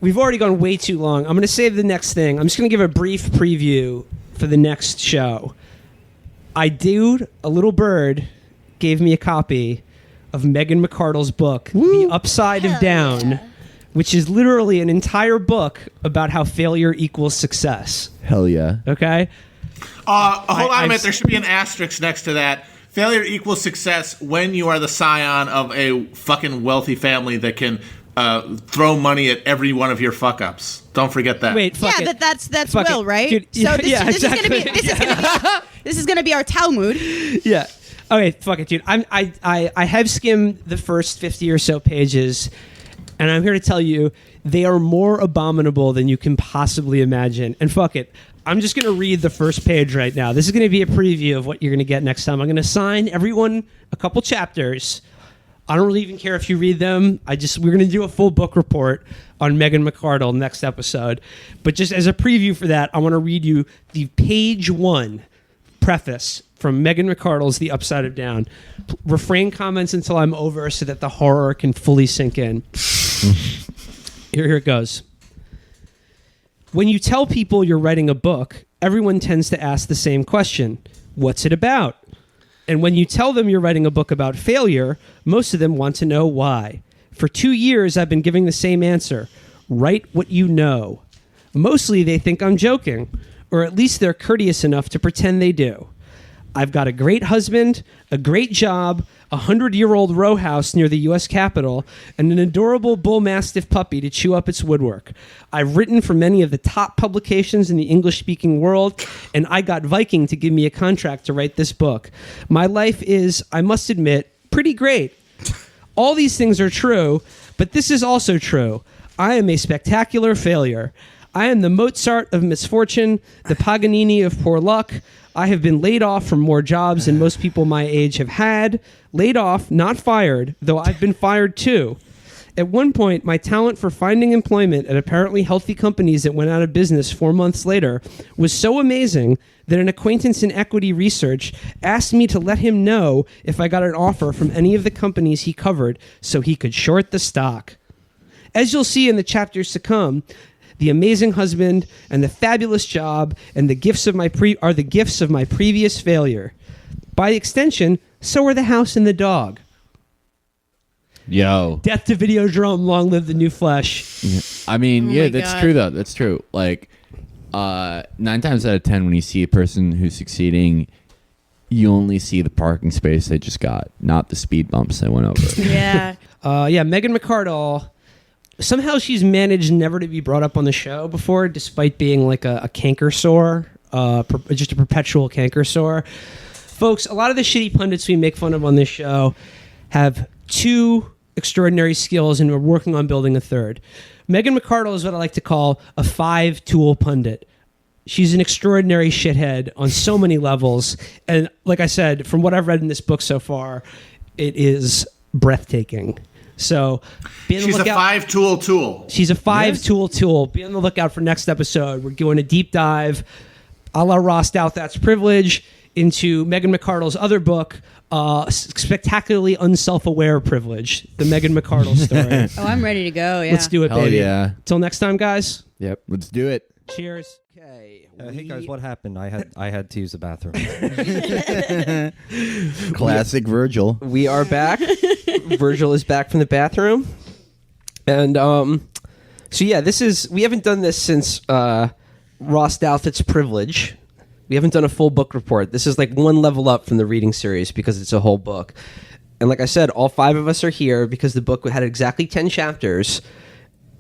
We've already gone way too long. I'm going to save the next thing. I'm just going to give a brief preview for the next show. A little bird, gave me a copy of Megan McArdle's book, The Upside of Down, which is literally an entire book about how failure equals success. Hell yeah. Okay? Hold on a minute. There should be an asterisk next to that. Failure equals success when you are the scion of a fucking wealthy family that can throw money at every one of your fuck-ups. Don't forget that. Wait, fuck yeah, it. that's Fuck Will, it. right? Dude, so this exactly. is gonna be our Talmud. Yeah. Okay, fuck it, dude. I have skimmed the first 50 or so pages, and I'm here to tell you they are more abominable than you can possibly imagine. And fuck it. I'm just going to read the first page right now. This is going to be a preview of what you're going to get next time. I'm going to assign everyone a couple chapters. I don't really even care if you read them. We're going to do a full book report on Megan McArdle next episode. But just as a preview for that, I want to read you the page 1 preface from Megan McArdle's The Upside of Down. Refrain comments until I'm over so that the horror can fully sink in. Here it goes. When you tell people you're writing a book, everyone tends to ask the same question. What's it about? And when you tell them you're writing a book about failure, most of them want to know why. For 2 years, I've been giving the same answer. Write what you know. Mostly they think I'm joking, or at least they're courteous enough to pretend they do. I've got a great husband, a great job, a 100-year-old row house near the U.S. Capitol, and an adorable bull mastiff puppy to chew up its woodwork. I've written for many of the top publications in the English-speaking world, and I got Viking to give me a contract to write this book. My life is, I must admit, pretty great. All these things are true, but this is also true. I am a spectacular failure. I am the Mozart of misfortune, the Paganini of poor luck. I have been laid off from more jobs than most people my age have had. Laid off, not fired, though I've been fired too. At one point, my talent for finding employment at apparently healthy companies that went out of business 4 months later was so amazing that an acquaintance in equity research asked me to let him know if I got an offer from any of the companies he covered so he could short the stock. As you'll see in the chapters to come, the amazing husband and the fabulous job and the gifts of my previous failure. By extension, so are the house and the dog. Yo. Death to Videodrome, long live the new flesh. I mean, that's God. true, though. That's true. Like, 9 times out of 10, when you see a person who's succeeding, you only see the parking space they just got, not the speed bumps they went over. Yeah. Megan McArdle, somehow she's managed never to be brought up on the show before, despite being like a canker sore, just a perpetual canker sore. Folks, a lot of the shitty pundits we make fun of on this show have 2 extraordinary skills, and we're working on building a third. Megan McArdle is what I like to call a 5-tool pundit. She's an extraordinary shithead on so many levels. And like I said, from what I've read in this book so far, it is breathtaking. So be on the She's lookout. a 5-tool tool. She's a 5-tool tool. Be on the lookout for next episode. We're doing a deep dive, a la Ross Douthat's Privilege, into Megan McArdle's other book, Spectacularly Unself-Aware Privilege, the Megan McArdle story. Oh, I'm ready to go. Yeah. Let's do it, Hell baby. yeah. Till next time, guys. Yep. Let's do it. Cheers. Okay. Hey guys, what happened? I had to use the bathroom. Classic Virgil. We are back. Virgil is back from the bathroom. And so yeah, we haven't done this since Ross Douthat's Privilege. We haven't done a full book report. This is like one level up from the reading series because it's a whole book. And like I said, all 5 of us are here because the book had exactly 10 chapters,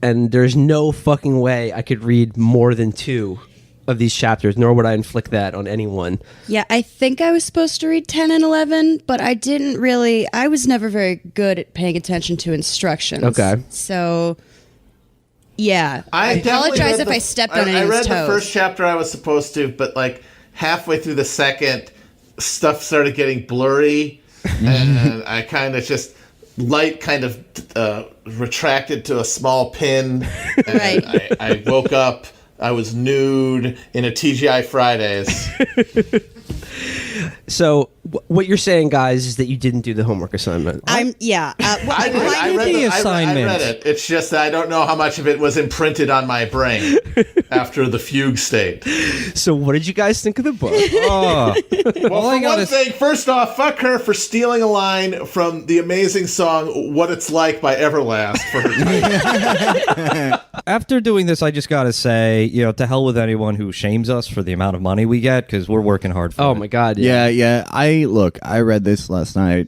and there's no fucking way I could read more than 2 of these chapters, nor would I inflict that on anyone. Yeah, I think I was supposed to read 10 and 11, but I didn't really. I was never very good at paying attention to instructions. Okay. So, yeah. I apologize if I stepped on I anyone's read toes. the first chapter I was supposed to, but like halfway through the second, stuff started getting blurry, and I kind of just retracted to a small pin, and Right. I woke up. I was nude in a TGI Fridays. So what you're saying, guys, is that you didn't do the homework assignment. I read it. It's just that I don't know how much of it was imprinted on my brain after the fugue state. So what did you guys think of the book? Well, for one thing, first off, fuck her for stealing a line from the amazing song "What It's Like" by Everlast for her title. After doing this, I just got to say, to hell with anyone who shames us for the amount of money we get, because we're working hard for it. Oh my God. Yeah. I read this last night.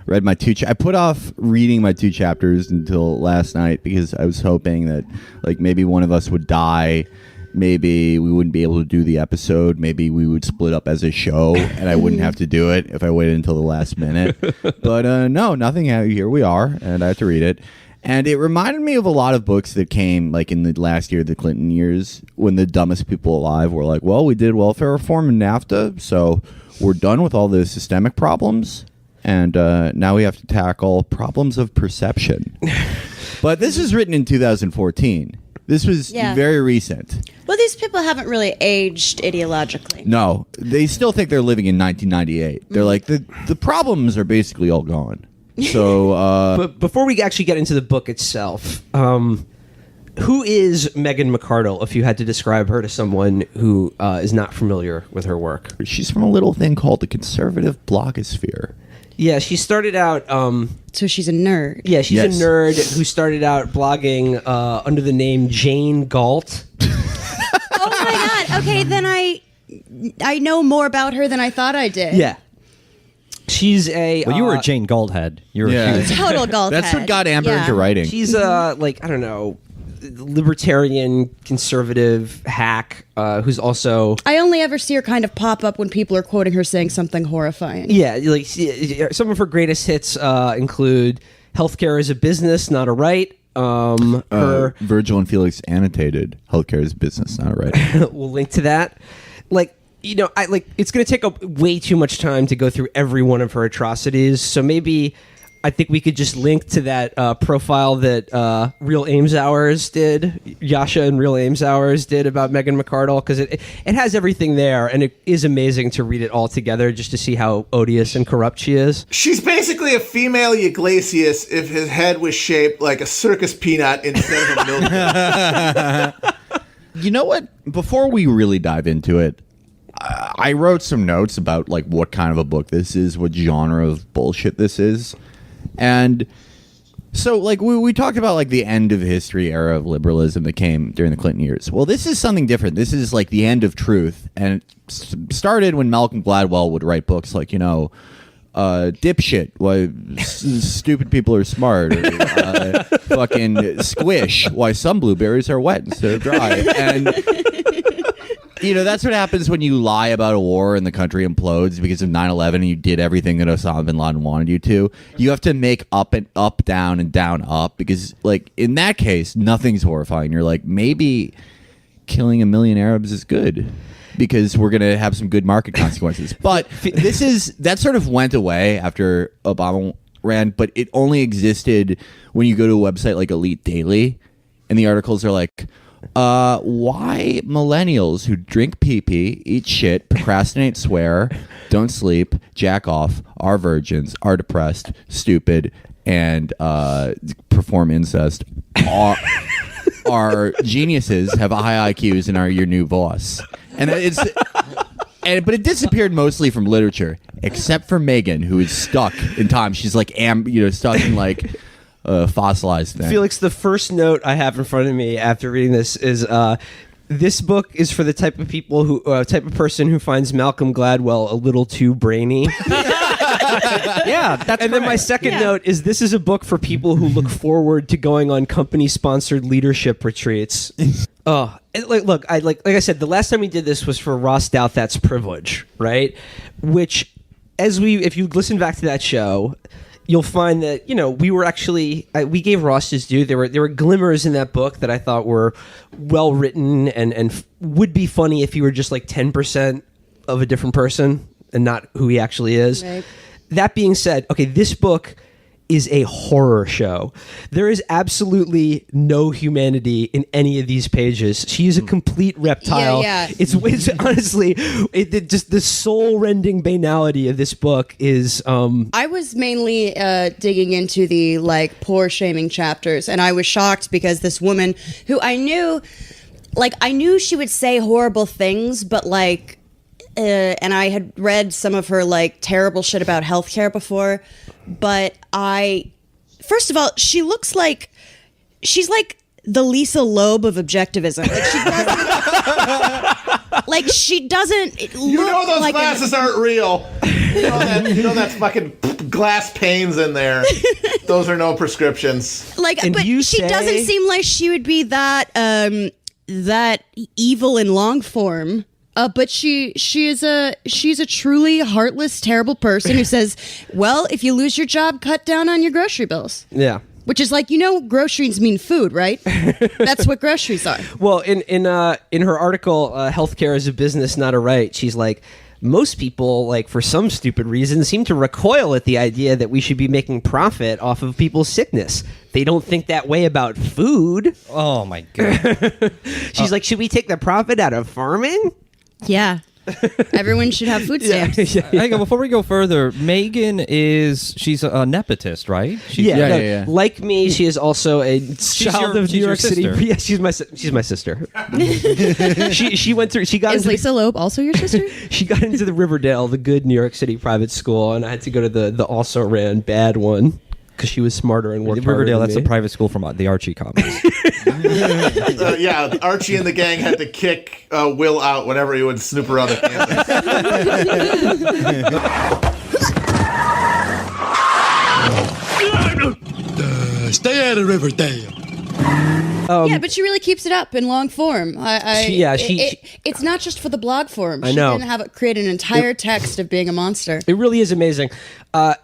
Read my I put off reading my 2 chapters until last night because I was hoping that maybe one of us would die. Maybe we wouldn't be able to do the episode. Maybe we would split up as a show and I wouldn't have to do it if I waited until the last minute. But no, nothing. Here we are, and I have to read it. And it reminded me of a lot of books that came in the last year, the Clinton years, when the dumbest people alive were like, well, we did welfare reform and NAFTA, so we're done with all the systemic problems. And now we have to tackle problems of perception. But this was written in 2014. This was very recent. Well, these people haven't really aged ideologically. No, they still think they're living in 1998. They're like, the problems are basically all gone. So, but before we actually get into the book itself, who is Megan McArdle, if you had to describe her to someone who is not familiar with her work? She's from a little thing called the conservative blogosphere. Yeah, she started out... so she's a nerd. Yeah, she's a nerd who started out blogging under the name Jane Galt. Oh my God. Okay, then I know more about her than I thought I did. Yeah. She's a... Well, you were a Jane Goldhead. You're a huge. Total Goldhead. That's what got Amber into writing. She's I don't know, libertarian, conservative hack who's also... I only ever see her kind of pop up when people are quoting her saying something horrifying. Yeah, some of her greatest hits include "Healthcare is a business, not a right." Virgil and Felix annotated "Healthcare is a business, not a right." We'll link to that. It's going to take up way too much time to go through every one of her atrocities. So maybe I think we could just link to that profile that Real Ames Hours did, Yasha and Real Ames Hours did about Megan McArdle, because it has everything there, and it is amazing to read it all together just to see how odious and corrupt she is. She's basically a female Iglesias if his head was shaped like a circus peanut instead of a milk bag. You know what? Before we really dive into it, I wrote some notes about what kind of a book this is, what genre of bullshit this is. And so we talked about the end of history era of liberalism that came during the Clinton years. Well, this is something different. This is the end of truth. And it started when Malcolm Gladwell would write books dipshit, why stupid people are smart, or fucking squish, why some blueberries are wet instead of dry. And that's what happens when you lie about a war and the country implodes because of 9/11 and you did everything that Osama bin Laden wanted you to. You have to make up and up down and down up because, in that case, nothing's horrifying. You're maybe killing 1 million Arabs is good because we're going to have some good market consequences. But that sort of went away after Obama ran, but it only existed when you go to a website like Elite Daily and the articles are why millennials who drink pee-pee, eat shit, procrastinate, swear, don't sleep, jack off, are virgins, are depressed, stupid, and perform incest are geniuses, have high IQs, and are your new boss. And but it disappeared mostly from literature, except for Megan, who is stuck in time. She's stuck in fossilized thing. Felix, the first note I have in front of me after reading this is this book is for the type of people who type of person who finds Malcolm Gladwell a little too brainy. Yeah, that's and then my second note is this is a book for people who look forward to going on company-sponsored leadership retreats. Look, like I said, the last time we did this was for Ross Doubt That's Privilege, right? Which, if you listen back to that show, you'll find that we were actually we gave Ross his due. There were glimmers in that book that I thought were well written and would be funny if he were just 10% of a different person and not who he actually is. Right. That being said, okay, this book is a horror show. There is absolutely no humanity in any of these pages. She is a complete reptile. Yeah. It's honestly, just the soul-rending banality of this book is. I was mainly digging into the like poor shaming chapters, and I was shocked because this woman who I knew she would say horrible things, but like, and I had read some of her like terrible shit about healthcare before, but first of all, she looks like she's like the Lisa Loeb of objectivism. Like she doesn't. You know those glasses aren't real. You know that's fucking glass panes in there. Those are no prescriptions. Like, And but you she say- doesn't seem like she would be that evil in long form. But she's a truly heartless, terrible person who says, "Well, if you lose your job, cut down on your grocery bills." Yeah. Which is like, groceries mean food, right? That's what groceries are. Well, in her article, "Healthcare is a Business, Not a Right," she's like, most people, like for some stupid reason, seem to recoil at the idea that we should be making profit off of people's sickness. They don't think that way about food. Oh my god. She's like, should we take the profit out of farming? Yeah. Everyone should have food stamps. Hang on, before we go further, Megan she's a nepotist, right? She's, Yeah. Like me, she is also a child of New York City. sister. Yeah, she's my sister. she went through. She got Is into Lisa Loeb also your sister? she got into the Riverdale, the good New York City private school, and I had to go to the also ran bad one because she was smarter and worked harder Riverdale, than that's me. a private school from the Archie comics. Yeah, Archie and the gang had to kick Will out whenever he would snoop around the campus. Stay out of Riverdale. Yeah, but she really keeps it up in long form. It's not just for the blog form. I know. She didn't create an entire text of being a monster. It really is amazing.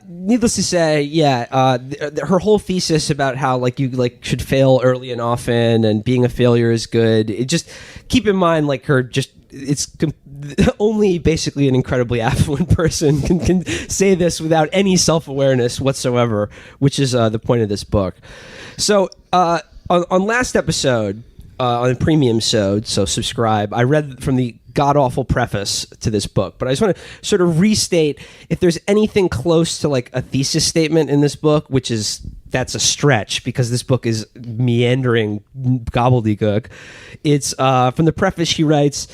Needless to say, her whole thesis about how like you like should fail early and often, and being a failure is good. It just keep in mind like only basically an incredibly affluent person can say this without any self-awareness whatsoever, which is the point of this book. So on last episode, on the premium sode, so subscribe, I read from the god-awful preface to this book, but I just want to sort of restate if there's anything close to like a thesis statement in this book, that's a stretch because this book is meandering gobbledygook. It's from the preface, she writes,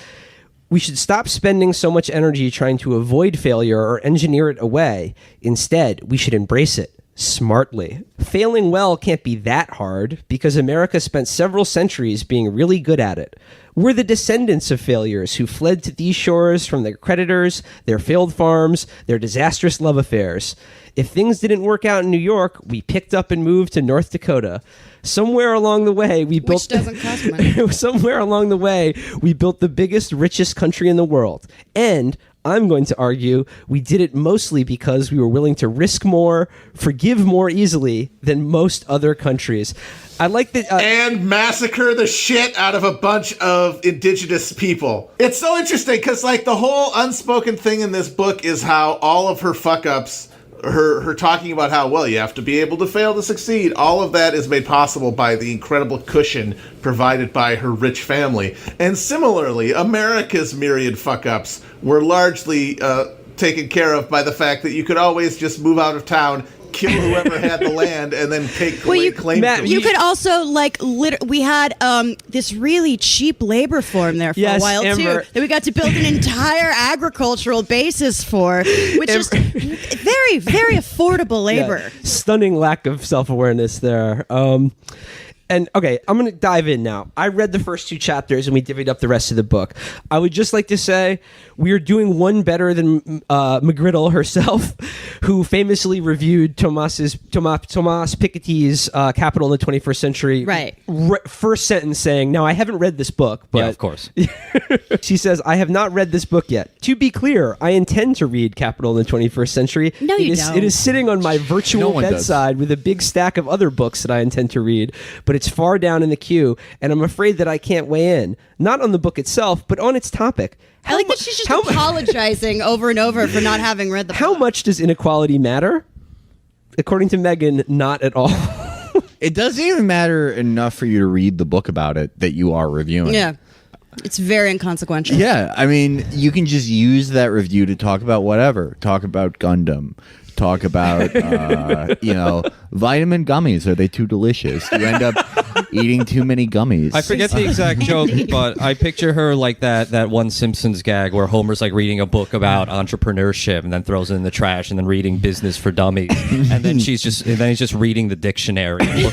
"We should stop spending so much energy trying to avoid failure or engineer it away. Instead, we should embrace it smartly. Failing well can't be that hard because America spent several centuries being really good at it. We're the descendants of failures who fled to these shores from their creditors, their failed farms, their disastrous love affairs. If things didn't work out in New York, we picked up and moved to North Dakota. Somewhere along the way, we built... Which doesn't cost money. Somewhere along the way, we built the biggest, richest country in the world. And I'm going to argue we did it mostly because we were willing to risk more, forgive more easily than most other countries." I like that. And massacre the shit out of a bunch of indigenous people. It's so interesting because, like, the whole unspoken thing in this book is how all of her fuck-ups, her talking about how, well, you have to be able to fail to succeed, all of that is made possible by the incredible cushion provided by her rich family. And similarly, America's myriad fuck-ups were largely taken care of by the fact that you could always just move out of town, kill whoever had the land, and then take claim Matt, to it. You could also we had this really cheap labor form there for Yes, a while Amber. too that we got to build an entire agricultural basis for, which is very, very affordable labor. Yeah, stunning lack of self-awareness there. And okay, I'm going to dive in now. I read the first 2 chapters and we divvied up the rest of the book. I would just like to say we are doing one better than McArdle herself, who famously reviewed Thomas Piketty's Capital in the 21st Century. Right. First sentence saying, now I haven't read this book, but... Yeah, of course. She says, "I have not read this book yet. To be clear, I intend to read Capital in the 21st Century. No, you don't. It is sitting on my virtual No one does. bedside with a big stack of other books that I intend to read, but it's far down in the queue, and I'm afraid that I can't weigh in. Not on the book itself, but on its topic. I like that she's just apologizing over and over for not having read the book. How much does inequality matter? according to Megan, not at all. It doesn't even matter enough for you to read the book about it that you are reviewing. Yeah. It's very inconsequential. Yeah, I mean, you can just use that review to talk about whatever. Talk about Gundam. Talk about, vitamin gummies. Are they too delicious? You end up eating too many gummies. I forget the exact joke, but I picture her like that one Simpsons gag where Homer's like reading a book about entrepreneurship and then throws it in the trash and then reading Business for Dummies, and then he's just reading the dictionary, and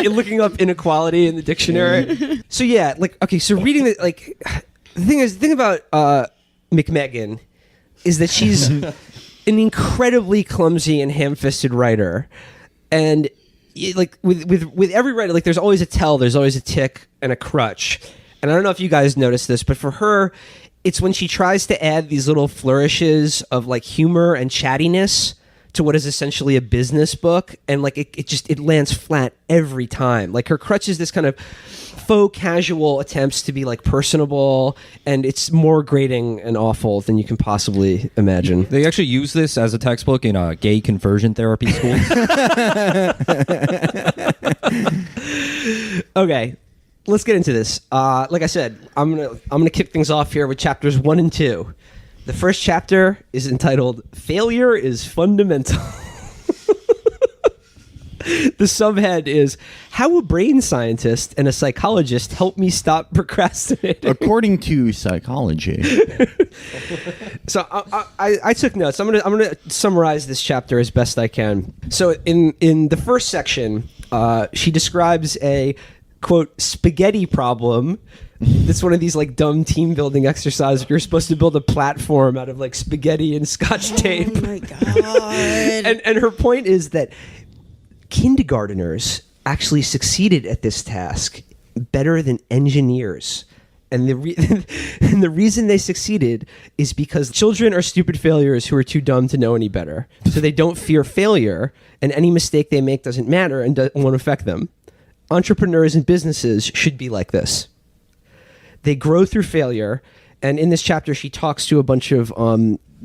You're looking up inequality in the dictionary. So yeah, so reading the thing about McMegan is that she's an incredibly clumsy and ham-fisted writer, and with every writer, there's always a tell, there's always a tick and a crutch. And I don't know if you guys noticed this, but for her, it's when she tries to add these little flourishes of humor and chattiness to what is essentially a business book, and it lands flat every time. Her crutch is this kind of faux casual attempts to be personable, and it's more grating and awful than you can possibly imagine. They actually use this as a textbook in gay conversion therapy schools. Okay, let's get into this. Like I said, I'm gonna kick things off here with chapters 1 and 2. The first chapter is entitled "Failure is Fundamental." The subhead is "How a brain scientist and a psychologist help me stop procrastinating." According to psychology. So I took notes. I'm gonna summarize this chapter as best I can. So in the first section, she describes a quote spaghetti problem. It's one of these dumb team building exercises. You're supposed to build a platform out of spaghetti and scotch tape. Oh my god! and her point is that kindergarteners actually succeeded at this task better than engineers. And the reason they succeeded is because children are stupid failures who are too dumb to know any better. So they don't fear failure, and any mistake they make doesn't matter and won't affect them. Entrepreneurs and businesses should be like this. They grow through failure, and in this chapter, she talks to a bunch of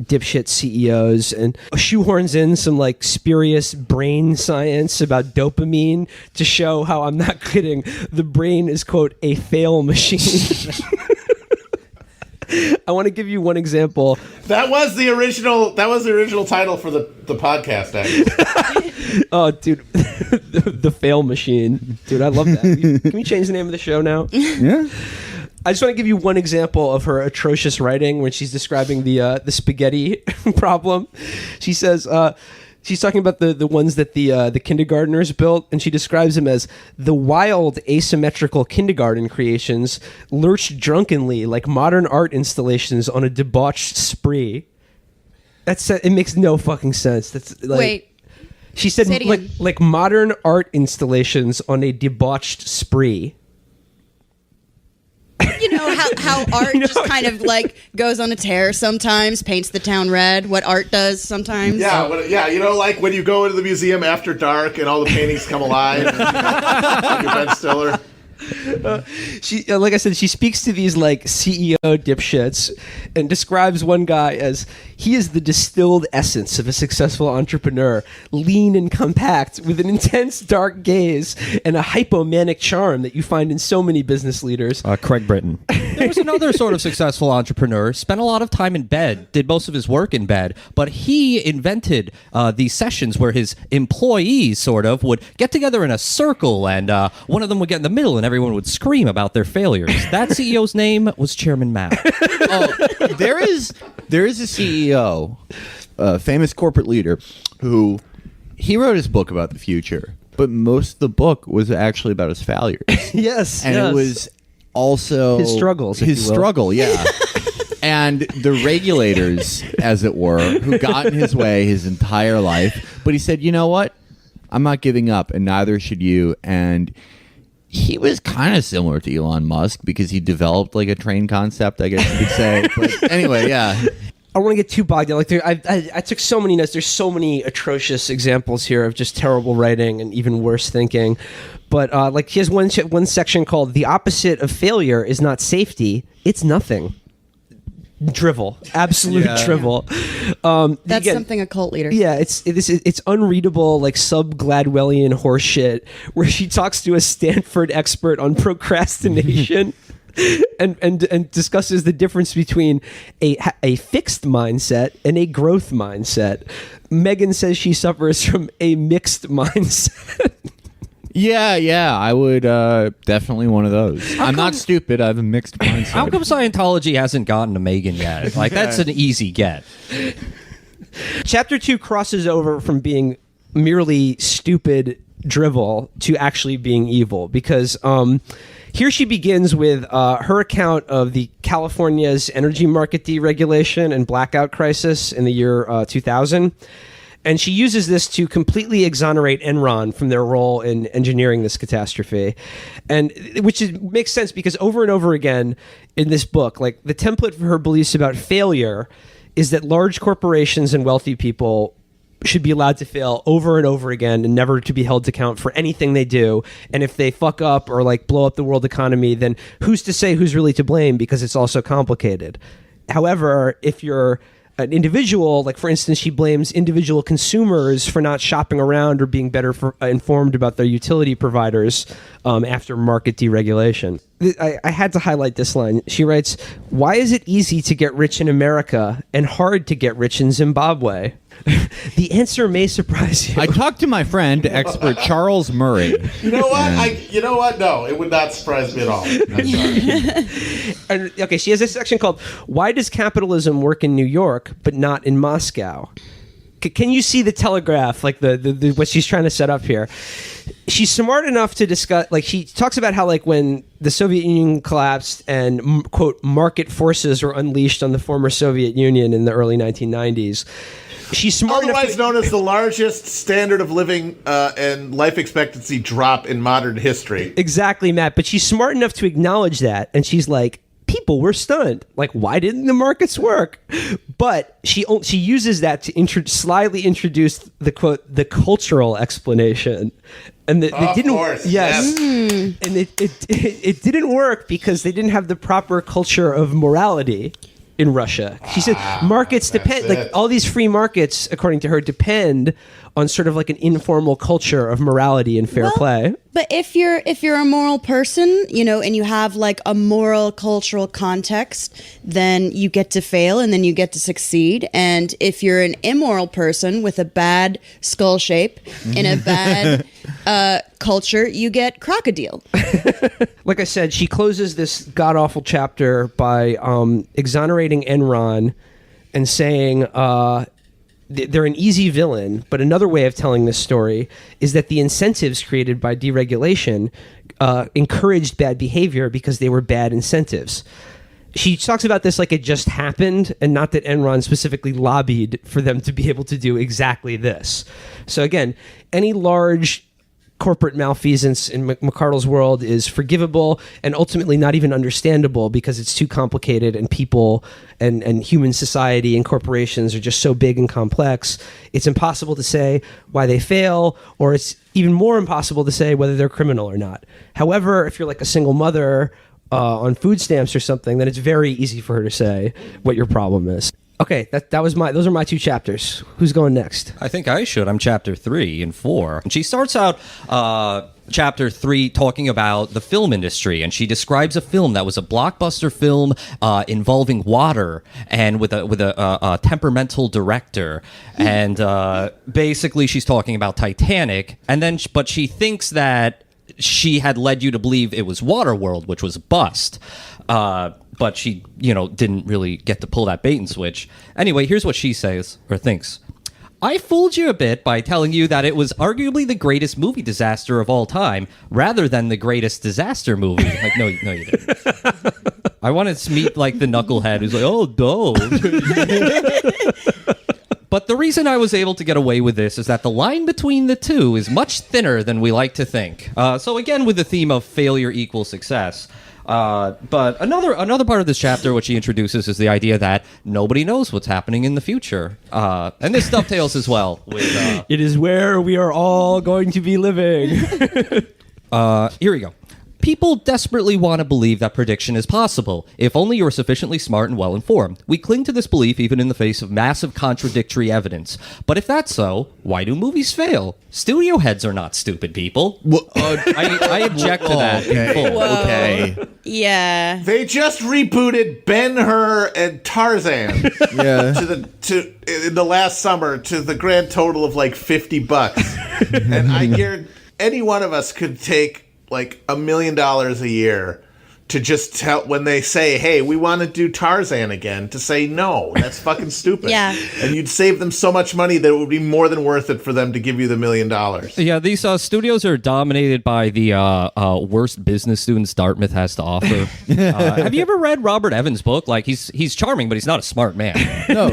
dipshit CEOs and shoehorns in some spurious brain science about dopamine to show how, I'm not kidding, the brain is, quote, a fail machine. I want to give you one example. That was the original title for the podcast, actually. Oh, dude, the fail machine. Dude, I love that. Can we change the name of the show now? Yeah. I just want to give you one example of her atrocious writing when she's describing the spaghetti problem. She says she's talking about the ones that the kindergartners built, and she describes them as the wild asymmetrical kindergarten creations lurched drunkenly like modern art installations on a debauched spree. It makes no fucking sense. Wait. She said like modern art installations on a debauched spree. You know how art just kind of goes on a tear sometimes, paints the town red. What art does sometimes. Yeah, when you go into the museum after dark and all the paintings come alive. And you're Ben Stiller. She, like I said, she speaks to these CEO dipshits and describes one guy as he is the distilled essence of a successful entrepreneur, lean and compact with an intense dark gaze and a hypomanic charm that you find in so many business leaders. Craig Britton. There was another sort of successful entrepreneur, spent a lot of time in bed, did most of his work in bed, but he invented these sessions where his employees sort of would get together in a circle, and one of them would get in the middle and everyone would scream about their failures. That CEO's name was Chairman Mao. There is a CEO, a famous corporate leader, who he wrote his book about the future, but most of the book was actually about his failures. Yes, and it was also his struggles. His struggle, yeah. And the regulators, as it were, who got in his way his entire life. But he said, you know what? I'm not giving up, and neither should you. And he was kind of similar to Elon Musk because he developed a train concept, I guess you could say. But anyway, yeah. I don't want to get too bogged down. I took so many notes. There's so many atrocious examples here of just terrible writing and even worse thinking. But he has one section called "The opposite of failure is not safety; it's nothing." drivel, absolute drivel. That's again, something a cult leader. Yeah, it's unreadable, like sub-Gladwellian horseshit, where she talks to a Stanford expert on procrastination. And discusses the difference between a fixed mindset and a growth mindset. Megan says she suffers from a mixed mindset. Yeah, I would definitely one of those. I'm not stupid. I have a mixed mindset. How come Scientology hasn't gotten to Megan yet? Like, that's an easy get. Chapter 2 crosses over from being merely stupid drivel to actually being evil, because here she begins with her account of the California's energy market deregulation and blackout crisis in the year 2000. And she uses this to completely exonerate Enron from their role in engineering this catastrophe. And makes sense, because over and over again in this book, like, the template for her beliefs about failure is that large corporations and wealthy people should be allowed to fail over and over again and never to be held to account for anything they do. And if they fuck up or like blow up the world economy, then who's to say who's really to blame, because it's all so complicated. However, if you're an individual, like, for instance, she blames individual consumers for not shopping around or being better informed about their utility providers after market deregulation. I had to highlight this line. She writes, "Why is it easy to get rich in America and hard to get rich in Zimbabwe?" The answer may surprise you. I talked to my friend, expert Charles Murray. You know what? You know what? No, it would not surprise me at all. I'm sorry. And, okay, she has a section called "Why Does Capitalism Work in New York but Not in Moscow?" Can you see the telegraph, like the what she's trying to set up here? She's smart enough to discuss, like, she talks about how, like, when the Soviet Union collapsed and, quote, market forces were unleashed on the former Soviet Union in the early 1990s. She's smart Otherwise enough known as the largest standard of living and life expectancy drop in modern history. Exactly, Matt. But she's smart enough to acknowledge that, and she's like, people were stunned. Like, why didn't the markets work? But she uses that to slyly introduce the, quote, the cultural explanation. And it didn't. Course, yes. And it didn't work because they didn't have the proper culture of morality in Russia. She said markets depend, like, all these free markets, according to her, depend on sort of like an informal culture of morality and fair play. But if you're a moral person, you know, and you have like a moral cultural context, then you get to fail and then you get to succeed. And if you're an immoral person with a bad skull shape in a bad culture, you get crocodile. Like I said, she closes this god-awful chapter by exonerating Enron and saying they're an easy villain, but another way of telling this story is that the incentives created by deregulation encouraged bad behavior because they were bad incentives. She talks about this like it just happened, and not that Enron specifically lobbied for them to be able to do exactly this. So again, any large corporate malfeasance in McArdle's world is forgivable and ultimately not even understandable because it's too complicated, and people and human society and corporations are just so big and complex. It's impossible to say why they fail, or it's even more impossible to say whether they're criminal or not. However, if you're like a single mother on food stamps or something, then it's very easy for her to say what your problem is. Okay, those are my two chapters. Who's going next? I think I should. I'm chapter 3 and 4. And she starts out chapter 3 talking about the film industry, and she describes a film that was a blockbuster film involving water and with a temperamental director. And basically she's talking about Titanic, and then but she thinks that she had led you to believe it was Waterworld, which was a bust. But she, didn't really get to pull that bait and switch. Anyway, here's what she says, or thinks. I fooled you a bit by telling you that it was arguably the greatest movie disaster of all time, rather than the greatest disaster movie. Like, no, you didn't. I wanted to meet, like, the knucklehead who's like, oh, don't. But the reason I was able to get away with this is that the line between the two is much thinner than we like to think. So again, with the theme of failure equals success. But another part of this chapter, which he introduces, is the idea that nobody knows what's happening in the future. And this dovetails as well with... it is where we are all going to be living. Here we go. People desperately want to believe that prediction is possible, if only you're sufficiently smart and well-informed. We cling to this belief even in the face of massive contradictory evidence. But if that's so, why do movies fail? Studio heads are not stupid people. I object to that in full. Okay. Yeah. They just rebooted Ben-Hur and Tarzan Yeah. in the last summer to the grand total of like $50. And I guarantee any one of us could take like $1 million a year to just tell when they say, hey, we want to do Tarzan again, to say no, that's fucking stupid. Yeah. And you'd save them so much money that it would be more than worth it for them to give you the $1 million. Yeah, these studios are dominated by the worst business students Dartmouth has to offer. Have you ever read Robert Evans' book? Like, he's charming, but he's not a smart man. No.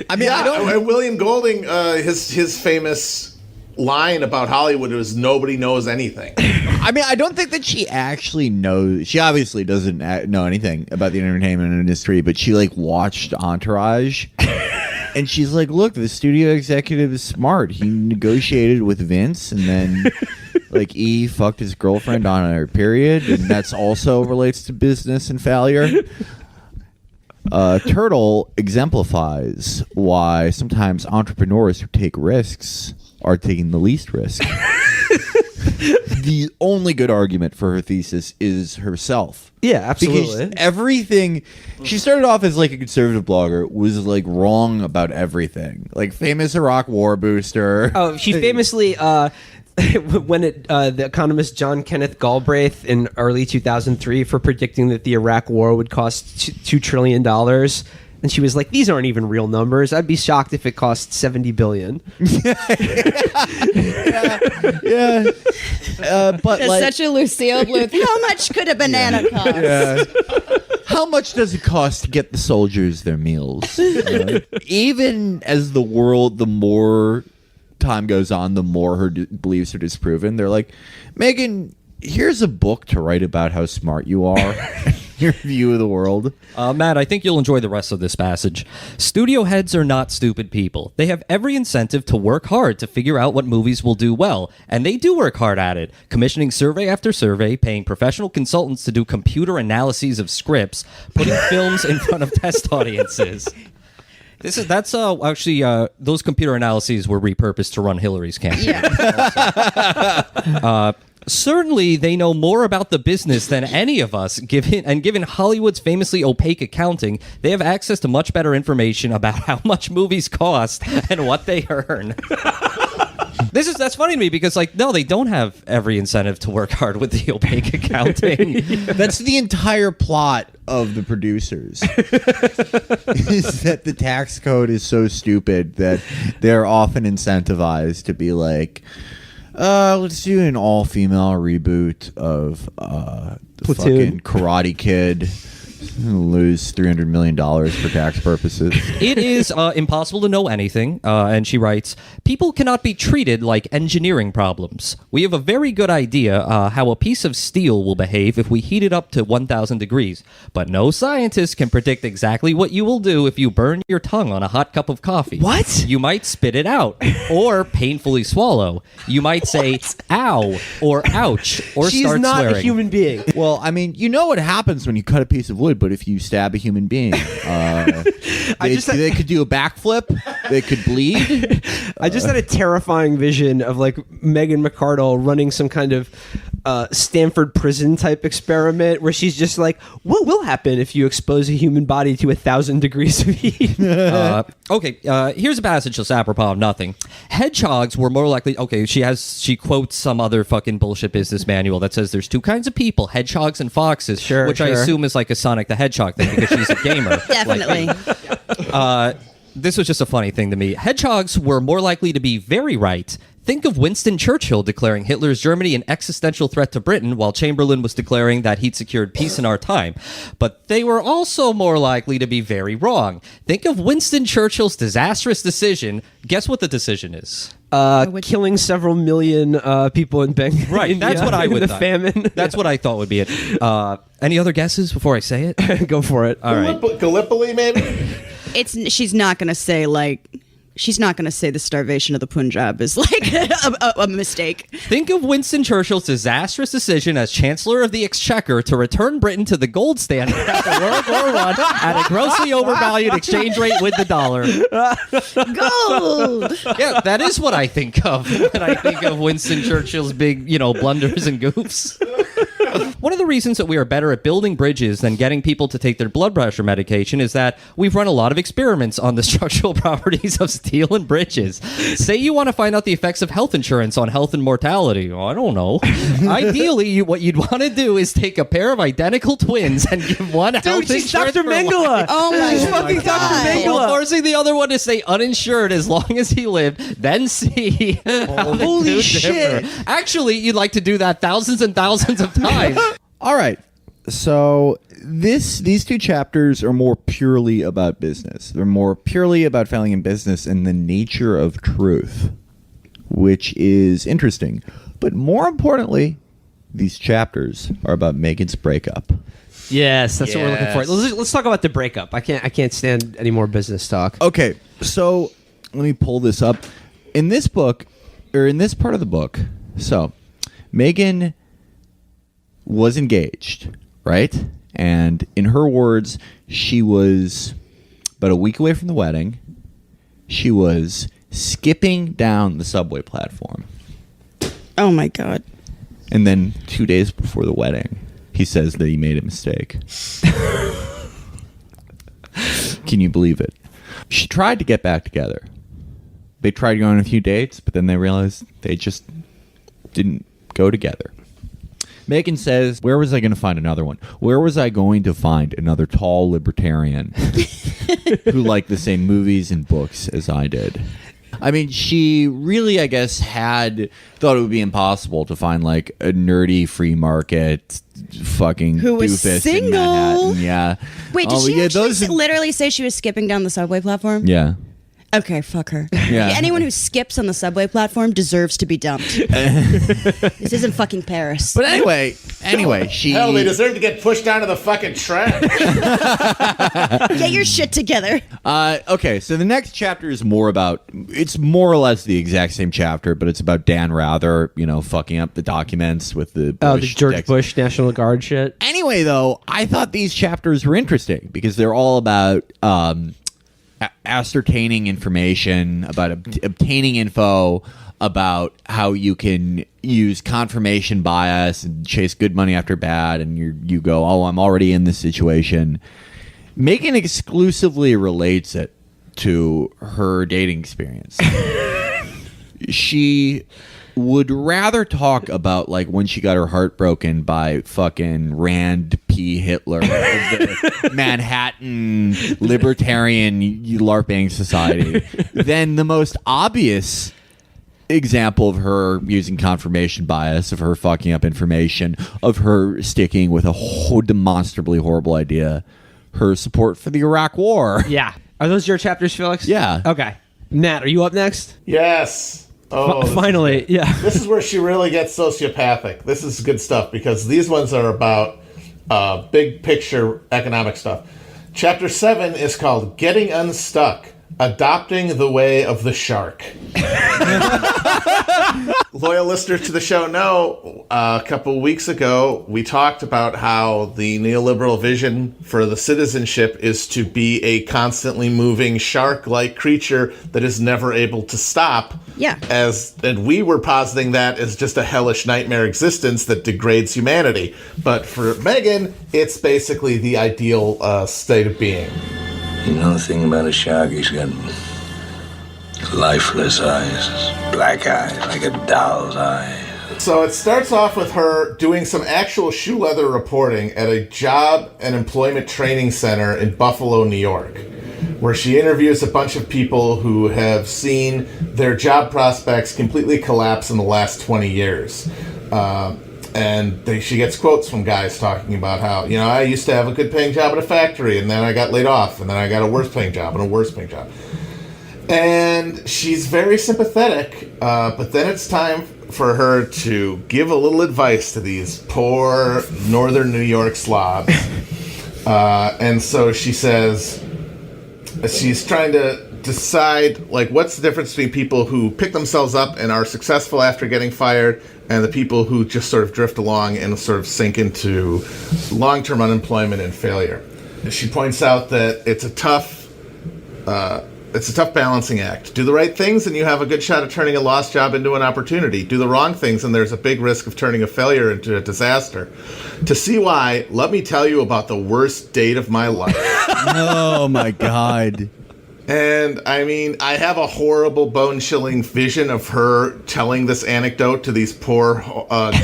I mean, I don't. And William Golding, his famous line about Hollywood was nobody knows anything. I mean, I don't think that she actually knows. She obviously doesn't know anything about the entertainment industry, but she like watched Entourage, and she's like, "Look, the studio executive is smart. He negotiated with Vince, and then like E fucked his girlfriend on her period, and that's also relates to business and failure." Turtle exemplifies why sometimes entrepreneurs who take risks are taking the least risk. The only good argument for her thesis is herself. Yeah, absolutely. Because everything she started off as like a conservative blogger was like wrong about everything. Like famous Iraq war booster. Oh, she famously when the economist John Kenneth Galbraith in early 2003 for predicting that the Iraq war would cost $2 trillion. And she was like, these aren't even real numbers. I'd be shocked if it cost $70 billion. Yeah. But That's like, such a Lucille Bluth. How much could a banana cost? yeah. How much does it cost to get the soldiers their meals? Even as the more time goes on, the more her beliefs are disproven. They're like, Megan, here's a book to write about how smart you are. Your view of the world. Matt, I think you'll enjoy the rest of this passage. Studio heads are not stupid people. They have every incentive to work hard to figure out what movies will do well, and they do work hard at it, commissioning survey after survey, paying professional consultants to do computer analyses of scripts, putting films in front of test audiences. That's actually those computer analyses were repurposed to run Hillary's campaign. Yeah. Certainly, they know more about the business than any of us, given Hollywood's famously opaque accounting, they have access to much better information about how much movies cost and what they earn. That's funny to me because, like, no, they don't have every incentive to work hard with the opaque accounting. That's the entire plot of The Producers. Is that the tax code is so stupid that they're often incentivized to be like, let's do an all-female reboot of Platoon. fucking Karate Kid. Lose $300 million for tax purposes. It is impossible to know anything, and she writes, people cannot be treated like engineering problems. We have a very good idea how a piece of steel will behave if we heat it up to 1,000 degrees, but no scientist can predict exactly what you will do if you burn your tongue on a hot cup of coffee. What? You might spit it out, or painfully swallow. You might say, ow, or ouch, or She's start not swearing. a human being. Well, I mean, you know what happens when you cut a piece of wood, but if you stab a human being, they could do a backflip, they could bleed. I just had a terrifying vision of like Megan McArdle running some kind of Stanford prison type experiment where she's just like, what will happen if you expose a human body to 1,000 degrees of heat? Here's a passage that's apropos of nothing. Hedgehogs were more likely. Okay, she quotes some other fucking bullshit business manual that says there's two kinds of people, hedgehogs and foxes, which I assume is like a Sonic the Hedgehog thing because she's a gamer. Definitely. This was just a funny thing to me. Hedgehogs were more likely to be very right. Think of Winston Churchill declaring Hitler's Germany an existential threat to Britain while Chamberlain was declaring that he'd secured peace in our time. But they were also more likely to be very wrong. Think of Winston Churchill's disastrous decision. Guess what the decision is? Killing several million people in Bangladesh. Right, that's what I would the thought. famine. That's what I thought would be it. Any other guesses before I say it? Go for it. All right. Gallipoli, maybe? She's not going to say like she's not going to say the starvation of the Punjab is like a mistake. Think of Winston Churchill's disastrous decision as Chancellor of the Exchequer to return Britain to the gold standard after World War I at a grossly overvalued exchange rate with the dollar. Gold! Yeah, that is what I think of when I think of Winston Churchill's big, blunders and goofs. One of the reasons that we are better at building bridges than getting people to take their blood pressure medication is that we've run a lot of experiments on the structural properties of steel and bridges. Say you want to find out the effects of health insurance on health and mortality. Oh, I don't know. Ideally, what you'd want to do is take a pair of identical twins and give one health Dude, she's insurance Dr. for Mengele. Oh my She's God. fucking Dr. God. Mengele. while forcing the other one to stay uninsured as long as he lived, then see how the Holy two shit. differ. Actually, you'd like to do that thousands and thousands of times. All right. So these two chapters are more purely about business. They're more purely about failing in business and the nature of truth, which is interesting. But more importantly, these chapters are about Megan's breakup. Yes, that's what we're looking for. Yes. Let's talk about the breakup. I can't stand any more business talk. Okay, so let me pull this up. In this book, or in this part of the book, so Megan was engaged, right? And in her words, she was about a week away from the wedding. She was skipping down the subway platform. Oh my God. And then 2 days before the wedding, he says that he made a mistake. Can you believe it? She tried to get back together. They tried going on a few dates, but then they realized they just didn't go together. Megan says, where was I going to find another one? Where was I going to find another tall libertarian who liked the same movies and books as I did? I mean, she really, I guess, thought it would be impossible to find like a nerdy free market fucking Who was doofus single. in Manhattan. Yeah. Wait, did Oh, she yeah, actually those- literally say she was skipping down the subway platform? Yeah. Okay, fuck her. Yeah. Anyone who skips on the subway platform deserves to be dumped. This isn't fucking Paris. But anyway, she. Hell, they deserve to get pushed onto the fucking track. Get your shit together. Okay, so the next chapter is more about. It's more or less the exact same chapter, but it's about Dan Rather, fucking up the documents with the Bush Oh, the George Bush National Guard shit. Anyway, though, I thought these chapters were interesting because they're all about ascertaining information, about obtaining info, about how you can use confirmation bias and chase good money after bad, and you go, oh, I'm already in this situation. Megan exclusively relates it to her dating experience. She would rather talk about like when she got her heart broken by fucking Rand P. Hitler of the Manhattan Libertarian LARPing Society than the most obvious example of her using confirmation bias, of her fucking up information, of her sticking with a demonstrably horrible idea, her support for the Iraq War. Yeah. Are those your chapters, Felix? Yeah. Okay. Matt, are you up next? Yes. Oh, this is Finally, great. yeah. This is where she really gets sociopathic. This is good stuff because these ones are about big picture economic stuff. Chapter 7 is called Getting Unstuck, Adopting the Way of the Shark. Loyal listeners to the show know a couple weeks ago we talked about how the neoliberal vision for the citizenship is to be a constantly moving shark-like creature that is never able to stop. Yeah. And we were positing that as just a hellish nightmare existence that degrades humanity. But for Megan, it's basically the ideal state of being. You know the thing about a shark? He's got lifeless eyes, black eyes, like a doll's eyes. So it starts off with her doing some actual shoe leather reporting at a job and employment training center in Buffalo, New York, where she interviews a bunch of people who have seen their job prospects completely collapse in the last 20 years. She gets quotes from guys talking about how, I used to have a good paying job at a factory, and then I got laid off, and then I got a worse paying job and a worse paying job. And she's very sympathetic, but then it's time for her to give a little advice to these poor northern New York slobs. And so she says, she's trying to decide, like, what's the difference between people who pick themselves up and are successful after getting fired and the people who just sort of drift along and sort of sink into long-term unemployment and failure. She points out that it's a tough balancing act. Do the right things and you have a good shot at turning a lost job into an opportunity. Do the wrong things and there's a big risk of turning a failure into a disaster. To see why, let me tell you about the worst date of my life. Oh my God. And I mean, I have a horrible bone-chilling vision of her telling this anecdote to these poor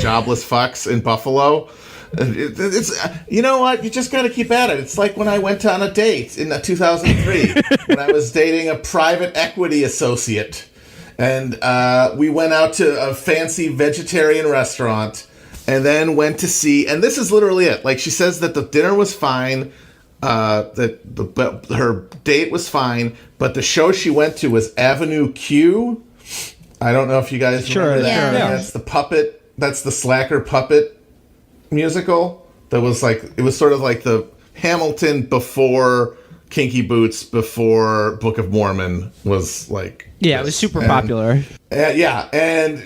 jobless fucks in Buffalo. It's you know what? You just got to keep at it. It's like when I went on a date in 2003 when I was dating a private equity associate, and we went out to a fancy vegetarian restaurant, and then went to see. And this is literally it. Like, she says that the dinner was fine, that her date was fine, but the show she went to was Avenue Q. I don't know if you guys remember that. Yeah. That's the puppet. That's the Slacker puppet musical that was like, it was sort of like the Hamilton before Kinky Boots, before Book of Mormon was like, Yeah, it was super popular. And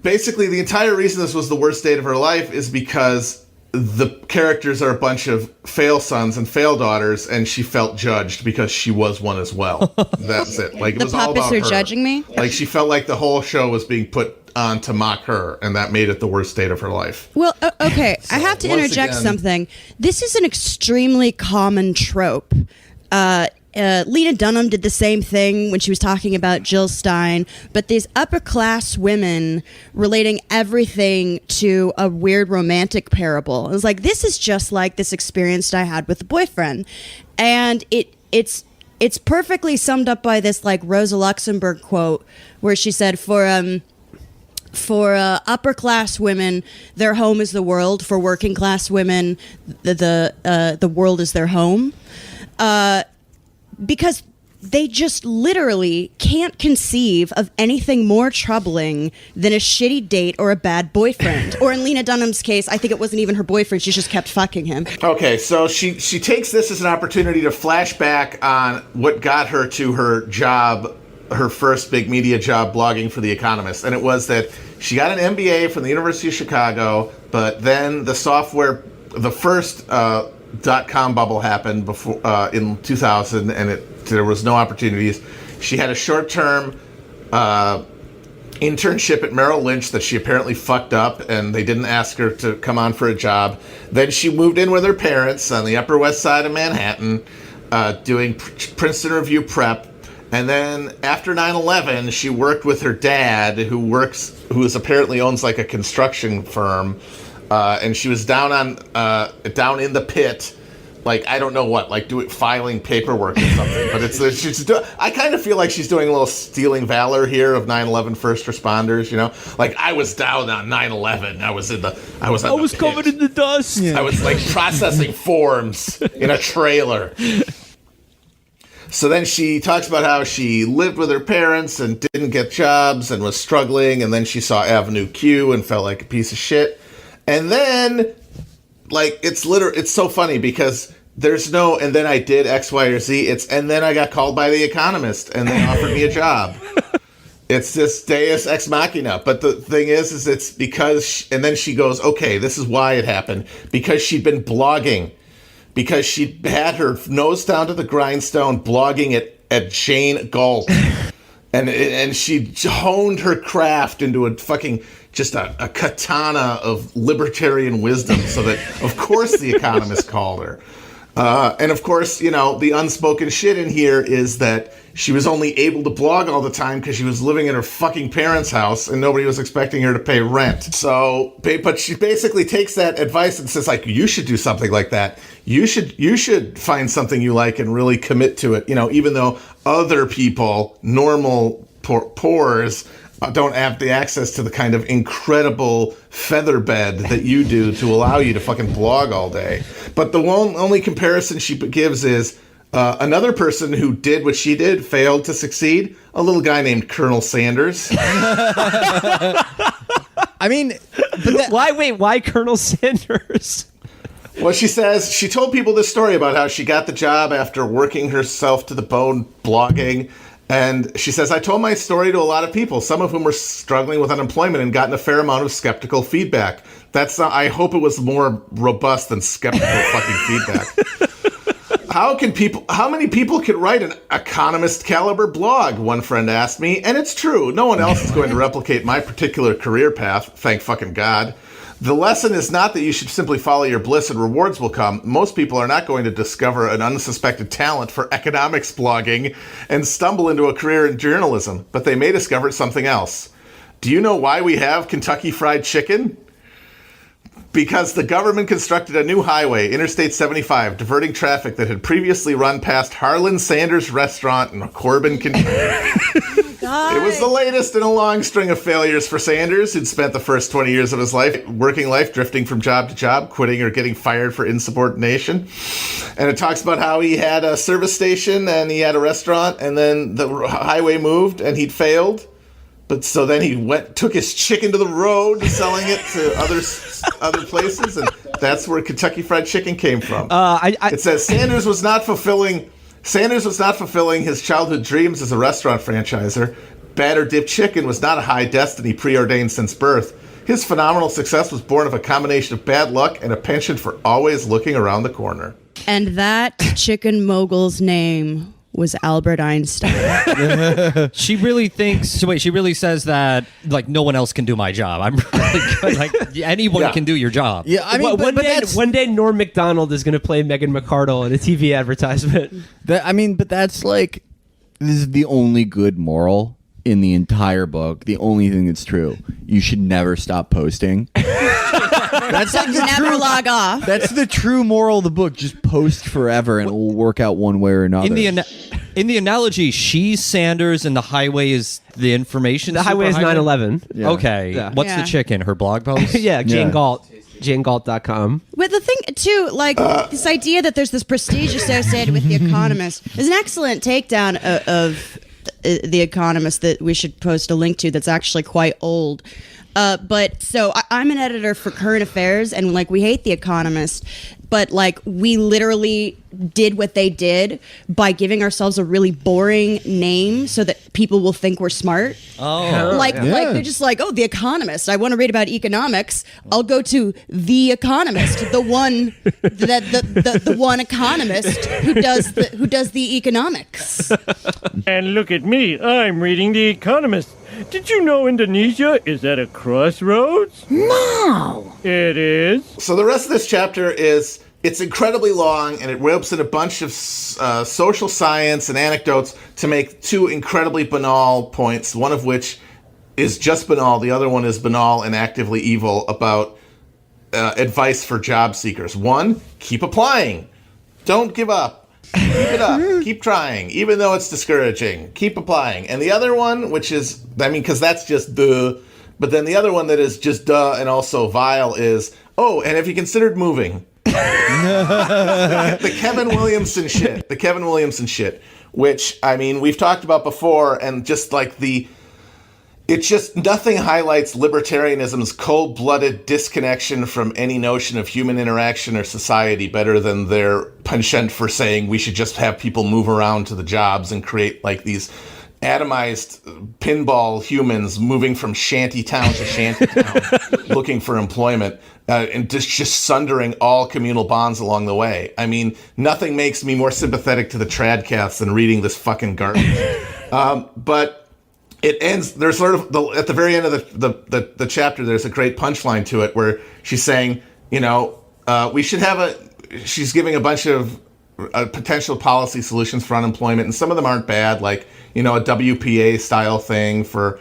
basically the entire reason this was the worst date of her life is because the characters are a bunch of fail sons and fail daughters, and she felt judged because she was one as well. That's it. Like, it was all about her. The puppets are judging me? Like, she felt like the whole show was being put on to mock her, and that made it the worst date of her life. Well, okay, I have to once interject again- something. This is an extremely common trope. Lena Dunham did the same thing when she was talking about Jill Stein, but these upper class women relating everything to a weird romantic parable. It was like, this is just like this experience I had with a boyfriend, and it's perfectly summed up by this like Rosa Luxemburg quote where she said, for upper class women, their home is the world. For working class women, the world is their home. Because they just literally can't conceive of anything more troubling than a shitty date or a bad boyfriend. Or in Lena Dunham's case, I think it wasn't even her boyfriend. She just kept fucking him. Okay, so she takes this as an opportunity to flash back on what got her to her job, her first big media job, blogging for The Economist. And it was that she got an MBA from the University of Chicago, but then the first .com bubble happened before in 2000, and there was no opportunities. She had a short-term internship at Merrill Lynch that she apparently fucked up, and they didn't ask her to come on for a job. Then she moved in with her parents on the Upper West Side of Manhattan, doing Princeton Review prep. And then after 9/11, she worked with her dad, who apparently owns like a construction firm. And she was down in the pit, like, I don't know what, like filing paperwork or something. But I kind of feel like she's doing a little stealing valor here of 9/11 first responders, you know? Like, I was down on 9/11. I was covered in the dust. I was like processing forms in a trailer. So then she talks about how she lived with her parents and didn't get jobs and was struggling. And then she saw Avenue Q and felt like a piece of shit. And then, like, it's so funny because there's no, and then I did X, Y, or Z. And then I got called by The Economist and they offered me a job. It's this Deus Ex Machina. But the thing is it's because, and then she goes, okay, this is why it happened. Because she'd been blogging. Because she had her nose down to the grindstone blogging at Jane Galt. And she honed her craft into a fucking, just a katana of libertarian wisdom so that, of course, The Economist called her. And, of course, you know, the unspoken shit in here is that she was only able to blog all the time because she was living in her fucking parents' house and nobody was expecting her to pay rent. So, but she basically takes that advice and says, like, you should do something like that. You should find something you like and really commit to it. You know, even though other people, normal pores, don't have the access to the kind of incredible feather bed that you do to allow you to fucking blog all day. But the only comparison she gives is another person who did what she did, failed to succeed, a little guy named Colonel Sanders. I mean, Why Colonel Sanders? Well, she says she told people this story about how she got the job after working herself to the bone blogging. And she says, I told my story to a lot of people, some of whom were struggling with unemployment and gotten a fair amount of skeptical feedback. I hope it was more robust than skeptical fucking feedback. How many people can write an economist caliber blog? One friend asked me. And it's true. No one else is going to replicate my particular career path. Thank fucking God. The lesson is not that you should simply follow your bliss and rewards will come. Most people are not going to discover an unsuspected talent for economics blogging and stumble into a career in journalism, but they may discover something else. Do you know why we have Kentucky Fried Chicken? Because the government constructed a new highway, Interstate 75, diverting traffic that had previously run past Harlan Sanders Restaurant in Corbin, Kentucky. It was the latest in a long string of failures for Sanders, who'd spent the first 20 years of his working life drifting from job to job, quitting or getting fired for insubordination. And it talks about how he had a service station and he had a restaurant, and then the highway moved and he'd failed. But so then he took his chicken to the road, selling it to other places, and that's where Kentucky Fried Chicken came from. It says Sanders was not fulfilling his childhood dreams as a restaurant franchisor. Batter Dip Chicken was not a high destiny preordained since birth. His phenomenal success was born of a combination of bad luck and a penchant for always looking around the corner. And that chicken mogul's name was Albert Einstein. She really says that, like, no one else can do my job. I'm really good. Like, anyone can do your job. Yeah, I mean, one day Norm Macdonald is going to play Megan McArdle in a TV advertisement. But that's like, this is the only good moral in the entire book. The only thing that's true. You should never stop posting. That's like never log off. That's the true moral of the book. Just post forever and it will work out one way or another. In the analogy, she's Sanders and the highway is the information. The highway is 9/11. Yeah. Okay. Yeah. What's the chicken? Her blog post? Yeah, Jane Galt. JaneGalt.com. But the thing, too, like, this idea that there's this prestige associated with The Economist is an excellent takedown of The Economist that we should post a link to that's actually quite old. But so I'm an editor for current affairs, and like we hate The Economist, but like we literally did what they did by giving ourselves a really boring name so that people will think we're smart. Oh, like they're just like, oh, The Economist. I want to read about economics. I'll go to The Economist, the one the one economist who does the economics. And look at me, I'm reading The Economist. Did you know Indonesia is at a crossroads? No. It is. So the rest of this chapter it's incredibly long, and it ropes in a bunch of social science and anecdotes to make two incredibly banal points, one of which is just banal, the other one is banal and actively evil, about advice for job seekers. One, keep applying. Don't give up. Keep it up. Keep trying, even though it's discouraging. Keep applying. And the other one, which is, because that's just duh. But then the other one that is just duh and also vile is, oh, and have you considered moving? The Kevin Williamson shit. Which, we've talked about before, and just like it's just nothing highlights libertarianism's cold-blooded disconnection from any notion of human interaction or society better than their penchant for saying we should just have people move around to the jobs and create like these atomized pinball humans moving from shanty town to shanty town looking for employment and just sundering all communal bonds along the way. Nothing makes me more sympathetic to the tradcaths than reading this fucking garbage. But it ends. There's sort of at the very end of the chapter. There's a great punchline to it where she's saying, we should have she's giving a bunch of potential policy solutions for unemployment, and some of them aren't bad, like a WPA style thing for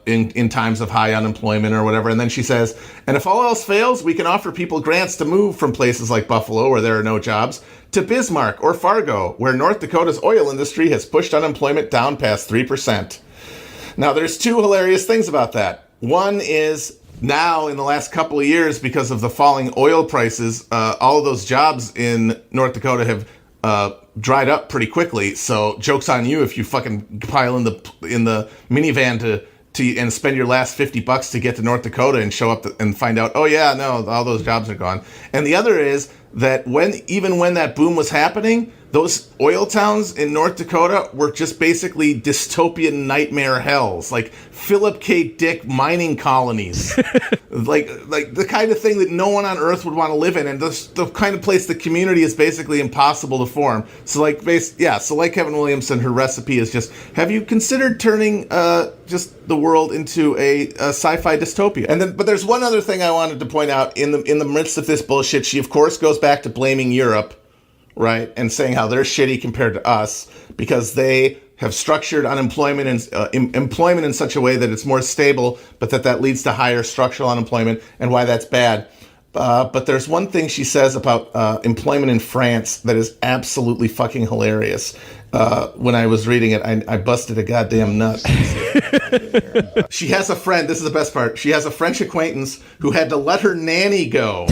in times of high unemployment or whatever. And then she says, and if all else fails, we can offer people grants to move from places like Buffalo, where there are no jobs, to Bismarck or Fargo, where North Dakota's oil industry has pushed unemployment down past 3%. Now, there's two hilarious things about that. One is now, in the last couple of years, because of the falling oil prices, all of those jobs in North Dakota have dried up pretty quickly. So, joke's on you if you fucking pile in the minivan and spend your last $50 to get to North Dakota and show up and find out, oh yeah, no, all those jobs are gone. And the other is that even when that boom was happening, those oil towns in North Dakota were just basically dystopian nightmare hells, like Philip K. Dick mining colonies, like the kind of thing that no one on Earth would want to live in, and the kind of place the community is basically impossible to form. So like Kevin Williamson, her recipe is just: have you considered turning just the world into a sci-fi dystopia? But there's one other thing I wanted to point out in the midst of this bullshit. She of course goes back to blaming Europe. Right, and saying how they're shitty compared to us because they have structured unemployment and employment in such a way that it's more stable, but that leads to higher structural unemployment, and why that's bad. But there's one thing she says about employment in France that is absolutely fucking hilarious. When I was reading it, I busted a goddamn nut. She has a friend. This is the best part. She has a French acquaintance who had to let her nanny go.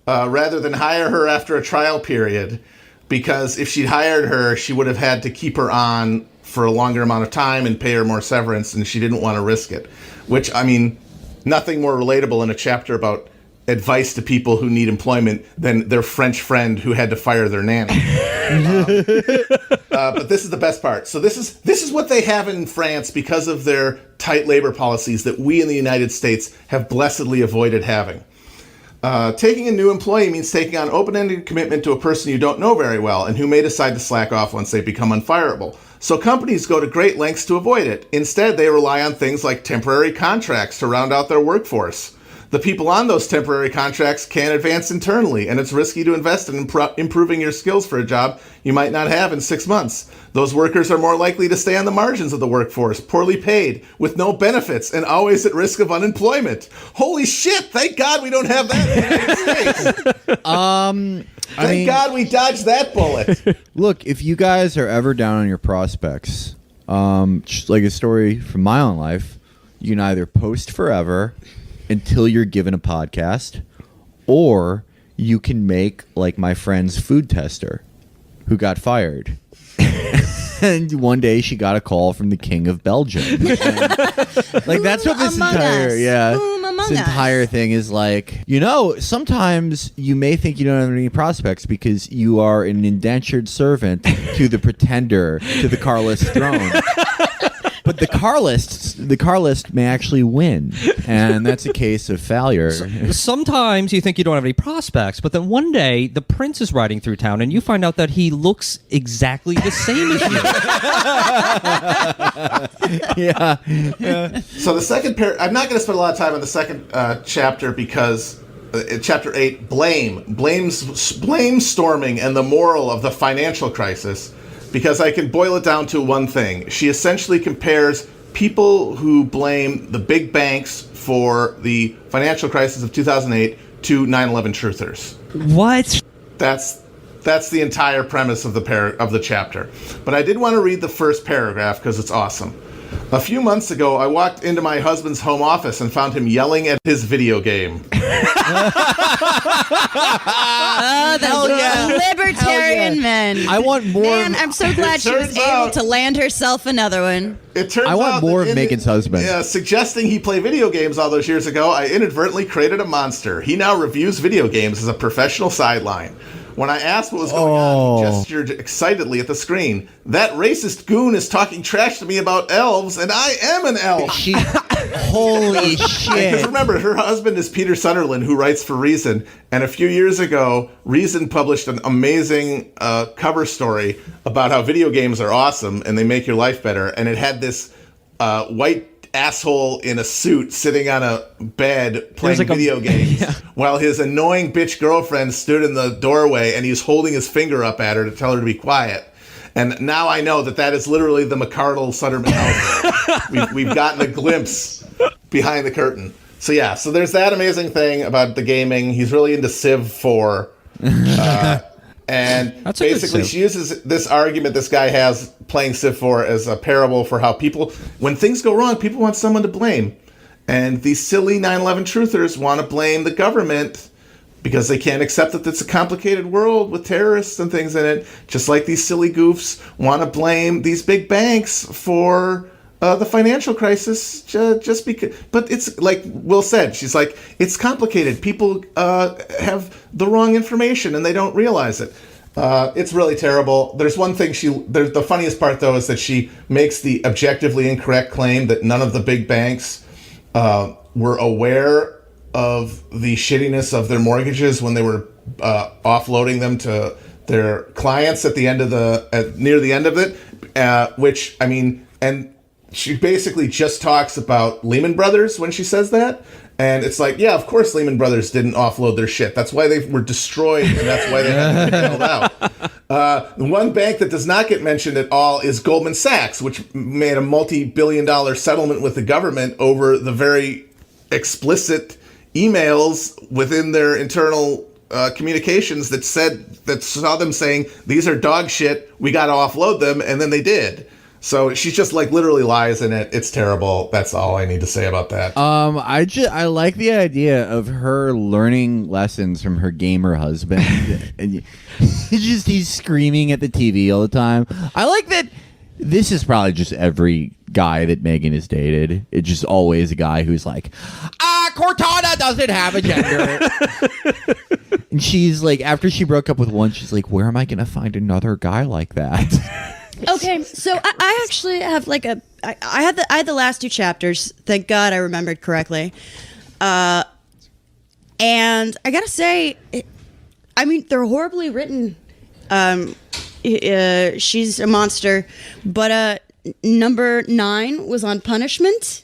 Rather than hire her after a trial period, because if she'd hired her, she would have had to keep her on for a longer amount of time and pay her more severance, and she didn't want to risk it. Which, I mean, nothing more relatable in a chapter about advice to people who need employment than their French friend who had to fire their nanny. But this is the best part. So this is what they have in France because of their tight labor policies that we in the United States have blessedly avoided having. Taking a new employee means taking on open-ended commitment to a person you don't know very well and who may decide to slack off once they become unfireable. So companies go to great lengths to avoid it. Instead, they rely on things like temporary contracts to round out their workforce. The people on those temporary contracts can't advance internally, and it's risky to invest in improving your skills for a job you might not have in 6 months. Those workers are more likely to stay on the margins of the workforce, poorly paid, with no benefits, and always at risk of unemployment. Holy shit, thank God we don't have that in the United States. Thank God we dodged that bullet. Look, if you guys are ever down on your prospects, just like a story from my own life, you can either post forever until you're given a podcast, or you can make like my friend's food tester who got fired. And one day she got a call from the King of Belgium. And, like, that's what this entire thing is like. You know, sometimes you may think you don't have any prospects because you are an indentured servant to the pretender to the Carlist throne. But the car list may actually win, and that's a case of failure. Sometimes you think you don't have any prospects, but then one day the prince is riding through town, and you find out that he looks exactly the same as you. Yeah. So the second I'm not going to spend a lot of time on the second chapter because chapter 8, blame storming and the moral of the financial crisis. Because I can boil it down to one thing. She essentially compares people who blame the big banks for the financial crisis of 2008 to 9/11 truthers. What? That's the entire premise of the chapter. But I did want to read the first paragraph because it's awesome. A few months ago, I walked into my husband's home office and found him yelling at his video game. Libertarian men. I want more. Man, I'm so glad she was able to land herself another one. It turns I want out more of Megan's husband. Suggesting he play video games all those years ago, I inadvertently created a monster. He now reviews video games as a professional sideline. When I asked what was going on, he gestured excitedly at the screen. That racist goon is talking trash to me about elves, and I am an elf. Holy shit. Because remember, her husband is Peter Sunderland, who writes for Reason. And a few years ago, Reason published an amazing cover story about how video games are awesome and they make your life better. And it had this white asshole in a suit sitting on a bed playing video games while his annoying bitch girlfriend stood in the doorway and he's holding his finger up at her to tell her to be quiet. And now I know that is literally the McArdle Sutterman household. We've gotten a glimpse behind the curtain. So yeah, so there's that amazing thing about the gaming. He's really into Civ 4. And That's basically she uses this argument this guy has playing Civ 4 as a parable for how people, when things go wrong, people want someone to blame. And these silly 9/11 truthers want to blame the government because they can't accept that it's a complicated world with terrorists and things in it. Just like these silly goofs want to blame these big banks for the financial crisis just because. But it's like Will said, she's like, it's complicated. People have the wrong information and they don't realize it. It's really terrible. There's one thing the funniest part though is that she makes the objectively incorrect claim that none of the big banks were aware of the shittiness of their mortgages when they were offloading them to their clients at the end of near the end of it, which I mean, and she basically just talks about Lehman Brothers when she says that. And it's like, yeah, of course Lehman Brothers didn't offload their shit. That's why they were destroyed, and that's why they had to be bailed out. The one bank that does not get mentioned at all is Goldman Sachs, which made a multi-billion-dollar settlement with the government over the very explicit emails within their internal communications that saw them saying, these are dog shit, we got to offload them, and then they did. So she's just like literally lies in it. It's terrible. That's all I need to say about that. I like the idea of her learning lessons from her gamer husband, and he's screaming at the TV all the time. I like that. This is probably just every guy that Megan has dated. It's just always a guy who's like, Cortana doesn't have a gender. And she's like, after she broke up with one, she's like, where am I going to find another guy like that? Okay, so I actually have like I had the last 2 chapters. Thank God I remembered correctly. And I gotta say, I mean, they're horribly written. She's a monster, but number 9 was on punishment.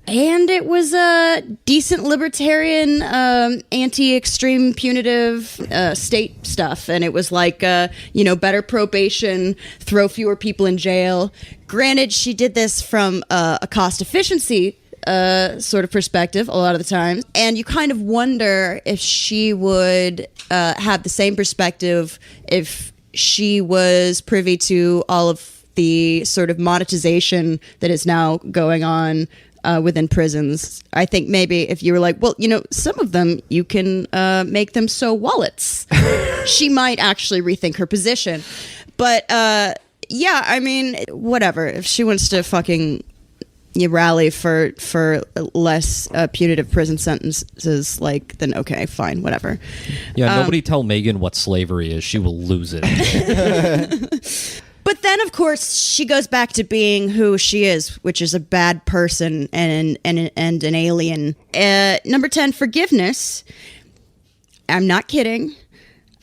And it was a decent libertarian, anti-extreme punitive state stuff. And it was like, better probation, throw fewer people in jail. Granted, she did this from a cost efficiency sort of perspective a lot of the time. And you kind of wonder if she would have the same perspective if she was privy to all of the sort of monetization that is now going on within prisons. I think maybe if you were like, well, some of them you can make them sew wallets, she might actually rethink her position. But yeah, I mean, whatever. If she wants to fucking rally for less punitive prison sentences, then okay, fine, whatever. Yeah, nobody tell Megan what slavery is. She will lose it. But then, of course, she goes back to being who she is, which is a bad person and an alien. Number 10, forgiveness. I'm not kidding.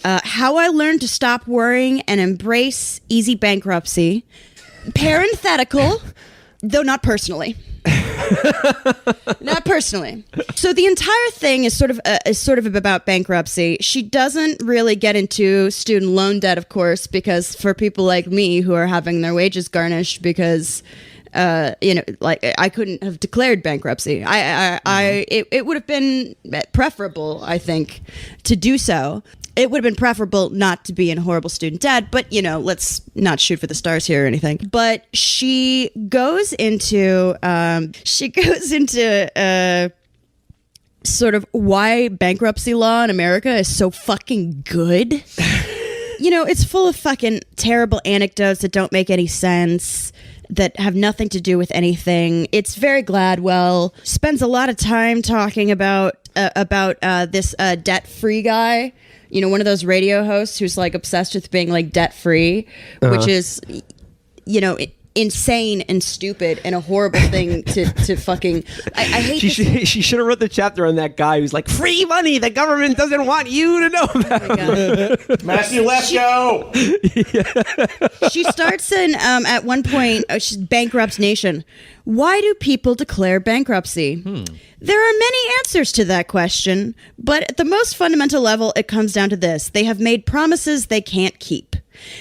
How I learned to stop worrying and embrace easy bankruptcy. Parenthetical, though not personally. Not personally. So the entire thing is sort of about bankruptcy. She doesn't really get into student loan debt, of course, because for people like me who are having their wages garnished because I couldn't have declared bankruptcy. It would have been preferable, I think, to do so. It would have been preferable not to be in horrible student debt, but, let's not shoot for the stars here or anything. But she goes into sort of why bankruptcy law in America is so fucking good. It's full of fucking terrible anecdotes that don't make any sense, that have nothing to do with anything. It's very Gladwell. Spends a lot of time talking about this debt-free guy. One of those radio hosts who's like obsessed with being like debt-free, which is, insane and stupid and a horrible thing to fucking. I hate. She should have wrote the chapter on that guy who's like, free money. The government doesn't want you to know about. Oh my God. Matthew, let's go. She starts in at one point. She's bankrupts nation. Why do people declare bankruptcy? There are many answers to that question, but at the most fundamental level, it comes down to this. They have made promises they can't keep.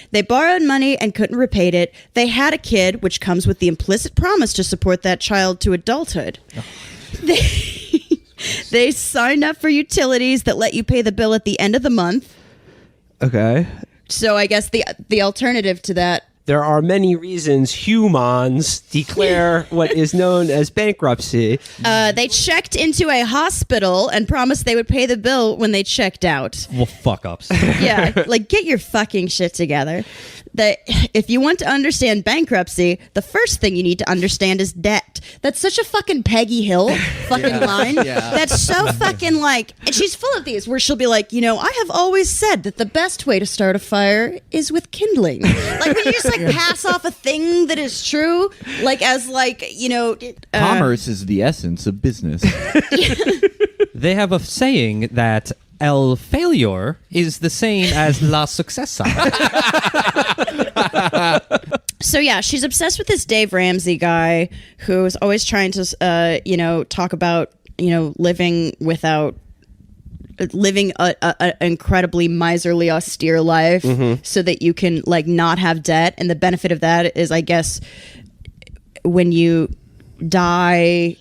They borrowed money and couldn't repay it. They had a kid, which comes with the implicit promise to support that child to adulthood. They signed up for utilities that let you pay the bill at the end of the month. Okay. So I guess the alternative to that. There are many reasons humans declare what is known as bankruptcy. They checked into a hospital and promised they would pay the bill when they checked out. Well, fuck ups. Yeah, like get your fucking shit together. that if you want to understand bankruptcy, the first thing you need to understand is debt. That's such a fucking Peggy Hill fucking line. Yeah. That's so fucking like, and she's full of these where she'll be like, I have always said that the best way to start a fire is with kindling. Like when you just like pass off a thing that is true, like as like, Commerce is the essence of business. They have a saying that el failure is the same as la successa. So yeah, she's obsessed with this Dave Ramsey guy who is always trying to, talk about, living a incredibly miserly, austere life so that you can like not have debt. And the benefit of that is, I guess, when you die,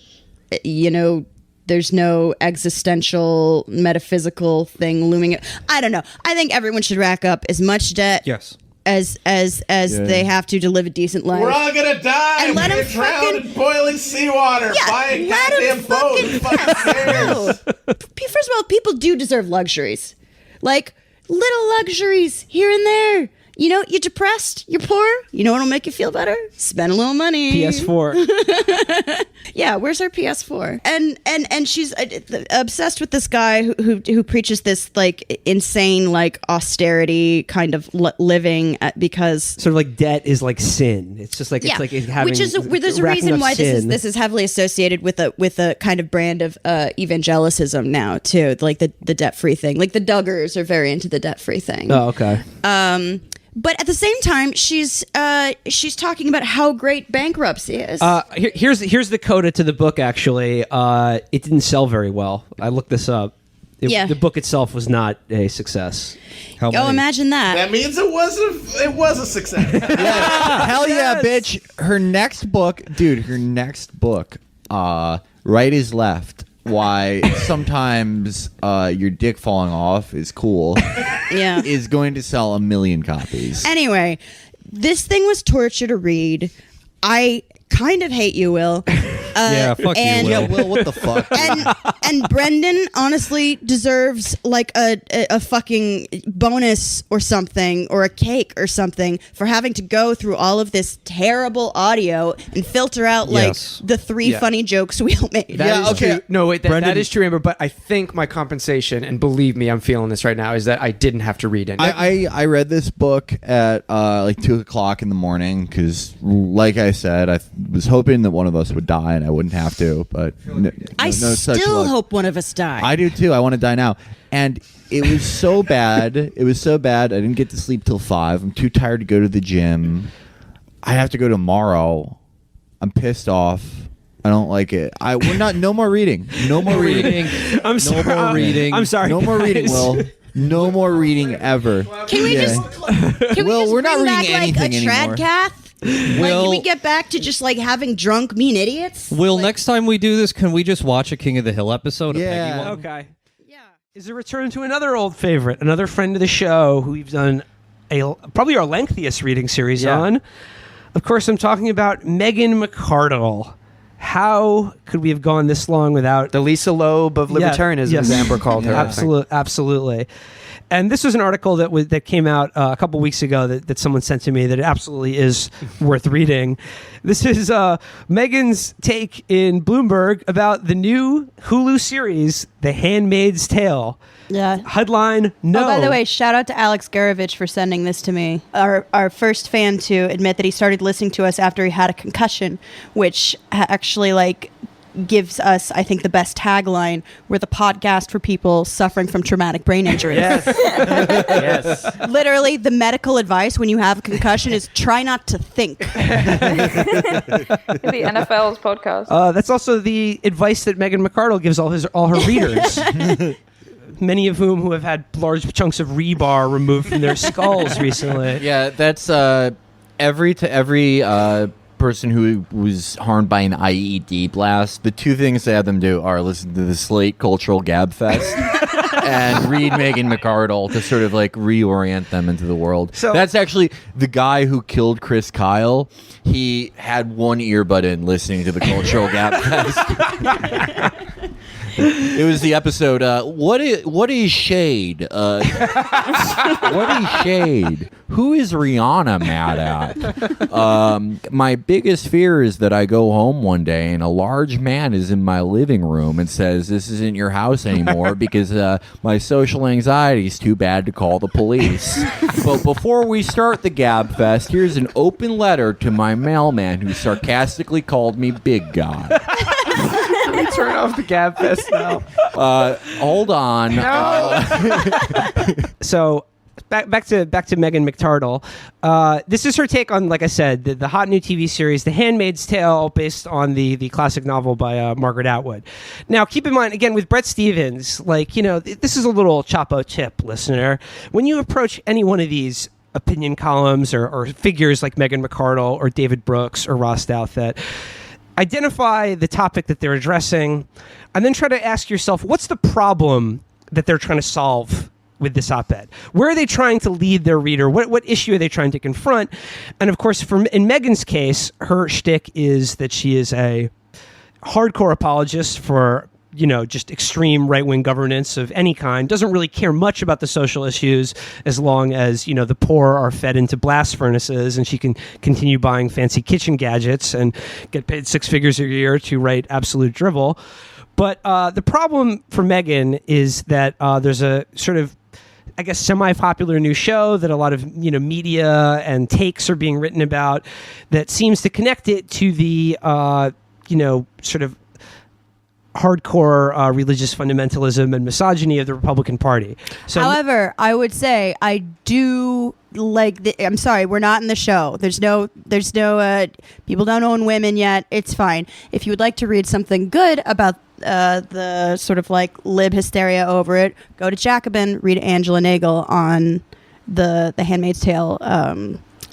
there's no existential, metaphysical thing looming. I don't know. I think everyone should rack up as much debt. Yes. As they have to live a decent life. We're all gonna die. And let We're him drowned fucking- in boiling seawater. Yeah, Buy a let him goddamn boat. fucking Fucking pass. First of all, people do deserve luxuries. Like little luxuries here and there. You're depressed, you're poor. You know what'll make you feel better? Spend a little money. PS4. Yeah, where's our PS4? And she's obsessed with this guy who preaches this like insane like austerity kind of living because Sort of like debt is like sin. It's just like it's like having, which is there's a racking reason up why sin. this is heavily associated with a kind of brand of evangelicism now too, like the debt free thing. Like the Duggars are very into the debt free thing. Oh, okay. But at the same time, she's talking about how great bankruptcy is. Here's the coda to the book. Actually, it didn't sell very well. I looked this up. The book itself was not a success. How many? Imagine that. That means it was a success. Hell yeah, bitch. Her next book, Right is Left. Why sometimes your dick falling off is cool. Yeah. Is going to sell 1 million copies. Anyway, this thing was torture to read. I kind of hate you, Will. Yeah, fuck you, and- Will. Yeah, Will, what the fuck? And Brendan honestly deserves like a fucking bonus or something, or a cake or something, for having to go through all of this terrible audio and filter out like Yes. the 3 funny jokes we all made. That is okay. true. No, wait, that Brendan- is true, Amber. But I think my compensation, and believe me, I'm feeling this right now, is that I didn't have to read it. I read this book at like 2:00 in the morning because, like I said, I was hoping that one of us would die and I wouldn't have to. But I such still luck. hope one of us die. I do too. I want to die now. And it was so bad. It was so bad. I didn't get to sleep till 5. I'm too tired to go to the gym. I have to go tomorrow. I'm pissed off. I don't like it. No more reading. No more reading. I'm sorry. No more reading. I'm sorry. No more reading, guys. Will. No more reading ever. Can we just Will, we're not bring back reading like a anything anymore. tradcath? Like, can we get back to just like having drunk mean idiots? Will, Like, next time we do this, can we just watch a King of the Hill episode? of Yeah. Peggy one? Okay. yeah. Is a return to another old favorite, another friend of the show who we've done probably our lengthiest reading series on. Of course, I'm talking about McMegan McArdle. How could we have gone this long without the Lisa Loeb of libertarianism, as Amber called her. I think. Absolutely. And this was an article that came out a couple weeks ago that someone sent to me that absolutely is worth reading. This is Megan's take in Bloomberg about the new Hulu series, The Handmaid's Tale. Yeah. Headline, no. Oh, by the way, shout out to Alex Garovich for sending this to me. Our first fan to admit that he started listening to us after he had a concussion, which actually like gives us, I think, the best tagline. We're the podcast for people suffering from traumatic brain injuries. Yes. Literally, the medical advice when you have a concussion is try not to think. The NFL's podcast. That's also the advice that Megan McArdle gives all her readers. Many of whom have had large chunks of rebar removed from their skulls recently. Yeah, that's every person who was harmed by an IED blast. The 2 things they have them do are listen to the Slate Cultural Gab Fest and read Megan McArdle to sort of like reorient them into the world. So that's actually the guy who killed Chris Kyle. He had one earbud in listening to the Cultural Gab Fest. It was the episode. What is shade? What is shade? Who is Rihanna mad at? My biggest fear is that I go home one day and a large man is in my living room and says, "This isn't your house anymore because my social anxiety is too bad to call the police." But before we start the Gab Fest, here's an open letter to my mailman who sarcastically called me Big Guy. Turn off the Gab Fest now. Hold on. So back to Megan McArdle. This is her take on, like I said, the hot new TV series, The Handmaid's Tale, based on the classic novel by Margaret Atwood. Now, keep in mind, again, with Bret Stephens, this is a little Chapo tip, listener. When you approach any one of these opinion columns or figures like Megan McArdle or David Brooks or Ross Douthat, identify the topic that they're addressing, and then try to ask yourself, what's the problem that they're trying to solve with this op-ed? Where are they trying to lead their reader? What issue are they trying to confront? And of course, in Megan's case, her shtick is that she is a hardcore apologist for just extreme right-wing governance of any kind, doesn't really care much about the social issues as long as, the poor are fed into blast furnaces and she can continue buying fancy kitchen gadgets and get paid 6 figures a year to write absolute drivel. But the problem for Megan is that there's a sort of, I guess, semi-popular new show that a lot of, media and takes are being written about that seems to connect it to the, sort of hardcore religious fundamentalism and misogyny of the Republican Party. So, however, I would say I do like. I'm sorry, we're not in the show. There's no. People don't own women yet. It's fine. If you would like to read something good about the sort of like lib hysteria over it, go to Jacobin. Read Angela Nagel on the Handmaid's Tale.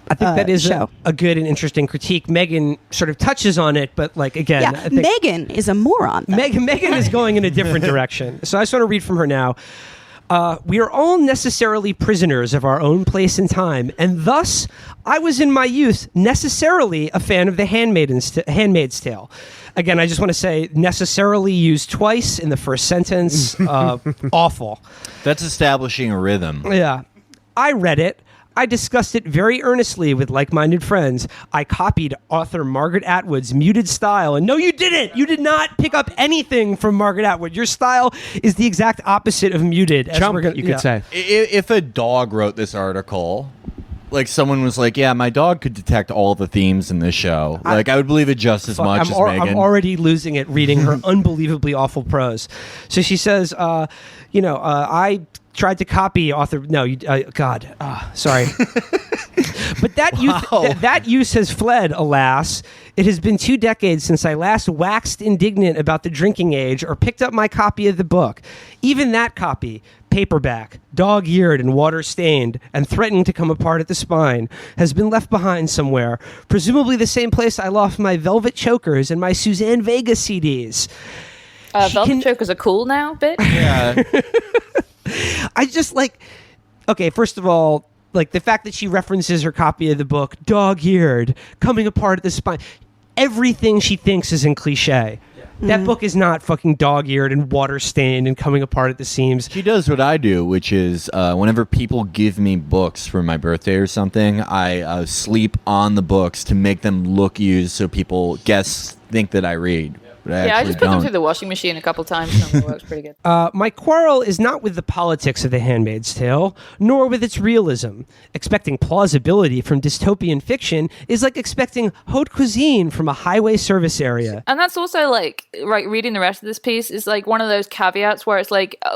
I think that is a good and interesting critique. Megan sort of touches on it, but again, yeah, I think Megan is a moron. Megan is going in a different direction. So I just want to read from her now. We are all necessarily prisoners of our own place and time, and thus I was in my youth necessarily a fan of The Handmaid's Tale. Again, I just want to say necessarily used twice in the first sentence. Awful. That's establishing a rhythm. Yeah. I read it. I discussed it very earnestly with like-minded friends. I copied author Margaret Atwood's muted style. And no, you didn't. You did not pick up anything from Margaret Atwood. Your style is the exact opposite of muted. Chump, you could say. If a dog wrote this article, someone was like, yeah, my dog could detect all the themes in this show. I would believe it just as much as Megan. I'm already losing it reading her unbelievably awful prose. So she says, I tried to copy author. No, sorry. But that use has fled, alas. It has been 2 decades since I last waxed indignant about the drinking age or picked up my copy of the book. Even that copy, paperback, dog-eared and water-stained, and threatening to come apart at the spine, has been left behind somewhere, presumably the same place I lost my Velvet Chokers and my Suzanne Vega CDs. Velvet Chokers are cool now, bitch? Yeah. I just okay, first of all, the fact that she references her copy of the book, dog-eared, coming apart at the spine, everything she thinks is in cliche. Yeah. That book is not fucking dog-eared and water-stained and coming apart at the seams. She does what I do, which is whenever people give me books for my birthday or something, I sleep on the books to make them look used so people think that I read. I just put them through the washing machine a couple times and it works pretty good. My quarrel is not with the politics of The Handmaid's Tale, nor with its realism. Expecting plausibility from dystopian fiction is like expecting haute cuisine from a highway service area. And that's also reading the rest of this piece is one of those caveats where it's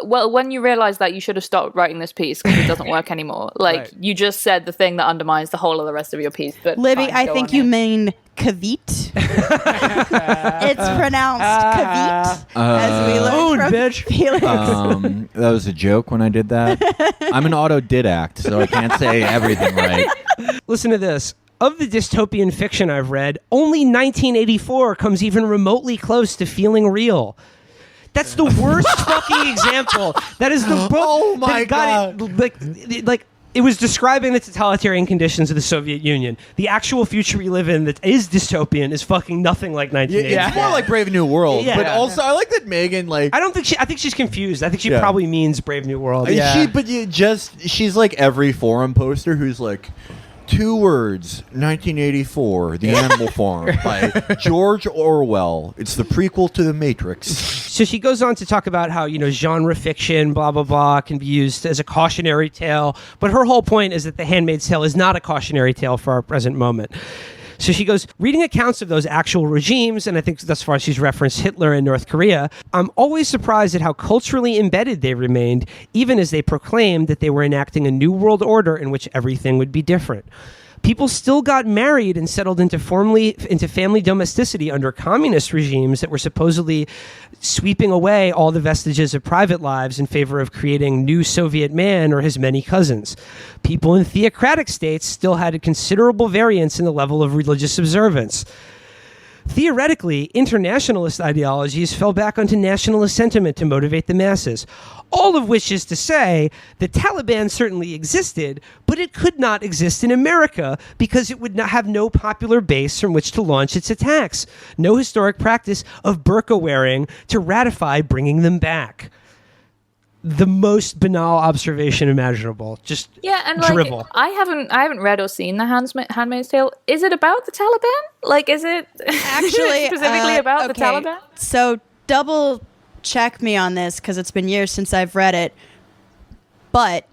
when you realize that, you should have stopped writing this piece because it doesn't work anymore. Right. You just said the thing that undermines the whole of the rest of your piece. But Libby, fine, I think you mean Kavit. It's pronounced Kavit, as we learned from bitch. Felix. That was a joke when I did that. I'm an autodidact, so I can't say everything right. Listen to this. Of the dystopian fiction I've read, only 1984 comes even remotely close to feeling real. That's the worst fucking example. That is the book. Oh my God. It was describing the totalitarian conditions of the Soviet Union. The actual future we live in that is dystopian is fucking nothing like 1980. It's more like Brave New World. Yeah. But also, I like that Megan, like... I think she's confused. I think she probably means Brave New World. She's like every forum poster who's like... 2 words, 1984, The Animal Farm by George Orwell. It's the prequel to The Matrix. So she goes on to talk about how, genre fiction, blah, blah, blah, can be used as a cautionary tale. But her whole point is that The Handmaid's Tale is not a cautionary tale for our present moment. So she goes, reading accounts of those actual regimes, and I think thus far she's referenced Hitler and North Korea, I'm always surprised at how culturally embedded they remained, even as they proclaimed that they were enacting a new world order in which everything would be different. People still got married and settled into family domesticity under communist regimes that were supposedly sweeping away all the vestiges of private lives in favor of creating new Soviet man or his many cousins. People in theocratic states still had a considerable variance in the level of religious observance. Theoretically, internationalist ideologies fell back onto nationalist sentiment to motivate the masses. All of which is to say, the Taliban certainly existed, but it could not exist in America because it would not have no popular base from which to launch its attacks. No historic practice of burqa wearing to ratify bringing them back. The most banal observation imaginable. Just drivel. I haven't read or seen the Handmaid's Tale. Is it about the Taliban? Like, is it actually specifically about the Taliban? So double check me on this because it's been years since I've read it. But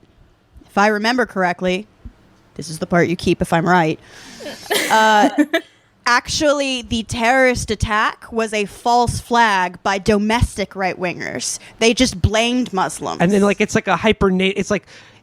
if I remember correctly, this is the part you keep if I'm right. Actually, the terrorist attack was a false flag by domestic right-wingers. They just blamed Muslims. And then, it's like a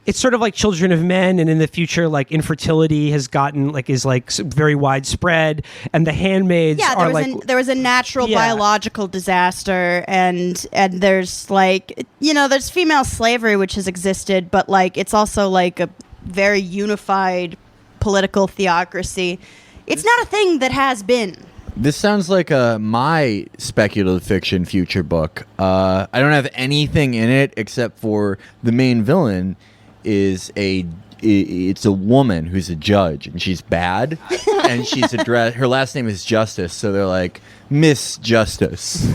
it's sort of like Children of Men, and in the future, infertility has gotten, is very widespread, and the handmaids are there was a natural biological disaster, and there's, there's female slavery, which has existed, but, it's also, a very unified political theocracy. It's not a thing that has been. This sounds like my speculative fiction future book. I don't have anything in it except for the main villain is it's a woman who's a judge, and she's bad, and she's her last name is Justice, so they're like Miss Justice.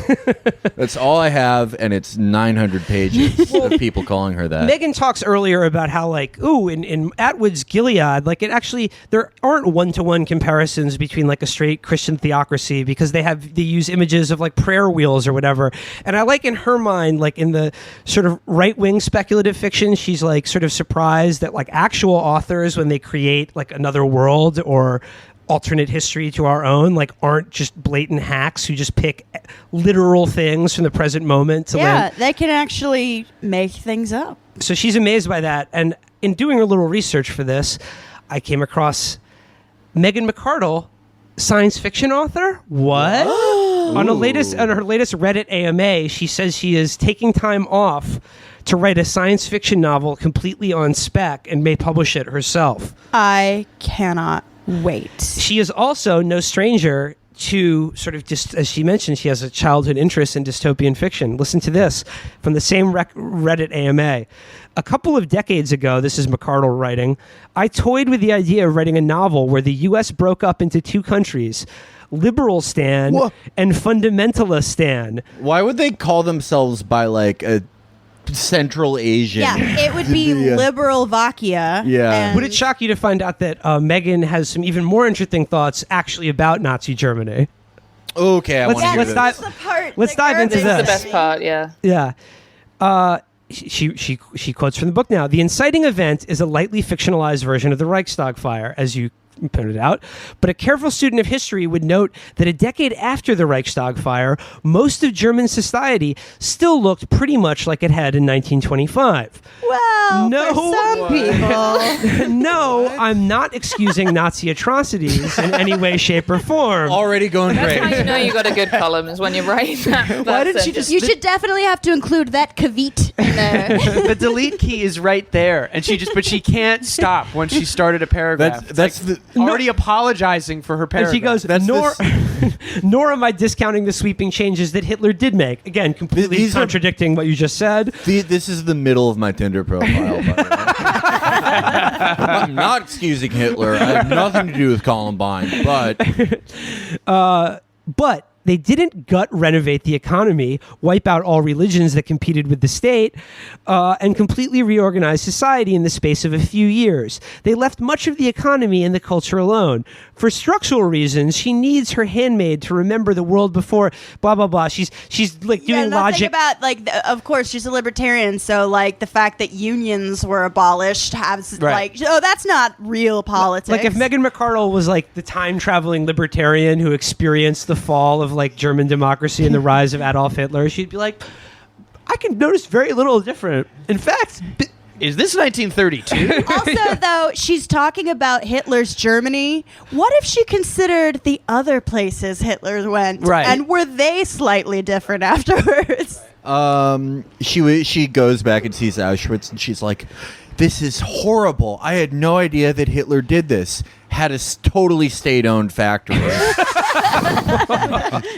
That's all I have, and it's 900 pages of people calling her that. Megan talks earlier about how in Atwood's Gilead, it actually there aren't one-to-one comparisons between a straight Christian theocracy because they use images of prayer wheels or whatever. And I in her mind, in the sort of right-wing speculative fiction, she's sort of surprised that actual authors, when they create another world or alternate history to our own, aren't just blatant hacks who just pick literal things from the present moment to they can actually make things up. So she's amazed by that. And in doing a little research for this, I came across Megan McArdle, science fiction author. What? On her latest Reddit AMA, she says she is taking time off to write a science fiction novel completely on spec and may publish it herself. I cannot wait. She is also no stranger to sort of, just as she mentioned, she has a childhood interest in dystopian fiction. Listen to this from the same Reddit AMA. A couple of decades ago, this is McArdle writing, I toyed with the idea of writing a novel where the U.S. broke up into 2 countries, Liberal Stan and Fundamentalist Stan. Why would they call themselves by a Central Asian? Yeah, it would be Liberalvakia. Yeah. Would it shock you to find out that Megan has some even more interesting thoughts actually about Nazi Germany? Okay, I want to hear this. Let's dive into this. This is the best part, yeah. Yeah. She quotes from the book now. The inciting event is a lightly fictionalized version of the Reichstag fire, as you pointed out, but a careful student of history would note that a decade after the Reichstag fire, most of German society still looked pretty much like it had in 1925. Well, no, for some people. No, I'm not excusing Nazi atrocities in any way, shape, or form. Already going great. That's how you know you got a good column, is when you write that. Why didn't she just... You should definitely have to include that caveat in there. The delete key is right there, and but she can't stop when she started a paragraph. That's already apologizing for her paragraph. And she goes, Nor am I discounting the sweeping changes that Hitler did make. Again, completely These are- contradicting what you just said. This is the middle of my Tinder profile, by the way. I'm not excusing Hitler. I have nothing to do with Columbine, But they didn't gut renovate the economy, wipe out all religions that competed with the state, and completely reorganize society in the space of a few years. They left much of the economy and the culture alone. For structural reasons, she needs her handmaid to remember the world before blah blah blah. She's like doing logic. About of course she's a libertarian, so like the fact that unions were abolished has like that's not real politics. Like if Megan McArdle was like the time traveling libertarian who experienced the fall of like German democracy and the rise of Adolf Hitler, she'd be like, I can notice very little different. In fact, is this 1932? Also, though, she's talking about Hitler's Germany. What if she considered the other places Hitler went? Right. And were they slightly different afterwards? she goes back and sees Auschwitz, and she's like, "This is horrible. I had no idea that Hitler did this. Had a totally state-owned factory."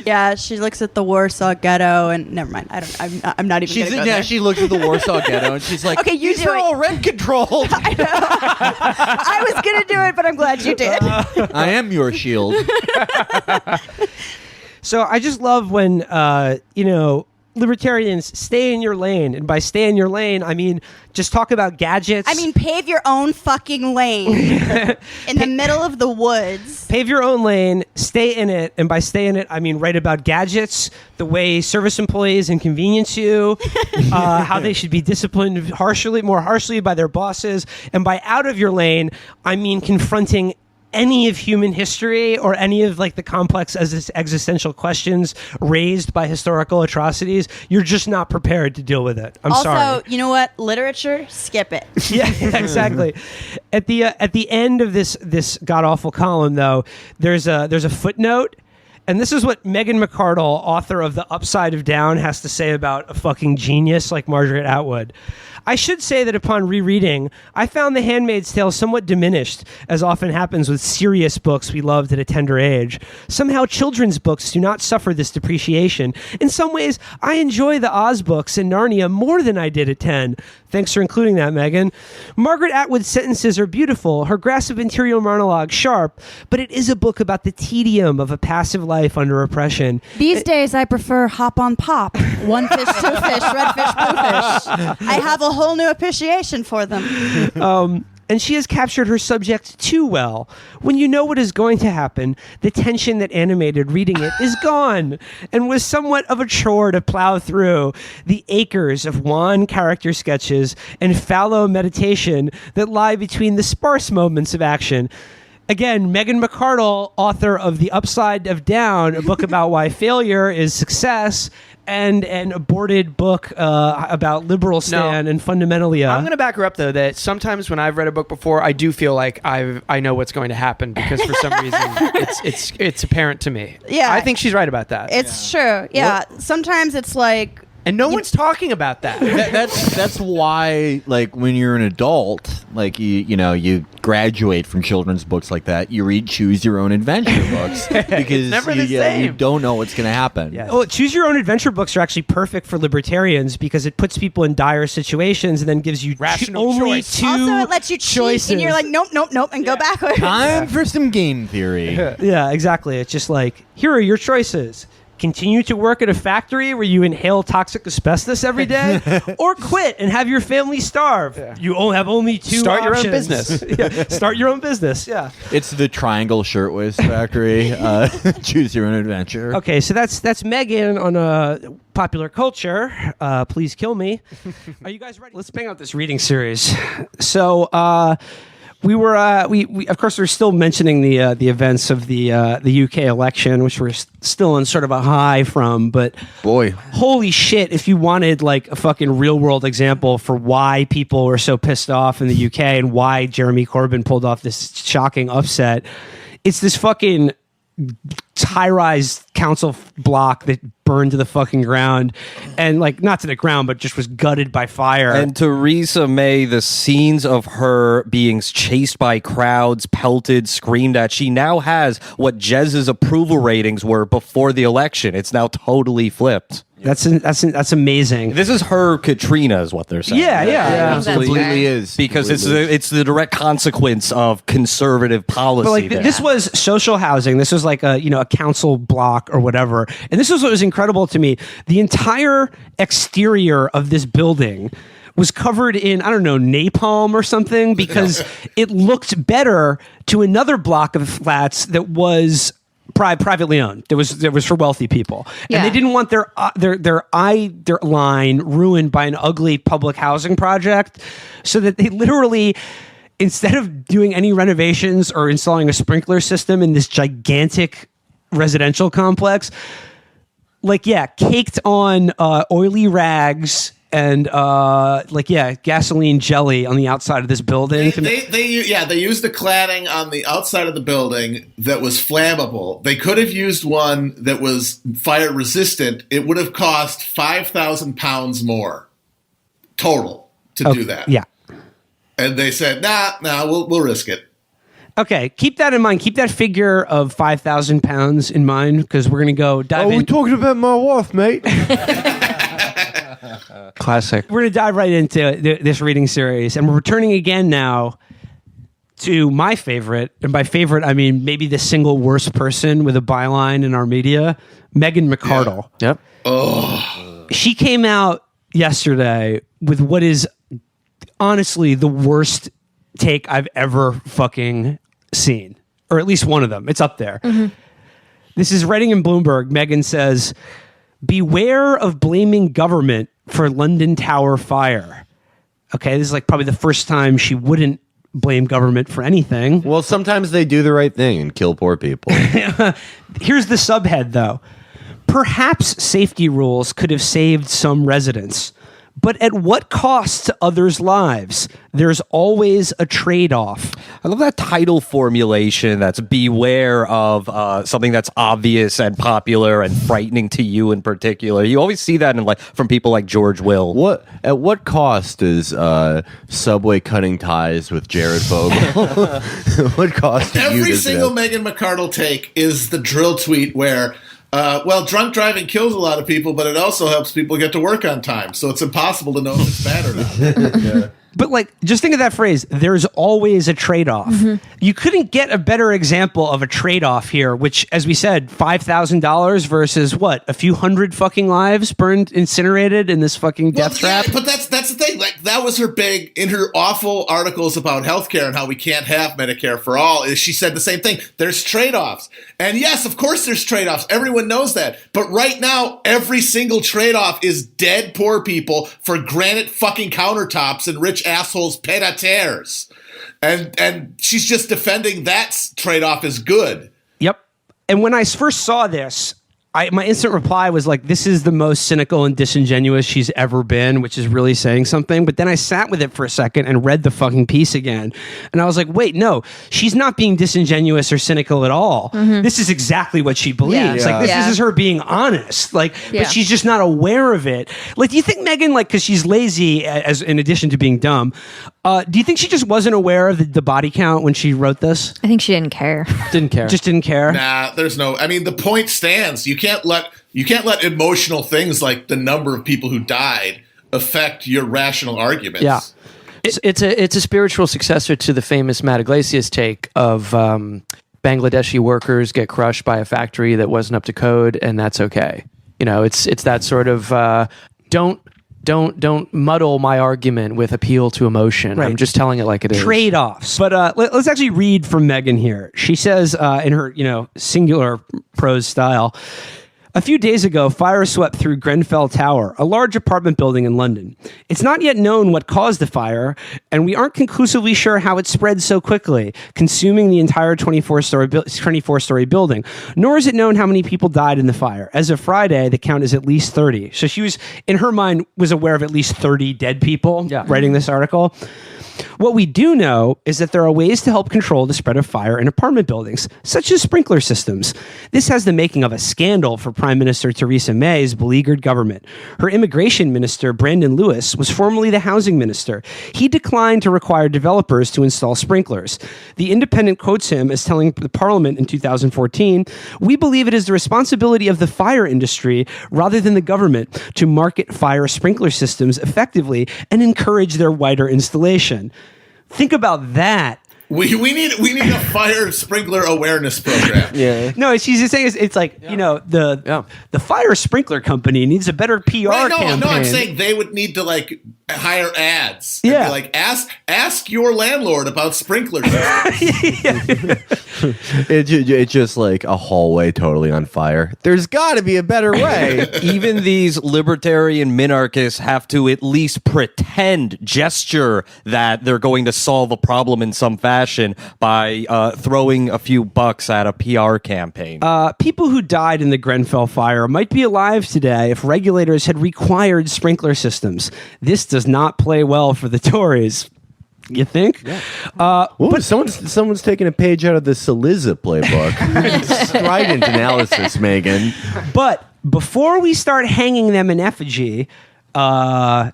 Yeah, she looks at the Warsaw Ghetto, and never mind. I'm not even. Gonna go there. She looks at the Warsaw Ghetto, and she's like, "Okay, you these do are it." all rent controlled. I know. I was gonna do it, but I'm glad you did. I am your shield. So I just love when libertarians stay in your lane, and by stay in your lane, I mean just talk about gadgets. I mean, pave your own fucking lane in the middle of the woods. Pave your own lane, stay in it, and by stay in it, I mean write about gadgets, the way service employees inconvenience you, how they should be disciplined more harshly by their bosses, and by out of your lane, I mean confronting any of human history or any of like the complex existential questions raised by historical atrocities. You're just not prepared to deal with it. I'm sorry. Also, you know what? Literature, skip it. Yeah, exactly. At the end of this god awful column, though, there's a footnote. And this is what Megan McArdle, author of The Upside of Down, has to say about a fucking genius like Margaret Atwood. I should say that upon rereading, I found The Handmaid's Tale somewhat diminished, as often happens with serious books we loved at a tender age. Somehow children's books do not suffer this depreciation. In some ways, I enjoy the Oz books and Narnia more than I did at 10. Thanks for including that, Megan. Margaret Atwood's sentences are beautiful, her grasp of interior monologue sharp, but it is a book about the tedium of a passive life under oppression. These days, I prefer hop on pop. One fish, two fish, red fish, blue fish. I have a whole new appreciation for them. And she has captured her subject too well. When you know what is going to happen, the tension that animated reading it is gone, and was somewhat of a chore to plow through the acres of wan character sketches and fallow meditation that lie between the sparse moments of action. Again, Megan McArdle, author of The Upside of Down, a book about why failure is success, and an aborted book about liberal stand and fundamentally. I'm going to back her up though. That sometimes when I've read a book before, I do feel like I know what's going to happen because for some reason it's apparent to me. Yeah, I think she's right about that. It's true. Yeah, sometimes it's like. And no one's talking about that. That's why, like, when you're an adult, like you graduate from children's books like that, you read Choose Your Own Adventure books because never the same. You don't know what's going to happen. Yeah. Oh, Choose Your Own Adventure books are actually perfect for libertarians because it puts people in dire situations and then gives you rational only choice. two Also, it lets you cheat, choices. and you're like, nope, and go backwards. Time for some game theory. Yeah, exactly. It's just like, here are your choices. Continue to work at a factory where you inhale toxic asbestos every day, or quit and have your family starve. Yeah. You have only two Start options. your own business. Yeah, start your own business. Yeah. It's the Triangle Shirtwaist Factory. Choose Your Own Adventure. Okay, so that's Megan on popular culture. Please kill me. Are you guys ready? Let's bang out this reading series. So. We were, we of course, we're still mentioning the events of the UK election, which we're still in sort of a high from. But boy, holy shit! If you wanted like a fucking real world example for why people were so pissed off in the UK and why Jeremy Corbyn pulled off this shocking upset, it's this fucking high-rise council block that burned to the fucking ground, and like not to the ground, but just was gutted by fire. And Theresa May, the scenes of her being chased by crowds, pelted, screamed at, she now has what Jez's approval ratings were before the election. It's now totally flipped. That's amazing. This is her Katrina, is what they're saying. Yeah. Absolutely is. Because it's the direct consequence of conservative policy. But like this was social housing. This was like a council block or whatever. And this was what was incredible to me. The entire exterior of this building was covered in, I don't know, napalm or something, because it looked better to another block of flats that was privately owned. There was for wealthy people, and they didn't want their line ruined by an ugly public housing project, so that they literally, instead of doing any renovations or installing a sprinkler system in this gigantic residential complex, caked on oily rags and gasoline jelly on the outside of this building. They used the cladding on the outside of the building that was flammable. They could have used one that was fire resistant. It would have cost £5,000 more total to do that. Yeah, and they said, nah, we'll risk it. Okay, keep that in mind. Keep that figure of £5,000 in mind, because we're gonna go dive in. We're talking about my wife, mate. Classic. We're going to dive right into this reading series, and we're returning again now to my favorite, and by favorite I mean maybe the single worst person with a byline in our media, McArdle. Yeah. Yep. Oh. She came out yesterday with what is honestly the worst take I've ever fucking seen, or at least one of them. It's up there. Mm-hmm. This is writing in Bloomberg. Meghan says, "Beware of blaming government for London Tower fire." Okay, this is like probably the first time she wouldn't blame government for anything. Well, sometimes they do the right thing and kill poor people. Here's the subhead, though. Perhaps safety rules could have saved some residents, but at what cost to others' lives? There's always a trade-off. I love that title formulation. That's beware of something that's obvious and popular and frightening to you in particular. You always see that from people like George Will. At what cost is Subway cutting ties with Jared Fogle? What cost? Every single Meghan McArdle take is the drill tweet where, drunk driving kills a lot of people, but it also helps people get to work on time. So it's impossible to know if it's bad or not. Yeah. But just think of that phrase, there's always a trade-off. Mm-hmm. You couldn't get a better example of a trade-off here, which, as we said, $5,000 versus a few hundred fucking lives burned, incinerated in this fucking death trap. But that's the thing. That was her big, in her awful articles about healthcare and how we can't have Medicare for all, is she said the same thing. There's trade-offs. And yes, of course there's trade-offs. Everyone knows that. But right now, every single trade-off is dead poor people for granite fucking countertops and rich assholes pied-à-terres. And she's just defending that trade-off as good. Yep. And when I first saw this, my instant reply was this is the most cynical and disingenuous she's ever been, which is really saying something. But then I sat with it for a second and read the fucking piece again. And I was like, wait, no, she's not being disingenuous or cynical at all. Mm-hmm. This is exactly what she believes. Yeah. This is her being honest. But she's just not aware of it. Do you think Meghan, because she's lazy, as in addition to being dumb, do you think she just wasn't aware of the body count when she wrote this? I think she didn't care. Just didn't care? Nah, there's no... I mean, the point stands. You can't let emotional things like the number of people who died affect your rational arguments. Yeah. It's a spiritual successor to the famous Matt Iglesias take of Bangladeshi workers get crushed by a factory that wasn't up to code, and that's okay. It's that sort of... Don't muddle my argument with appeal to emotion. Right. I'm just telling it like it is. Trade-offs. But let's actually read from Meghan here. She says in her singular prose style, A few days ago, fire swept through Grenfell Tower, a large apartment building in London. It's not yet known what caused the fire, and we aren't conclusively sure how it spread so quickly, consuming the entire 24-story building, nor is it known how many people died in the fire. As of Friday, the count is at least 30. So she was, in her mind, was aware of at least 30 dead people writing this article. What we do know is that there are ways to help control the spread of fire in apartment buildings, such as sprinkler systems. This has the making of a scandal for Prime Minister Theresa May's beleaguered government. Her immigration minister, Brandon Lewis, was formerly the housing minister. He declined to require developers to install sprinklers. The Independent quotes him as telling the Parliament in 2014, "We believe it is the responsibility of the fire industry rather than the government to market fire sprinkler systems effectively and encourage their wider installation." Think about that. We need a fire sprinkler awareness program. Yeah. No, she's just saying it's like, the fire sprinkler company needs a better PR campaign. No, I'm saying they would need to like hire ads. Yeah. Be like ask your landlord about sprinklers. It's just like a hallway totally on fire. There's got to be a better way. Even these libertarian minarchists have to at least gesture that they're going to solve a problem in some fashion by throwing a few bucks at a PR campaign. People who died in the Grenfell fire might be alive today if regulators had required sprinkler systems. This does not play well for the Tories. You think? Yeah. But someone's taking a page out of the Saliza playbook. Strident analysis, Megan. But before we start hanging them in effigy, how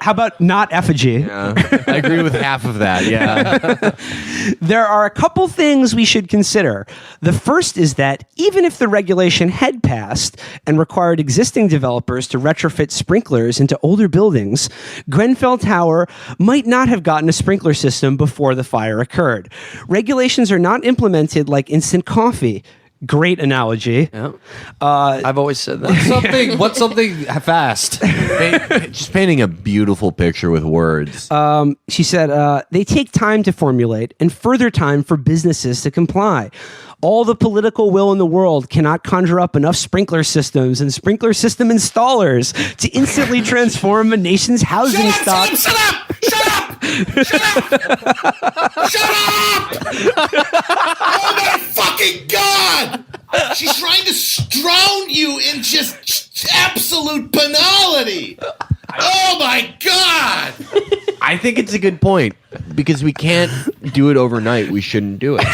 about not effigy? Yeah, I agree with half of that. Yeah. There are a couple things we should consider. The first is that even if the regulation had passed and required existing developers to retrofit sprinklers into older buildings, Grenfell Tower might not have gotten a sprinkler system before the fire occurred. Regulations are not implemented like instant coffee. Great analogy. Yeah. I've always said that. What's something fast? Just painting a beautiful picture with words. She said, they take time to formulate and further time for businesses to comply. All the political will in the world cannot conjure up enough sprinkler systems and sprinkler system installers to instantly transform a nation's housing stock. Shut up! Shut up! Oh my fucking God! She's trying to drown you in just absolute banality. Oh my God! I think it's a good point because we can't do it overnight. We shouldn't do it.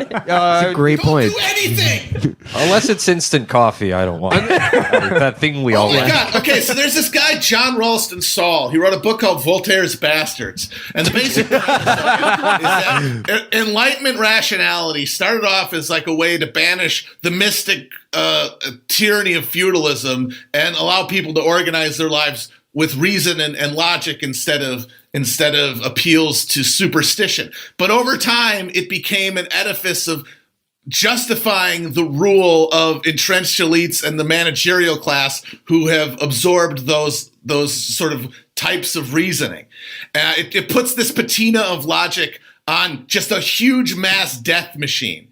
It's a great point. Don't do anything. Unless it's instant coffee, I don't want it. That thing we all Oh my like. God. Okay, so there's this guy, John Ralston Saul. He wrote a book called Voltaire's Bastards. And the basic point is that Enlightenment rationality started off as like a way to banish the mystic tyranny of feudalism and allow people to organize their lives with reason and logic instead of appeals to superstition. But over time, it became an edifice of justifying the rule of entrenched elites and the managerial class who have absorbed those sort of types of reasoning. It puts this patina of logic on just a huge mass death machine.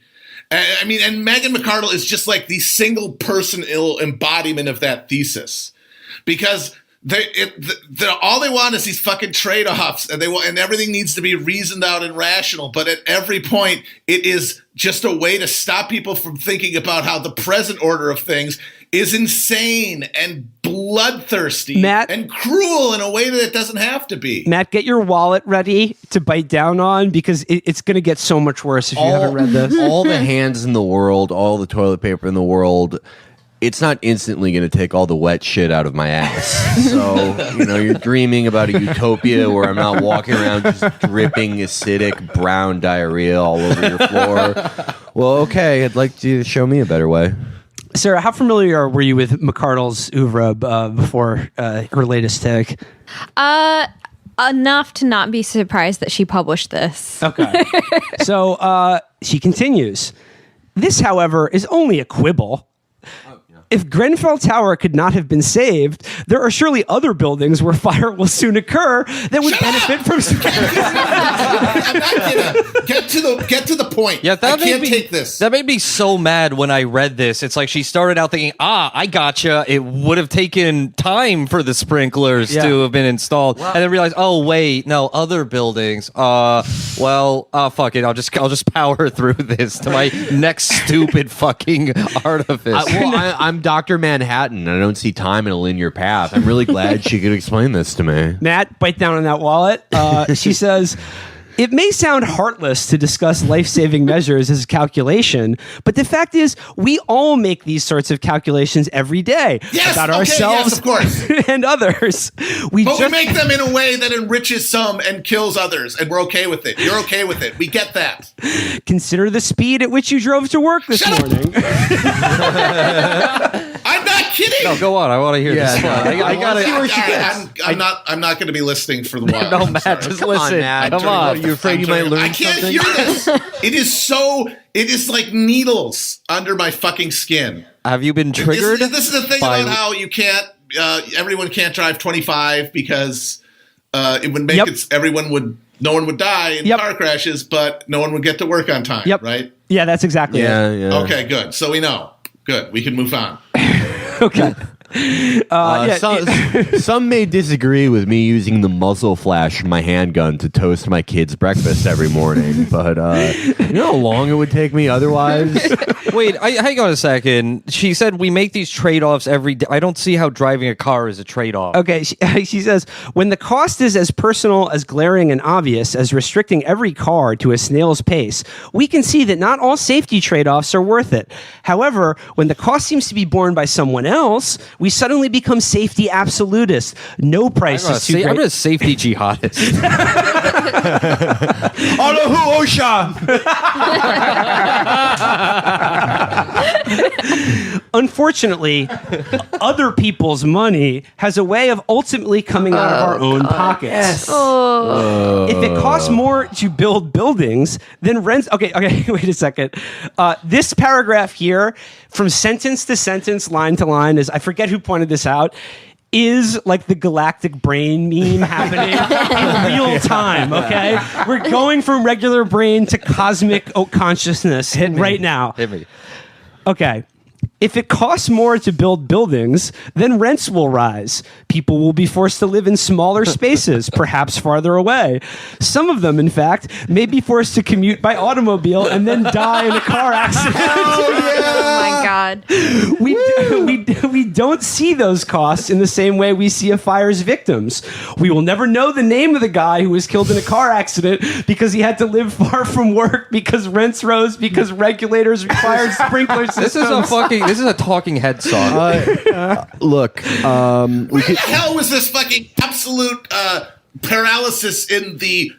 I mean, and Megan McArdle is just like the single person embodiment of that thesis, because all they want is these fucking trade-offs, and everything needs to be reasoned out and rational. But at every point, it is just a way to stop people from thinking about how the present order of things is insane and bloodthirsty and cruel in a way that it doesn't have to be. Matt, get your wallet ready to bite down on, because it's going to get so much worse if you haven't read this. All the hands in the world, all the toilet paper in the world, it's not instantly going to take all the wet shit out of my ass. So, you're dreaming about a utopia where I'm not walking around just dripping acidic brown diarrhea all over your floor. Well, okay, I'd like you to show me a better way. Sarah, how familiar were you with McArdle's oeuvre before her latest take? Enough to not be surprised that she published this. Okay. So she continues. This, however, is only a quibble. If Grenfell Tower could not have been saved, there are surely other buildings where fire will soon occur that would benefit from. I'm not gonna get to the point. Yeah, I can't take this. That made me so mad when I read this. It's like she started out thinking, I gotcha. It would have taken time for the sprinklers to have been installed, and then realized, oh wait, no, other buildings. Fuck it. I'll just power through this to my next stupid fucking artifice. I'm Dr. Manhattan, and I don't see time in a linear path. I'm really glad she could explain this to me. Matt, bite down on that wallet. She says, it may sound heartless to discuss life-saving measures as a calculation, but the fact is we all make these sorts of calculations every day about ourselves of course. and others. We make them in a way that enriches some and kills others, and we're okay with it. You're okay with it. We get that. Consider the speed at which you drove to work this morning. I'm not kidding. No, go on. I want to hear this. I gotta see where she gets. I'm not going to be listening for the while. No, Matt, just listen. Come on. You're afraid you might learn something? I can't hear this. It is like needles under my fucking skin. Have you been triggered? This is the thing about how you can't, everyone can't drive 25 because it would make no one would die in car crashes, but no one would get to work on time, right? Yeah, that's exactly it. Yeah. Okay, good. So we know. Good. We can move on. Okay. Some may disagree with me using the muzzle flash from my handgun to toast my kids' breakfast every morning, but you know how long it would take me otherwise? Wait, hang on a second. She said we make these trade-offs every day. I don't see how driving a car is a trade-off. Okay, she says, when the cost is as personal, as glaring and obvious as restricting every car to a snail's pace, we can see that not all safety trade-offs are worth it. However, when the cost seems to be borne by someone else, we suddenly become safety absolutists. No price is too great. I'm a safety jihadist. Allahu Osha! Unfortunately, other people's money has a way of ultimately coming out of our own pockets. Yes. If it costs more to build buildings, then rents. Okay, wait a second. This paragraph here, from sentence to sentence, line to line, is, I forget who pointed this out, is like the galactic brain meme happening in real time, okay? We're going from regular brain to cosmic consciousness right now. Hit me. Okay. If it costs more to build buildings, then rents will rise. People will be forced to live in smaller spaces, perhaps farther away. Some of them, in fact, may be forced to commute by automobile and then die in a car accident. Oh my God. We don't see those costs in the same way we see a fire's victims. We will never know the name of the guy who was killed in a car accident because he had to live far from work, because rents rose, because regulators required sprinkler systems. This is a talking head song. Look, what the hell was this fucking absolute paralysis in the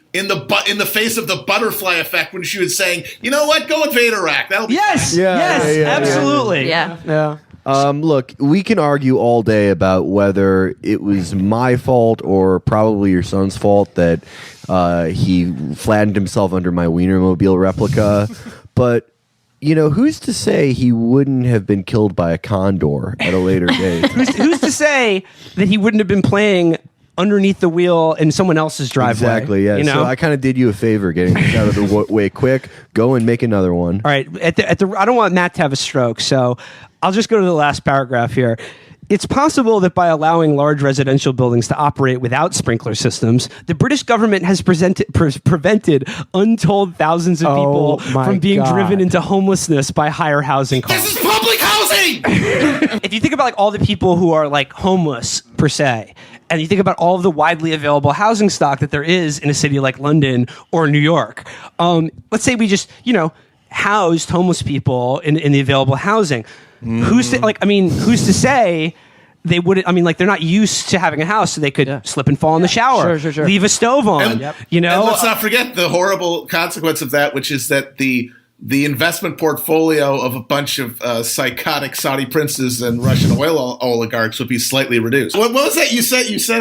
face of the butterfly effect when she was saying, you know what, go invade Iraq. That'll be absolutely. Yeah. Look, we can argue all day about whether it was my fault or probably your son's fault that he flattened himself under my Wienermobile replica, but you know, who's to say he wouldn't have been killed by a condor at a later date? Who's to say that he wouldn't have been playing underneath the wheel in someone else's driveway? Exactly, yeah. You know? So I kind of did you a favor getting this out of the way quick. Go and make another one. All right. I don't want Matt to have a stroke, so I'll just go to the last paragraph here. It's possible that by allowing large residential buildings to operate without sprinkler systems, the British government has prevented untold thousands of people from being driven into homelessness by higher housing costs. This is public housing! If you think about like all the people who are like homeless per se, and you think about all of the widely available housing stock that there is in a city like London or New York, let's say we just, housed homeless people in the available housing. Who's to say they wouldn't? I mean, like, they're not used to having a house, so they could slip and fall in the shower, Sure. leave a stove on. And let's not forget the horrible consequence of that, which is that the investment portfolio of a bunch of psychotic Saudi princes and Russian oil oligarchs would be slightly reduced. What was that you said? You said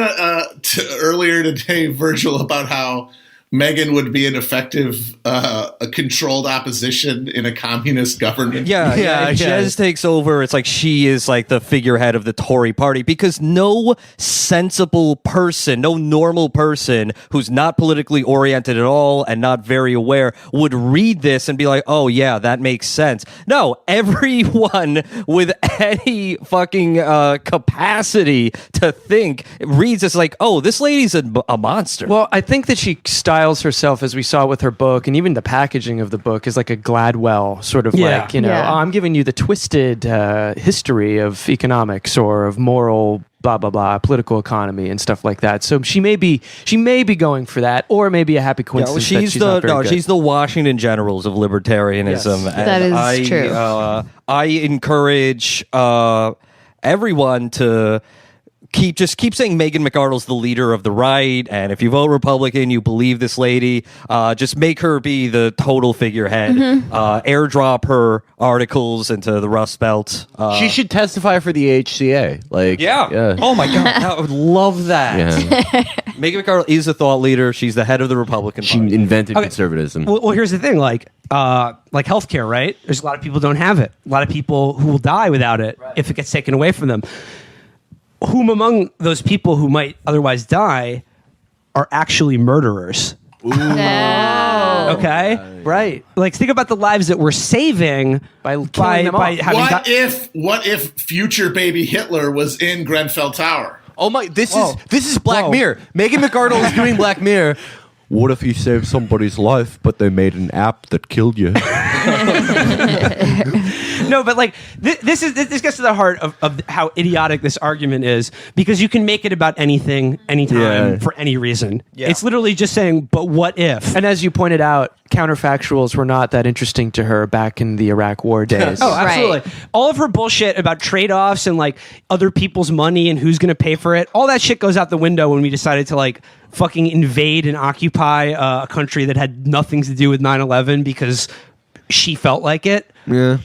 earlier today, Virgil, about how McMegan would be an effective, a controlled opposition in a communist government. Yeah. Jez takes over. It's like she is like the figurehead of the Tory party, because no sensible person, no normal person who's not politically oriented at all and not very aware would read this and be like, oh yeah, that makes sense. No, everyone with any fucking capacity to think reads this like, oh, this lady's a monster. Well, I think that she styles herself, as we saw with her book, and even the packaging of the book is like a Gladwell sort of like, oh, I'm giving you the twisted history of economics or of moral blah blah blah, political economy and stuff like that. So she may be going for that, or maybe a happy coincidence. She's the Washington Generals of libertarianism. Yes. That is true. I encourage everyone to keep saying Megan McArdle's the leader of the right, and if you vote Republican, you believe this lady. Just make her be the total figurehead. Airdrop her articles into the Rust Belt. She should testify for the HCA. Oh my god, I would love that. Yeah. Megan McArdle is a thought leader. She's the head of the Republican Party. She invented conservatism. Well, here's the thing, like healthcare, right? There's a lot of people who don't have it. A lot of people who will die without it if it gets taken away from them. Whom among those people who might otherwise die are actually murderers? No. Okay, right. Like, think about the lives that we're saving by having. What if future baby Hitler was in Grenfell Tower? Oh my! This is Black Mirror. Megan McArdle is doing Black Mirror. What if you saved somebody's life, but they made an app that killed you? No, but like this gets to the heart of how idiotic this argument is, because you can make it about anything, anytime, for any reason. Yeah. It's literally just saying, but what if? And as you pointed out, counterfactuals were not that interesting to her back in the Iraq War days. Oh, absolutely. Right. All of her bullshit about trade-offs and like other people's money and who's going to pay for it, all that shit goes out the window when we decided to like fucking invade and occupy a country that had nothing to do with 9/11 because she felt like it. Yeah.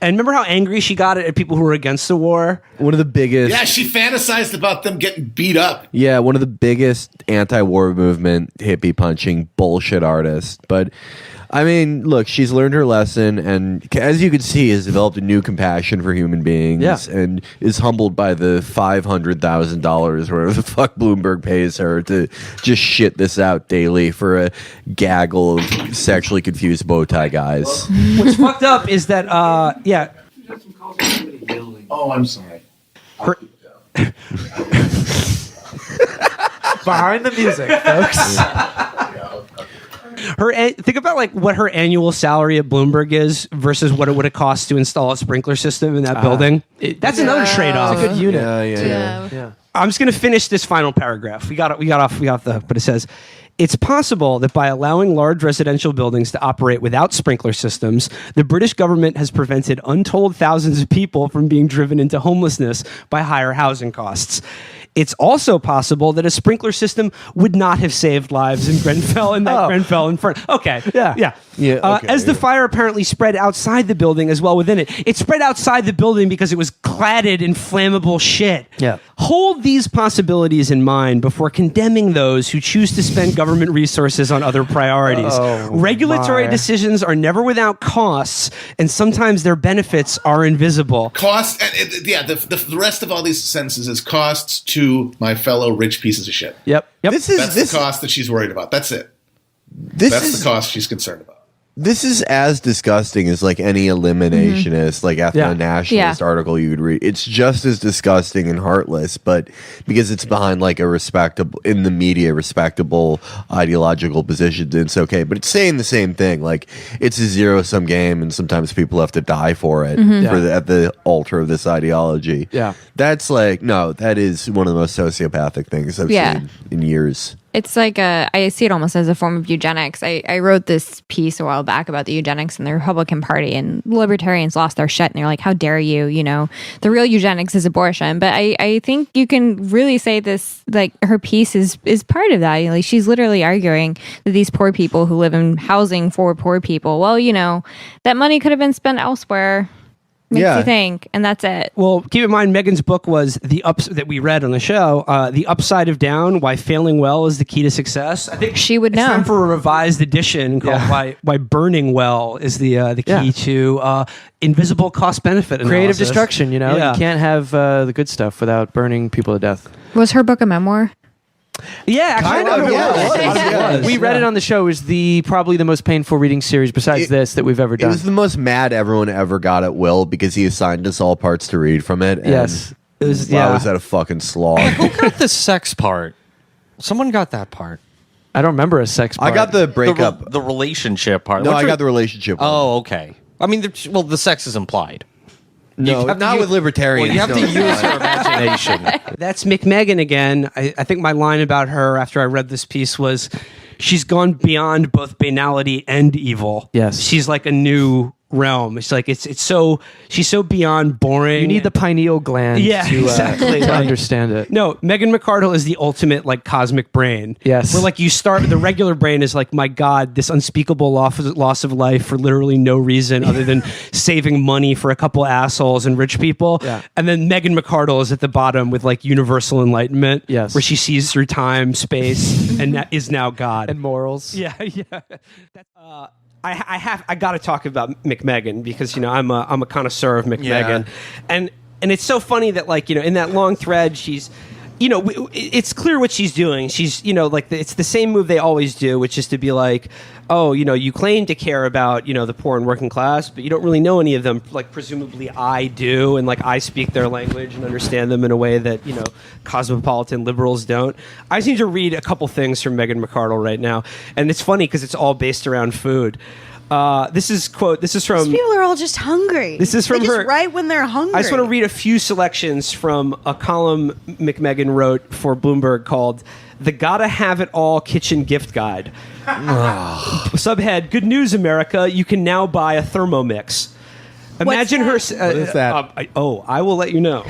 And remember how angry she got at people who were against the war? One of the biggest... Yeah, she fantasized about them getting beat up. Yeah, one of the biggest anti-war movement, hippie-punching bullshit artists. But, I mean, look, she's learned her lesson, and as you can see, has developed a new compassion for human beings, and is humbled by the $500,000 where the fuck Bloomberg pays her to just shit this out daily for a gaggle of sexually confused bow tie guys. What's fucked up is that, Oh, I'm sorry. Behind the music, folks. Think about like what her annual salary at Bloomberg is versus what it would have cost to install a sprinkler system in that building. That's another trade-off. It's a good unit. Yeah. I'm just going to finish this final paragraph. We got but it says, it's possible that by allowing large residential buildings to operate without sprinkler systems, the British government has prevented untold thousands of people from being driven into homelessness by higher housing costs. It's also possible that a sprinkler system would not have saved lives in Grenfell and Grenfell in front. Okay. Yeah. As the fire apparently spread outside the building as well within it. It spread outside the building because it was cladded in flammable shit. Yeah. Hold these possibilities in mind before condemning those who choose to spend government resources on other priorities. Regulatory decisions are never without costs, and sometimes their benefits are invisible. Costs, the rest of all these sentences is costs to my fellow rich pieces of shit. Yep. That's the cost that she's worried about. That's it. That's the cost she's concerned about. This is as disgusting as like any eliminationist, like ethno-nationalist article you would read. It's just as disgusting and heartless, but because it's behind like a respectable, in the media, respectable ideological position, it's okay. But it's saying the same thing. Like, it's a zero-sum game, and sometimes people have to die for it at the altar of this ideology. Yeah. That's like, no, that is one of the most sociopathic things I've seen in years. It's like I see it almost as a form of eugenics. I wrote this piece a while back about the eugenics in the Republican Party, and libertarians lost their shit, and they're like, how dare you, the real eugenics is abortion. But I think you can really say this, like, her piece is part of that. Like, she's literally arguing that these poor people who live in housing for poor people, well, that money could have been spent elsewhere. Makes Yeah. you think, and that's it. Well, keep in mind, Megan's book was that we read on the show, The Upside of Down, Why Failing Well is the Key to Success. I think She would it's know. time for a revised edition called Why Burning Well is the key to invisible cost-benefit analysis. Creative destruction, you know? Yeah. You can't have the good stuff without burning people to death. Was her book a memoir? Yeah, actually, Kind of, yeah. We read it on the show. It was probably the most painful reading series besides this that we've ever It done. was the most mad everyone ever got at Will because he assigned us all parts to read from it. And Yes. It was, wow, was that a fucking slog? Who got the sex part? Someone got that part. I don't remember a sex part. I got the breakup. The relationship part. No, What's I your- got the relationship one. Oh, okay. I mean, the sex is implied. No, You have to not use- with libertarians. Well, you have to no. use your imagination. That's McMegan again. I think my line about her after I read this piece was, she's gone beyond both banality and evil. Yes. She's like a new realm. It's like she's so beyond boring. You need the pineal gland exactly. to Like, understand it. No, Megan McArdle is the ultimate like cosmic brain. Yes. Where like you start, the regular brain is like, my God, this unspeakable loss of life for literally no reason other than saving money for a couple assholes and rich people. Yeah. And then Megan McArdle is at the bottom with like universal enlightenment. Yes. Where she sees through time, space, and is now God. And morals. Yeah. I got to talk about McMegan because I'm a connoisseur of McMegan, and it's so funny that like in that long thread she's it's clear what she's doing. She's it's the same move they always do, which is to be like, oh, you claim to care about the poor and working class, but you don't really know any of them. Like presumably I do, and like I speak their language and understand them in a way that cosmopolitan liberals don't. I seem to read a couple things from Megan McArdle right now, and it's funny because it's all based around food. This is from. These people are all just hungry. This is from they her. Just write when they're hungry. I just want to read a few selections from a column McMegan wrote for Bloomberg called "The Gotta Have It All Kitchen Gift Guide." Subhead: Good news, America! You can now buy a Thermomix. Imagine her. What is that? I will let you know.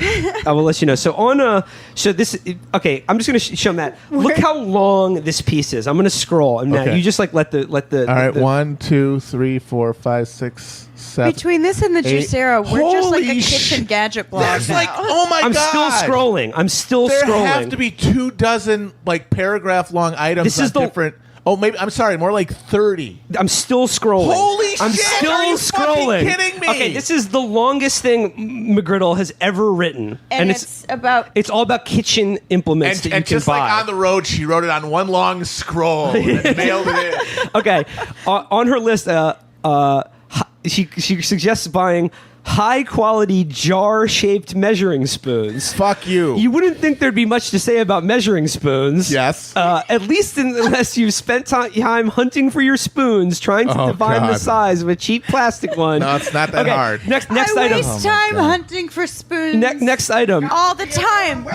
I will let you know. So okay, I'm just going to show them that. Look how long this piece is. I'm going to scroll, and now Okay. you just like let the. All right, 1, 2, 3, 4, 5, 6, 7. Between this and the Eight. Juicero, we're just like a Holy kitchen gadget blog. That's now. like, oh my I'm god! still scrolling. There have to be 24 like paragraph long items. This is on the- different. Oh, maybe I'm sorry, more like 30. I'm still scrolling. Holy I'm shit, still are you scrolling. fucking kidding me? Okay, this is the longest thing McGriddle has ever written, and it's about. it's all about kitchen implements that you And can just buy. like on the road, she wrote it on one long scroll and nailed it in. Okay, on her list, she suggests buying high-quality jar-shaped measuring spoons. Fuck you. You wouldn't think there'd be much to say about measuring spoons. Yes. At least unless you've spent time hunting for your spoons, trying to divine the God. size of a cheap plastic one. No, it's not that hard. Next I item. waste time hunting for spoons. Next item. all the time.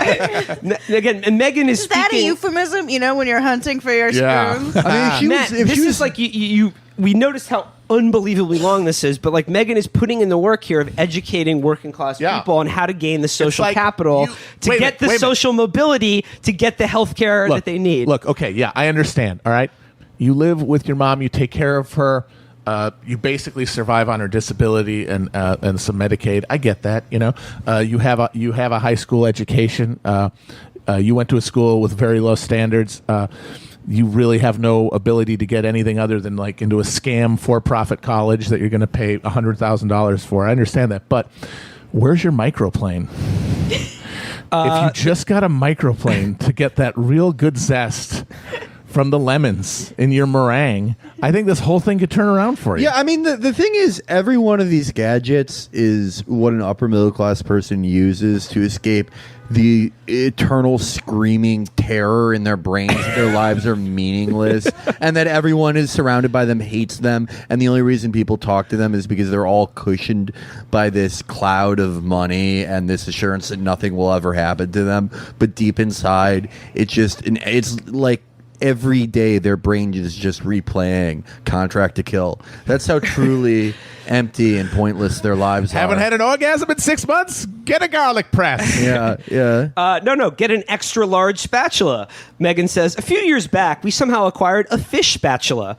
Again, and Megan is Is that a speaking. euphemism? When you're hunting for your Yeah. spoons. I mean, Matt, this is like you. We noticed how unbelievably long this is, but like Megan is putting in the work here of educating working class Yeah. people on how to gain the social like capital to wait a get minute, the wait a minute. social mobility to get the health care that they need. Look, okay, yeah, I understand. All right, you live with your mom, you take care of her. You basically survive on her disability and some Medicaid. I get that. You have a high school education. You went to a school with very low standards. You really have no ability to get anything other than like into a scam for-profit college that you're going to pay $100,000 for. I understand that, but where's your microplane? If you just got a microplane to get that real good zest from the lemons in your meringue, I think this whole thing could turn around for you. Yeah, I mean, the thing is, every one of these gadgets is what an upper middle class person uses to escape the eternal screaming terror in their brains that their lives are meaningless and that everyone is surrounded by them hates them, and the only reason people talk to them is because they're all cushioned by this cloud of money and this assurance that nothing will ever happen to them. But deep inside, it's like every day their brain is just replaying Contract to Kill. That's how truly empty and pointless their lives Haven't are. had an orgasm in 6 months? Get a garlic press. Yeah. No, get an extra large spatula. Megan says, a few years back, we somehow acquired a fish spatula.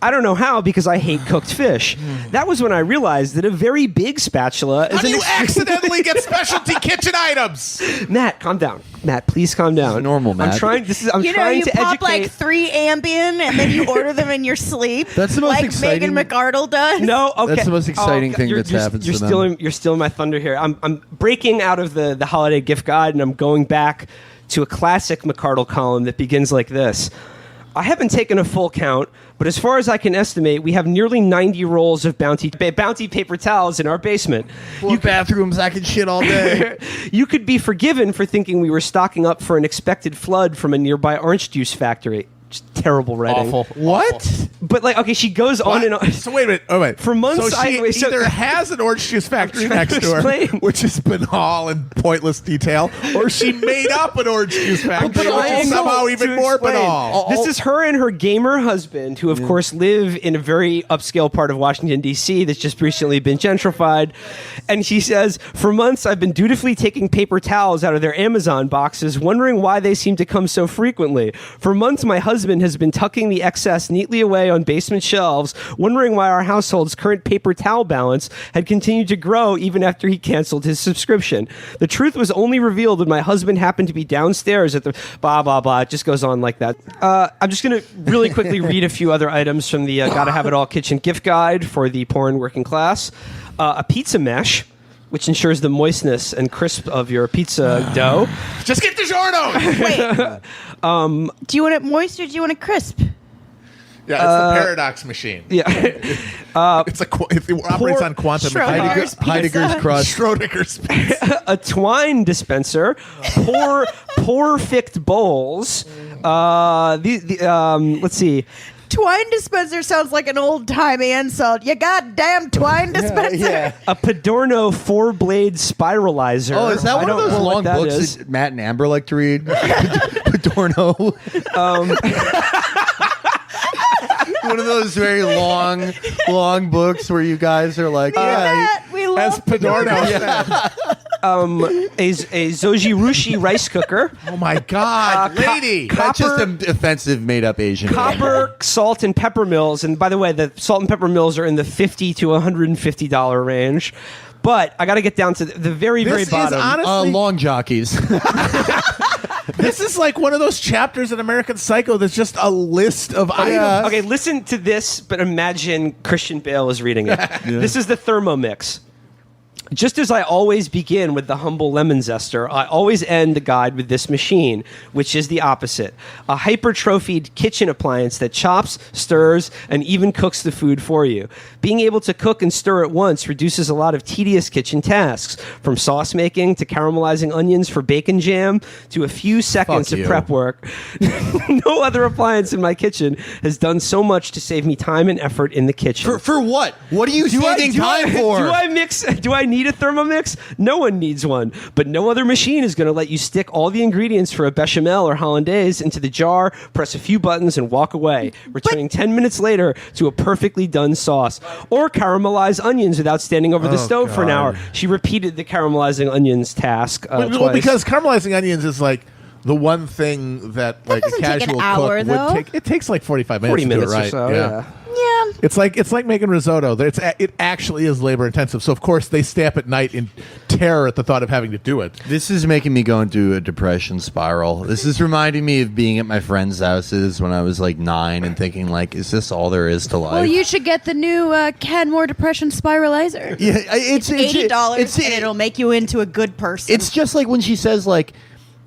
I don't know how because I hate cooked fish. That was when I realized that a very big spatula is How do you accidentally get specialty kitchen items? Matt, calm down. Matt, please calm down. Normal, Matt. I'm trying you to pop educate. like 3 Ambien and then you order them in your sleep. That's the most like exciting- Megan McArdle does. No, okay. That's the most exciting thing that's happened to them. You're stealing my thunder here. I'm breaking out of the holiday gift guide and I'm going back to a classic McArdle column that begins like this. I haven't taken a full count, but as far as I can estimate, we have nearly 90 rolls of Bounty paper towels in our basement. You bathrooms, I can shit all day. You could be forgiven for thinking we were stocking up for an expected flood from a nearby orange juice factory. Just terrible writing. Awful. What? But like, okay, she goes on and on. So wait a minute. Oh wait. For months, so she either has an orange juice factory next to her, which is banal and pointless detail, or she made up an orange juice factory, which is somehow even more banal. This is her and her gamer husband, who of course live in a very upscale part of Washington, D.C. that's just recently been gentrified. And she says, for months I've been dutifully taking paper towels out of their Amazon boxes, wondering why they seem to come so frequently. For months my husband has been tucking the excess neatly away on basement shelves, wondering why our household's current paper towel balance had continued to grow even after he canceled his subscription. The truth was only revealed when my husband happened to be downstairs at the blah, blah, blah. It just goes on like that. I'm just going to really quickly read a few other items from the Gotta Have It All kitchen gift guide for the poor and working class. A pizza mesh, which ensures the moistness and crisp of your pizza dough. Just get DiGiorno! Wait. Do you want it moist or do you want it crisp? Yeah, it's the paradox machine. Yeah. It operates on quantum Schrodinger's Heidegger's crust. Schrodinger's pizza. A twine dispenser, perfect bowls. Let's see. Twine dispenser sounds like an old-timey insult. You goddamn twine dispenser. A Padorno 4-blade spiralizer. Oh, is that one of those long books that Matt and Amber like to read? Padorno. One of those very long books where you guys are like, we love Padorno. Yeah. A Zojirushi rice cooker. Oh my God, lady! That's just an offensive, made-up Asian. Copper, salt, and pepper mills. And by the way, the salt and pepper mills are in the $50 to $150 range. But I got to get down to the very bottom. Honestly, long jockeys. This is like one of those chapters in American Psycho that's just a list of items. Okay, listen to this, but imagine Christian Bale is reading it. This is the Thermomix. Just as I always begin with the humble lemon zester, I always end the guide with this machine, which is the opposite. A hypertrophied kitchen appliance that chops, stirs, and even cooks the food for you. Being able to cook and stir at once reduces a lot of tedious kitchen tasks, from sauce making to caramelizing onions for bacon jam to a few seconds of prep work. No other appliance in my kitchen has done so much to save me time and effort in the kitchen. For what? What are you saving time for? Do I need a Thermomix? No one needs one, but no other machine is going to let you stick all the ingredients for a bechamel or hollandaise into the jar, press a few buttons, and walk away, returning 10 minutes later to a perfectly done sauce. Or caramelize onions without standing over the stove for an hour. She repeated the caramelizing onions task twice. Because caramelizing onions is like the one thing that like a casual cook would take. It takes like 45 minutes. 40 minutes to do it, right? or so, yeah. It's like making risotto. It actually is labor intensive. So of course they stay up at night in terror at the thought of having to do it. This is making me go into a depression spiral. This is reminding me of being at my friends' houses when I was like 9 and thinking like, is this all there is to life? Well, you should get the new Canmore Depression Spiralizer. Yeah, it's $80 and it'll make you into a good person. It's just like when she says like,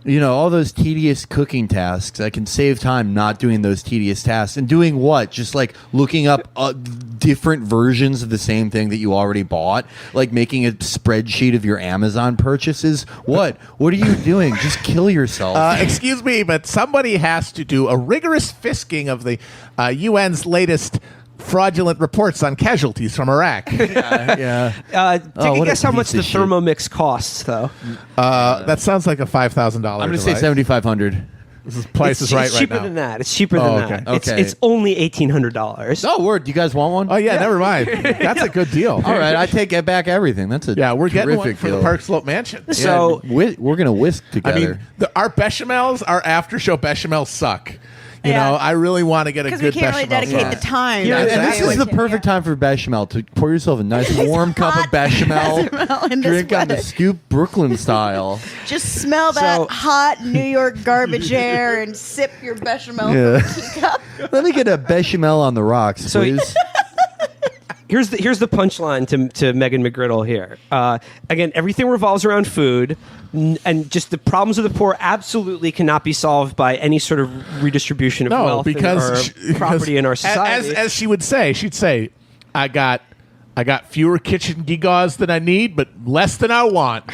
you know, all those tedious cooking tasks. I can save time not doing those tedious tasks. And doing what? Just like looking up different versions of the same thing that you already bought. Like making a spreadsheet of your Amazon purchases. What? What are you doing? Just kill yourself. Excuse me, but somebody has to do a rigorous fisking of the UN's latest fraudulent reports on casualties from Iraq. Take a guess how much the Thermomix costs, though. That sounds like a $5,000. I'm going to say $7,500. This is Price is Right it's right cheaper now. than that. It's cheaper than that. Okay. It's only $1,800. Oh, word. You guys want one? Oh, yeah, never mind. That's a good deal. All right, I take it back everything. That's a we're getting one terrific for deal. the Park Slope Mansion. So we're going to whisk together. I mean, our bechamels, our after show bechamels suck. You know, I really want to get a good because we can't really bechamel dedicate sauce. the time. Yeah, to and this do is it the to- perfect time for bechamel to pour yourself a nice warm cup of bechamel, in this drink on the weather. scoop Brooklyn style. Just smell that hot New York garbage air and sip your bechamel Yeah. from a teacup. Let me get a bechamel on the rocks, So- please. Here's the punchline to Megan McGriddle here. Again, everything revolves around food, and just the problems of the poor absolutely cannot be solved by any sort of redistribution of wealth because or property in our society. As she would say, she'd say, I got fewer kitchen gigas than I need, but less than I want.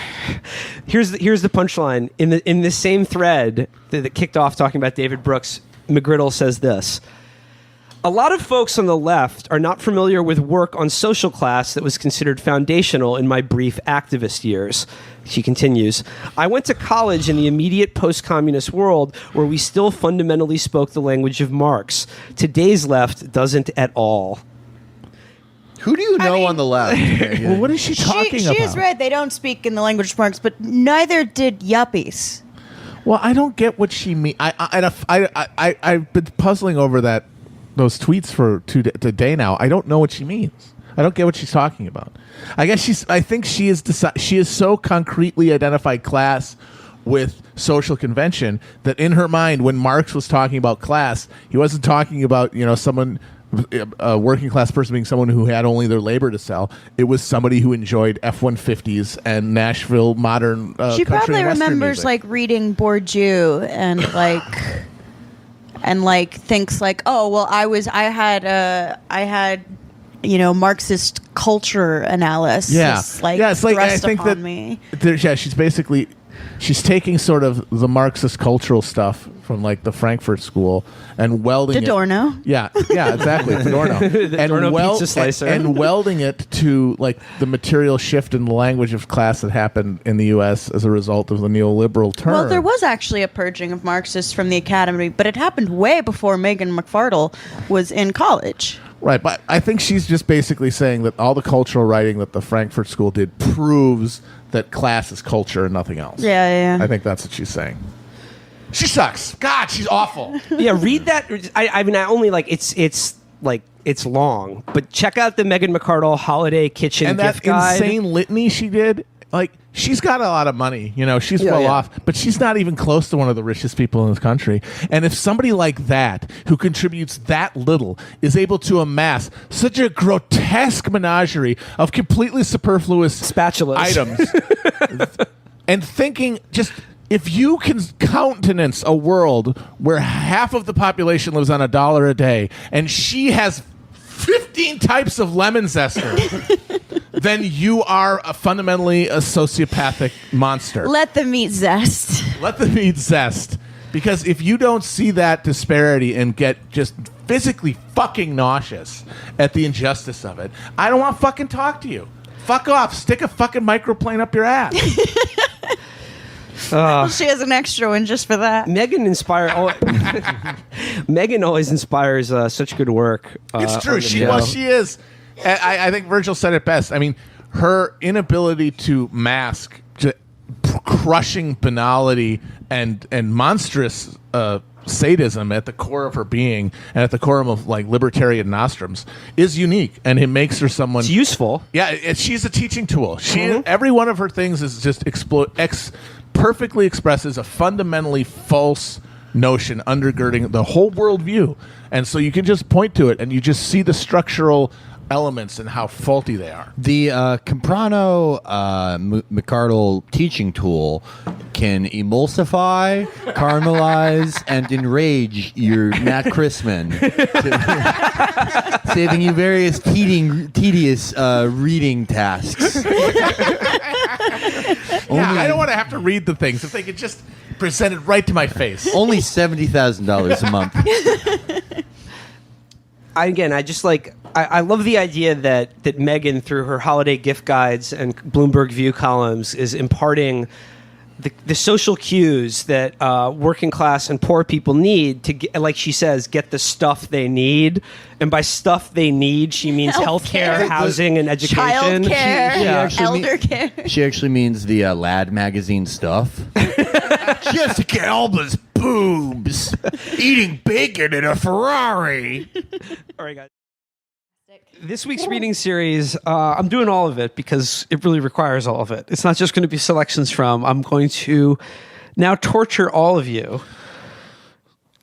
Here's the punchline in the same thread that kicked off talking about David Brooks. McGriddle says this. A lot of folks on the left are not familiar with work on social class that was considered foundational in my brief activist years. She continues, I went to college in the immediate post-communist world where we still fundamentally spoke the language of Marx. Today's left doesn't at all. Who do you know on the left? Well, what is she talking She about? is right. They don't speak in the language of Marx, but neither did yuppies. Well, I don't get what she means. I've been puzzling over those tweets for today now. I don't know what she means. I don't get what she's talking about. I think she is so concretely identified class with social convention that in her mind, when Marx was talking about class, he wasn't talking about someone. A working class person being someone who had only their labor to sell. It was somebody who enjoyed F-150s and Nashville modern. She country probably and Western remembers music. like reading Bourdieu and thinks like, oh well, I had Marxist culture analysis. It's like I think upon that me. She's taking sort of the Marxist cultural stuff from like the Frankfurt School and welding Adorno. it. Yeah, exactly. Adorno. Pizza slicer. And welding it to like the material shift in the language of class that happened in the U.S. as a result of the neoliberal turn. Well, there was actually a purging of Marxists from the academy, but it happened way before Megan McArdle was in college. Right, but I think she's just basically saying that all the cultural writing that the Frankfurt School did proves that class is culture and nothing else. Yeah. I think that's what she's saying. She sucks. God, she's awful. Yeah, read that. I mean, I only it's long, but check out the Megan McArdle Holiday Kitchen And that gift guide. insane litany she did, like, she's got a lot of money. She's well off, but she's not even close to one of the richest people in this country. And if somebody like that, who contributes that little, is able to amass such a grotesque menagerie of completely superfluous spatulas items, and thinking just... If you can countenance a world where half of the population lives on $1 a day, and she has 15 types of lemon zester, then you are fundamentally a sociopathic monster. Let them eat zest. Let them eat zest. Because if you don't see that disparity and get just physically fucking nauseous at the injustice of it, I don't want to fucking talk to you. Fuck off. Stick a fucking microplane up your ass. She has an extra one just for that. Megan Megan always inspires such good work. It's true. on the She show. is. I think Virgil said it best. I mean, her inability to mask crushing banality and monstrous sadism at the core of her being and at the core of like libertarian nostrums is unique, and it makes her someone. It's useful. Yeah, she's a teaching tool. Every one of her things is just perfectly expresses a fundamentally false notion undergirding the whole worldview, and so you can just point to it and you just see the structural elements and how faulty they are. The Comprano McArdle teaching tool can emulsify, caramelize, and enrage your Matt Chrisman, saving you various tedious reading tasks. I don't want to have to read the things if they could just present it right to my face. Only $70,000 a month. I love the idea that Megan, through her holiday gift guides and Bloomberg View columns, is imparting the social cues that working class and poor people need to get, like she says, get the stuff they need. And by stuff they need, she means healthcare, housing, and education. Childcare, elder care. She actually means the Lad magazine stuff. Jessica Alba's poo. pubes, eating bacon in a Ferrari. All right, guys. This week's reading series, I'm doing all of it because it really requires all of it. It's not just going to be selections from. I'm going to now torture all of you.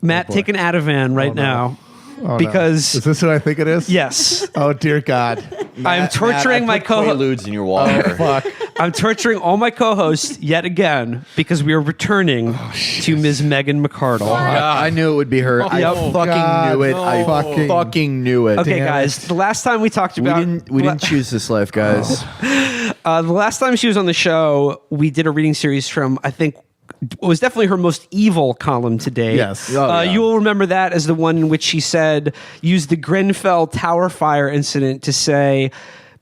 Matt, take an Ativan right now. Oh, because no. Is this what I think it is? Yes. Oh dear God! I'm torturing my co-host. Quaaludes in your water. Oh fuck! I'm torturing all my co-hosts yet again because we are returning to Ms. Megan McArdle. I knew it would be her. I fucking God, knew it. no. I fucking knew it. Okay, guys. The last time we talked about we didn't choose this life, guys. The last time she was on the show, we did a reading series from, I think, it was definitely her most evil column to date. Yes. You will remember that as the one in which she said, used the Grenfell Tower fire incident to say,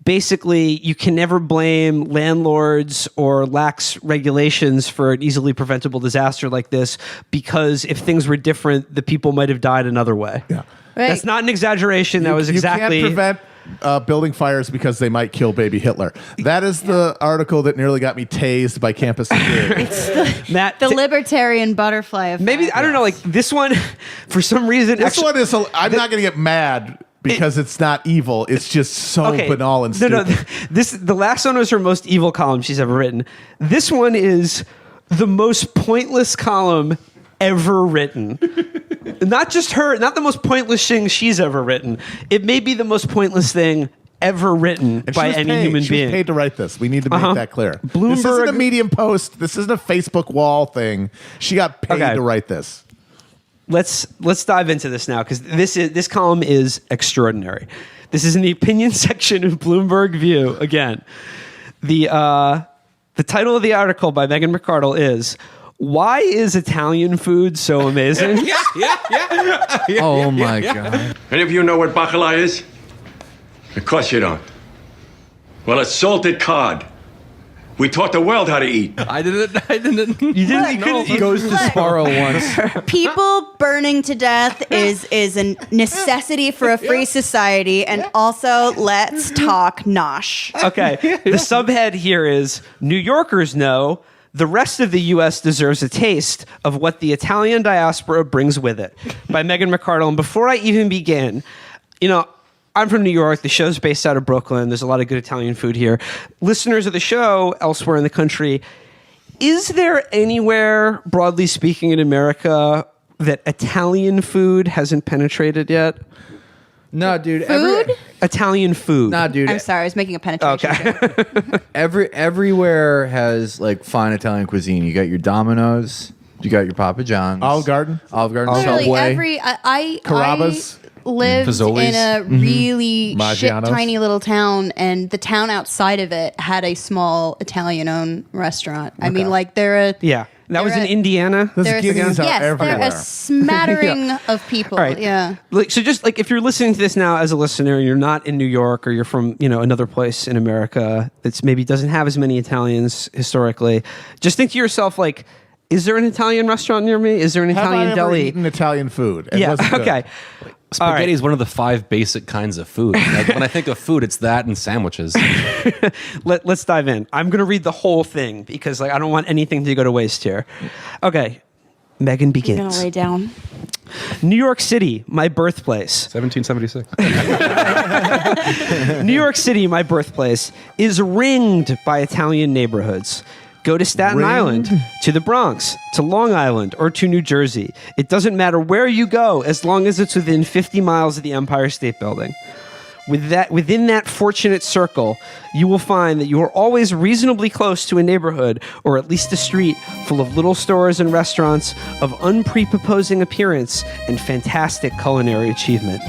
basically, you can never blame landlords or lax regulations for an easily preventable disaster like this, because if things were different, the people might have died another way. Yeah. Right. That's not an exaggeration. That was exactly... You can't prevent building fires because they might kill baby Hitler. That is the article that nearly got me tased by campus security. Matt, The libertarian butterfly effect. maybe, I don't know, like this one, for some reason... This one is... I'm not going to get mad because it's not evil. It's just so banal and stupid. The last one was her most evil column she's ever written. This one is the most pointless column ever written. Not just her, not the most pointless thing she's ever written. It may be the most pointless thing ever written by any human she being. was paid to write this. We need to make that clear. Bloomberg, this isn't a Medium post. This isn't a Facebook wall thing. She got paid to write this. Let's dive into this now, because this column is extraordinary. This is in the opinion section of Bloomberg View. Again, the title of the article by Megan McArdle is "Why is Italian food so amazing?" Oh my God! Any of you know what bacala is? Of course you don't. Well, it's salted cod. We taught the world how to eat. I didn't. You didn't. He goes to Sparrow once. People burning to death is a necessity for a free society, and also let's talk nosh. Okay. The subhead here is New Yorkers know the rest of the U.S. deserves a taste of what the Italian diaspora brings with it, by Megan McArdle. And before I even begin, I'm from New York. The show's based out of Brooklyn. There's a lot of good Italian food here. Listeners of the show elsewhere in the country, is there anywhere, broadly speaking, in America that Italian food hasn't penetrated yet? No, dude. Food? Italian food. Nah, dude. I'm sorry, I was making a penetration joke. Everywhere has like fine Italian cuisine. You got your Domino's. You got your Papa John's. Olive Garden. Literally Subway. I Carrabba's. lived Fazoli's. in a really Maggiano's. tiny little town, and the town outside of it had a small Italian-owned restaurant. I mean, like they're a Yeah. That was in They're a- Indiana. The they're a, zucchinis are yes, they're everywhere. a smattering of people. All right. Yeah. So just like if you're listening to this now as a listener and you're not in New York or you're from, another place in America that's maybe doesn't have as many Italians historically, just think to yourself, like, is there an Italian restaurant near me? Is there an Have Italian I ever deli? eaten Italian food? It Yeah. wasn't good. Okay. Spaghetti is one of the 5 basic kinds of food. Like, when I think of food, it's that and sandwiches. Let's dive in. I'm going to read the whole thing because I don't want anything to go to waste here. Okay. Megan I'm begins. gonna lay down. New York City, my birthplace. 1776. New York City, my birthplace, is ringed by Italian neighborhoods. Go to Staten Island, to the Bronx, to Long Island, or to New Jersey. It doesn't matter where you go as long as it's within 50 miles of the Empire State Building. Within that fortunate circle, you will find that you are always reasonably close to a neighborhood, or at least a street, full of little stores and restaurants of unprepossessing appearance and fantastic culinary achievement.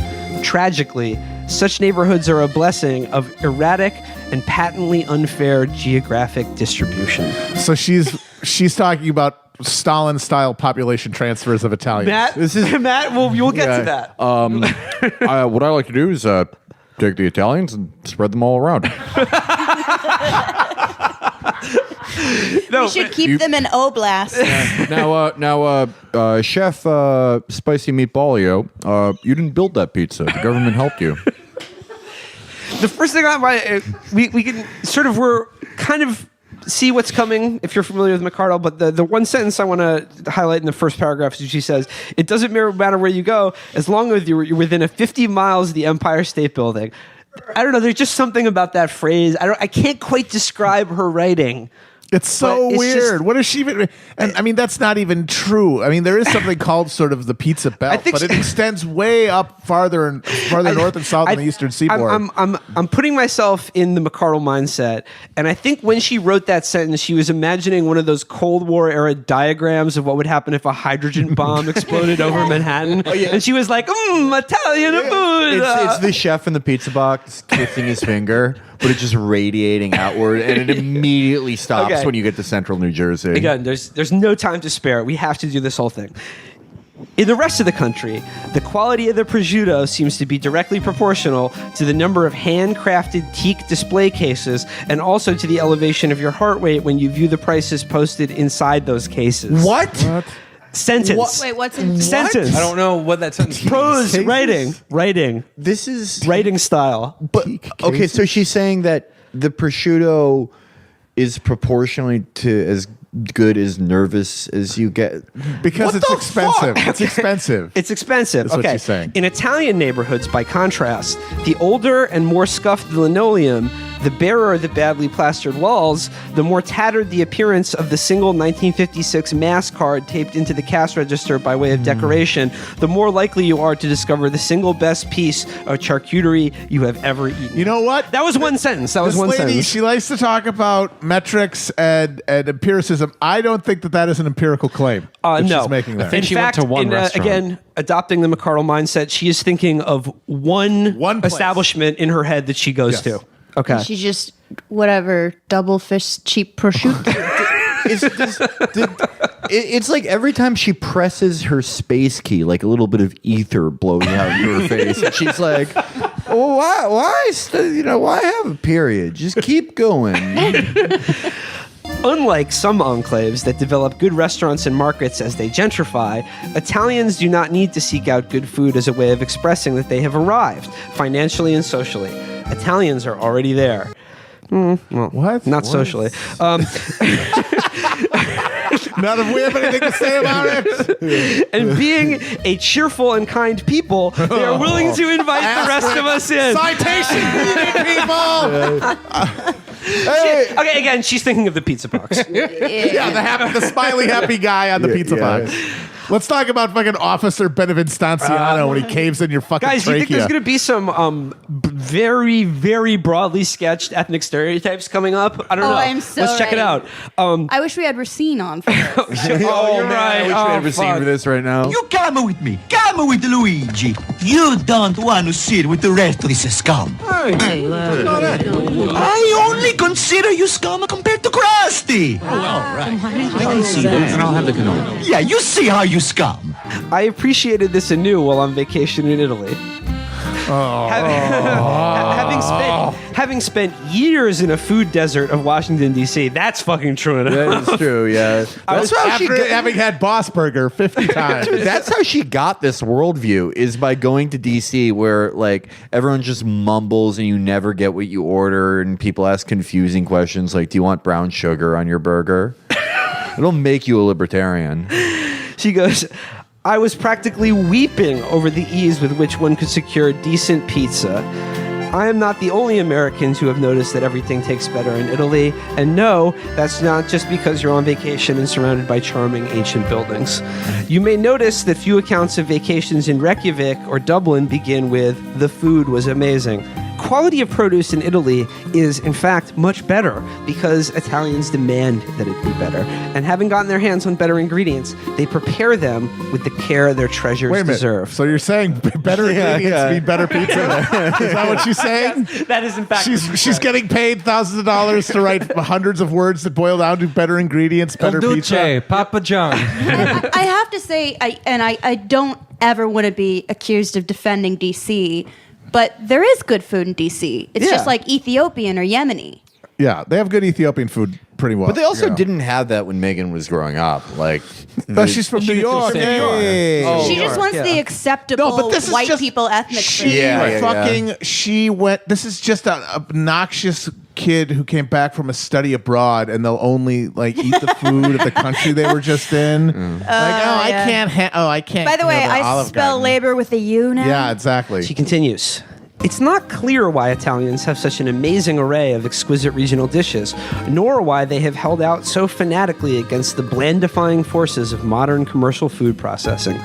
Tragically, such neighborhoods are a blessing of erratic and patently unfair geographic distribution. So she's talking about Stalin-style population transfers of Italians. Matt, we'll get to that. What I like to do is take the Italians and spread them all around. We should keep them in Oblast. Now, Chef Spicy Meatballio, you didn't build that pizza. The government helped you. The first thing we can sort of, we're kind of see what's coming if you're familiar with McArdle, but the one sentence I want to highlight in the first paragraph is she says, "It doesn't matter where you go, as long as you're within 50 miles of the Empire State Building." I don't know. There's just something about that phrase. I can't quite describe her writing. It's so it's weird. just- What is she even? And I mean, that's not even true. I mean, there is something called sort of the pizza belt, but it extends way up farther north and south on the eastern seaboard. I'm putting myself in the McArdle mindset, and I think when she wrote that sentence, she was imagining one of those Cold War era diagrams of what would happen if a hydrogen bomb exploded over Manhattan, and she was like, Italian food. It's the chef in the pizza box kissing his finger, but it's just radiating outward, and it immediately stops when you get to central New Jersey. Again, there's no time to spare. We have to do this whole thing. In the rest of the country, the quality of the prosciutto seems to be directly proportional to the number of handcrafted teak display cases and also to the elevation of your heart rate when you view the prices posted inside those cases. What? Sentence. Wait, what's in Sentence. I don't know what that sentence means. Prose, writing. This is writing style. But okay, so she's saying that the prosciutto is proportionally to as good as nervous as you get because it's expensive. It's expensive. It's expensive. That's what she's saying. In Italian neighborhoods, by contrast, the older and more scuffed the linoleum, the barer the badly plastered walls, the more tattered the appearance of the single 1956 mass card taped into the cash register by way of decoration, the more likely you are to discover the single best piece of charcuterie you have ever eaten. You know what? That was one sentence. That was This one lady, sentence. she likes to talk about metrics and empiricism. I don't think that is an empirical claim. No. She's making that. In fact, again, adopting the McArdle mindset, she is thinking of one place. establishment in her head that she goes to. Okay. She just whatever double fish cheap prosciutto. It's like every time she presses her space key, like a little bit of ether blowing out in her face, and she's like, "Oh, why have a period? Just keep going." Unlike some enclaves that develop good restaurants and markets as they gentrify, Italians do not need to seek out good food as a way of expressing that they have arrived, financially and socially. Italians are already there. Well, what? Not socially. None of we have anything to say about it. And being a cheerful and kind people, they are willing to invite the rest of us in. Citation, people. Okay, again, she's thinking of the pizza box. The smiley happy guy on the pizza box. Let's talk about fucking Officer Benevistanziano when he caves in your fucking Guys, trachea. you think there's going to be some very, very broadly sketched ethnic stereotypes coming up? I don't know. I'm so Let's check it ready. out. I wish we had Racine on for this. You're right. I wish we had Racine for this right now. You come with me. Come with Luigi. You don't want to sit with the rest of this scum. I only consider you scum compared to Krusty. Oh, all right. I can see that, and I'll have the cannoli. Yeah, you see how you scum. I appreciated this anew while on vacation in Italy. Having spent years in a food desert of Washington, D.C., that's fucking true enough. That is true, yeah. That's having had Boss Burger 50 times. Dude, that's how she got this worldview, is by going to D.C. where like everyone just mumbles and you never get what you order, and people ask confusing questions like, "Do you want brown sugar on your burger?" It'll make you a libertarian. She goes, "I was practically weeping over the ease with which one could secure decent pizza. I am not the only Americans who have noticed that everything tastes better in Italy. And no, that's not just because you're on vacation and surrounded by charming ancient buildings. You may notice that few accounts of vacations in Reykjavik or Dublin begin with, 'The food was amazing.' Quality of produce in Italy is, in fact, much better because Italians demand that it be better. And having gotten their hands on better ingredients, they prepare them with the care their treasures Wait a minute. deserve." So you're saying better ingredients mean better pizza? Is that what she's saying? That is, in fact, She's getting paid thousands of dollars to write hundreds of words that boil down to better ingredients, better pizza. Papa John. I have to say, I don't ever want to be accused of defending DC, but there is good food in DC. It's just like Ethiopian or Yemeni. Yeah, they have good Ethiopian food pretty well. But they also you know. didn't have that when Megan was growing up. Like, Oh, she's from New York. Hey. Oh, She just wants the acceptable this is white just- people ethnic food. She went. This is just an obnoxious kid who came back from a study abroad and they'll only like eat the food of the country they were just in. I can't. I can't. By the way, I Olive spell Garden. labor with a U now. Yeah, exactly. She continues. It's not clear why Italians have such an amazing array of exquisite regional dishes, nor why they have held out so fanatically against the bland-defying forces of modern commercial food processing.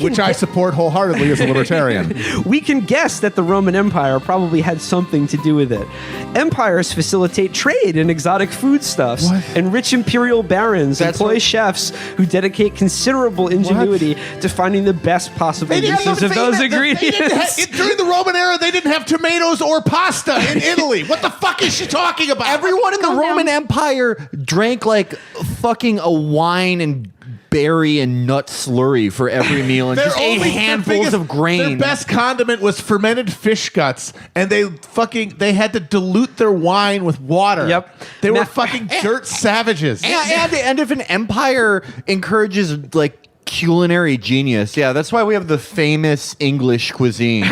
Which I support wholeheartedly as a libertarian. We can guess that the Roman Empire probably had something to do with it. Empires facilitate trade in exotic foodstuffs, and rich imperial barons employ chefs who dedicate considerable ingenuity to finding the best possible uses of those ingredients. During the Roman era, they didn't have tomatoes or pasta in Italy. What the fuck is she talking about? Everyone in the Roman Empire drank like fucking a wine and berry and nut slurry for every meal and just ate handfuls of grain. Their best condiment was fermented fish guts, and they had to dilute their wine with water. Yep. They were fucking dirt savages. And if an empire encourages like culinary genius, that's why we have the famous English cuisine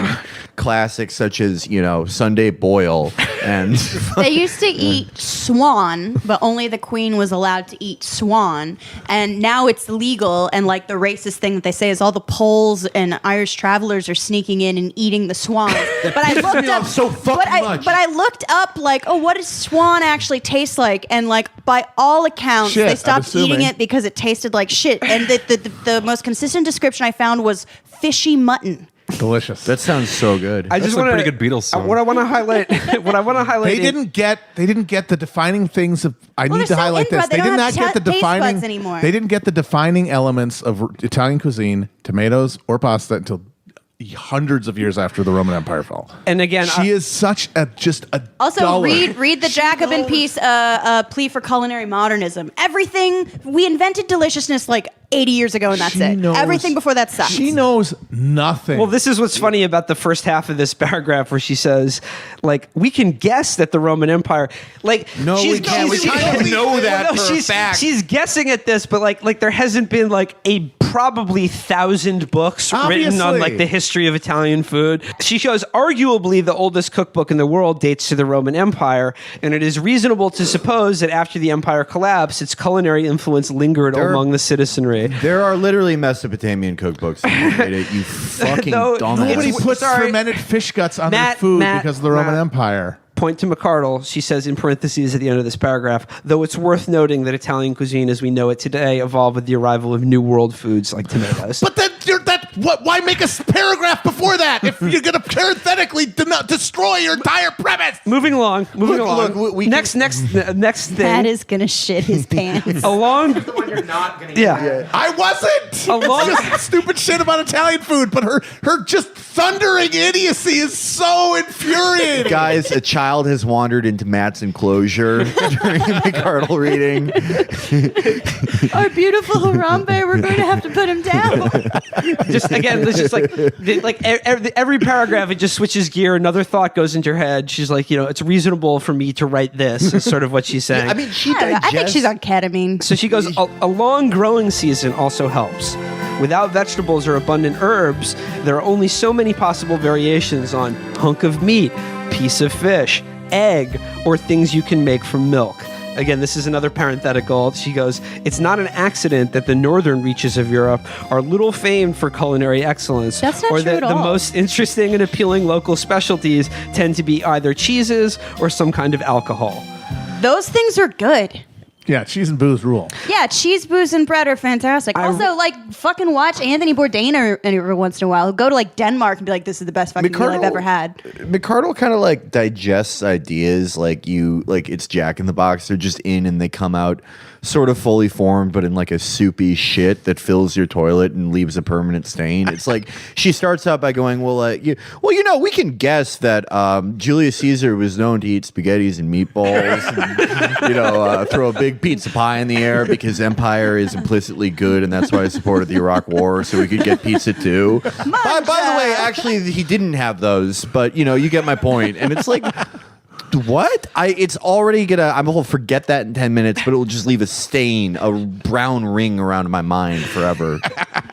classics such as, Sunday boil and They used to eat swan, but only the queen was allowed to eat swan. And now it's legal, and like the racist thing that they say is all the Poles and Irish travelers are sneaking in and eating the swan. But I looked up so fucking much. But I looked up like, what does swan actually taste like? And like by all accounts, Shit, they I'm stopped assuming. eating it because it tasted like shit. And the most consistent description I found was fishy mutton. Delicious. That sounds so good. I just That's a want pretty good Beatles song. What I want to highlight. They didn't get the defining things of. I Well, need to they're so highlight this. inbred, they They don't did not have get the taste buds defining anymore. They didn't get the defining elements of Italian cuisine, tomatoes or pasta, until hundreds of years after the Roman Empire fell. And again, she is such a Also, dullard. read the Jacobin piece, Plea for Culinary Modernism. Everything, we invented deliciousness like 80 years ago, and that's She it. knows- Everything before that sucks. She knows nothing. Well, this is what's funny about the first half of this paragraph where she says, like, we can guess that the Roman Empire, like, No, we can't. We kind of know that for a fact. She's guessing at this, but like there hasn't been like a probably 1,000 books written on like the history of Italian food. She shows arguably the oldest cookbook in the world dates to the Roman Empire, and it is reasonable to suppose that after the empire collapsed, its culinary influence lingered among the citizenry. There are literally Mesopotamian cookbooks. You fucking No, dumbass. Nobody puts sorry. fermented fish guts on Matt, their food Matt, because of the Roman Matt. Empire. Point to McArdle, she says in parentheses at the end of this paragraph, though it's worth noting that Italian cuisine as we know it today evolved with the arrival of new world foods like tomatoes. But then why make a paragraph before that if you're going to parenthetically destroy your entire premise? Moving along. Look, next thing. That is going to shit his pants. Along. The one you're not going Yeah. I wasn't. Along- Just stupid shit about Italian food, but her just thundering idiocy is so infuriating. Guys, a child has wandered into Matt's enclosure during the McArdle reading. Our beautiful Harambe, we're going to have to put him down. Just again, it's just like every paragraph, it just switches gear. Another thought goes into her head. She's like, it's reasonable for me to write this. Is sort of what she's saying. I mean, I think she's on ketamine. So she goes, a long growing season also helps. Without vegetables or abundant herbs, there are only so many possible variations on hunk of meat, piece of fish, egg, or things you can make from milk. Again, this is another parenthetical. She goes, it's not an accident that the northern reaches of Europe are little famed for culinary excellence. That's not or true that at the all. most interesting and appealing local specialties tend to be either cheeses or some kind of alcohol. Those things are good. Yeah, cheese and booze rule. Yeah, cheese, booze, and bread are fantastic. Also, like, fucking watch Anthony Bourdain every once in a while. Go to, like, Denmark and be like, this is the best fucking meal I've ever had. McArdle kind of like digests ideas like it's Jack in the Box. They're just in and they come out sort of fully formed, but in like a soupy shit that fills your toilet and leaves a permanent stain. It's like she starts out by going, we can guess that Julius Caesar was known to eat spaghettis and meatballs, and, throw a big pizza pie in the air because empire is implicitly good, and that's why I supported the Iraq War so we could get pizza too. By the way, actually, he didn't have those, but you get my point. And it's like, What? It's already gonna. I'm gonna forget that in 10 minutes, but it will just leave a stain, a brown ring around my mind forever.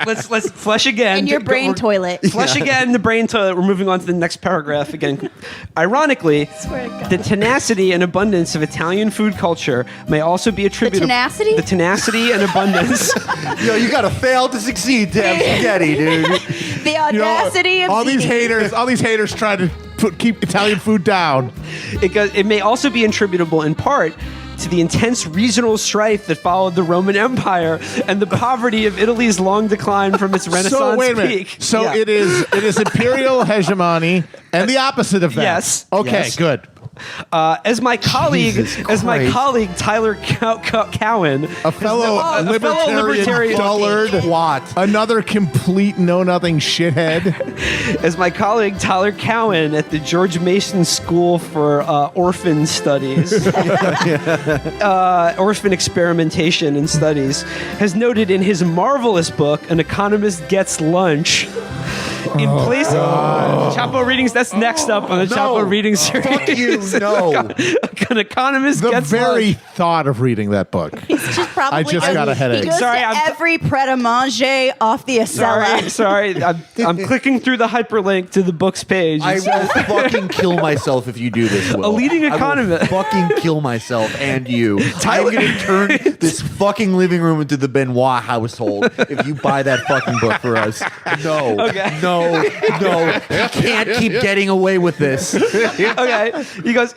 Let's flush again. In your brain toilet. Flush again the brain toilet. We're moving on to the next paragraph again. Ironically, the tenacity and abundance of Italian food culture may also be attributed. The tenacity and abundance. Yo, you gotta fail to succeed to have spaghetti, dude. The audacity of all these haters try to keep Italian food down. It may also be attributable in part to the intense regional strife that followed the Roman Empire and the poverty of Italy's long decline from its Renaissance So wait a minute. peak. So Yeah. it is imperial hegemony and the opposite of that. Yes. Okay. Yes. Good. As my colleague Tyler Cowan, A fellow libertarian dullard, another complete know-nothing shithead. As my colleague Tyler Cowan at the George Mason School for Orphan Studies, Orphan Experimentation and Studies, has noted in his marvelous book, An Economist Gets Lunch. In place of Chapo readings, that's next up on the Chapo reading series. Fuck you, no. An economist The gets very lunch. thought of reading that book. He's just probably I just got a headache. He goes Sorry, to I'm- every pret-a-manger off the Acela. Sorry. I'm clicking through the hyperlink to the book's page. I will fucking kill myself if you do this, Will. A leading economist. I will fucking kill myself and you. I'm going to turn this fucking living room into the Benoit household if you buy that fucking book for us. No. Okay. No. You can't keep getting away with this. Okay. He goes,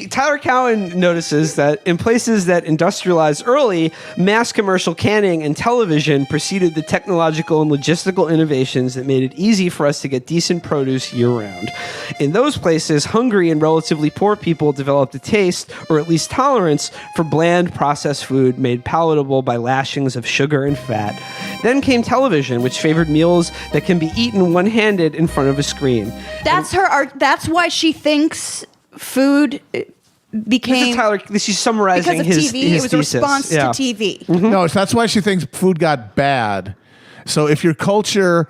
Tyler Cowan notices that in places that industrialized early, mass commercial canning and television preceded the technological and logistical innovations that made it easy for us to get decent produce year-round. In those places, hungry and relatively poor people developed a taste, or at least tolerance, for bland processed food made palatable by lashings of sugar and fat. Then came television, which favored meals that can be eaten one-handed in front of a screen. That's her art. That's why she thinks food became She's summarizing because of his TV. his It was a thesis. response Yeah. to TV. No, that's why she thinks food got bad. So if your culture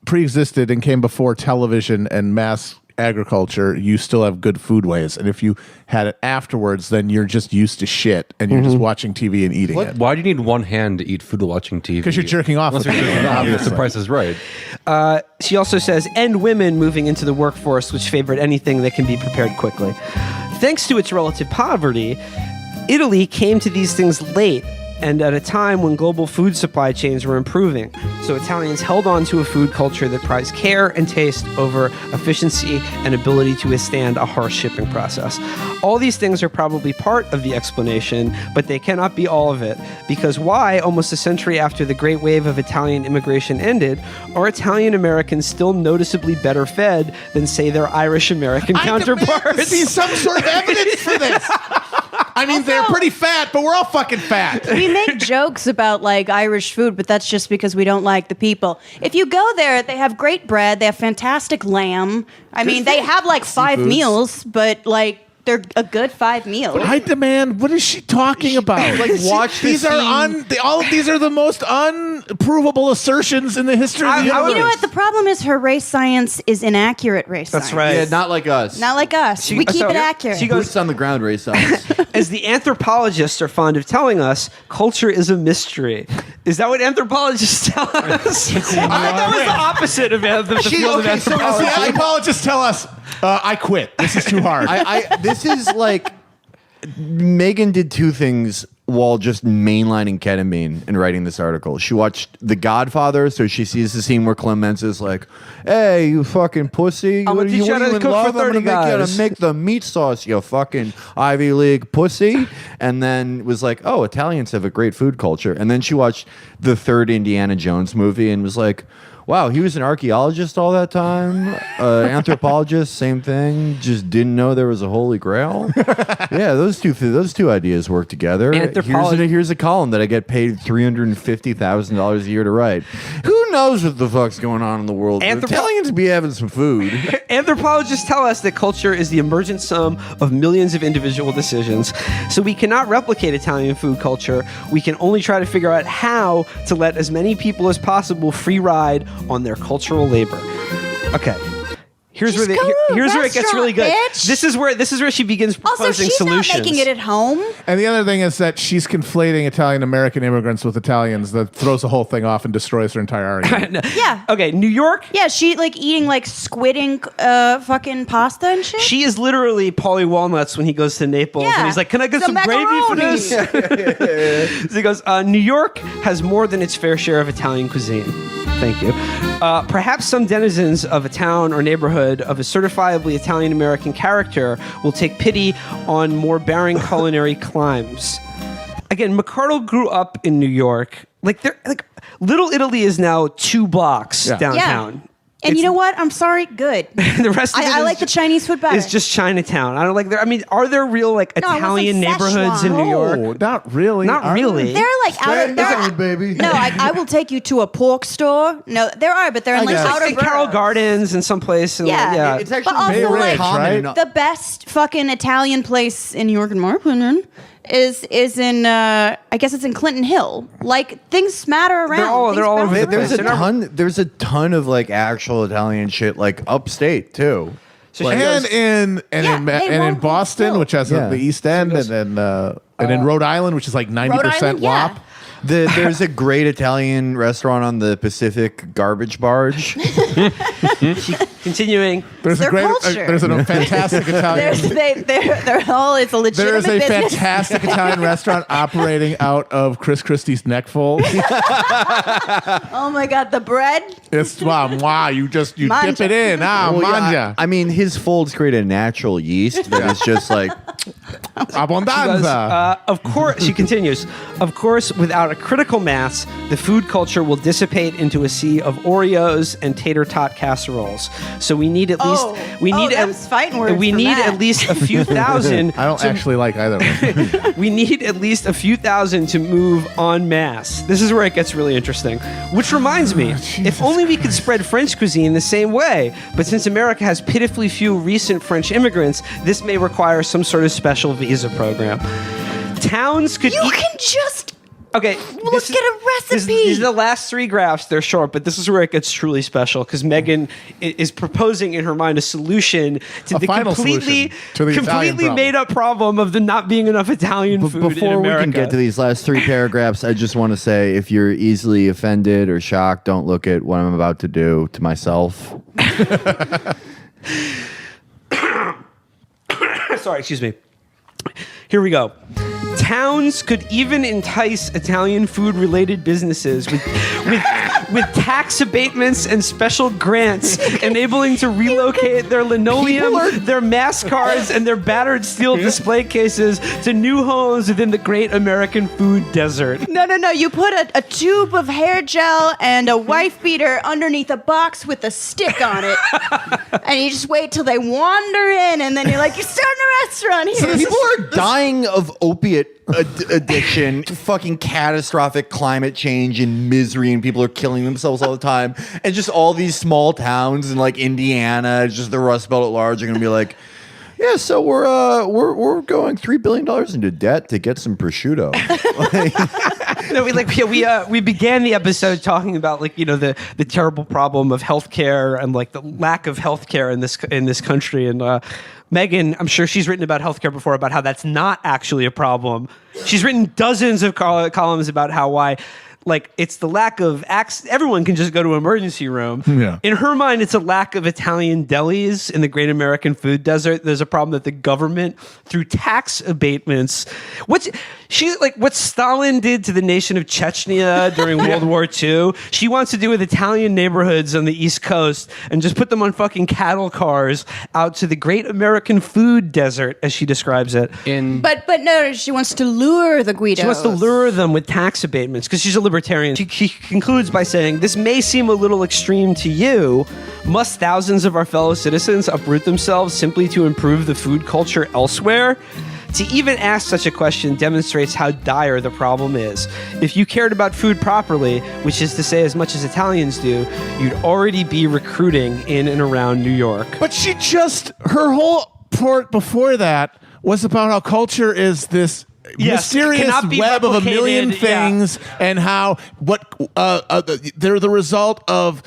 pre-existed and came before television and mass agriculture, you still have good foodways. And if you had it afterwards, then you're just used to shit and you're just watching TV and eating it. Why do you need one hand to eat food while watching TV? Because you're jerking off. Unless you're jerking off. If the price is right. She also says, and women moving into the workforce, which favored anything that can be prepared quickly. Thanks to its relative poverty, Italy came to these things late and at a time when global food supply chains were improving. So Italians held on to a food culture that prized care and taste over efficiency and ability to withstand a harsh shipping process. All these things are probably part of the explanation, but they cannot be all of it. Because why, almost a century after the great wave of Italian immigration ended, are Italian Americans still noticeably better fed than, say, their Irish American counterparts? See some sort of evidence for this. I mean, they're pretty fat, but we're all fucking fat. We make jokes about like Irish food, but that's just because we don't like the people. If you go there, they have great bread. They have fantastic lamb. I mean, they have like 5 meals, but like they're a good 5 meals. I demand. What is she talking about? Like, watch this these are all of these are the most unprovable assertions in the history of the universe. You know what? The problem is her race science is inaccurate race science. That's right. Yeah, not like us. Not like us. We keep it accurate. She goes, Boots on the ground race science. as the anthropologists are fond of telling us, culture is a mystery. Is that what anthropologists tell us? I thought that was the opposite of the field of So anthropology. the anthropologists tell us, I quit. This is too hard. This is like Megan did 2 things while just mainlining ketamine and writing this article. She watched The Godfather, so she sees the scene where Clemens is like, "Hey, you fucking pussy! I'm gonna teach you how to in cook love? for 30 I'm gonna make you how guys." to make the meat sauce, you fucking Ivy League pussy." And then was like, "Oh, Italians have a great food culture." And then she watched the 3rd Indiana Jones movie and was like, wow, he was an archaeologist all that time, anthropologist, same thing. Just didn't know there was a holy grail. Yeah, those two ideas work together. Here's a column that I get paid $350,000 a year to write. Who knows what the fuck's going on in the world? Italians be having some food. Anthropologists tell us that culture is the emergent sum of millions of individual decisions. So we cannot replicate Italian food culture. We can only try to figure out how to let as many people as possible free ride on their cultural labor. Okay. Here's Just where go to a here's where it gets really good. restaurant, bitch. This is where she begins proposing Also, she's solutions. not making it at home. And the other thing is that she's conflating Italian-American immigrants with Italians that throws the whole thing off and destroys her entire argument. Yeah. Okay, New York. Yeah, she like eating like squid ink fucking pasta and shit. She is literally Paulie Walnuts when he goes to Naples, and he's like, "Can I get some gravy for this?" So he goes, "New York has more than its fair share of Italian cuisine." Thank you. Perhaps some denizens of a town or neighborhood of a certifiably Italian-American character will take pity on more barren culinary climes. Again, McArdle grew up in New York. Like, Little Italy is now 2 blocks downtown. Yeah. And you know what? I'm sorry. Good. The rest of it I like the Chinese food better. It's just Chinatown. I don't like. I mean, are there real like No, I want Italian some neighborhoods in New York? No, not really. Not really. They're like out of baby. No, I will take you to a pork store. No, there are, but they're in like outer in Carroll Gardens and someplace. And Yeah. It's actually But also, very like, common. the best fucking Italian place in New York, in my opinion, is in I guess it's in Clinton Hill. Like things matter around. They're all over the There's place. there's a ton of like actual Italian shit like upstate too. So And in Boston, which has the East End, and in Rhode Island, which is like 90% WAP. There's a great Italian restaurant on the Pacific garbage barge. Continuing. There's a fantastic Italian. They're all. It's a legitimate There is a business. fantastic Italian restaurant operating out of Chris Christie's neck fold. Oh my god, the bread. It's wow. You dip Manja. it in. Manja. I mean, his folds create a natural yeast that is just like abundanza. Of course, she continues. Of course, without a critical mass, the food culture will dissipate into a sea of Oreos and tater tot casseroles. So we need at least them's fighting words we for need Matt. at least a few thousand. I don't actually like either of them. We need at least a few thousand to move en masse. This is where it gets really interesting. Which reminds me, if only we could spread French cuisine the same way. But since America has pitifully few recent French immigrants, this may require some sort of special visa program. Towns could You can just. Okay, Let's get a recipe. These are the last 3 graphs. They're short, but this is where it gets truly special because Megan is proposing in her mind a solution to the final completely, solution to the Italian completely problem. made up problem of there not being enough Italian food in before we America. can get to these last 3 paragraphs, I just want to say if you're easily offended or shocked, don't look at what I'm about to do to myself. Sorry, excuse me. Here we go. Towns could even entice Italian food-related businesses with tax abatements and special grants, enabling to relocate their linoleum, their mass cards, and their battered steel display cases to new homes within the great American food desert. No. You put a tube of hair gel and a wife beater underneath a box with a stick on it, and you just wait till they wander in, and then you're like, you're starting a restaurant here. People are dying of opiate addiction, fucking catastrophic climate change and misery, and people are killing themselves all the time. And just all these small towns in like Indiana, just the Rust Belt at large, are going to be like, yeah, so we're going $3 billion into debt to get some prosciutto. We began the episode talking about the terrible problem of healthcare and like the lack of healthcare in this country. And Megan, I'm sure she's written about healthcare before, about how that's not actually a problem. She's written dozens of columns about why it's the lack of access. Everyone can just go to an emergency room. Yeah. In her mind, it's a lack of Italian delis in the great American food desert. There's a problem that the government, through tax abatements, what Stalin did to the nation of Chechnya during World War II, she wants to do with Italian neighborhoods on the East Coast and just put them on fucking cattle cars out to the great American food desert, as she describes it. But no, she wants to lure the Guidos. She wants to lure them with tax abatements because she's a libertarian. She concludes by saying, this may seem a little extreme to you. Must thousands of our fellow citizens uproot themselves simply to improve the food culture elsewhere? To even ask such a question demonstrates how dire the problem is. If you cared about food properly, which is to say as much as Italians do, you'd already be recruiting in and around New York. But her whole part before that was about how culture is this mysterious web of a million things, and how they're the result of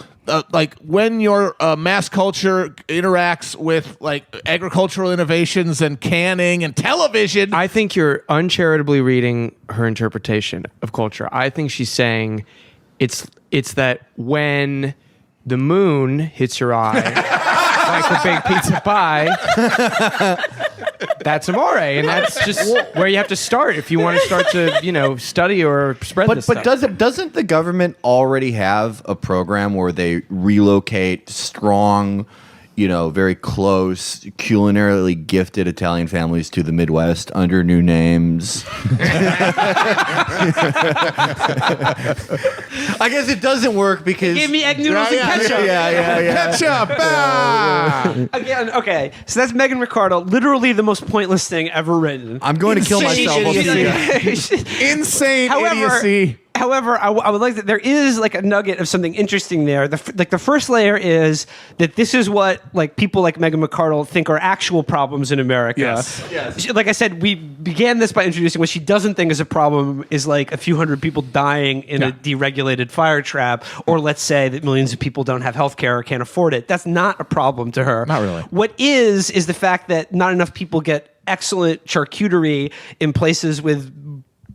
like when your mass culture interacts with like agricultural innovations and canning and television. I think you're uncharitably reading her interpretation of culture. I think she's saying it's that when the moon hits your eye like a big pizza pie, that's amore, and that's just where you have to start if you want to start to study or spread this stuff. But doesn't the government already have a program where they relocate strong, very close, culinarily gifted Italian families to the Midwest under new names? I guess it doesn't work because Give me egg noodles and ketchup. Yeah. Ketchup. Again, okay. So that's Megan McArdle, literally the most pointless thing ever written. I'm going to kill myself. I'll see you. Insane idiocy. However, I would like that there is like a nugget of something interesting there. The first layer is that this is what like people like Megan McArdle think are actual problems in America. Yes. Like I said, we began this by introducing what she doesn't think is a problem is like a few hundred people dying in a deregulated fire trap, or let's say that millions of people don't have health care or can't afford it. That's not a problem to her. Not really. What is the fact that not enough people get excellent charcuterie in places with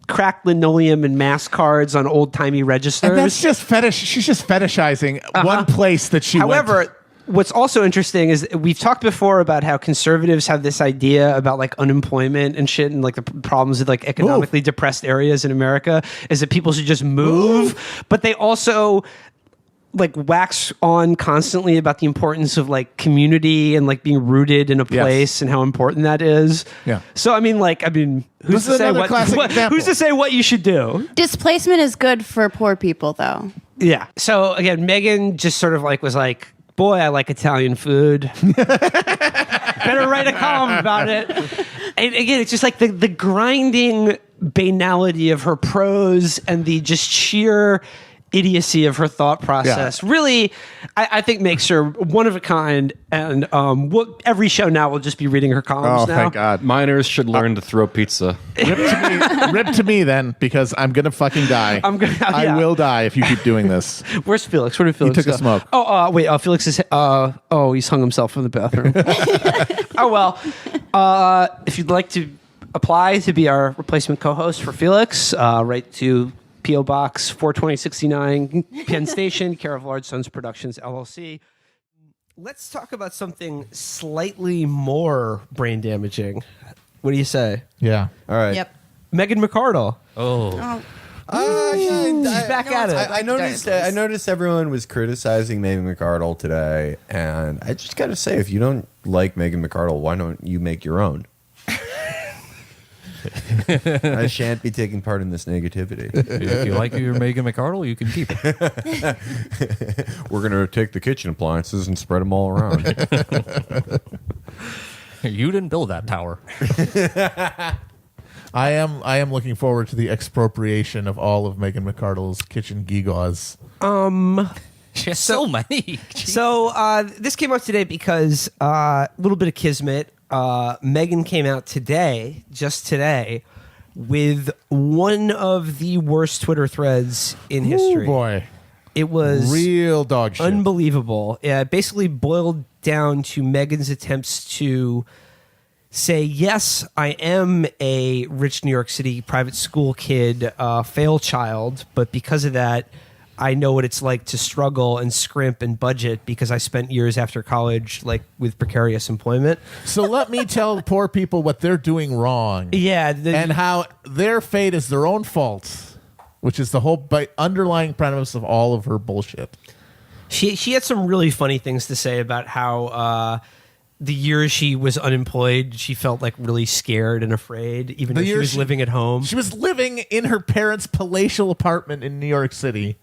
cracked linoleum and mass cards on old-timey registers. And that's just fetish. She's just fetishizing one place that she went to. What's also interesting is we've talked before about how conservatives have this idea about like unemployment and shit and like the problems with like economically depressed areas in America is that people should just move. But they also like wax on constantly about the importance of like community and like being rooted in a place and how important that is. Yeah. So who's to say what you should do? Displacement is good for poor people, though. Yeah. So again, Megan just sort of like was like, boy, I like Italian food. Better write a column about it. And again, it's just like the grinding banality of her prose and the just sheer idiocy of her thought process really, I think, makes her one of a kind. And every show now will just be reading her columns now. Thank God. Miners should learn to throw pizza. Rip to me then, because I'm going to fucking die. I will die if you keep doing this. Where's Felix? Where did Felix He took go? a smoke. Oh, wait. Felix is... he's hung himself in the bathroom. Oh, well. If you'd like to apply to be our replacement co-host for Felix, write to P.O. Box 42069, Penn Station, care of Large Sons Productions, LLC. Let's talk about something slightly more brain damaging. What do you say? Yeah. All right. Yep. Megan McArdle. She's back at it. I noticed everyone was criticizing Megan McArdle today, and I just got to say, if you don't like Megan McArdle, why don't you make your own? I shan't be taking part in this negativity. If you like your Megan McArdle, you can keep it. We're going to take the kitchen appliances and spread them all around. You didn't build that tower. I am looking forward to the expropriation of all of Megan McArdle's kitchen gewgaws. She has so many. So this came up today because a little bit of kismet. Megan came out just today, with one of the worst Twitter threads in history. Oh boy. It was real dog shit. Unbelievable. It basically boiled down to Megan's attempts to say, yes, I am a rich New York City private school kid, fail child, but because of that, I know what it's like to struggle and scrimp and budget because I spent years after college like with precarious employment. So let me tell poor people what they're doing wrong. Yeah. And how their fate is their own fault, which is the whole underlying premise of all of her bullshit. She had some really funny things to say about how the years she was unemployed, she felt like really scared and afraid, even though she was living at home. She was living in her parents' palatial apartment in New York City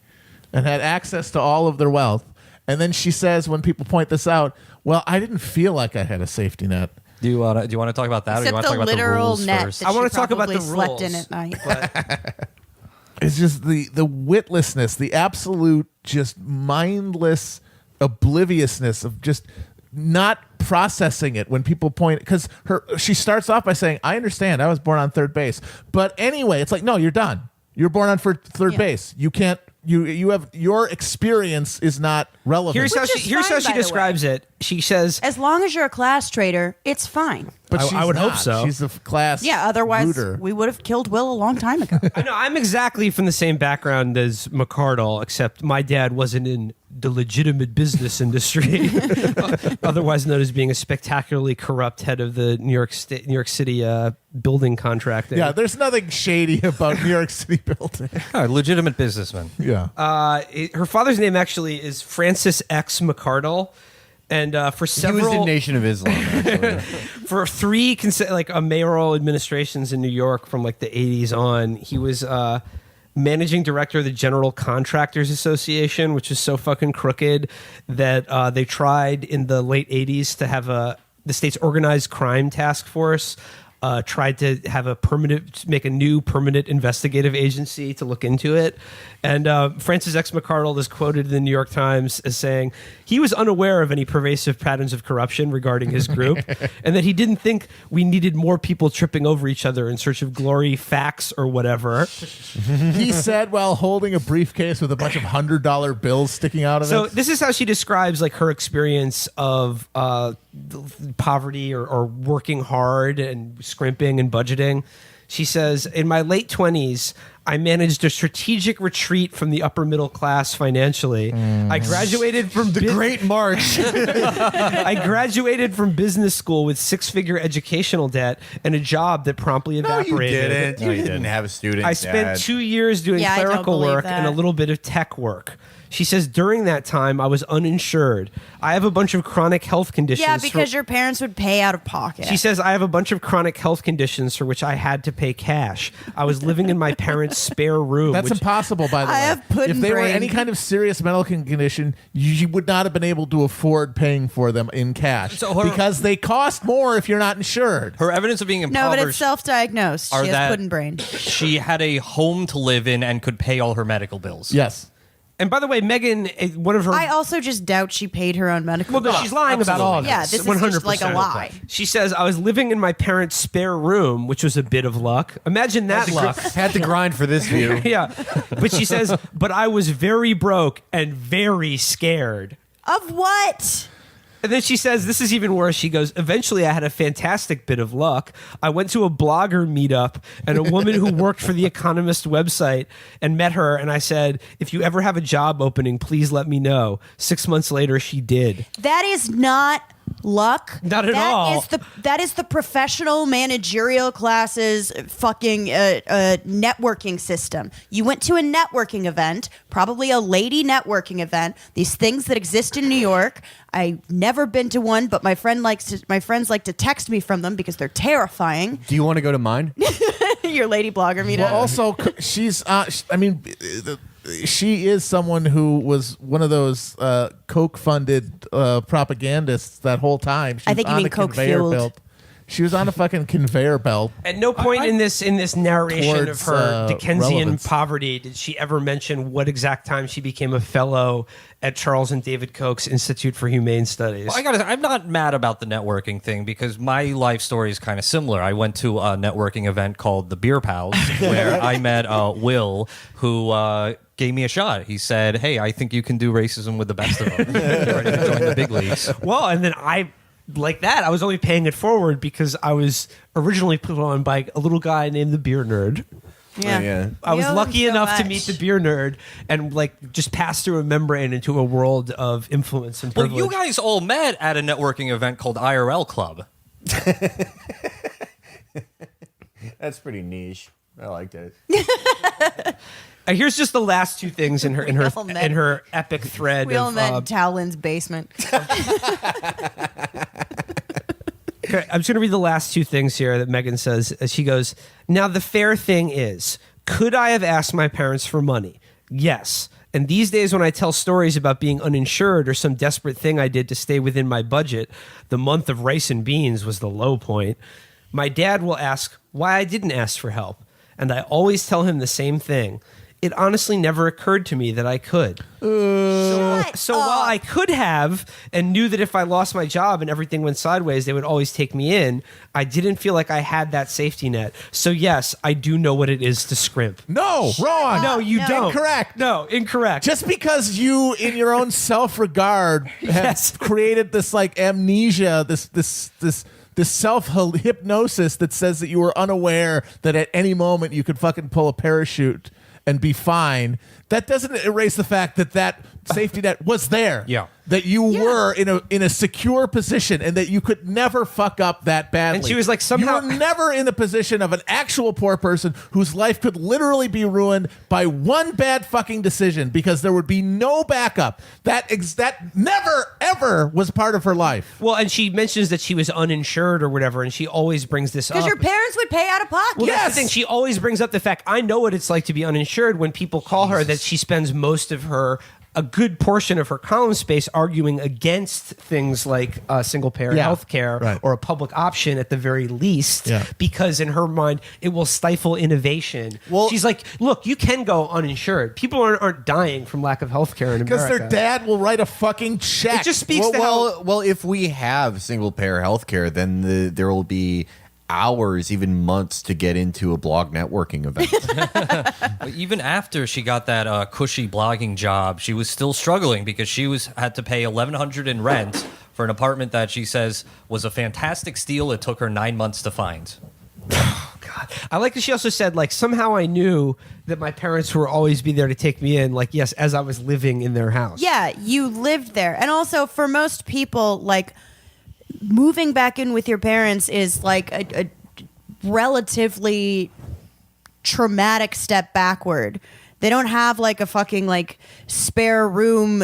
and had access to all of their wealth. And then she says, when people point this out, well, I didn't feel like I had a safety net. Do you want to talk about that, or do you want to talk about the rules first? I want to talk about the slept rules. in at night. It's just the witlessness, the absolute just mindless obliviousness of just not processing it when people point, because she starts off by saying, I understand, I was born on third base. But anyway, it's like, no, you're done. You're born on third base. You can't you have your experience is not relevant. Here's how Which is she fine, by the describes it. She says, As long as you're a class traitor, it's fine. But I would hope so. She's a class. Yeah, otherwise looter. we would have killed Will a long time ago. I know I'm exactly from the same background as McArdle, except my dad wasn't in the legitimate business industry, otherwise known as being a spectacularly corrupt head of the New York City building contracting. Yeah, there's nothing shady about New York City building. Legitimate businessman. Yeah. Her father's name actually is Francis X. McArdle. And for several, he was in Nation of Islam. Actually. For three mayoral administrations in New York from like the 80s on, he was managing director of the General Contractors Association, which is so fucking crooked that they tried in the late 80s to have the state's organized crime task force. Tried to have make a new permanent investigative agency to look into it. And Francis X. McArdle is quoted in the New York Times as saying he was unaware of any pervasive patterns of corruption regarding his group and that he didn't think we needed more people tripping over each other in search of glory, facts, or whatever. He said while holding a briefcase with a bunch of $100 bills sticking out of it. So this is how she describes like her experience of poverty or working hard and scrimping and budgeting. She says, in my late 20s, I managed a strategic retreat from the upper middle class financially. I graduated from the Great March. I graduated from business school with six-figure educational debt and a job that promptly evaporated. You didn't have a student. I spent 2 years doing Yeah, I don't clerical believe work that. and a little bit of tech work. She says, during that time, I was uninsured. I have a bunch of chronic health conditions. Yeah, because your parents would pay out of pocket. She says, I have a bunch of chronic health conditions for which I had to pay cash. I was living in my parents' spare room. That's impossible, by the way. I have pudding if they were brain. any kind of serious medical condition, you would not have been able to afford paying for them in cash because they cost more if you're not insured. Her evidence of being no, impoverished. but it's self-diagnosed. Are She has that- pudding brain. She had a home to live in and could pay all her medical bills. Yes. And by the way, Megan, one of her... I also just doubt she paid her own medical Well, no, bills. she's lying about all of Yeah, this. this is just like a 100%. lie. She says, I was living in my parents' spare room, which was a bit of luck. Imagine that luck. Had to grind for this view. Yeah. But she says, but I was very broke and very scared. Of what? And then she says, this is even worse. She goes, eventually I had a fantastic bit of luck. I went to a blogger meetup and a woman who worked for the Economist website and met her. And I said, if you ever have a job opening, please let me know. 6 months later, she did. That is not luck. Not at all. That is the professional managerial classes fucking networking system. You went to a networking event, probably a lady networking event. These things that exist in New York. I've never been to one, but my friends like to text me from them because they're terrifying. Do you want to go to mine? Your lady blogger meetup. Well, also, she's, she is someone who was one of those Coke-funded propagandists that whole time. She I was think you on mean a conveyor Coke-fueled. belt. She was on a fucking conveyor belt. At no point in this narration Towards, of her Dickensian relevance. poverty did she ever mention what exact time she became a fellow at Charles and David Koch's Institute for Humane Studies. Well, I'm not mad about the networking thing because my life story is kind of similar. I went to a networking event called the Beer Pals where I met Will, who gave me a shot. He said, hey, I think you can do racism with the best of them. Ready to join the big leagues. Well, and then I was only paying it forward because I was originally put on by a little guy named the Beer Nerd. Yeah. I was You owe lucky him so enough to much. meet the Beer Nerd and just pass through a membrane into a world of influence and Well, privilege. you guys all met at a networking event called IRL Club. That's pretty niche. I liked it. Here's just the last two things in her epic thread. We all of, met in Talon's basement. Okay, I'm just going to read the last two things here that Megan says. She goes, now the fair thing is, could I have asked my parents for money? Yes. And these days when I tell stories about being uninsured or some desperate thing I did to stay within my budget, the month of rice and beans was the low point. My dad will ask why I didn't ask for help. And I always tell him the same thing. it honestly never occurred to me that I could. So while I could have and knew that if I lost my job and everything went sideways, they would always take me in, I didn't feel like I had that safety net. So yes, I do know what it is to scrimp. No, wrong. No, you don't. Incorrect. No, incorrect. Just because you, in your own self-regard, have created this like amnesia, this self-hypnosis that says that you were unaware that at any moment you could fucking pull a parachute and be fine, that doesn't erase the fact that safety net was there. Yeah. That you were in a secure position and that you could never fuck up that badly. And she was like, somehow... You were never in the position of an actual poor person whose life could literally be ruined by one bad fucking decision because there would be no backup. That never, ever was part of her life. Well, and she mentions that she was uninsured or whatever, and she always brings this up. Because your parents would pay out of pocket. Well, that's the thing. She always brings up the fact, I know what it's like to be uninsured when people call her that she spends most of a good portion of her column space arguing against things like single-payer health care or a public option at the very least, because in her mind, it will stifle innovation. Well, she's like, look, you can go uninsured. People aren't dying from lack of health care in America. Because their dad will write a fucking check. It just speaks to how... Well, if we have single-payer health care, then there will be hours, even months, to get into a blog networking event. Even after she got that cushy blogging job, she was still struggling because she had to pay $1,100 in rent for an apartment that she says was a fantastic steal. It took her 9 months to find. Oh, God. I like that she also said, like, somehow I knew that my parents would always be there to take me in, like, yes, as I was living in their house. Yeah, you lived there. And also, for most people, like, moving back in with your parents is like a relatively traumatic step backward. They don't have like a fucking like spare room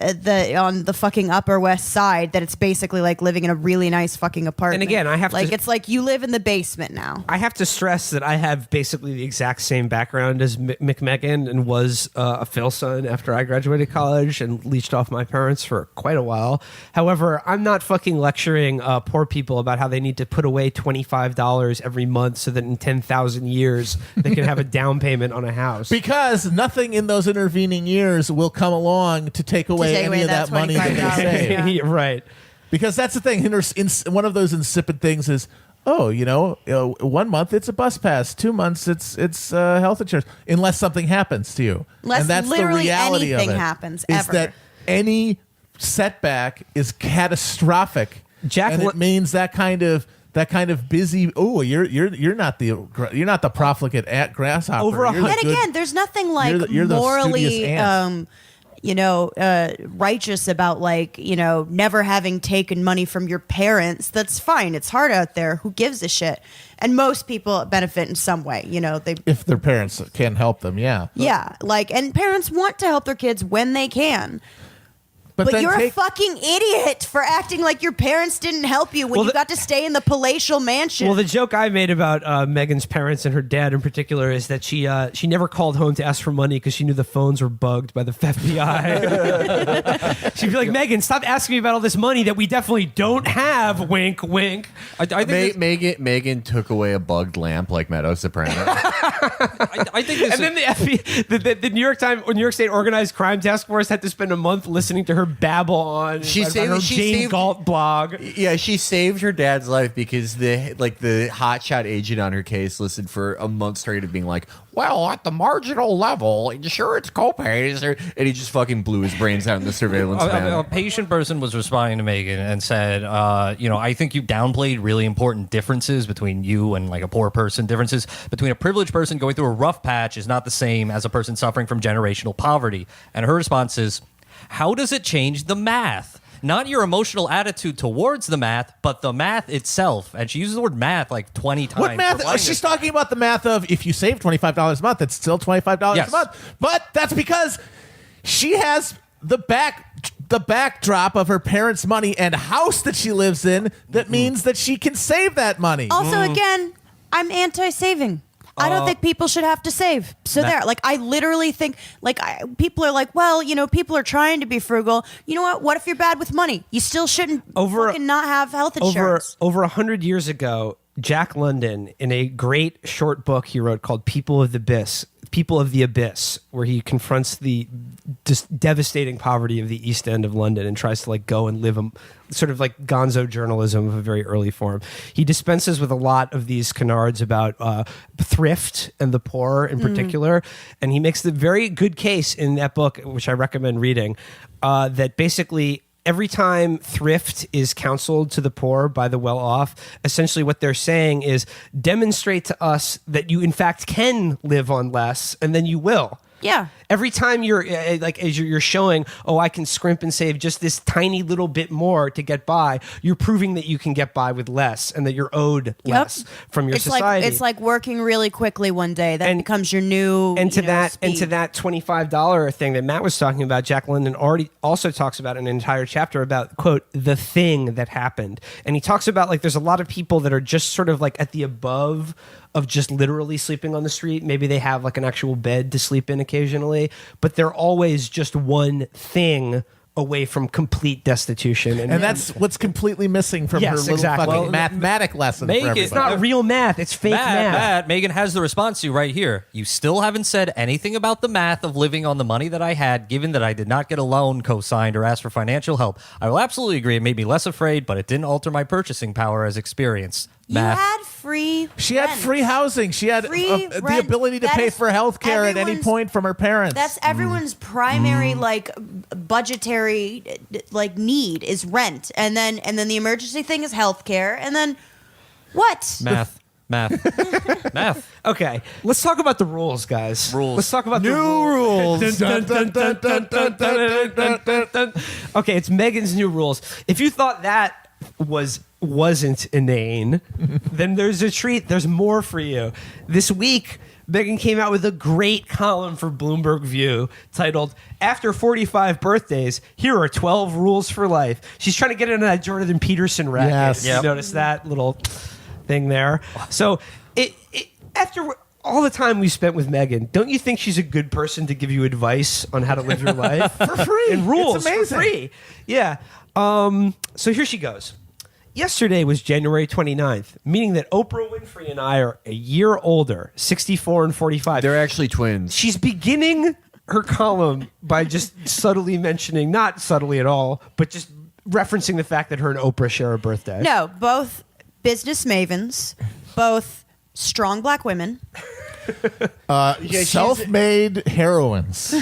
on the fucking Upper West Side that it's basically like living in a really nice fucking apartment. And again, I have like to, it's like you live in the basement now. I have to stress that I have basically the exact same background as McMegan and was a Phil son after I graduated college and leached off my parents for quite a while. However, I'm not fucking lecturing poor people about how they need to put away $25 every month so that in 10,000 years they can have a down payment on a house. Because nothing in those intervening years will come along to take away any of that money that they save. Right. Because that's the thing. One of those insipid things is, 1 month it's a bus pass, 2 months it's health insurance, unless something happens to you. Unless and that's literally the reality anything of it, happens is ever. that any setback is catastrophic. And it means that kind of busy. Oh, you're not the profligate at grasshopper. And again, there's nothing like you're the morally, studious ant. righteous about like never having taken money from your parents. That's fine. It's hard out there. Who gives a shit? And most people benefit in some way. If their parents can help them, yeah. Yeah, and parents want to help their kids when they can. But you're a fucking idiot for acting like your parents didn't help you when you got to stay in the palatial mansion. Well, the joke I made about Megan's parents and her dad in particular is that she never called home to ask for money because she knew the phones were bugged by the FBI. She'd be like, Megan, stop asking me about all this money that we definitely don't have. Wink, wink. I think Megan took away a bugged lamp like Meadow Soprano. I think and then the FBI, the New York State Organized Crime Task Force had to spend a month listening to her babble on her Jane Galt blog. Yeah, she saved her dad's life because the hotshot agent on her case listened for a month straight of being like, well, at the marginal level, insurance copays, and he just fucking blew his brains out in the surveillance van. A patient person was responding to Megan and said, I think you downplayed really important differences between you and like a poor person. Differences between a privileged person going through a rough patch is not the same as a person suffering from generational poverty. And her response is, how does it change the math? Not your emotional attitude towards the math, but the math itself. And she uses the word math like 20 times. What math? She's talking about the math of if you save $25 a month, it's still $25 a month. But that's because she has the backdrop of her parents' money and house that she lives in that means that she can save that money. Also, again, I'm anti-saving. I don't think people should have to save. So I literally think, people are like, well, people are trying to be frugal. You know what? What if you're bad with money? You still shouldn't fucking not have health insurance. Over 100 years ago, Jack London, in a great short book he wrote called People of the Abyss, People of the Abyss, where he confronts the just devastating poverty of the East End of London and tries to like go and live a sort of like gonzo journalism of a very early form. He dispenses with a lot of these canards about thrift and the poor in particular, and he makes the very good case in that book, which I recommend reading, that basically every time thrift is counseled to the poor by the well-off, essentially what they're saying is demonstrate to us that you in fact can live on less, and then you will. Yeah. Every time you're like, as you're showing, oh, I can scrimp and save just this tiny little bit more to get by, you're proving that you can get by with less and that you're owed less from your society. It's like working really quickly one day. That becomes your new and to that speed. and to that $25 thing that Matt was talking about, Jack London already also talks about an entire chapter about, quote, the thing that happened. And he talks about like there's a lot of people that are just sort of like at the above of just literally sleeping on the street. Maybe they have like an actual bed to sleep in occasionally, but they're always just one thing away from complete destitution. And that's what's completely missing from her little fucking mathematic lesson. For everybody. It's not real math. It's fake math. Megan has the response to you right here. You still haven't said anything about the math of living on the money that I had, given that I did not get a loan co-signed or ask for financial help. I will absolutely agree. It made me less afraid, but it didn't alter my purchasing power as experience. Math. You had free She had free housing. She had the ability to pay for health care at any point from her parents. That's everyone's primary like budgetary like need is rent, and then the emergency thing is health care, and then what? Math. Math. Okay, let's talk about the rules, guys. Let's talk about new rules. Okay, it's Megan's new rules. If you thought that wasn't inane, then there's a treat. There's more for you. This week, Megan came out with a great column for Bloomberg View titled, After 45 Birthdays, Here Are 12 Rules for Life. She's trying to get into that Jordan Peterson racket. Yes. You notice that little thing there? So after all the time we spent with Megan, don't you think she's a good person to give you advice on how to live your life? For free. And rules It's amazing. for free. Yeah. So here she goes. Yesterday was January 29th, meaning that Oprah Winfrey and I are a year older, 64 and 45. They're actually twins. She's beginning her column by just subtly mentioning, not subtly at all, but just referencing the fact that her and Oprah share a birthday. No, both business mavens, both strong black women. Self-made heroines.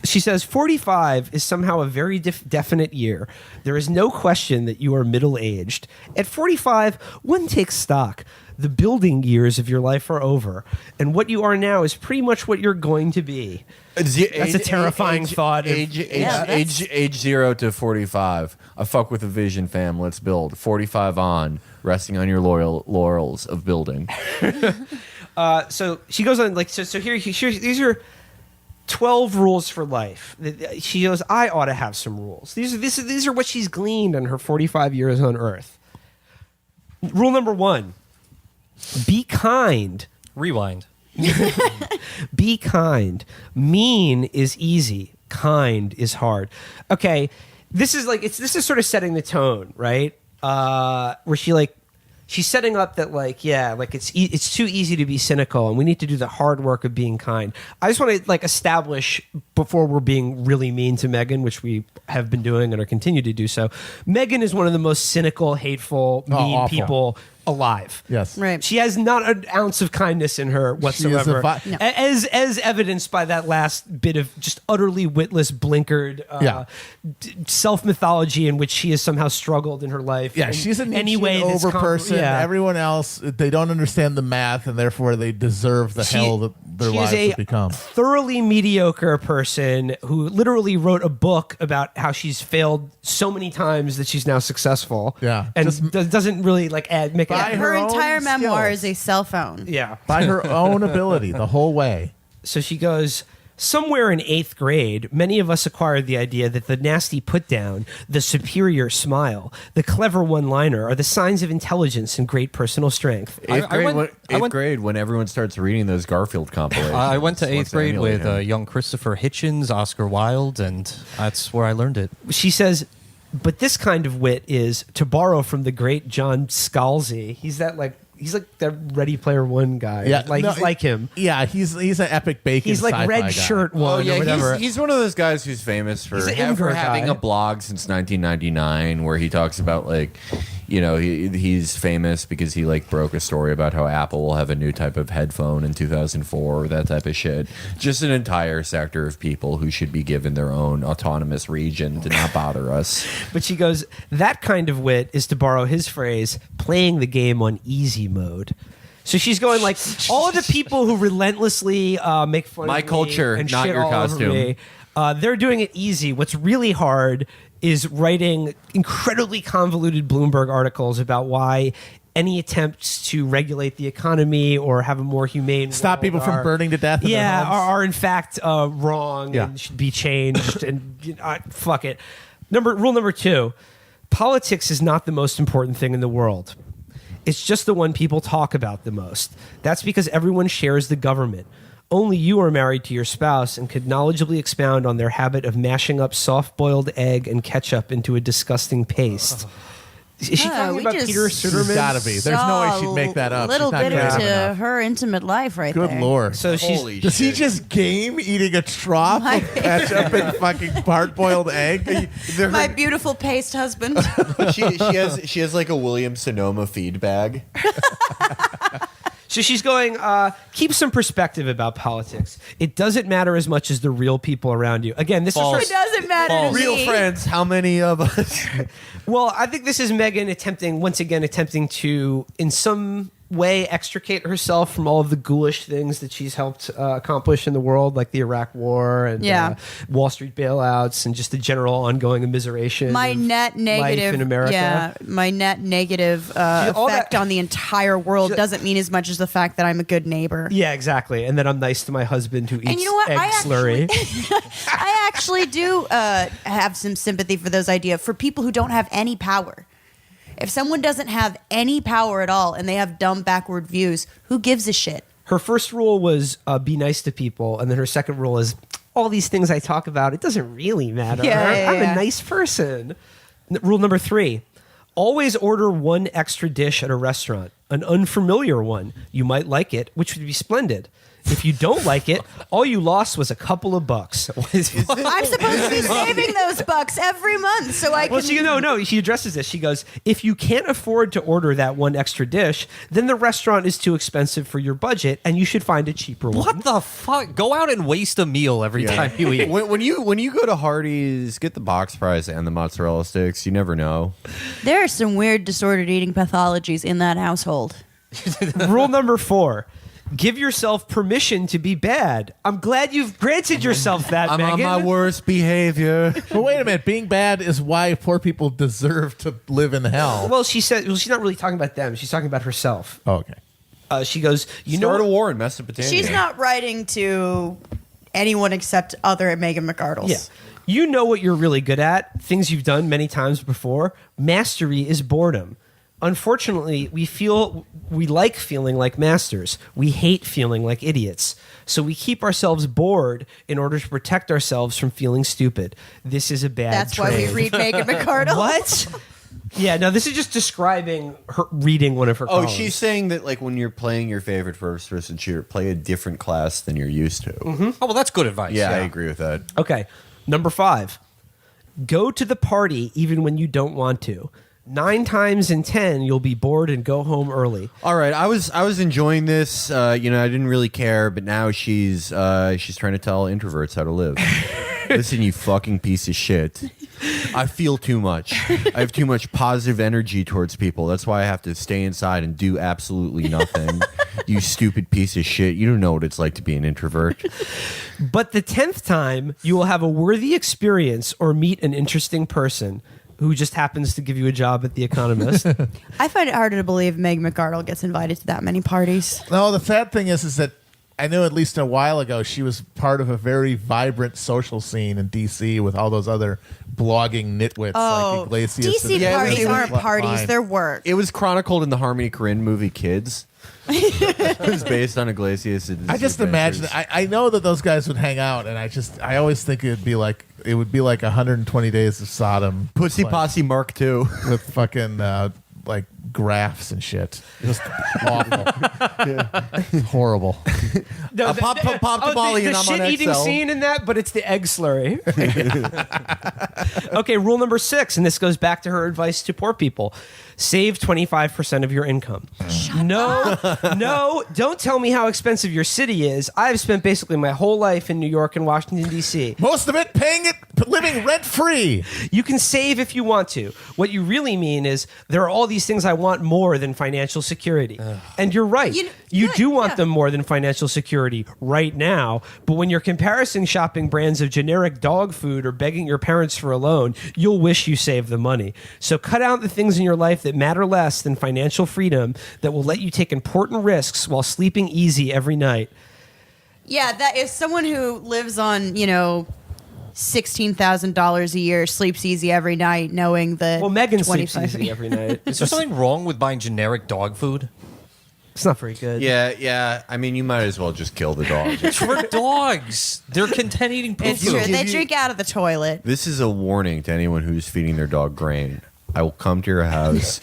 She says 45 is somehow a very definite year. There is no question that you are middle-aged. At 45, one takes stock. The building years of your life are over, and what you are now is pretty much what you're going to be. That's a terrifying thought. Age 0 to 45. I fuck with a vision, fam. Let's build. 45 on, resting on your laurels of building. So she goes on like so here these are 12 rules for life. She goes, I ought to have some rules. These are what she's gleaned in her 45 years on Earth. Rule number 1, be kind. Rewind. Be kind. Mean is easy. Kind is hard. Okay, this is sort of setting the tone, right? Where she's setting up that it's too easy to be cynical, and we need to do the hard work of being kind. I just want to establish before we're being really mean to Megan, which we have been doing and are continue to do so. Megan is one of the most cynical, hateful, mean awful. people alive. Yes. Right. She has not an ounce of kindness in her whatsoever, No. as evidenced by that last bit of just utterly witless, blinkered self-mythology in which she has somehow struggled in her life. Yeah, she's an over person. Yeah. Everyone else, they don't understand the math, and therefore they deserve the hell that their lives have become. Thoroughly mediocre person who literally wrote a book about how she's failed so many times that she's now successful. Yeah. And doesn't really make Her entire skills. memoir is a cell phone. Yeah. By her own ability, the whole way. So she goes, somewhere in 8th grade, many of us acquired the idea that the nasty put-down, the superior smile, the clever one-liner are the signs of intelligence and great personal strength. 8th grade, when everyone starts reading those Garfield compilations. I went to 8th grade with young Christopher Hitchens, Oscar Wilde, and that's where I learned it. She says, but this kind of wit is, to borrow from the great John Scalzi, he's that He's like the Ready Player One guy. Yeah, like no, he's like him. Yeah, he's an epic bacon. He's like sci-fi red guy. shirt one or whatever. He's one of those guys who's famous for, He's an for Imgur having guy. a blog since 1999 where he talks about like, you know, he's famous because he like broke a story about how Apple will have a new type of headphone in 2004, that type of shit. Just an entire sector of people who should be given their own autonomous region to not bother us. But she goes, that kind of wit is, to borrow his phrase, playing the game on easy mode. So she's going like, all of the people who relentlessly make fun My of me culture, and not shit your all over costume. me, they're doing it easy. What's really hard is writing incredibly convoluted Bloomberg articles about why any attempts to regulate the economy or have a more humane Stop world people from burning to death in their homes. are in fact wrong and should be changed. And fuck it. Rule number 2: politics is not the most important thing in the world. It's just the one people talk about the most. That's because everyone shares the government. Only you are married to your spouse and could knowledgeably expound on their habit of mashing up soft-boiled egg and ketchup into a disgusting paste. Is she talking about Peter Suderman? She's gotta be. There's no way she'd make that up. A little She's not bit creative into enough. her intimate life right Good there. lord. So Holy does he shit. just game eating a trough of ketchup and fucking hard-boiled egg? My beautiful paste husband. she has like a William Sonoma feed bag. So she's going, keep some perspective about politics. It doesn't matter as much as the real people around you. Again, this It is her doesn't matter to Real me. friends, how many of us? Well, I think this is Megan attempting to, in some way, extricate herself from all of the ghoulish things that she's helped accomplish in the world, like the Iraq War and Wall Street bailouts and just the general ongoing immiseration. My of net negative life in America. Yeah, my net negative effect on the entire world doesn't mean as much as the fact that I'm a good neighbor. Yeah, exactly. And then I'm nice to my husband who eats And you know what? egg slurry. I actually do have some sympathy for those ideas for people who don't have any power. If someone doesn't have any power at all and they have dumb backward views, who gives a shit? Her first rule was be nice to people, and then her second rule is all these things I talk about, it doesn't really matter. I'm a nice person. Rule number 3, always order one extra dish at a restaurant, an unfamiliar one. You might like it, which would be splendid. If you don't like it, all you lost was a couple of bucks. I'm supposed to be saving those bucks every month so I can... Well, she addresses this. She goes, if you can't afford to order that one extra dish, then the restaurant is too expensive for your budget and you should find a cheaper one. What the fuck? Go out and waste a meal every time you eat. When you go to Hardee's, get the box fries and the mozzarella sticks. You never know. There are some weird disordered eating pathologies in that household. Rule number 4. Give yourself permission to be bad. I'm glad you've granted yourself that, I'm Megan. on my worst behavior. But wait a minute, being bad is why poor people deserve to live in hell. Well, she said, she's not really talking about them. She's talking about herself. Oh, okay. She goes, Start a war in Mesopotamia. She's not writing to anyone except other Megan McArdles. Yeah. You know what you're really good at, things you've done many times before. Mastery is boredom. Unfortunately, we like feeling like masters. We hate feeling like idiots. So we keep ourselves bored in order to protect ourselves from feeling stupid. This is a bad That's why we trade. read Megan McArdle. What? Yeah, no, this is just describing her reading one of her columns. she's saying that like when you're playing your favorite first-person shooter, play a different class than you're used to. Mm-hmm. Oh, well, that's good advice. Yeah, I agree with that. Okay, number 5. Go to the party even when you don't want to. 9 times in 10, you'll be bored and go home early. All right, I was enjoying this. I didn't really care, but now she's trying to tell introverts how to live. Listen, you fucking piece of shit. I feel too much. I have too much positive energy towards people. That's why I have to stay inside and do absolutely nothing. You stupid piece of shit. You don't know what it's like to be an introvert. But the 10th time, you will have a worthy experience or meet an interesting person who just happens to give you a job at The Economist. I find it harder to believe Meg McArdle gets invited to that many parties. No, the sad thing is that I knew at least a while ago she was part of a very vibrant social scene in D.C. with all those other blogging nitwits like Iglesias. DC parties aren't parties, Fine. they're work. It was chronicled in the Harmony Korine movie Kids. It was based on Iglesias. I just imagine. I know that those guys would hang out, and I always think it would be like 120 Days of Sodom, Pussy Posse Mark II with fucking like graphs and shit. Just awful. Horrible. No, pop Tamale and I'm on shit eating Excel. scene in that, but it's the egg slurry. Okay, rule number 6, and this goes back to her advice to poor people: save 25% of your income. No, don't tell me how expensive your city is. I've spent basically my whole life in New York and Washington, D.C. Most of it paying it, living rent free. You can save if you want to. What you really mean is there are all these things I want more than financial security. And you're right. You do want them more than financial security right now. But when you're comparison shopping brands of generic dog food or begging your parents for a loan, you'll wish you saved the money. So cut out the things in your life that matter less than financial freedom, that will let you take important risks while sleeping easy every night. Yeah, that if someone who lives on, $16,000 a year sleeps easy every night, knowing that. Well, Megan sleeps easy every night. Is there something wrong with buying generic dog food? It's not very good. Yeah. I mean, you might as well just kill the dog. It's for dogs. They're content eating poop. It's true. They drink out of the toilet. This is a warning to anyone who's feeding their dog grain. I will come to your house.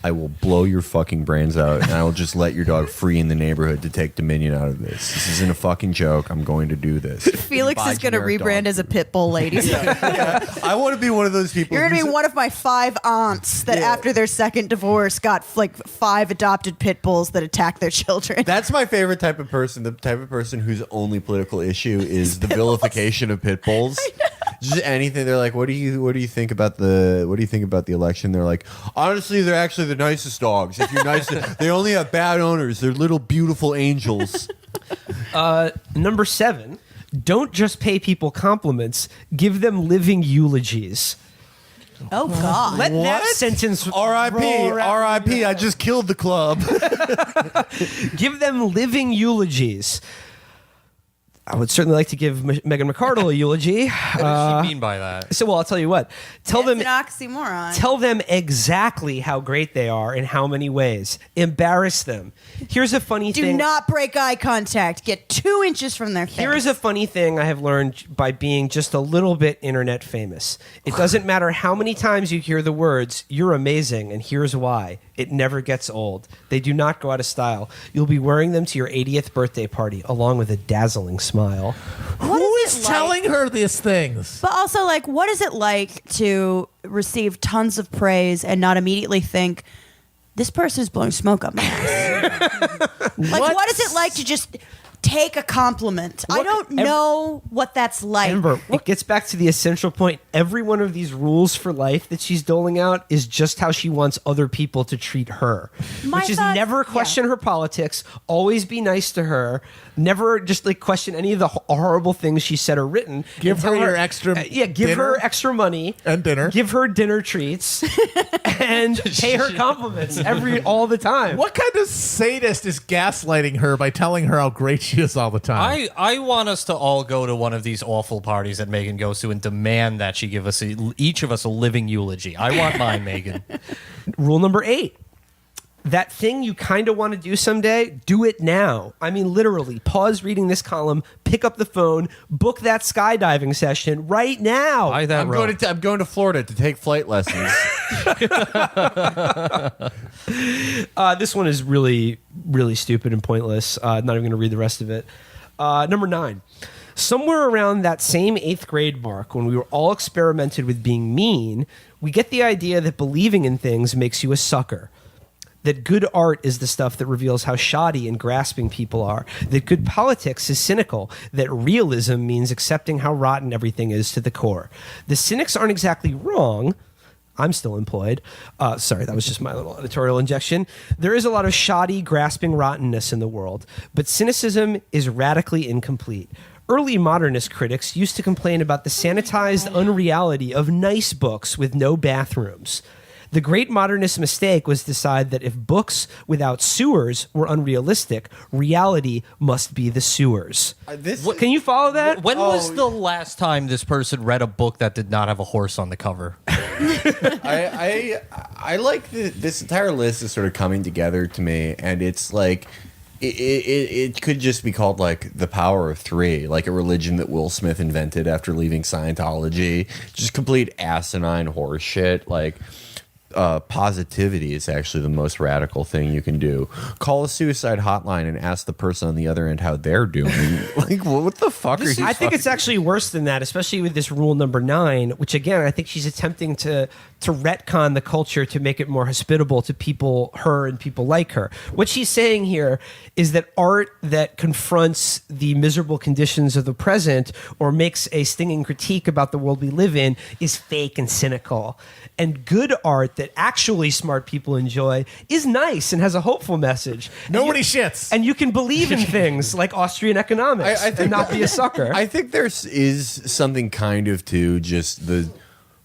I will blow your fucking brains out, and I will just let your dog free in the neighborhood to take dominion out of this. This isn't a fucking joke. I'm going to do this. Felix is going to rebrand as a pit bull lady. I want to be one of those people. You're going to be one of my 5 aunts that after their second divorce got like 5 adopted pit bulls that attack their children. That's my favorite type of person. The type of person whose only political issue is the vilification of pit bulls. Just anything. They're like, what do you think about the election? They're like, honestly, they're actually the nicest dogs. If you're nice, they only have bad owners. They're little beautiful angels. Number 7, don't just pay people compliments. Give them living eulogies. Oh God! Let that sentence R.I.P. I just killed the club. Give them living eulogies. I would certainly like to give Megan McArdle a eulogy. What does she mean by that? So, well, I'll tell you what. It's an oxymoron. Tell them exactly how great they are in how many ways. Embarrass them. Here's a funny thing. Do not break eye contact. Get 2 inches from their face. Here is a funny thing I have learned by being just a little bit internet famous. It doesn't matter how many times you hear the words, "You're amazing," and here's why. It never gets old. They do not go out of style. You'll be wearing them to your 80th birthday party, along with a dazzling smile. Who is telling her these things? But also, like, what is it like to receive tons of praise and not immediately think, this person's blowing smoke up my ass? What is it like to just take a compliment? I don't know what that's like. Amber, it gets back to the essential point. Every one of these rules for life that she's doling out is just how she wants other people to treat her. Which is never question her politics, always be nice to her, never just like question any of the horrible things she said or written. Give her your extra give her extra money. And dinner. Give her dinner treats. And pay her compliments all the time. What kind of sadist is gaslighting her by telling her how great she is all the time? I want us to all go to one of these awful parties that Megan goes to and demand that she give us each of us a living eulogy. I want mine, Megan. Rule number 8. That thing you kind of want to do someday, do it now. I mean, literally, pause reading this column, pick up the phone, book that skydiving session right now. I'm going to Florida to take flight lessons. This one is really, really stupid and pointless. Not even going to read the rest of it. Number 9. Somewhere around that same 8th grade mark, when we were all experimented with being mean, we get the idea that believing in things makes you a sucker. That good art is the stuff that reveals how shoddy and grasping people are. That good politics is cynical. That realism means accepting how rotten everything is to the core. The cynics aren't exactly wrong. I'm still employed. Sorry, that was just my little editorial injection. There is a lot of shoddy, grasping rottenness in the world, but cynicism is radically incomplete. Early modernist critics used to complain about the sanitized unreality of nice books with no bathrooms. The great modernist mistake was to decide that if books without sewers were unrealistic, reality must be the sewers. Can you follow that? When was the last time this person read a book that did not have a horse on the cover? I like this entire list is sort of coming together to me, and it's like it could just be called like the power of 3, like a religion that Will Smith invented after leaving Scientology. Just complete asinine horse shit. Like, positivity is actually the most radical thing you can do. Call a suicide hotline and ask the person on the other end how they're doing. Like, what the fuck are you? I think it's actually worse than that, especially with this rule number 9, which again, I think she's attempting to retcon the culture to make it more hospitable to people, her and people like her. What she's saying here is that art that confronts the miserable conditions of the present or makes a stinging critique about the world we live in is fake and cynical. And good art that actually smart people enjoy is nice and has a hopeful message. Nobody shits. And you can believe in things like Austrian economics and not be a sucker. I think there is something kind of to just the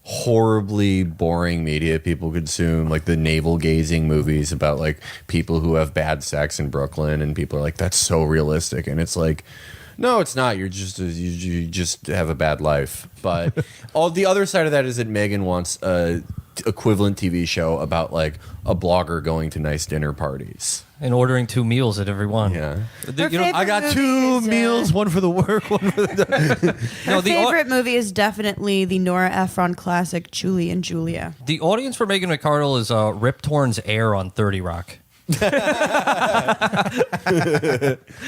horribly boring media people consume, like the navel gazing movies about like people who have bad sex in Brooklyn, and people are like, that's so realistic, and it's like, no, it's not. You just have a bad life. But all the other side of that is that Megan wants a equivalent TV show about like a blogger going to nice dinner parties and ordering 2 meals at every one. Yeah, I got 2 meals, one for the work, one for the. Her favorite movie is definitely the Nora Ephron classic Julie and Julia. The audience for Megan McArdle is Rip Torn's Air on 30 Rock.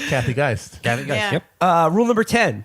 Kathy Geist. Yep. Rule number 10.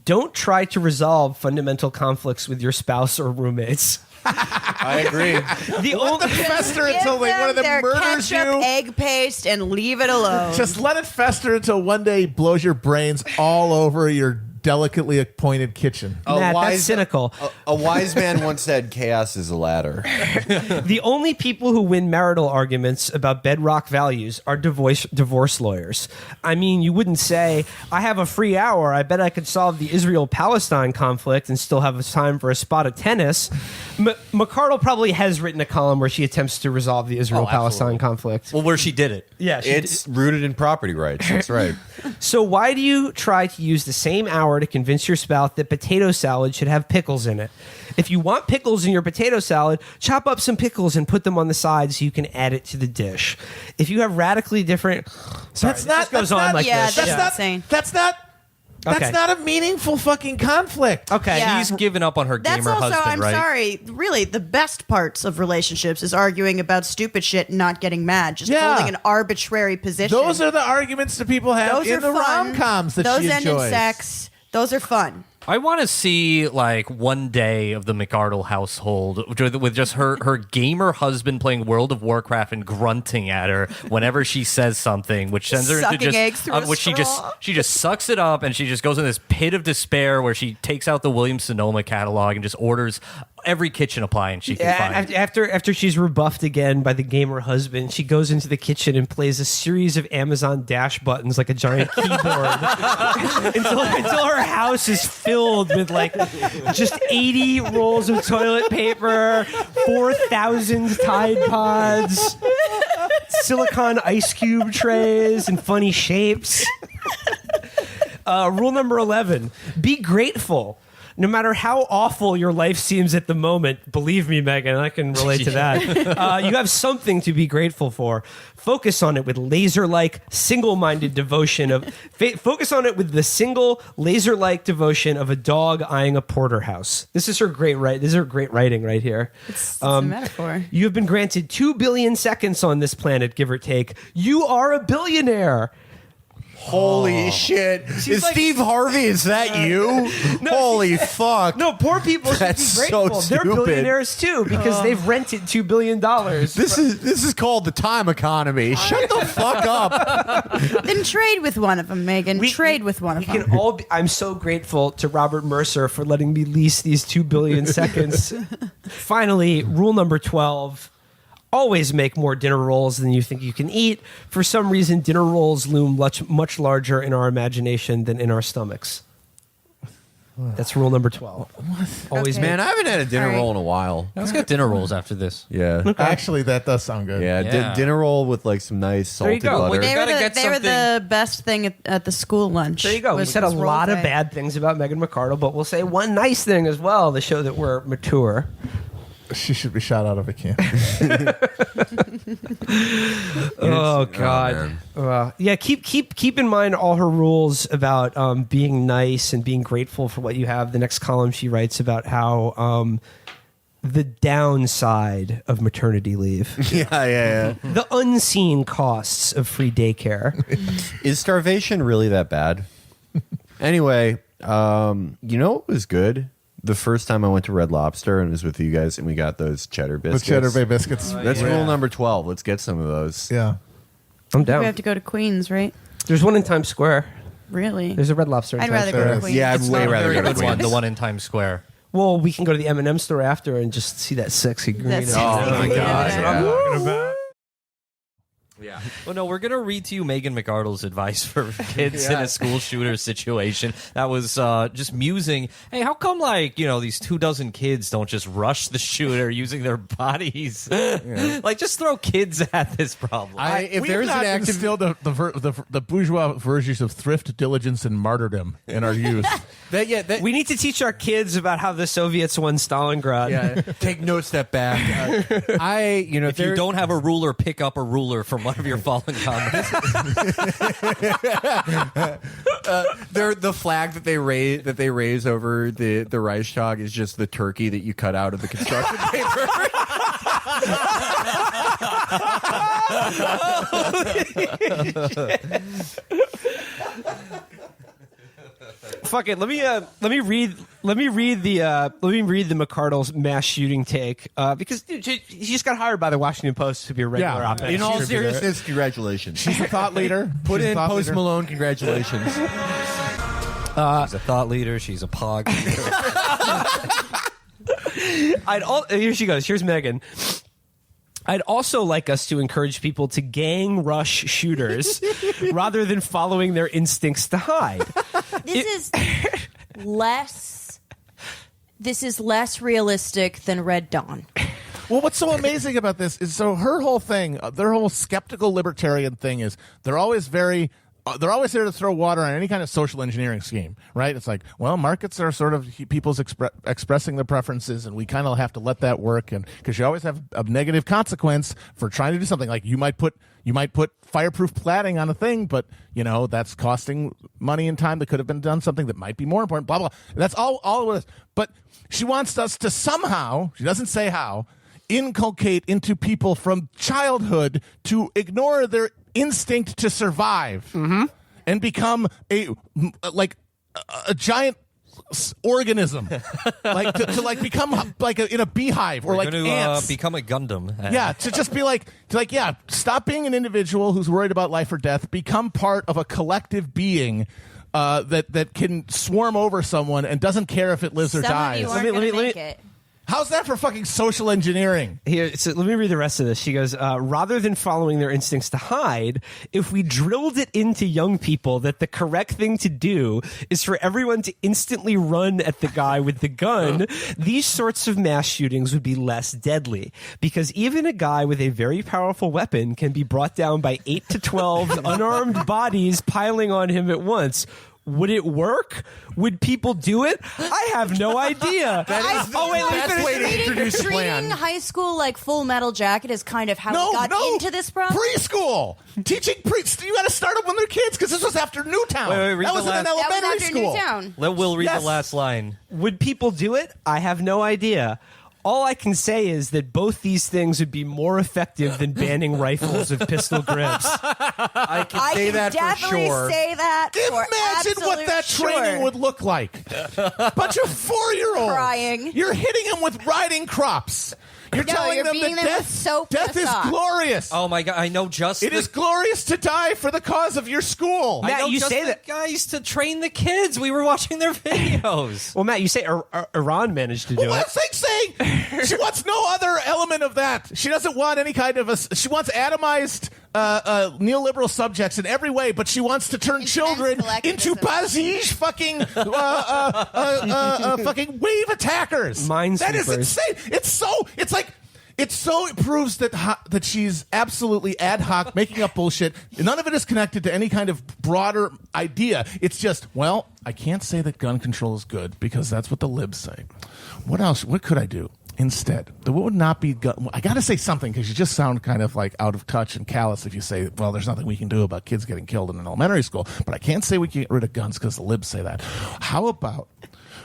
Don't try to resolve fundamental conflicts with your spouse or roommates. I agree. Let them fester until one of them murders ketchup, you. egg paste, and leave it alone. Just let it fester until one day it blows your brains all over your delicately appointed kitchen. Matt, that's cynical. A wise man once said, chaos is a ladder. The only people who win marital arguments about bedrock values are divorce lawyers. I mean, you wouldn't say, I have a free hour, I bet I could solve the Israel-Palestine conflict and still have time for a spot of tennis. McArdle probably has written a column where she attempts to resolve the Israel-Palestine conflict. Well, where she did it. Yeah, it's rooted in property rights. That's right. So why do you try to use the same hour to convince your spouse that potato salad should have pickles in it? If you want pickles in your potato salad, chop up some pickles and put them on the side so you can add it to the dish. If you have radically different... That's not a meaningful fucking conflict. Okay. Yeah. He's given up on her That's gamer also, husband, I'm right? sorry, really, the best parts of relationships is arguing about stupid shit and not getting mad, just holding an arbitrary position. Those are the arguments that people have Those in are the fun. rom-coms that Those she end in enjoys. sex. Those are fun. I want to see like one day of the McArdle household with just her gamer husband playing World of Warcraft and grunting at her whenever she says something, which sends her Sucking into eggs through a which she straw. just sucks it up and she just goes in this pit of despair where she takes out the Williams-Sonoma catalog and just orders every kitchen appliance she can find. After she's rebuffed again by the gamer husband, she goes into the kitchen and plays a series of Amazon Dash buttons like a giant keyboard until her house is filled with like just 80 rolls of toilet paper, 4,000 Tide Pods, silicone ice cube trays, and funny shapes. Rule number 11: be grateful. No matter how awful your life seems at the moment, believe me, Megan, I can relate to that. You have something to be grateful for. Focus on it with laser-like, single-minded devotion of. Focus on it with the single, laser-like devotion of a dog eyeing a porterhouse. This is her great This is her great writing right here. It's a metaphor. You have been granted 2 billion seconds on this planet, give or take. You are a billionaire. Holy shit. Is like, Steve Harvey, is that you? No, holy fuck. No, poor people should That's be grateful. so They're stupid. billionaires too because they've rented $2 billion. This is called the time economy. Shut the fuck up. Then trade with one of them, Megan. Trade with one of them. Can all I'm so grateful to Robert Mercer for letting me lease these 2 billion seconds. Finally, rule number 12. Always make more dinner rolls than you think you can eat. For some reason, dinner rolls loom much larger in our imagination than in our stomachs. That's rule number 12. Always, Okay. Man, I haven't had a dinner All right. roll in a while. Let's get dinner rolls after this. Yeah. Okay. Actually, that does sound good. Yeah, dinner roll with like some nice There you salted go. butter. They were, gotta get they were something- the best thing at the school lunch. There you go. We was- said a was roll lot of day. bad things about Megan McArdle, but we'll say one nice thing as well to show that we're mature. She should be shot out of a can. Oh God! Yeah, keep in mind all her rules about being nice and being grateful for what you have. The next column she writes about how the downside of maternity leave. Yeah. The unseen costs of free daycare. Is starvation really that bad? Anyway, you know what was good? The first time I went to Red Lobster and it was with you guys and we got those cheddar biscuits. The Cheddar Bay biscuits. That's rule number 12. Let's get some of those. Yeah. I'm down. We have to go to Queens, right? There's one in Times Square. Really? There's a Red Lobster in I'd Times rather Square. go to Queens. Yeah, I'd way rather go to Good one, Queens. the one in Times Square. Well, we can go to the M&M store after and just see that sexy green. That's Oh my God. That's what I'm talking about. Yeah. Well, no, we're going to read to you Megan McArdle's advice for kids in a school shooter situation. That was just musing. Hey, how come, these 24 kids don't just rush the shooter using their bodies? Like, just throw kids at this problem. If there's an active, still the bourgeois versions of thrift, diligence, and martyrdom in our youth. We need to teach our kids about how the Soviets won Stalingrad. Yeah, take no step back. If you don't have a ruler, pick up a ruler from one of your fallen comrades. The flag that they raise over the Reichstag is just the turkey that you cut out of the construction paper. Fuck it. Let me read the McArdle's mass shooting take because dude, he just got hired by the Washington Post to be a regular op-ed. In all contributor. seriousness, congratulations. She's a thought leader. Put in Post Malone. Congratulations. She's a thought leader. She's a pog leader. Here she goes. Here's Megan. I'd also like us to encourage people to gang rush shooters rather than following their instincts to hide. This is less realistic than Red Dawn. Well, what's so amazing about this is her whole thing, their whole skeptical libertarian thing is they're always there to throw water on any kind of social engineering scheme, right? It's like, well, markets are sort of people's expressing their preferences, and we kind of have to let that work, and because you always have a negative consequence for trying to do something. Like you might put fireproof cladding on a thing, but that's costing money and time that could have been done something that might be more important. Blah blah. That's all it is. But she wants us to somehow, she doesn't say how, inculcate into people from childhood to ignore their instinct to survive and become a giant organism, to become in a beehive or We're going to ants. become a Gundam. To just be stop being an individual who's worried about life or death. Become part of a collective being that can swarm over someone and doesn't care if it lives or dies. Some of you aren't going to make it. How's that for fucking social engineering? Here, so let me read the rest of this. She goes, rather than following their instincts to hide, if we drilled it into young people that the correct thing to do is for everyone to instantly run at the guy with the gun, these sorts of mass shootings would be less deadly. Because even a guy with a very powerful weapon can be brought down by 8 to 12 unarmed bodies piling on him at once. Would it work? Would people do it? I have no idea. That is the best way to introduce a plan. Treating high school like Full Metal Jacket is kind of how we got into this problem. Preschool. Teaching you got to start them when they're kids because this was after Newtown. Wait, read that the was in an last- elementary after school. Newtown. Let Will read the last line. Would people do it? I have no idea. All I can say is that both these things would be more effective than banning rifles of pistol grips. I can say that for definitely sure. say that. Imagine what that training would look like. Bunch of 4-year-olds Crying. You're hitting them with riding crops. You're telling you're them beating that them with soap death and a is sock. glorious. Oh my God! I know just It is glorious to die for the cause of your school. I know Matt, you just say the that guys to train the kids. We were watching their videos. Well, Matt, you say Iran managed to do Well, it. what's like saying? She wants no other element of that. She doesn't want any kind of she wants atomized neoliberal subjects in every way, but she wants to turn children into Bazige fucking fucking wave attackers. That is Minesweepers. insane. It proves that she's absolutely ad hoc making up bullshit. None of it is connected to any kind of broader idea. It's just, well, I can't say that gun control is good because that's what the libs say. What else? What could I do instead? What would not be gun? I got to say something because you just sound kind of like out of touch and callous if you say, well, there's nothing we can do about kids getting killed in an elementary school. But I can't say we can get rid of guns because the libs say that. How about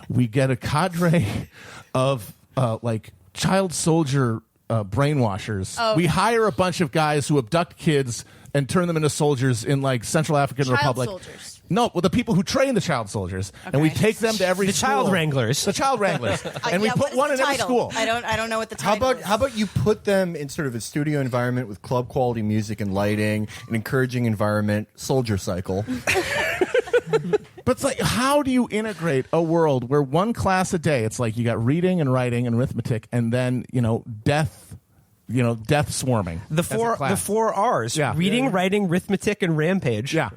we get a cadre of child soldier brainwashers. Oh. We hire a bunch of guys who abduct kids and turn them into soldiers in like Central African Child Republic. soldiers. No, well, the people who train the child soldiers, and we take them to every The school. child wranglers. The child wranglers, and we Yeah, put what's one the in every title? school. I don't know what the How title about how about you put them in sort of a studio environment with club quality music and lighting, an encouraging environment, soldier cycle. But it's like, how do you integrate a world where one class a day, it's like you got reading and writing and arithmetic, and then death swarming. The as a four class. 4 R's: reading, writing, arithmetic, and rampage. Yeah.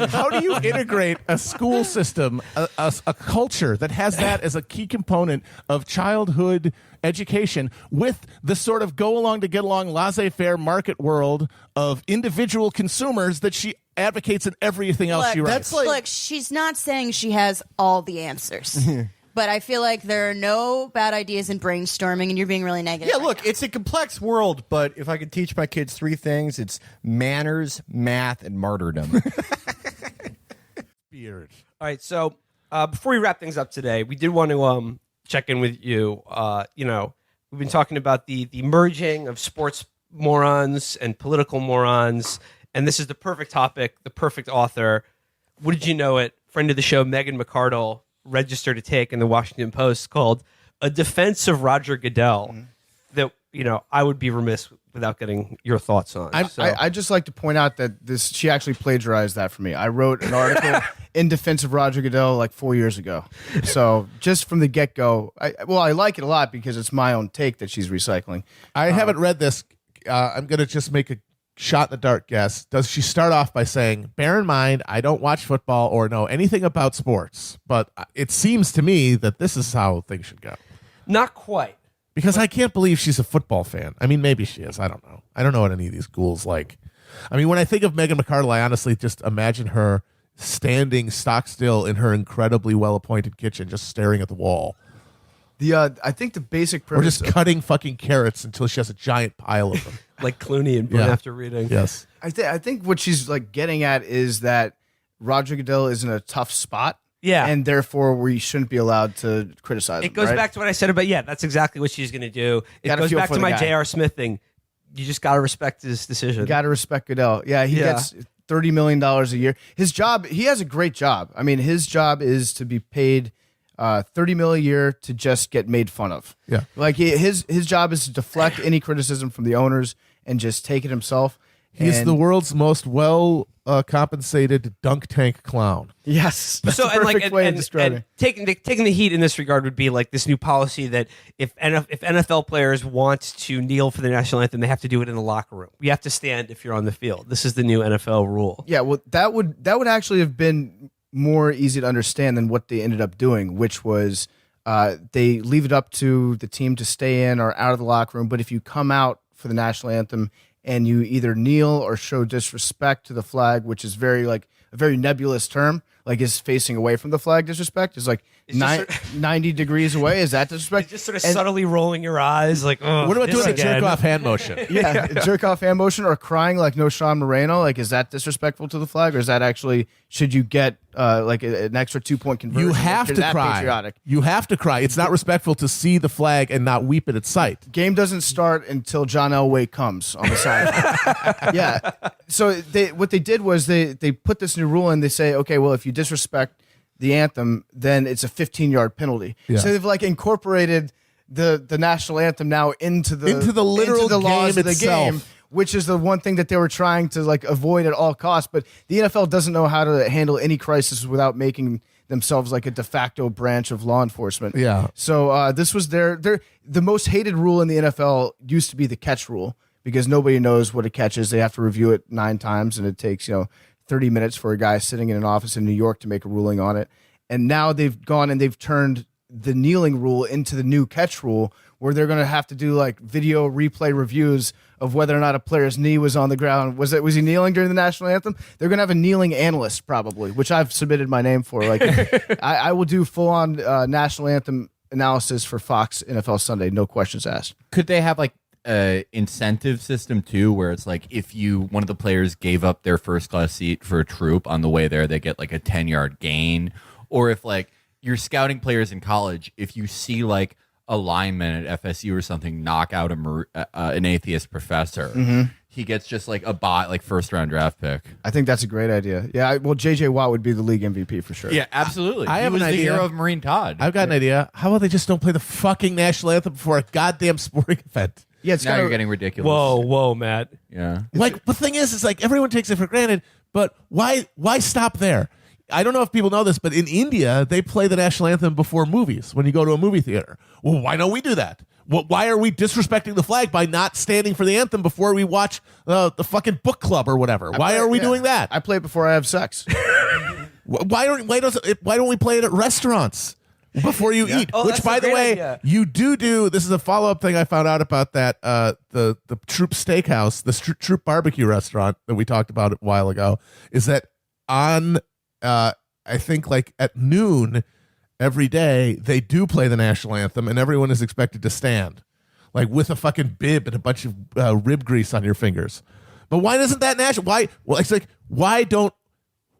How do you integrate a school system, a culture that has that as a key component of childhood education with the sort of go along to get along laissez-faire market world of individual consumers that she advocates in everything else she writes? Look, she's not saying she has all the answers. But I feel like there are no bad ideas in brainstorming, and you're being really negative. Yeah, look, it's a complex world, but if I could teach my kids 3 things, it's manners, math, and martyrdom. Beard. All right, so before we wrap things up today, we did want to check in with you. We've been talking about the merging of sports morons and political morons, and this is the perfect topic, the perfect author. Wouldn't you know it? Friend of the show, McArdle, registered a take in the Washington Post called "A Defense of Roger Goodell." That I would be remiss without getting your thoughts on. I'd just like to point out that she actually plagiarized that for me. I wrote an article in defense of Roger Goodell like 4 years ago. So just from the get-go, I like it a lot because it's my own take that she's recycling. I haven't read this. I'm going to just make a shot in the dark guess. Does she start off by saying, bear in mind, I don't watch football or know anything about sports, but it seems to me that this is how things should go? Not quite. Because I can't believe she's a football fan. I mean, maybe she is. I don't know. I don't know what any of these ghouls like. I mean, when I think of Megan McArdle, I honestly just imagine her standing stock still in her incredibly well-appointed kitchen, just staring at the wall. I think the basic premise... Or just cutting fucking carrots until she has a giant pile of them. Like Clooney and Born After Reading. Yes. I think what she's like getting at is that Roger Goodell is in a tough spot. Yeah. And therefore we shouldn't be allowed to criticize him. It goes back to what I said about, that's exactly what she's going to do. It Gotta goes feel back for to the my guy. J.R. Smith thing. You just got to respect his decision. You got to respect Goodell. Yeah, he gets $30 million a year. His job, he has a great job. I mean, his job is to be paid $30 million a year to just get made fun of. Yeah. Like his job is to deflect any criticism from the owners and just take it himself. He's the world's most compensated dunk tank clown. Yes. That's the and perfect way of describing it. and taking the heat in this regard would be like this new policy that if NFL players want to kneel for the national anthem, they have to do it in the locker room. You have to stand if you're on the field. This is the new NFL rule. Yeah, well, that would actually have been more easy to understand than what they ended up doing, which was they leave it up to the team to stay in or out of the locker room. But if you come out for the national anthem and you either kneel or show disrespect to the flag, which is a very nebulous term, like is facing away from the flag disrespect, is like 90 degrees away. Is that disrespect? Just sort of subtly rolling your eyes, like, oh, what about doing a jerk off hand motion? Yeah, jerk off hand motion or crying like no Sean Moreno. Like, is that disrespectful to the flag, or is that actually should you get like an extra 2-point conversion? You have if to you're that cry. Patriotic. You have to cry. It's not respectful to see the flag and not weep at its sight. Game doesn't start until John Elway comes on the side. Yeah. So what they did was they put this new rule in. They say, okay, well, if you disrespect the anthem, then it's a 15-yard penalty. Yeah. So they've like incorporated the national anthem now into the literal laws game of the itself. game, which is the one thing that they were trying to like avoid at all costs. But the NFL doesn't know how to handle any crisis without making themselves like a de facto branch of law enforcement. Yeah. So this was the most hated rule in the NFL used to be the catch rule, because nobody knows what a catch is. They have to review it 9 times, and it takes 30 minutes for a guy sitting in an office in New York to make a ruling on it. And now they've gone and they've turned the kneeling rule into the new catch rule, where they're going to have to do like video replay reviews of whether or not a player's knee was on the ground. Was he kneeling during the national anthem? They're going to have a kneeling analyst probably, which I've submitted my name for. Like, I will do full on national anthem analysis for Fox NFL Sunday, no questions asked. Could they have like a incentive system too, where it's like if one of the players gave up their first class seat for a troop on the way there, they get like a 10-yard gain? Or if like you're scouting players in college, if you see like a lineman at FSU or something knock out an atheist professor. He gets just like a first round draft pick. I think that's a great idea. Yeah, well, J.J. Watt would be the league MVP for sure. Yeah, absolutely. I have he was an the idea. hero of Marine Todd. I've got an idea. How about they just don't play the fucking national anthem before a goddamn sporting event? Yeah, it's now you're getting ridiculous. Whoa, Matt. Yeah. Like the thing is, it's like everyone takes it for granted, but why stop there? I don't know if people know this, but in India, they play the national anthem before movies when you go to a movie theater. Well, why don't we do that? Why are we disrespecting the flag by not standing for the anthem before we watch the fucking book club or whatever? Why are we doing that? I play it before I have sex. Why don't we play it at restaurants before you eat? Oh, Which, that's by a the great way, idea. you do. This is a follow up thing I found out about that. The Troop Steakhouse, the Troop Barbecue restaurant that we talked about a while ago, is that on I think like at noon every day they do play the national anthem and everyone is expected to stand, like with a fucking bib and a bunch of rib grease on your fingers. But why isn't that national? Why? Well, it's like why don't.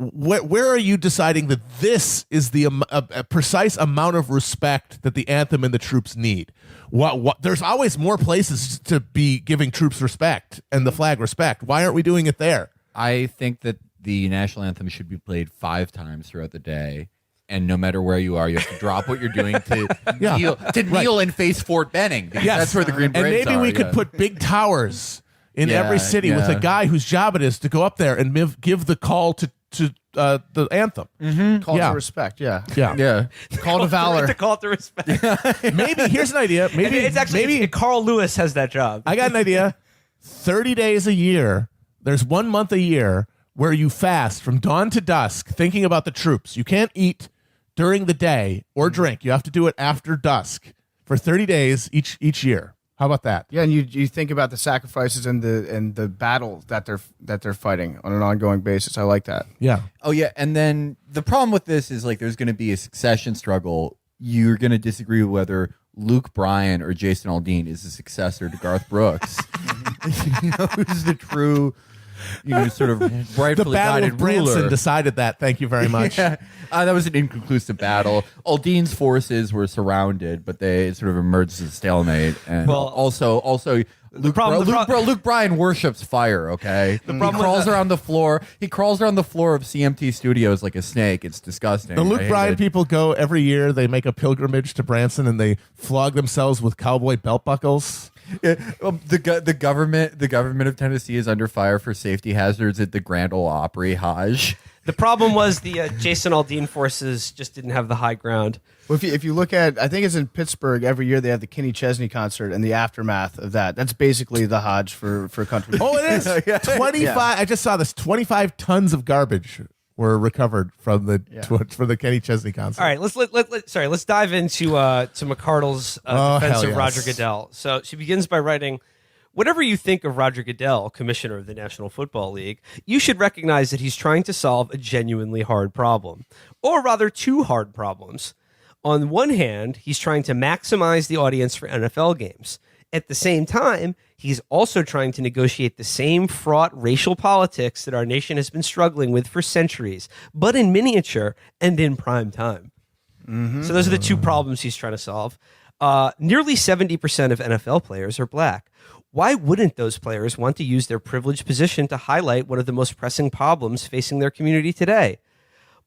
Where are you deciding that this is the a precise amount of respect that the anthem and the troops need? What? There's always more places to be giving troops respect and the flag respect. Why aren't we doing it there? I think that the national anthem should be played 5 times throughout the day. And no matter where you are, you have to drop what you're doing to kneel and face Fort Benning. Yes. That's where the Green Berets are. And maybe we could put big towers in every city with a guy whose job it is to go up there and give the call to the anthem. Call to respect. Yeah. Call to valor. To call to respect. Maybe here's an idea. Maybe it's actually Carl Lewis has that job. I got an idea. 30 days a year. There's 1 month a year where you fast from dawn to dusk, thinking about the troops. You can't eat during the day or drink. You have to do it after dusk for 30 days each year. How about that? Yeah, and you think about the sacrifices and the battle that they're fighting on an ongoing basis. I like that. Yeah. Oh yeah, and then the problem with this is like there's going to be a succession struggle. You're going to disagree with whether Luke Bryan or Jason Aldean is the successor to Garth Brooks. You know, who's the true, sort of rightfully the Battle guided of Branson ruler. decided that. Thank you very much. Yeah. That was an inconclusive battle. Aldean's forces were surrounded, but they sort of emerged as a stalemate. And also, Luke Bryan worships fire. Okay, he crawls around the floor. He crawls around the floor of CMT Studios like a snake. It's disgusting. The Luke Bryan people go every year. They make a pilgrimage to Branson and they flog themselves with cowboy belt buckles. Yeah, the government of Tennessee is under fire for safety hazards at the Grand Ole Opry Hajj. The problem was the Jason Aldean forces just didn't have the high ground. Well, if you look at, I think it's in Pittsburgh every year they have the Kenny Chesney concert and the aftermath of that. That's basically the Hajj for country. Oh, it is 25. Yeah. I just saw this. 25 tons of garbage were recovered from the Kenny Chesney concert. All right, let's dive into McArdle's defense of Roger Goodell. So she begins by writing, "Whatever you think of Roger Goodell, commissioner of the National Football League, you should recognize that he's trying to solve a genuinely hard problem, or rather 2 hard problems. On one hand, he's trying to maximize the audience for NFL games. At the same time, he's also trying to negotiate the same fraught racial politics that our nation has been struggling with for centuries, but in miniature and in prime time." So those are the 2 problems he's trying to solve. Nearly 70% of NFL players are black. Why wouldn't those players want to use their privileged position to highlight one of the most pressing problems facing their community today?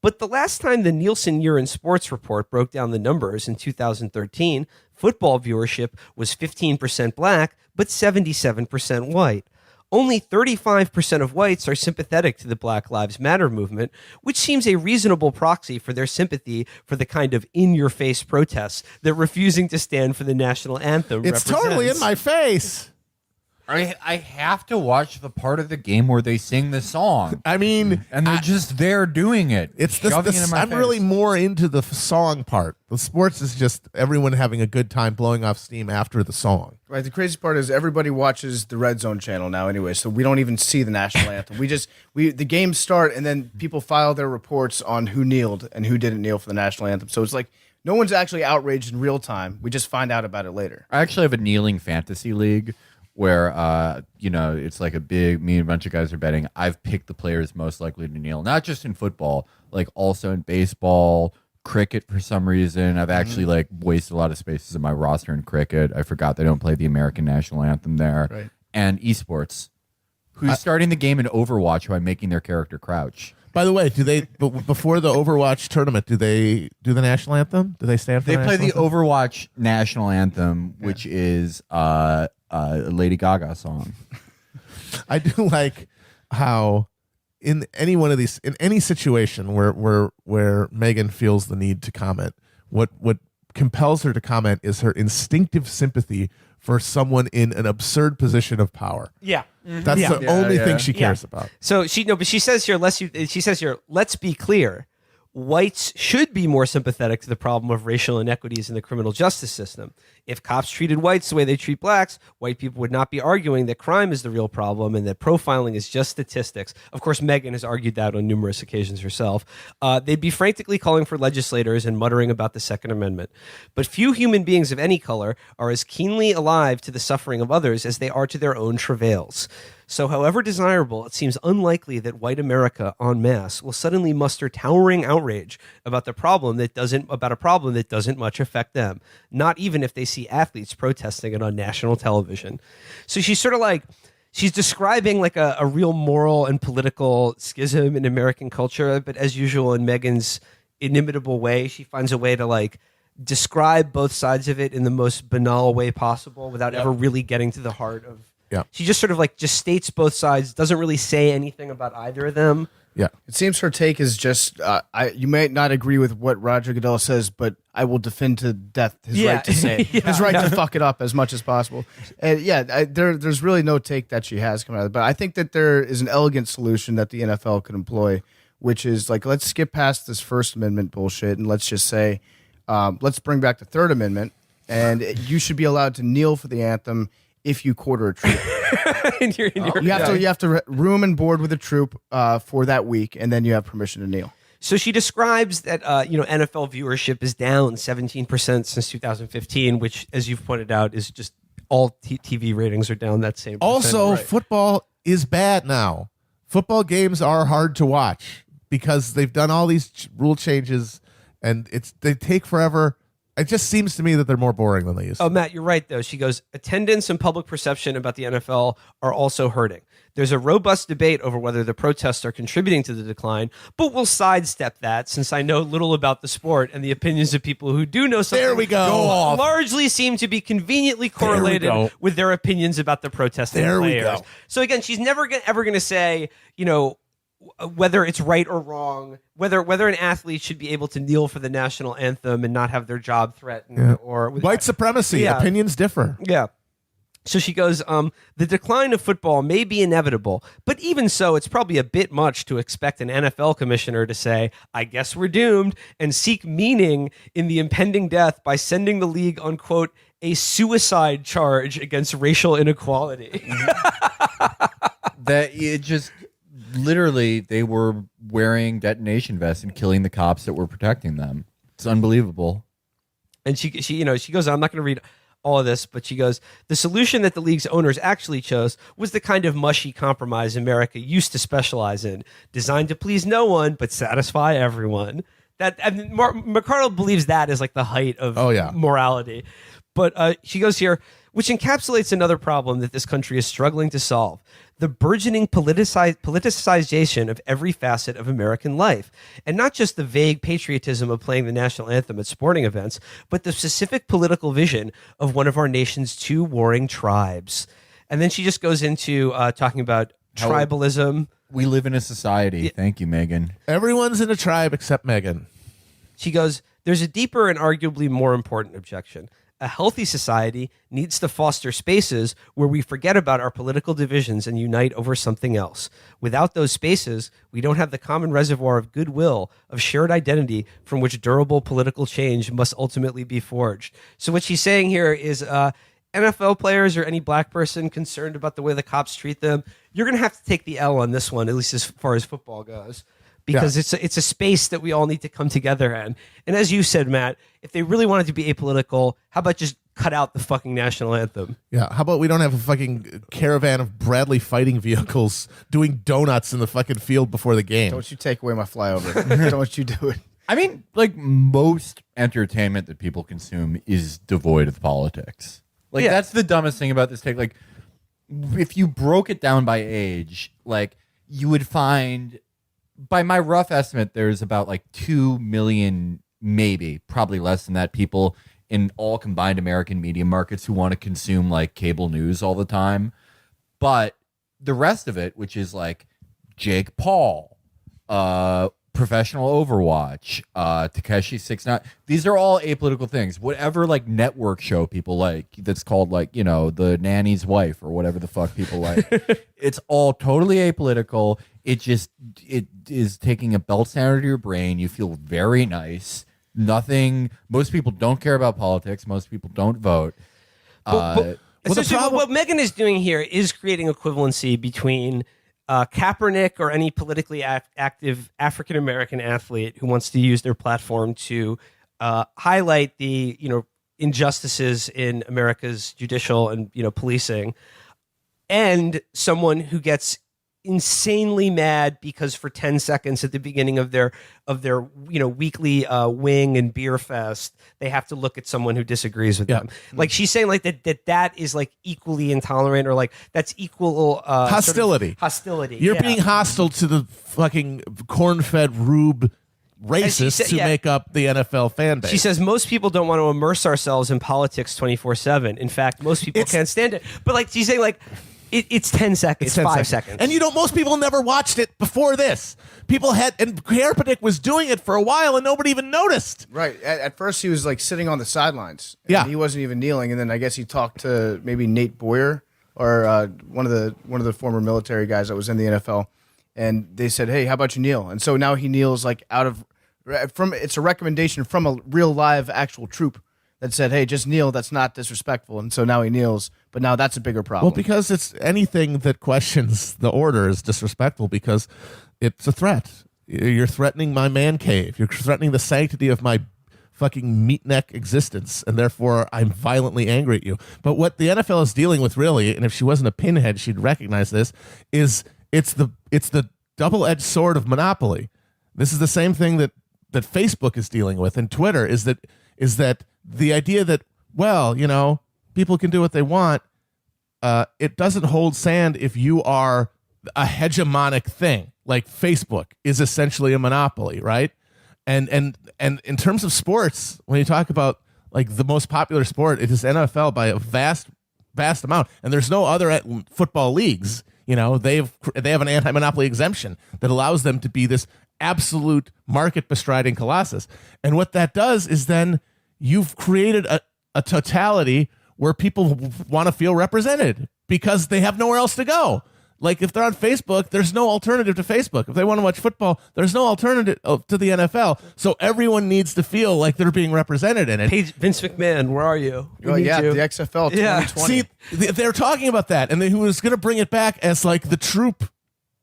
But the last time the Nielsen Year in Sports report broke down the numbers in 2013, football viewership was 15% black, but 77% white. Only 35% of whites are sympathetic to the Black Lives Matter movement, which seems a reasonable proxy for their sympathy for the kind of in-your-face protests that refusing to stand for the national anthem It's represents. totally in my face. I have to watch the part of the game where they sing the song. I mean, and they're just there doing it. It's shoving it in my I'm face. really more into the song part. The sports is just everyone having a good time blowing off steam after the song. Right. The crazy part is everybody watches the Red Zone channel now anyway, so we don't even see the national anthem. The games start and then people file their reports on who kneeled and who didn't kneel for the national anthem. So it's like no one's actually outraged in real time. We just find out about it later. I actually have a kneeling fantasy league where it's like me and a bunch of guys are betting. I've picked the players most likely to kneel, not just in football, like also in baseball, cricket for some reason. I've actually like wasted a lot of spaces in my roster in cricket. I forgot they don't play the American national anthem there. Right. And esports. Who's starting the game in Overwatch by making their character crouch? By the way, do they before the Overwatch tournament? Do they do the national anthem? Do they stand for? They the play the national anthem? Overwatch national anthem, which is a Lady Gaga song. I do like how in any one of these, in any situation where Megan feels the need to comment, what compels her to comment is her instinctive sympathy for someone in an absurd position of power. Yeah. That's the only thing she cares about. So she says here, let's be clear. Whites should be more sympathetic to the problem of racial inequities in the criminal justice system. If cops treated whites the way they treat blacks, white people would not be arguing that crime is the real problem and that profiling is just statistics. Of course, Megan has argued that on numerous occasions herself. They'd be frantically calling for legislators and muttering about the Second Amendment. But few human beings of any color are as keenly alive to the suffering of others as they are to their own travails. So however desirable, it seems unlikely that white America en masse will suddenly muster towering outrage about a problem that doesn't much affect them, not even if they see athletes protesting it on national television. So she's sort of like, she's describing like a real moral and political schism in American culture, but as usual in Megan's inimitable way, she finds a way to like describe both sides of it in the most banal way possible without ever really getting to the heart of. Yeah. She just sort of like just states both sides, doesn't really say anything about either of them. Yeah. It seems her take is just, you may not agree with what Roger Goodell says, but I will defend to death his right to say it. His right to fuck it up as much as possible. And there's really no take that she has coming out of it. But I think that there is an elegant solution that the NFL could employ, which is like, let's skip past this First Amendment bullshit and let's just say, let's bring back the Third Amendment, and you should be allowed to kneel for the anthem if you quarter a troop. You have to room and board with a troop for that week, and then you have permission to kneel. So she describes that NFL viewership is down 17% since 2015, which, as you've pointed out, is just all TV ratings are down that same. Also, football is bad now. Football games are hard to watch because they've done all these rule changes, and they take forever. It just seems to me that they're more boring than they used to. Oh, Matt, you're right, though. She goes, attendance and public perception about the NFL are also hurting. There's a robust debate over whether the protests are contributing to the decline, but we'll sidestep that since I know little about the sport and the opinions of people who do know something. There we go. Largely seem to be conveniently correlated with their opinions about the protesting players. We go. So again, she's never ever going to say, whether it's right or wrong, whether an athlete should be able to kneel for the national anthem and not have their job threatened, or white supremacy. Yeah. Opinions differ. Yeah. So she goes, the decline of football may be inevitable, but even so, it's probably a bit much to expect an NFL commissioner to say, I guess we're doomed, and seek meaning in the impending death by sending the league on, quote, a suicide charge against racial inequality. That it just... Literally, they were wearing detonation vests and killing the cops that were protecting them. It's unbelievable. And she goes, I'm not going to read all of this, but she goes, the solution that the league's owners actually chose was the kind of mushy compromise America used to specialize in, designed to please no one but satisfy everyone. McArdle believes that is like the height of morality. But she goes here, which encapsulates another problem that this country is struggling to solve. The burgeoning politicization of every facet of American life. And not just the vague patriotism of playing the national anthem at sporting events, but the specific political vision of one of our nation's two warring tribes. And then she just goes into talking about tribalism. We live in a society. Thank you, Megan. Everyone's in a tribe except Megan. She goes, there's a deeper and arguably more important objection. A healthy society needs to foster spaces where we forget about our political divisions and unite over something else. Without those spaces, we don't have the common reservoir of goodwill, of shared identity from which durable political change must ultimately be forged. So what she's saying here is NFL players or any black person concerned about the way the cops treat them, you're going to have to take the L on this one, at least as far as football goes. Because it's a space that we all need to come together in. And as you said, Matt, if they really wanted to be apolitical, how about just cut out the fucking national anthem? Yeah, how about we don't have a fucking caravan of Bradley fighting vehicles doing donuts in the fucking field before the game? Don't you take away my flyover. Don't you do it. I mean, like most entertainment that people consume is devoid of politics. Like that's the dumbest thing about this take. Like, if you broke it down by age, like you would find, by my rough estimate, there's about like 2 million, maybe probably less than that, people in all combined American media markets who want to consume like cable news all the time. But the rest of it, which is like Jake Paul, Professional Overwatch, Takeshi 69, these are all apolitical things. Whatever like network show people like that's called like, you know, The Nanny's Wife or whatever the fuck people like. It's all totally apolitical. It is taking a belt sander to your brain. You feel very nice. Nothing. Most people don't care about politics. Most people don't vote. Essentially, what Megan is doing here is creating equivalency between Kaepernick or any politically active African American athlete who wants to use their platform to highlight the injustices in America's judicial and policing, and someone who gets insanely mad because for 10 seconds at the beginning of their weekly wing and beer fest they have to look at someone who disagrees with them. Like she's saying like that is like equally intolerant, or like that's equal hostility. Hostility. You're being hostile to the fucking corn-fed rube racists who make up the NFL fan base. She says most people don't want to immerse ourselves in politics 24/7. In fact, most people can't stand it. But like she's saying like it's 10 seconds. It's 5 seconds. And most people never watched it before this. People and Kaepernick was doing it for a while and nobody even noticed. Right. At first he was like sitting on the sidelines. Yeah. He wasn't even kneeling. And then I guess he talked to maybe Nate Boyer or one of the former military guys that was in the NFL. And they said, hey, how about you kneel? And so now he kneels like it's a recommendation from a real live actual troop that said, hey, just kneel. That's not disrespectful. And so now he kneels. But now that's a bigger problem. Well, because it's anything that questions the order is disrespectful because it's a threat. You're threatening my man cave. You're threatening the sanctity of my fucking meatneck existence. And therefore, I'm violently angry at you. But what the NFL is dealing with really, and if she wasn't a pinhead, she'd recognize this, is it's the double-edged sword of monopoly. This is the same thing that Facebook is dealing with, and Twitter is that the idea that, well, people can do what they want. It doesn't hold sand if you are a hegemonic thing. Like Facebook is essentially a monopoly, right? And in terms of sports, when you talk about like the most popular sport, it is NFL by a vast amount. And there's no other football leagues. They have an anti-monopoly exemption that allows them to be this absolute market bestriding colossus. And what that does is then you've created a totality where people want to feel represented because they have nowhere else to go. Like if they're on Facebook, there's no alternative to Facebook. If they want to watch football, there's no alternative to the NFL. So everyone needs to feel like they're being represented in it. Hey, Vince McMahon, where are you? The XFL 2020. Yeah. See, they're talking about that, and who was going to bring it back as like the troop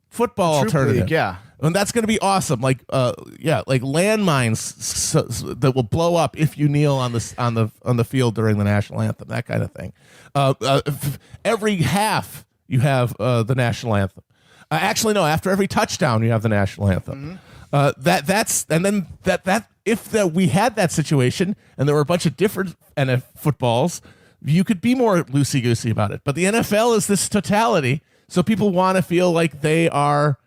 football alternative. League, yeah. And that's going to be awesome. Like, like landmines that will blow up if you kneel on the field during the national anthem. That kind of thing. Every half you have the national anthem. Actually, no. After every touchdown, you have the national anthem. If we had that situation and there were a bunch of different footballs, you could be more loosey goosey about it. But the NFL is this totality, so people want to feel like they are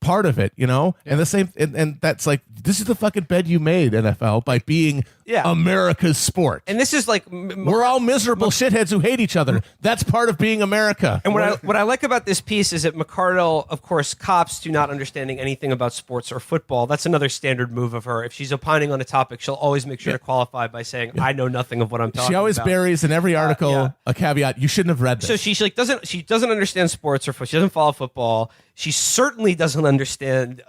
part of it, and the same, and that's like, this is the fucking bed you made, NFL, by being America's sport. And this is like we're all miserable shitheads who hate each other. That's part of being America. And what I like about this piece is that McArdle, of course, cops to not understanding anything about sports or football. That's another standard move of her. If she's opining on a topic, she'll always make sure to qualify by saying, I know nothing of what I'm talking about. She always buries in every article a caveat, you shouldn't have read this. So she doesn't understand sports or football. She doesn't follow football. She certainly doesn't understand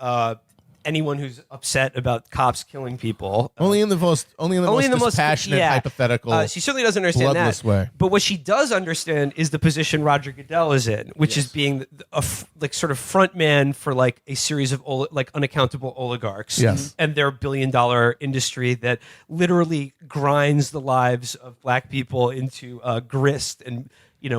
anyone who's upset about cops killing people. Only in the most passionate, hypothetical. She certainly doesn't understand bloodless that. Way. But what she does understand is the position Roger Goodell is in, which is being sort of front man for like a series of unaccountable oligarchs, and their $1 billion industry that literally grinds the lives of black people into grist and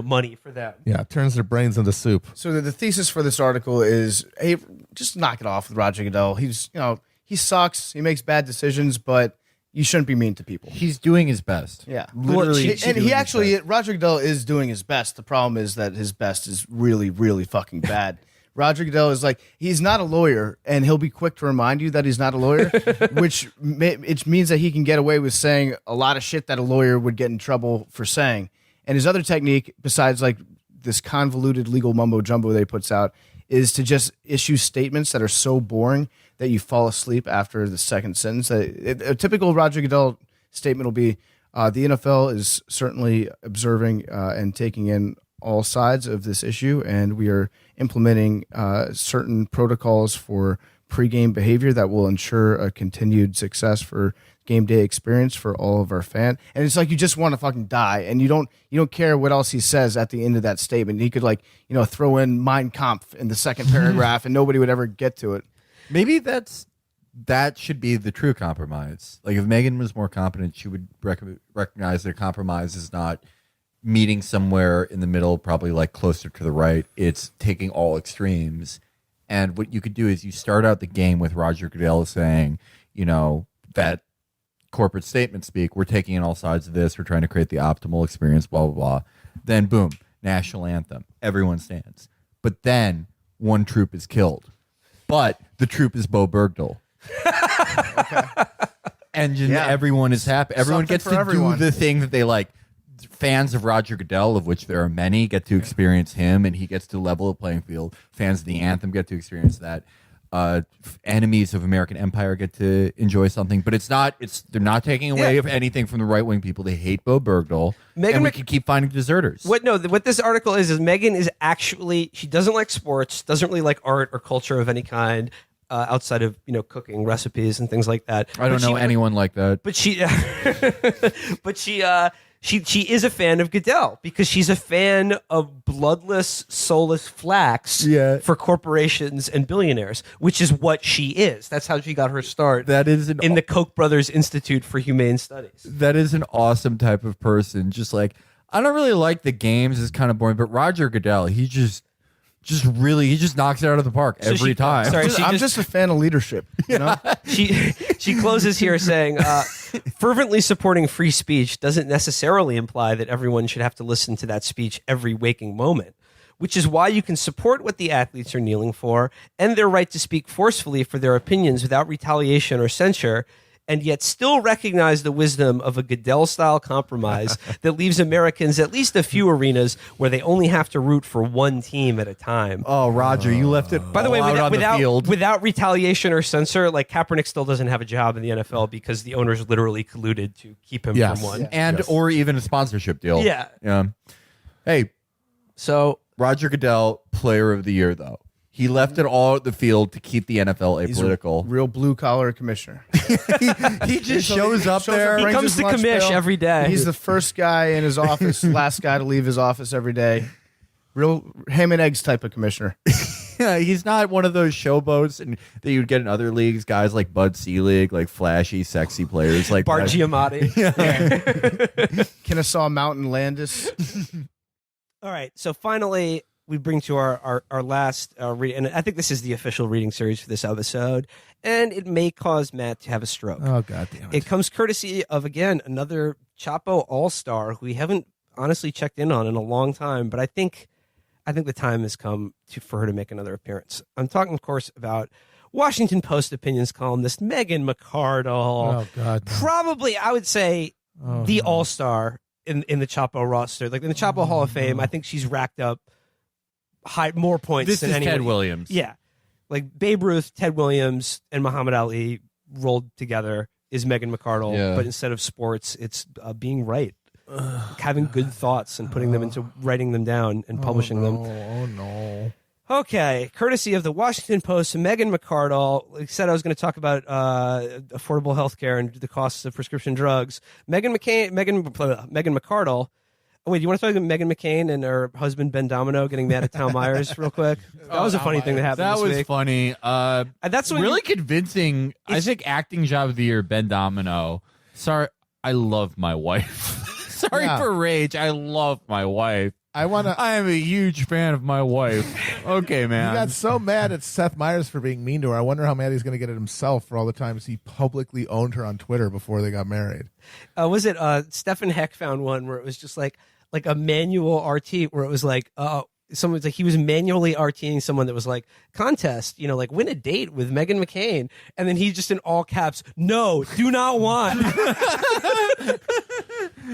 money for them. Yeah, turns their brains into soup. So the thesis for this article is, hey, just knock it off with Roger Goodell. He he sucks. He makes bad decisions, but you shouldn't be mean to people. He's doing his best. Yeah, Literally. and he actually, Roger Goodell is doing his best. The problem is that his best is really, really fucking bad. Roger Goodell is like, he's not a lawyer, and he'll be quick to remind you that he's not a lawyer, which it means that he can get away with saying a lot of shit that a lawyer would get in trouble for saying. And his other technique, besides like this convoluted legal mumbo jumbo that he puts out, is to just issue statements that are so boring that you fall asleep after the second sentence. A typical Roger Goodell statement will be, the NFL is certainly observing and taking in all sides of this issue, and we are implementing certain protocols for pregame behavior that will ensure a continued success for game day experience for all of our fans. And it's like you just want to fucking die, and you don't care what else he says at the end of that statement. He could throw in Mein Kampf in the second paragraph, and nobody would ever get to it. Maybe that should be the true compromise. Like if Megan was more competent, she would recognize that a compromise is not meeting somewhere in the middle, probably like closer to the right. It's taking all extremes. And what you could do is you start out the game with Roger Goodell saying, that corporate statement speak, we're taking in all sides of this, we're trying to create the optimal experience, blah, blah, blah. Then boom, national anthem. Everyone stands. But then one troop is killed. But the troop is Bo Bergdahl. And everyone is happy. Everyone gets to do the thing that they like. Fans of Roger Goodell, of which there are many, get to experience him, and he gets to level the playing field. Fans of the anthem get to experience that. Enemies of American Empire get to enjoy something, but they're not taking away of anything from the right wing people. They hate Bo Bergdahl, and we can keep finding deserters. What this article is Megan is actually, she doesn't like sports, doesn't really like art or culture of any kind. Outside of cooking recipes and things like that, I don't know anyone like that. But she is a fan of Goodell because she's a fan of bloodless, soulless flax for corporations and billionaires, which is what she is. That's how she got her start. That is in the Koch brothers Institute for Humane Studies. That is an awesome type of person. Just like, I don't really like the games; it's kind of boring. But Roger Goodell, he just knocks it out of the park every time. I'm just a fan of leadership. She closes here saying, fervently supporting free speech doesn't necessarily imply that everyone should have to listen to that speech every waking moment, which is why you can support what the athletes are kneeling for and their right to speak forcefully for their opinions without retaliation or censure, and yet still recognize the wisdom of a Goodell-style compromise that leaves Americans at least a few arenas where they only have to root for one team at a time. Oh, Roger, you left it. By the way, on the field. without retaliation or censor, like Kaepernick still doesn't have a job in the NFL because the owners literally colluded to keep him from one, or even a sponsorship deal. Yeah. Hey, so Roger Goodell, Player of the Year, though. He left it all at the field to keep the NFL apolitical. Real blue collar commissioner. He just shows up there. He comes to commish every day. He's the first guy in his office, last guy to leave his office every day. Real ham and eggs type of commissioner. Yeah, he's not one of those showboats and that you'd get in other leagues. Guys like Bud Selig, like flashy, sexy players like Bart Giamatti. Kennesaw Mountain Landis. All right, so finally, we bring to our last read, and I think this is the official reading series for this episode, and it may cause Matt to have a stroke. Oh, God damn it. It comes courtesy of, again, another Chapo all-star who we haven't honestly checked in on in a long time, but I think the time has come for her to make another appearance. I'm talking, of course, about Washington Post opinions columnist McMegan. Oh, God. No. Probably, I would say, the all-star in the Chapo roster. Like in the Chapo Hall of Fame, I think she's racked up more points This than is anyone. Ted Williams. Yeah. Like Babe Ruth, Ted Williams, and Muhammad Ali rolled together is Megan McArdle. Yeah. But instead of sports, it's being right. Having good thoughts and putting them into writing them down and publishing them. Oh, no. Okay, courtesy of the Washington Post, Megan McArdle said I was going to talk about affordable health care and the costs of prescription drugs. Megan McArdle. Oh, wait, do you want to talk about Meghan McCain and her husband Ben Domino getting mad at Tom Myers real quick? That was a funny thing that happened That this was week. funny. That's when really convincing. I think acting job of the year, Ben Domino. Sorry, I love my wife. Sorry for rage. I love my wife. I am a huge fan of my wife. Okay, man. He got so mad at Seth Meyers for being mean to her. I wonder how mad he's going to get at himself for all the times he publicly owned her on Twitter before they got married. Was it Stephen Heck found one where it was just like a manual RT where it was like someone's like he was manually RTing someone that was like contest, like win a date with Meghan McCain, and then he just in all caps, no, do not want.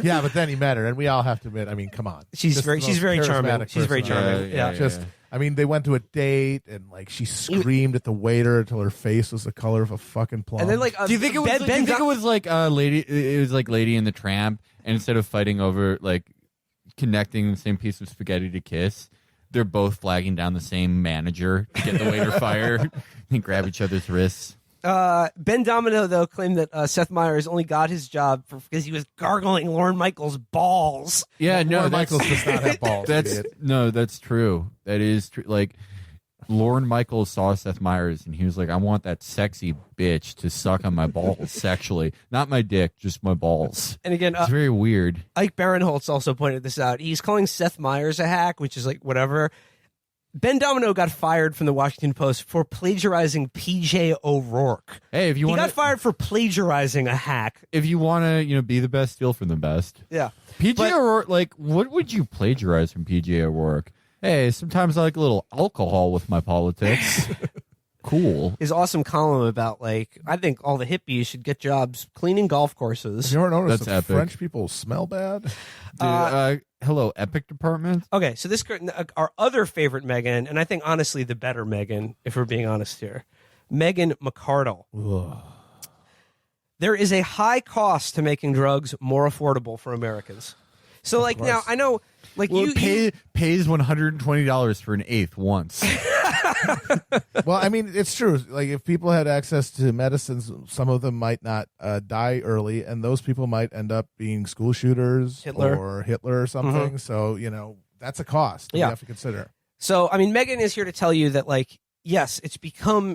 Yeah, but then he met her, and we all have to admit, I mean, come on, she's very charming. She's very charming. Yeah. I mean, they went to a date, and like she screamed at the waiter until her face was the color of a fucking plum. And then do you think it was like a lady? It was like Lady and the Tramp, and instead of fighting over like connecting the same piece of spaghetti to kiss, they're both flagging down the same manager to get the waiter fired and grab each other's wrists. Ben Domino, though, claimed that Seth Meyers only got his job because he was gargling Lorne Michaels' balls. Yeah, no, Lorne Michaels does not have balls. That's true. That is true. Like, Lorne Michaels saw Seth Meyers, and he was like, I want that sexy bitch to suck on my balls sexually. Not my dick, just my balls. And again, it's very weird. Ike Barinholtz also pointed this out. He's calling Seth Meyers a hack, which is like whatever. Ben Domino got fired from the Washington Post for plagiarizing P.J. O'Rourke. Hey, if you want, he got fired for plagiarizing a hack. If you want to, be the best, steal from the best. Yeah, P.J. O'Rourke. Like, what would you plagiarize from P.J. O'Rourke? Hey, sometimes I like a little alcohol with my politics. Cool. His awesome column about I think all the hippies should get jobs cleaning golf courses. You ever notice That's that epic. French people smell bad? Dude, hello, Epic Department. Okay, so this our other favorite Meghan, and I think honestly the better Meghan, if we're being honest here, Meghan McArdle. Ugh. There is a high cost to making drugs more affordable for Americans. So now I know pays $120 for an eighth once. Well, I mean, it's true. Like, if people had access to medicines, some of them might not die early, and those people might end up being school shooters or Hitler or something. Mm-hmm. So, that's a cost we have to consider. So, I mean, Meghan is here to tell you that, yes, it's become,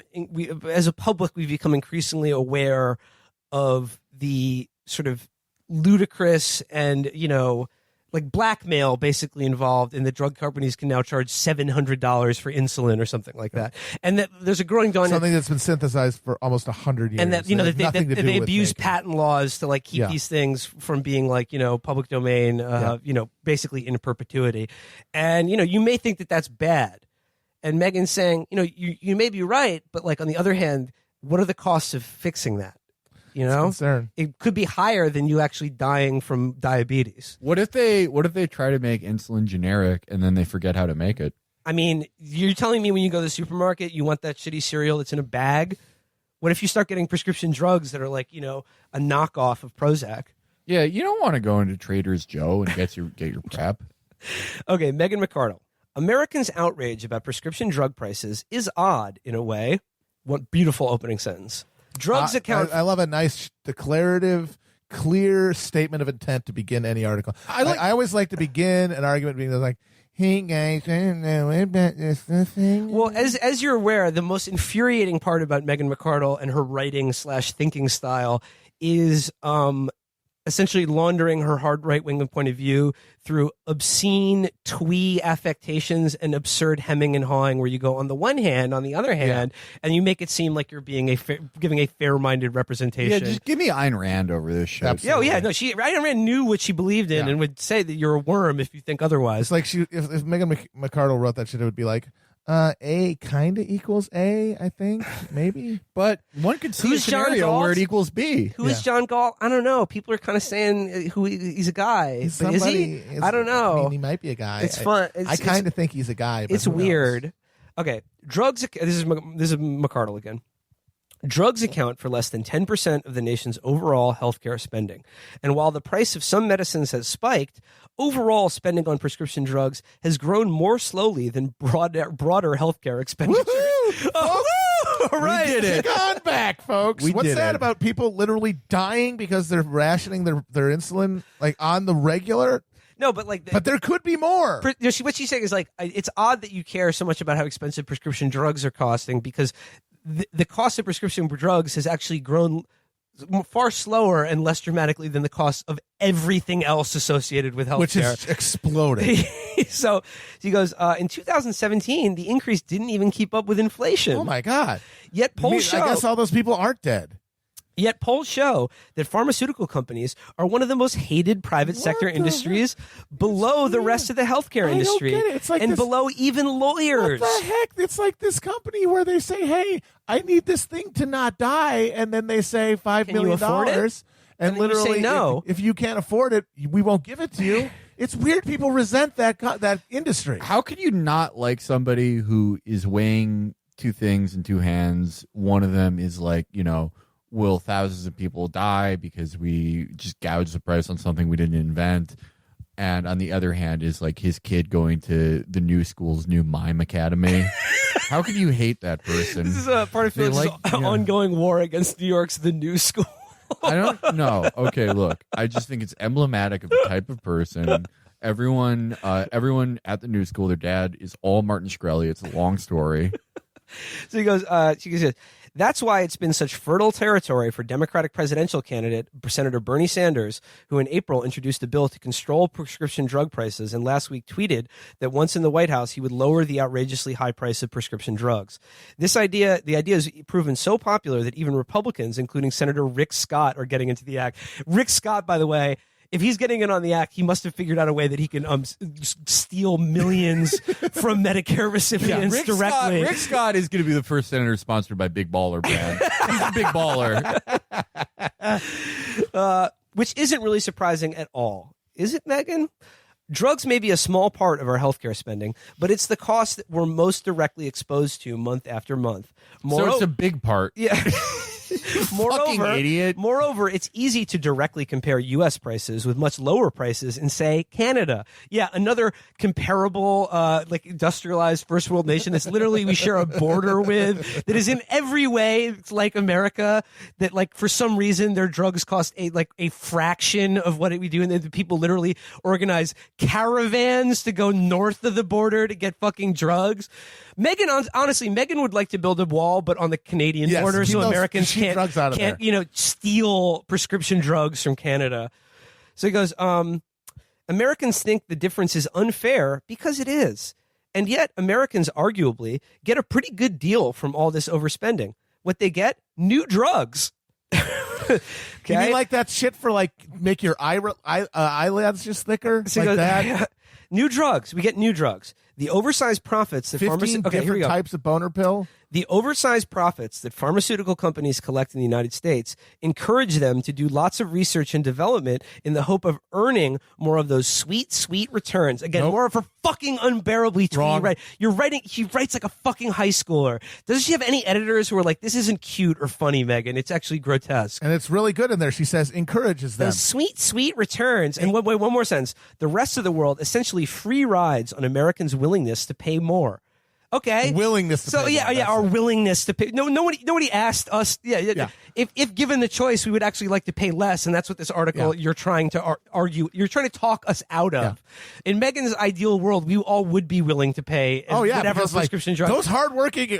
as a public, we've become increasingly aware of the sort of ludicrous and, blackmail basically involved in the drug companies can now charge $700 for insulin or something like that. And that there's a growing dawn. Something that's been synthesized for almost 100 years. And that, they abuse patent laws to keep these things from being public domain, basically in perpetuity. And, you may think that that's bad. And Meghan's saying, you may be right, but on the other hand, what are the costs of fixing that? It could be higher than you actually dying from diabetes. What if they try to make insulin generic and then they forget how to make it? I mean, you're telling me when you go to the supermarket, you want that shitty cereal that's in a bag? What if you start getting prescription drugs that are a knockoff of Prozac? Yeah, you don't want to go into Trader's Joe and get your prep. Okay, Meghan McArdle. Americans' outrage about prescription drug prices is odd in a way. What beautiful opening sentence. Drugs account. I love a nice declarative, clear statement of intent to begin any article. I always like to begin an argument being like, "Hey guys, I don't know about this thing." Well, as you're aware, the most infuriating part about Meghan McArdle and her writing / thinking style is essentially laundering her hard right-wing point of view through obscene twee affectations and absurd hemming and hawing, where you go on the one hand, on the other hand, and you make it seem like you're being giving a fair-minded representation. Yeah, just give me Ayn Rand over this shit. Absolutely. Yeah, no, Ayn Rand knew what she believed in and would say that you're a worm if you think otherwise. It's like if Meghan McArdle wrote that shit, it would be like, A kind of equals A, I think, maybe. But one could see a scenario where it equals B. Who is John Galt? I don't know. People are kind of saying he's a guy. But is he? I don't know. I mean, he might be a guy. It's fun. I kind of think he's a guy. But it's weird. Okay, drugs. This is McArdle again. Drugs account for less than 10% of the nation's overall healthcare spending. And while the price of some medicines has spiked, overall spending on prescription drugs has grown more slowly than broader healthcare expenditures. Right. We did it. Gone back, folks. What's that about people literally dying because they're rationing their insulin on the regular? No, but but there could be more. What she's saying is it's odd that you care so much about how expensive prescription drugs are costing, because the cost of prescription drugs has actually grown far slower and less dramatically than the cost of everything else associated with healthcare, which is exploding. So he goes, in 2017, the increase didn't even keep up with inflation. Oh my God! Yet polls show, I guess all those people aren't dead. Yet polls show that pharmaceutical companies are one of the most hated private sector industries, below the rest of the healthcare industry, don't get it. It's like and this, below even lawyers. What the heck? It's like this company where they say, "Hey, I need this thing to not die," and then they say $5 Can you million, afford it? and then you literally, say no. if you can't afford it, we won't give it to you. It's weird. People resent that industry. How could you not like somebody who is weighing two things in two hands? One of them is like, will thousands of people die because we just gouged the price on something we didn't invent? And on the other hand is like his kid going to the new school's new mime academy. How can you hate that person? This is a part of Felix's ongoing war against New York's The New School. I don't know. Okay, look, I just think it's emblematic of the type of person. Everyone at the new school, their dad is all Martin Shkreli. It's a long story. So he goes, she says, that's why it's been such fertile territory for Democratic presidential candidate Senator Bernie Sanders, who in April introduced a bill to control prescription drug prices and last week tweeted that once in the White House, he would lower the outrageously high price of prescription drugs. The idea has proven so popular that even Republicans, including Senator Rick Scott, are getting into the act. Rick Scott, by the way, if he's getting in on the act, he must have figured out a way that he can steal millions from Medicare recipients directly. Rick Scott is going to be the first senator sponsored by Big Baller brand. He's a big baller. Which isn't really surprising at all. Is it, Megan? Drugs may be a small part of our healthcare spending, but it's the cost that we're most directly exposed to month after month. So it's a big part. Yeah. Fucking idiot. Moreover, it's easy to directly compare U.S. prices with much lower prices in, say, Canada. Yeah, another comparable, industrialized first world nation that's literally we share a border with, that is in every way it's like America, that like for some reason their drugs cost a fraction of what we do, and the people literally organize caravans to go north of the border to get fucking drugs. Honestly, Megan would like to build a wall, but on the Canadian border, so Americans can't steal prescription drugs from Canada. So he goes, Americans think the difference is unfair because it is. And yet Americans arguably get a pretty good deal from all this overspending. What they get? New drugs. Okay? You mean like that shit for like make your eyelids just thicker? So like that? New drugs. We get new drugs. The oversized profits that 15 different types of boner pill. The oversized profits that pharmaceutical companies collect in the United States encourage them to do lots of research and development in the hope of earning more of those sweet, sweet returns. Again, more of her fucking unbearably tweety right. You're writing. She writes like a fucking high schooler. Doesn't she have any editors who are like, "This isn't cute or funny, Megan. It's actually grotesque." And it's really good in there. She says encourages them. Those sweet, sweet returns. And wait, one more sentence. The rest of the world essentially free rides on Americans' willingness to pay more. Okay. Willingness to pay more. Our willingness to pay. Nobody asked us. Yeah. If given the choice, we would actually like to pay less, and that's what this article you're trying to argue. You're trying to talk us out of. In Megan's ideal world, we all would be willing to pay whatever prescription drug. Those hardworking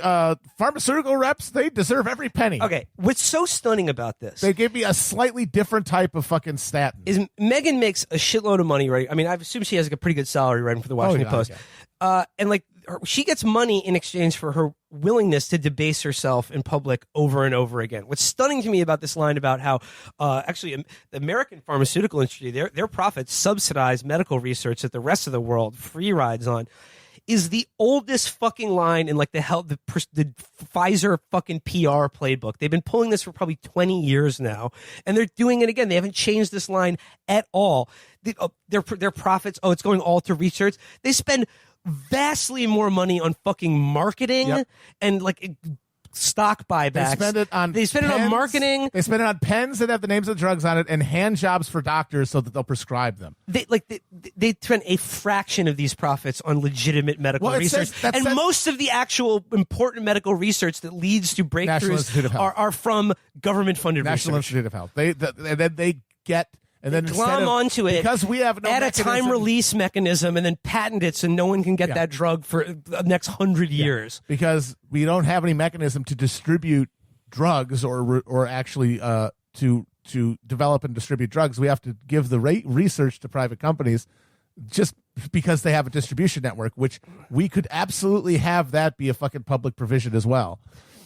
pharmaceutical reps, they deserve every penny. Okay. What's so stunning about this? They gave me a slightly different type of fucking statin. Is Megan makes a shitload of money, right? I mean, I assume she has like a pretty good salary writing for the Washington Post. And like she gets money in exchange for her willingness to debase herself in public over and over again. What's stunning to me about this line about how actually the American pharmaceutical industry, their profits subsidize medical research that the rest of the world free rides on, is the oldest fucking line in like the Pfizer fucking PR playbook. They've been pulling this for probably 20 years now, and they're doing it again. They haven't changed this line at all. Their profits, it's going all to research. They spend vastly more money on fucking marketing and like stock buybacks. They spend it on marketing. They spend it on pens that have the names of the drugs on it and hand jobs for doctors so that they'll prescribe them. They spend a fraction of these profits on legitimate medical research, most of the actual important medical research that leads to breakthroughs are from government-funded National research. Institute of Health. They get. And then glom onto it because we have no add mechanism. a time release mechanism and then patent it so no one can get that drug for the next 100 years. Because we don't have any mechanism to distribute drugs or actually to develop and distribute drugs. We have to give the research to private companies just because they have a distribution network, which we could absolutely have that be a fucking public provision as well.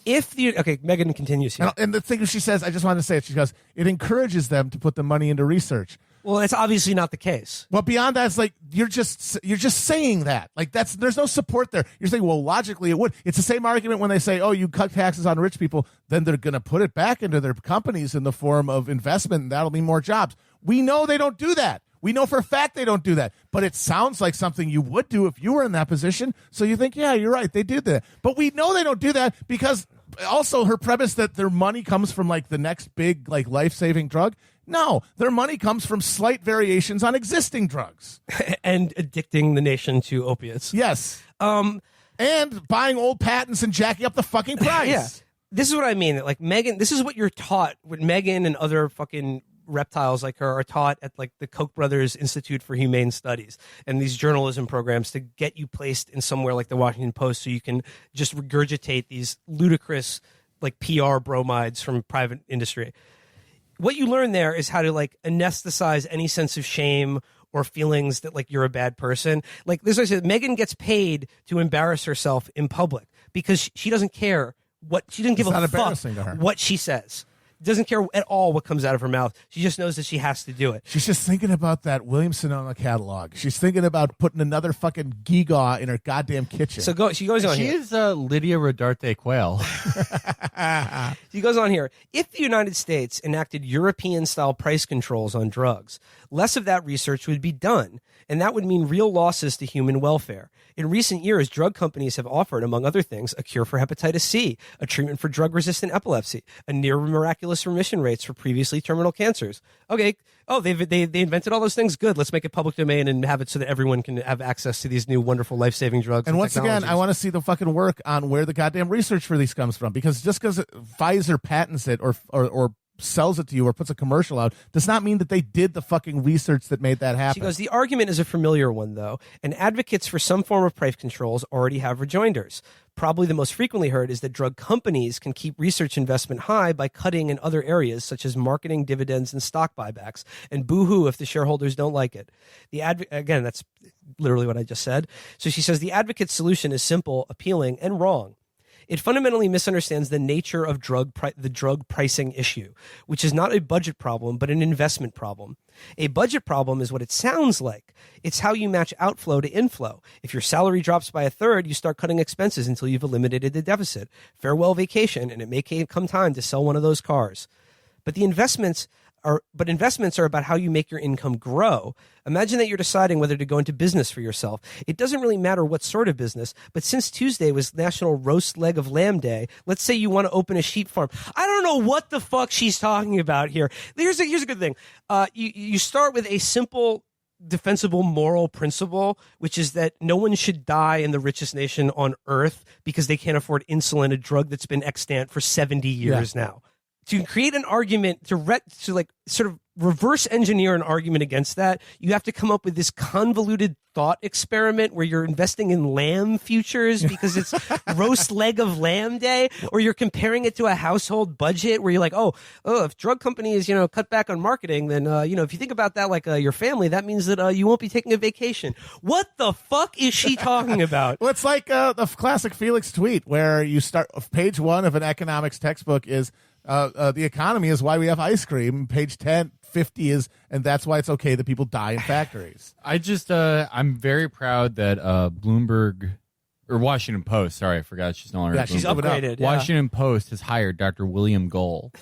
Megan continues here. And the thing she says, I just wanted to say it. She goes, it encourages them to put the money into research. Well, it's obviously not the case. Well, beyond that, it's like you're just saying that. Like there's no support there. You're saying, well, logically it would. It's the same argument when they say, oh, you cut taxes on rich people, then they're going to put it back into their companies in the form of investment, and that'll mean more jobs. We know they don't do that. We know for a fact they don't do that. But it sounds like something you would do if you were in that position. So you think, yeah, you're right. They did that. But we know they don't do that because also her premise that their money comes from like the next big like life-saving drug. No, their money comes from slight variations on existing drugs. And addicting the nation to opiates. Yes. And buying old patents and jacking up the fucking price. Yeah. This is what I mean. That like Megan, this is what you're taught. What Megan and other fucking reptiles like her are taught at like the Koch brothers Institute for Humane Studies and these journalism programs to get you placed in somewhere like the Washington Post so you can just regurgitate these ludicrous like PR bromides from private industry. What you learn there is how to like anesthetize any sense of shame or feelings that like you're a bad person. Like this, I said, Megan gets paid to embarrass herself in public because she doesn't care she doesn't give a fuck to her. What she says. Doesn't care at all what comes out of her mouth. She just knows that she has to do it. She's just thinking about that William Sonoma catalog. She's thinking about putting another fucking gigaw in her goddamn kitchen. So she goes on She here. is Lydia Rodarte Quayle. He goes on here. If the United States enacted European-style price controls on drugs, less of that research would be done, and that would mean real losses to human welfare. In recent years, drug companies have offered, among other things, a cure for hepatitis C, a treatment for drug-resistant epilepsy, a near-miraculous remission rates for previously terminal cancers. Okay. Oh, they invented all those things. Good. Let's make it public domain and have it so that everyone can have access to these new wonderful life-saving drugs. And once again, I want to see the fucking work on where the goddamn research for these comes from, because just because Pfizer patents it or sells it to you or puts a commercial out does not mean that they did the fucking research that made that happen. She goes, the argument is a familiar one, though, and advocates for some form of price controls already have rejoinders. Probably the most frequently heard is that drug companies can keep research investment high by cutting in other areas such as marketing, dividends, and stock buybacks, and boo-hoo if the shareholders don't like it. Again, that's literally what I just said. So she says the advocate's solution is simple, appealing, and wrong. It fundamentally misunderstands the nature of the drug pricing issue, which is not a budget problem, but an investment problem. A budget problem is what it sounds like. It's how you match outflow to inflow. If your salary drops by a third, you start cutting expenses until you've eliminated the deficit. Farewell vacation, and it may come time to sell one of those cars. But investments are about how you make your income grow. Imagine that you're deciding whether to go into business for yourself. It doesn't really matter what sort of business, but since Tuesday was National Roast Leg of Lamb Day, let's say you want to open a sheep farm. I don't know what the fuck she's talking about here. Here's a good thing. You start with a simple, defensible moral principle, which is that no one should die in the richest nation on earth because they can't afford insulin, a drug that's been extant for 70 years now. To create an argument to like sort of reverse engineer an argument against that, you have to come up with this convoluted thought experiment where you're investing in lamb futures because it's roast leg of lamb day, or you're comparing it to a household budget where you're like, oh, if drug companies, cut back on marketing, then, if you think about that like your family, that means that you won't be taking a vacation. What the fuck is she talking about? Well, it's like the classic Felix tweet where you start page 1 of an economics textbook is the economy is why we have ice cream. Page 50 is, and that's why it's okay that people die in factories. I'm very proud that Bloomberg or Washington Post. Sorry, I forgot she's no longer. Yeah, she's upgraded. Yeah. Washington Post has hired Dr. William Goal.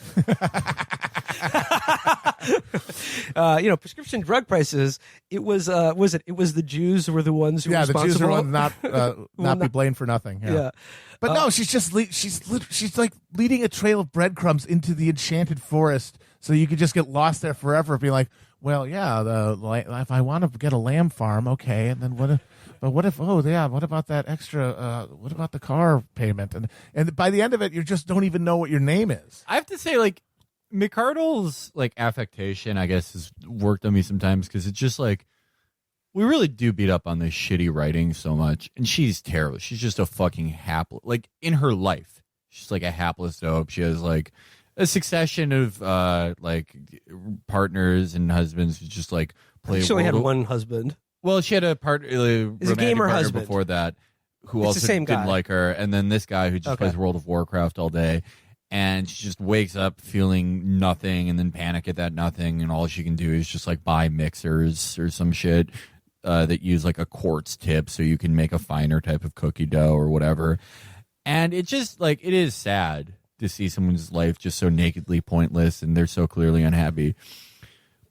Prescription drug prices. It was the Jews were the ones who were responsible. The Jews are not be blamed for nothing. Yeah. But no, she's just she's like leading a trail of breadcrumbs into the enchanted forest, so you could just get lost there forever. Being like, well, yeah, if I want to get a lamb farm, okay, and then what about that extra? What about the car payment? And by the end of it, you just don't even know what your name is. I have to say, like, McArdle's like affectation, I guess, has worked on me sometimes because it's just like we really do beat up on this shitty writing so much, and she's terrible. She's just a fucking hapless, like in her life, she's like a hapless dope. She has like a succession of like partners and husbands who just like play. She only had one husband. Well, she had a romantic a gamer partner husband before that who It's also the same didn't guy. like her, and then this guy who just Okay. plays World of Warcraft all day. And she just wakes up feeling nothing and then panic at that nothing. And all she can do is just like buy mixers or some shit that use like a quartz tip so you can make a finer type of cookie dough or whatever. And it just like, it is sad to see someone's life just so nakedly pointless and they're so clearly unhappy.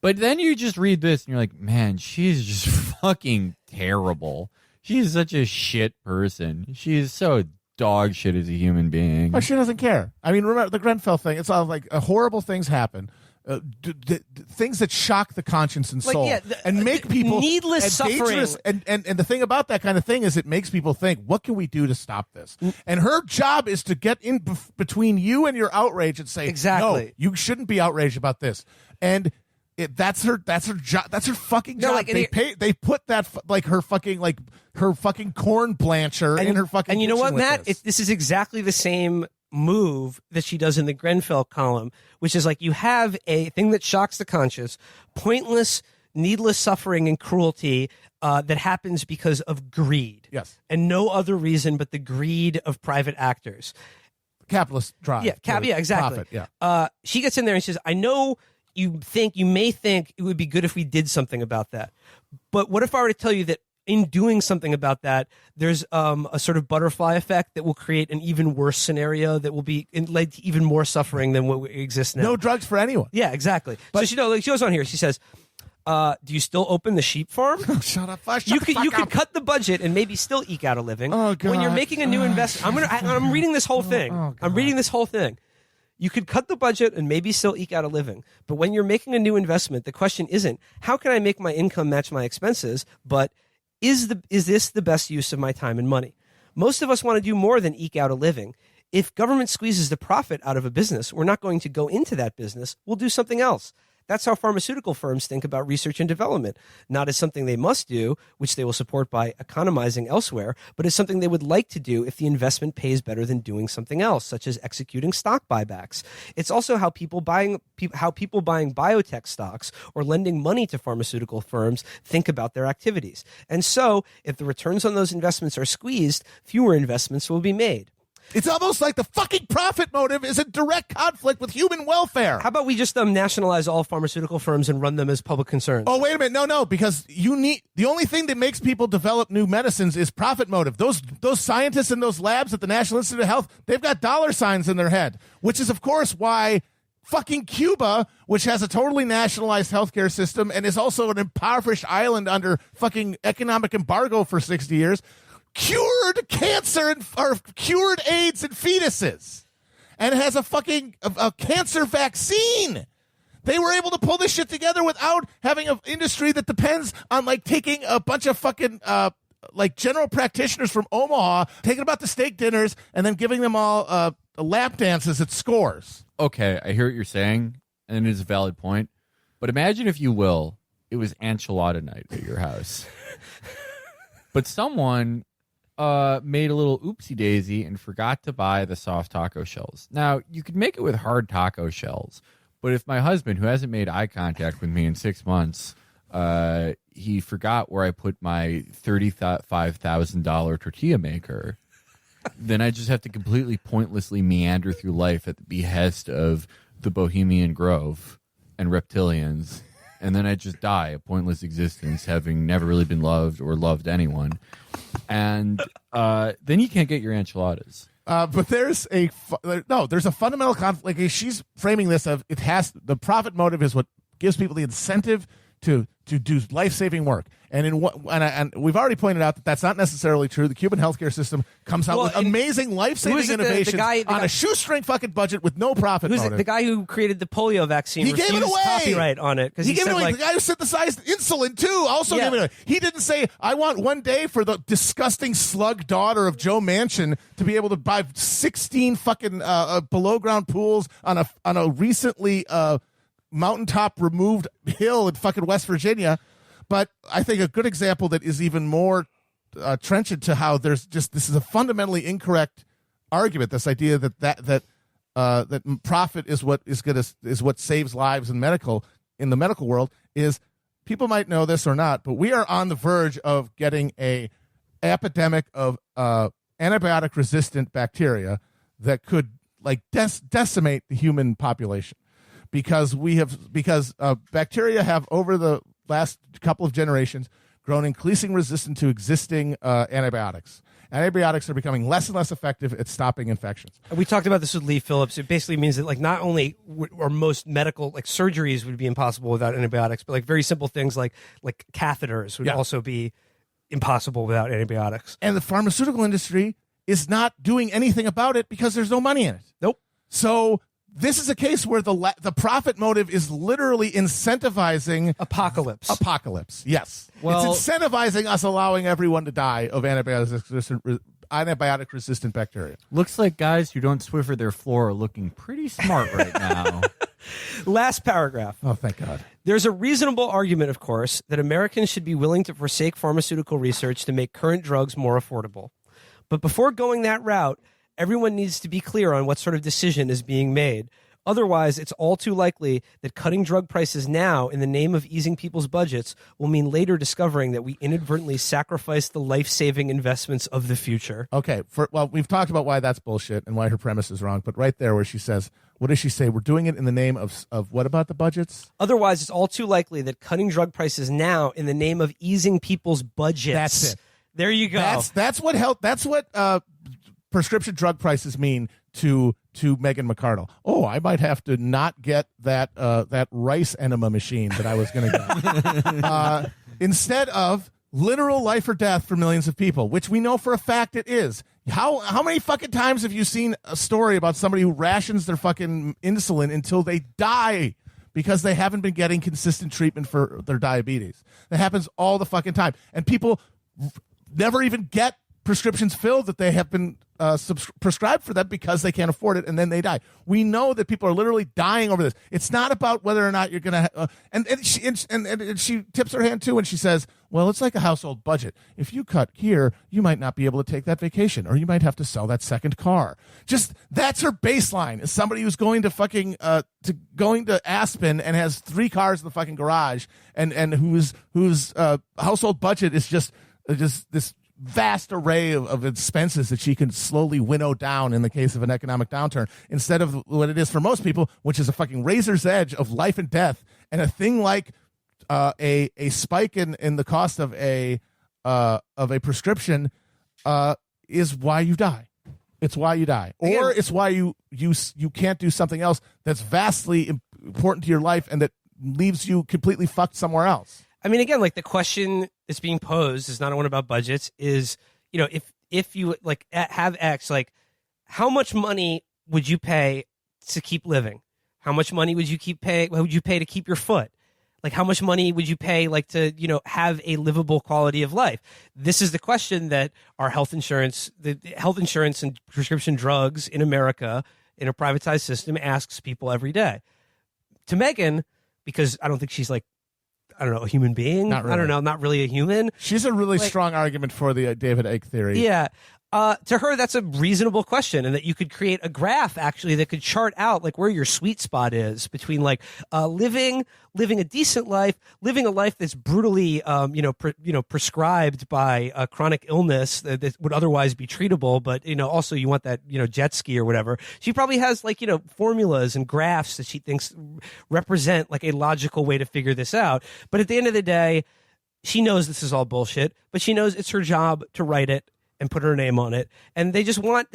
But then you just read this and you're like, man, she's just fucking terrible. She's such a shit person. She's so dog shit as a human being. But she doesn't care. I mean, remember the Grenfell thing? It's all like horrible things happen. Things that shock the conscience and Like, soul yeah, and make people needless and dangerous. suffering. And the thing about that kind of thing is it makes people think, what can we do to stop this? And her job is to get in between you and your outrage and say, Exactly. no, you shouldn't be outraged about this. And that's her job. That's her fucking No, job. like, and They put that her fucking corn blancher in her fucking. And you know kitchen what, with Matt? this. This is exactly the same move that she does in the Grenfell column, which is like you have a thing that shocks the conscious, pointless, needless suffering and cruelty that happens because of greed. Yes. And no other reason but the greed of private actors. Capitalist drive. Yeah, exactly. Profit, yeah. She gets in there and says, I know you may think it would be good if we did something about that. But what if I were to tell you that in doing something about that, there's a sort of butterfly effect that will create an even worse scenario that will be led to even more suffering than what exists now. No drugs for anyone. Yeah, exactly. So she goes on here. She says, do you still open the sheep farm? Shut up. You could cut the budget and maybe still eke out a living. Oh, God. When you're making a new investment, I'm reading this whole thing. I'm reading this whole thing. You could cut the budget and maybe still eke out a living. But when you're making a new investment, the question isn't, how can I make my income match my expenses? But is this the best use of my time and money? Most of us want to do more than eke out a living. If government squeezes the profit out of a business, we're not going to go into that business. We'll do something else. That's how pharmaceutical firms think about research and development, not as something they must do, which they will support by economizing elsewhere, but as something they would like to do if the investment pays better than doing something else, such as executing stock buybacks. It's also how people buying biotech stocks or lending money to pharmaceutical firms think about their activities. And so, if the returns on those investments are squeezed, fewer investments will be made. It's almost like the fucking profit motive is in direct conflict with human welfare. How about we just nationalize all pharmaceutical firms and run them as public concerns? Oh, wait a minute. No, because the only thing that makes people develop new medicines is profit motive. Those scientists in those labs at the National Institute of Health, they've got dollar signs in their head, which is, of course, why fucking Cuba, which has a totally nationalized healthcare system and is also an impoverished island under fucking economic embargo for 60 years, cured cancer or cured AIDS in fetuses and has a fucking a cancer vaccine. They were able to pull this shit together without having an industry that depends on like taking a bunch of fucking like general practitioners from Omaha, taking them out to steak dinners and then giving them all lap dances at Scores. Okay, I hear what you're saying, and it is a valid point. But imagine, if you will, it was enchilada night at your house. But someone made a little oopsie daisy and forgot to buy the soft taco shells. Now, you could make it with hard taco shells, but if my husband, who hasn't made eye contact with me in 6 months, he forgot where I put my $35,000 tortilla maker, then I just have to completely pointlessly meander through life at the behest of the Bohemian Grove and reptilians. And then I just die a pointless existence, having never really been loved or loved anyone. And then you can't get your enchiladas. But there's a fundamental conflict. Like, she's framing this of the profit motive is what gives people the incentive to do life-saving work. And we've already pointed out that that's not necessarily true. The Cuban healthcare system comes out with amazing life-saving innovations on a shoestring fucking budget with no profit motive. The guy who created the polio vaccine He gave it refused away. copyright on it because He gave said, it away. like, The guy who synthesized insulin too also Yeah. gave it away. He didn't say, I want one day for the disgusting slug daughter of Joe Manchin to be able to buy 16 fucking below ground pools on a recently mountaintop removed hill in fucking West Virginia. But I think a good example that is even more trenchant to how this is a fundamentally incorrect argument. This idea that that profit is what saves lives in the medical world. Is people might know this or not, but we are on the verge of getting a epidemic of antibiotic resistant bacteria that could like decimate the human population, because bacteria have over the last couple of generations grown increasingly resistant to existing antibiotics. Antibiotics are becoming less and less effective at stopping infections. We talked about this with Lee Phillips. It basically means that like not only or most medical like surgeries would be impossible without antibiotics, but like very simple things like catheters would also be impossible without antibiotics. And the pharmaceutical industry is not doing anything about it because there's no money in it. Nope. So this is a case where the profit motive is literally incentivizing apocalypse. Yes. Well, it's incentivizing us allowing everyone to die of antibiotic resistant bacteria. Looks like guys who don't Swiffer their floor are looking pretty smart right now. Last paragraph. Oh, thank God. There's a reasonable argument, of course, that Americans should be willing to forsake pharmaceutical research to make current drugs more affordable. But before going that route, everyone needs to be clear on what sort of decision is being made. Otherwise, it's all too likely that cutting drug prices now in the name of easing people's budgets will mean later discovering that we inadvertently sacrificed the life-saving investments of the future. Okay, we've talked about why that's bullshit and why her premise is wrong, but right there where she says, what does she say? We're doing it in the name of what about the budgets? Otherwise, it's all too likely that cutting drug prices now in the name of easing people's budgets. That's it. There you go. That's what prescription drug prices mean to Megan McArdle. Oh, I might have to not get that rice enema machine that I was going to get instead of literal life or death for millions of people, which we know for a fact it is. How many fucking times have you seen a story about somebody who rations their fucking insulin until they die because they haven't been getting consistent treatment for their diabetes? That happens all the fucking time, and people never even get prescriptions filled that they have been prescribed for them because they can't afford it, and then they die. We know that people are literally dying over this. It's not about whether or not you're going to and she tips her hand too, and she says, well, it's like a household budget. If you cut here, you might not be able to take that vacation, or you might have to sell that second car. Just that's her baseline, is somebody who's going to fucking going to Aspen and has 3 cars in the fucking garage, and whose household budget is just this vast array of expenses that she can slowly winnow down in the case of an economic downturn, instead of what it is for most people, which is a fucking razor's edge of life and death. And a thing like a spike in the cost of a prescription is why you die. It's why you die, or it's why you can't do something else that's vastly important to your life and that leaves you completely fucked somewhere else. I mean, again, like the question that's being posed is not one about budgets. Is, you know, if you like have X, like how much money would you pay to keep living? How much money would you pay to keep your foot? Like how much money would you pay like to, you know, have a livable quality of life? This is the question that our health insurance and prescription drugs in America in a privatized system asks people every day. To Megan, because I don't think she's like, I don't know, a human being. Not really. I don't know, not really a human. She's a really strong argument for the David Icke theory. Yeah. To her, that's a reasonable question, and that you could create a graph actually that could chart out like where your sweet spot is between like living a decent life, living a life that's brutally prescribed by a chronic illness that would otherwise be treatable, but you know also you want that jet ski or whatever. She probably has like formulas and graphs that she thinks represent like a logical way to figure this out. But at the end of the day, she knows this is all bullshit, but she knows it's her job to write it and put her name on it. And they just want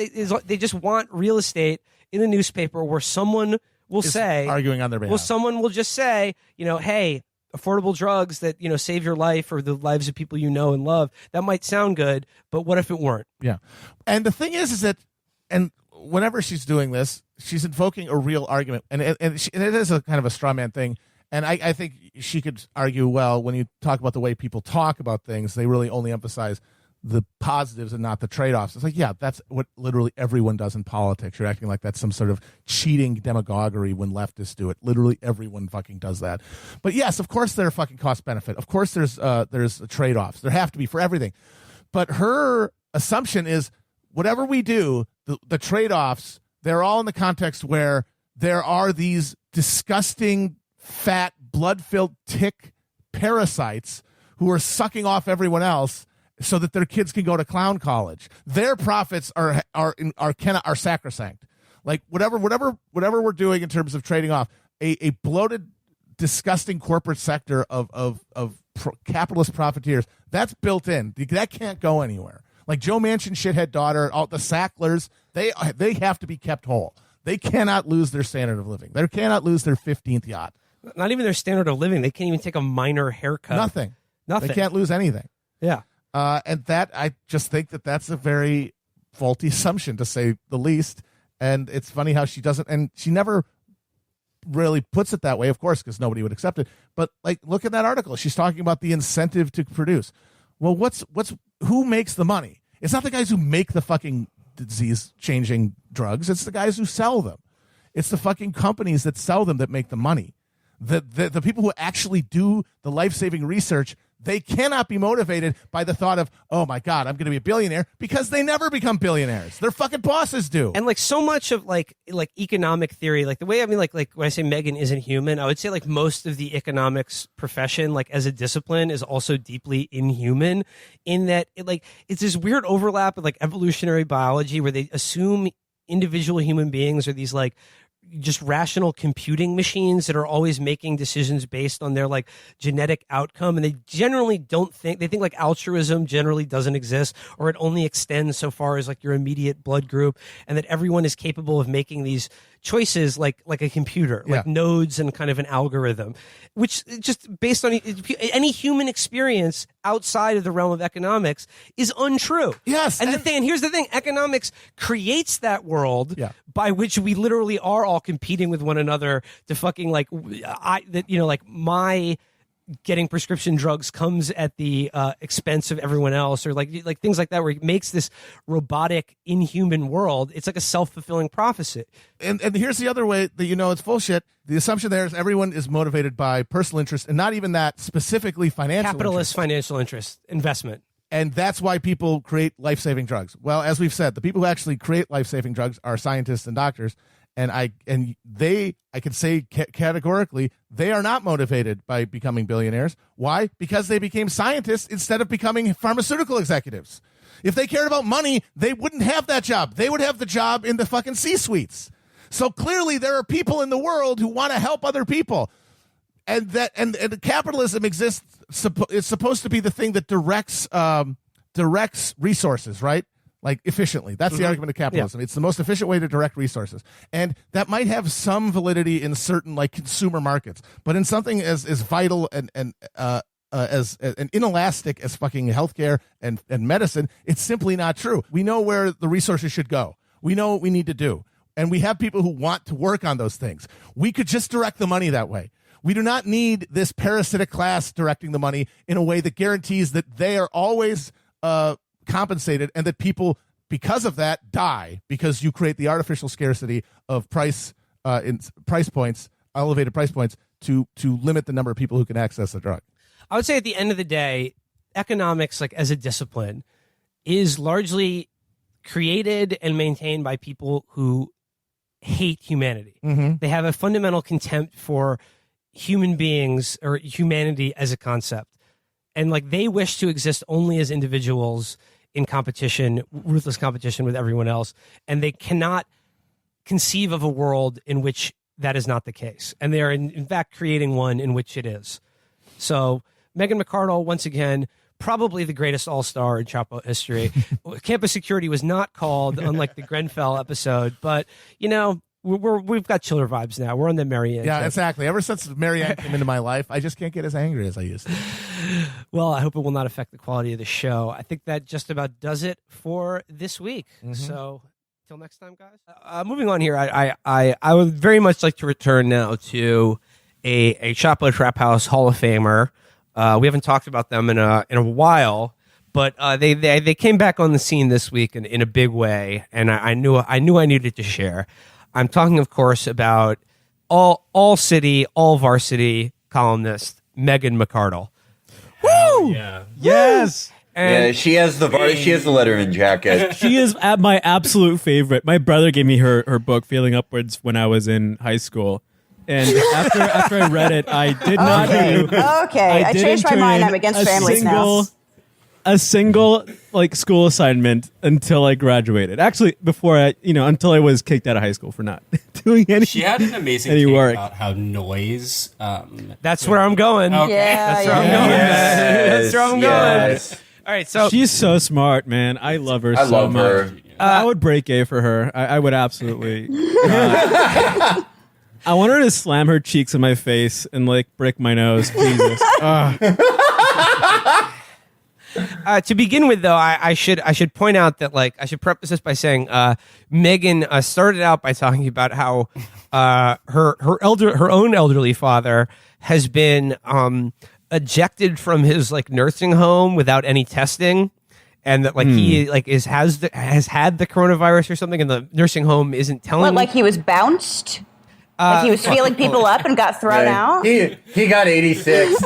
real estate in a newspaper where someone will say, arguing on their behalf. Well, someone will just say, hey, affordable drugs that, save your life or the lives of people you know and love. That might sound good, but what if it weren't? Yeah. And the thing is that, and whenever she's doing this, she's invoking a real argument. And it is a kind of a straw man thing. And I think she could argue, well, when you talk about the way people talk about things, they really only emphasize the positives and not the trade-offs. It's like, yeah, that's what literally everyone does in politics. You're acting like that's some sort of cheating demagoguery when leftists do it. Literally everyone fucking does that. But yes, of course there are fucking cost benefit. Of course there's trade-offs. There have to be for everything. But her assumption is whatever we do, the trade-offs they're all in the context where there are these disgusting, fat, blood-filled tick parasites who are sucking off everyone else so that their kids can go to clown college. Their profits are sacrosanct. Like whatever we're doing in terms of trading off a bloated, disgusting corporate sector of capitalist profiteers, that's built in. That can't go anywhere. Like Joe Manchin, shithead daughter, all the Sacklers, they have to be kept whole. They cannot lose their standard of living. They cannot lose their 15th yacht. Not even their standard of living. They can't even take a minor haircut. Nothing. Nothing. They can't lose anything. Yeah. And that, I just think that that's a very faulty assumption, to say the least. And it's funny how she doesn't, and she never really puts it that way, of course, because nobody would accept it. But like, look at that article. She's talking about the incentive to produce. Well, who makes the money? It's not the guys who make the fucking disease-changing drugs. It's the guys who sell them. It's the fucking companies that sell them that make the money. The people who actually do the life-saving research, they cannot be motivated by the thought of, oh my God, I'm going to be a billionaire, because they never become billionaires. Their fucking bosses do. And like so much of like economic theory, like the way, I mean, like when I say Megan isn't human, I would say like most of the economics profession, like as a discipline, is also deeply inhuman in that it's this weird overlap with like evolutionary biology where they assume individual human beings are these like just rational computing machines that are always making decisions based on their like genetic outcome, and they generally they think like altruism generally doesn't exist, or it only extends so far as like your immediate blood group, and that everyone is capable of making these choices like a computer, like nodes and kind of an algorithm, which just based on any human experience outside of the realm of economics is untrue. Yes. And here's the thing, economics creates that world by which we literally are all competing with one another to fucking like my getting prescription drugs comes at the expense of everyone else, or like things like that, where it makes this robotic, inhuman world. It's like a self-fulfilling prophecy. And here's the other way that it's bullshit. The assumption there is everyone is motivated by personal interest, and not even that, specifically financial capitalist interest. financial interest, investment. And that's why people create life-saving drugs. Well, as we've said, the people who actually create life-saving drugs are scientists and doctors. And I can say categorically, they are not motivated by becoming billionaires. Why? Because they became scientists instead of becoming pharmaceutical executives. If they cared about money, they wouldn't have that job. They would have the job in the fucking C-suites. So clearly there are people in the world who want to help other people. And capitalism exists. It's supposed to be the thing that directs resources, right? Like efficiently. That's the argument of capitalism. Yeah. It's the most efficient way to direct resources. And that might have some validity in certain like consumer markets, but in something as vital and as inelastic as fucking healthcare and medicine, it's simply not true. We know where the resources should go. We know what we need to do. And we have people who want to work on those things. We could just direct the money that way. We do not need this parasitic class directing the money in a way that guarantees that they are always compensated, and that people, because of that, die, because you create the artificial scarcity of elevated price points to limit the number of people who can access the drug. I would say at the end of the day, economics, like as a discipline, is largely created and maintained by people who hate humanity. Mm-hmm. They have a fundamental contempt for human beings or humanity as a concept. And like they wish to exist only as individuals in competition, ruthless competition with everyone else. And they cannot conceive of a world in which that is not the case. And they are in fact creating one in which it is. So Megan McArdle, once again, probably the greatest all-star in Chapo history. Campus security was not called, unlike the Grenfell episode, but we've got chiller vibes now. We're on the Marianne. Yeah, trip. Exactly. Ever since Marianne came into my life, I just can't get as angry as I used to. Well, I hope it will not affect the quality of the show. I think that just about does it for this week. Mm-hmm. So, till next time, guys. Moving on here, I would very much like to return now to a Chapo Trap House Hall of Famer. We haven't talked about them in a while, but they came back on the scene this week in a big way, and I knew I needed to share. I'm talking, of course, about all city, all varsity columnist Megan McArdle. Woo! Yeah. Yes. Yeah, she has the Letterman jacket. She is at my absolute favorite. My brother gave me her book, Feeling Upwards, when I was in high school. And after I read it, I did not do. Okay, I changed my mind. I'm against families now. A single like school assignment until I graduated. Actually, until I was kicked out of high school for not doing any. She had an amazing any take work about how noise. That's where I'm going. Okay. That's where I'm going. That's where I'm going. All right, so she's so smart, man. I love her so love much. her. I would break A for her. I would absolutely. I want her to slam her cheeks in my face and like break my nose. Jesus. To begin with, though, I should point out that I should preface this by saying Megan started out by talking about how her own elderly father has been ejected from his nursing home without any testing, and that he has had the coronavirus or something, and the nursing home isn't telling. What, he was bounced? He was feeling people up and got thrown out? He got 86.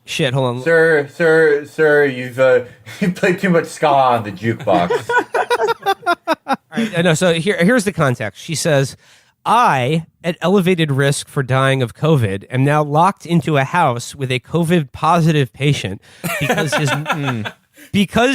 Shit, hold on. Sir, you've played too much ska on the jukebox. All right, no, so here's the context. She says, I, at elevated risk for dying of COVID, am now locked into a house with a COVID positive patient because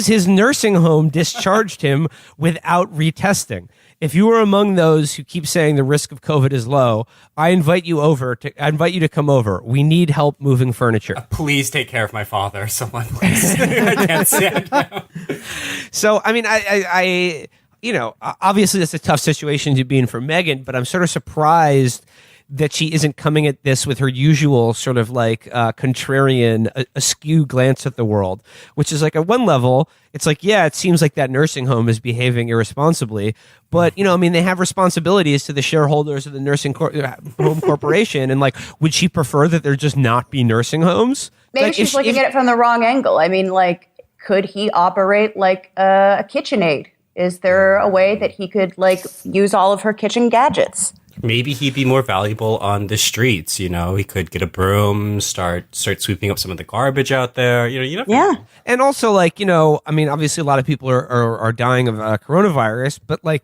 his nursing home discharged him without retesting. If you are among those who keep saying the risk of COVID is low, I invite you to come over. We need help moving furniture. Please take care of my father, someone, please. I can't stand now. So, I mean, I obviously that's a tough situation to be in for Megan, but I'm sort of surprised that she isn't coming at this with her usual sort of contrarian, askew glance at the world, which is at one level, it's it seems like that nursing home is behaving irresponsibly, but they have responsibilities to the shareholders of the nursing home corporation, and would she prefer that there just not be nursing homes? Maybe she's looking at it from the wrong angle. I mean, could he operate like a KitchenAid? Is there a way that he could use all of her kitchen gadgets? Maybe he'd be more valuable on the streets. He could get a broom, start sweeping up some of the garbage out there. You never know. And also, obviously a lot of people are dying of coronavirus, but I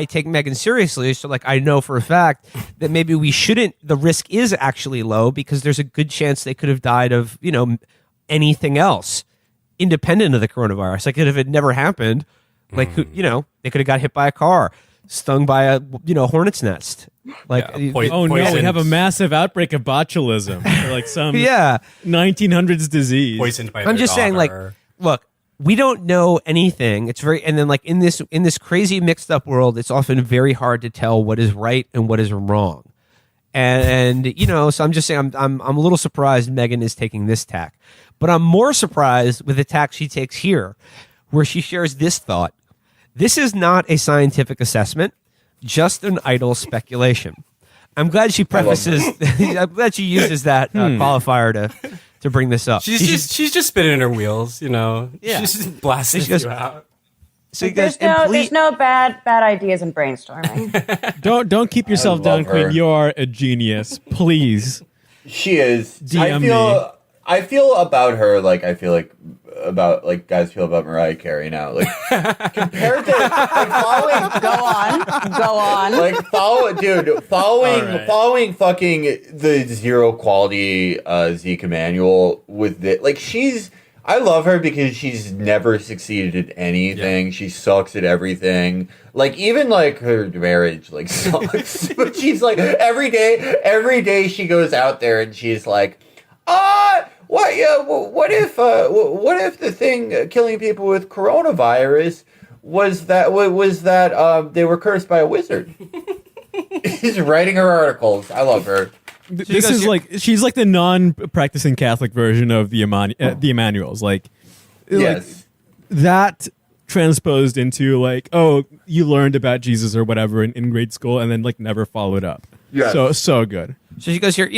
take Megan seriously, so I know for a fact that maybe we shouldn't. The risk is actually low because there's a good chance they could have died of anything else independent of the coronavirus. If it never happened, they could have got hit by a car, stung by a hornet's nest. Oh no, we have a massive outbreak of botulism, or some 1900s disease. Poisoned by I'm just saying, look, we don't know anything. It's very, and then in this crazy mixed up world, it's often very hard to tell what is right and what is wrong. And so I'm just saying, I'm a little surprised Megan is taking this tack, but I'm more surprised with the tack she takes here, where she shares this thought. This is not a scientific assessment, just an idle speculation. I'm glad she prefaces. I'm glad she uses that qualifier to bring this up. She's just spinning her wheels, Yeah. She's just blasting you out. So there's no bad ideas in brainstorming. Don't keep yourself down, Queen. You are a genius. Please. She is. DM me. I feel about her about guys feel about Mariah Carey now. Compared to following. Go on. Following fucking the zero quality Zeke Emanuel with it. I love her because she's never succeeded at anything. Yeah. She sucks at everything. Even her marriage sucks. But she's every day she goes out there and she's what if the thing killing people with coronavirus was that they were cursed by a wizard? She's writing her articles. I love her. This is she's the non-practicing Catholic version of the Emmanuels. Yes, that transposed into you learned about Jesus or whatever in grade school and then never followed up. Yeah, so good. So she goes here,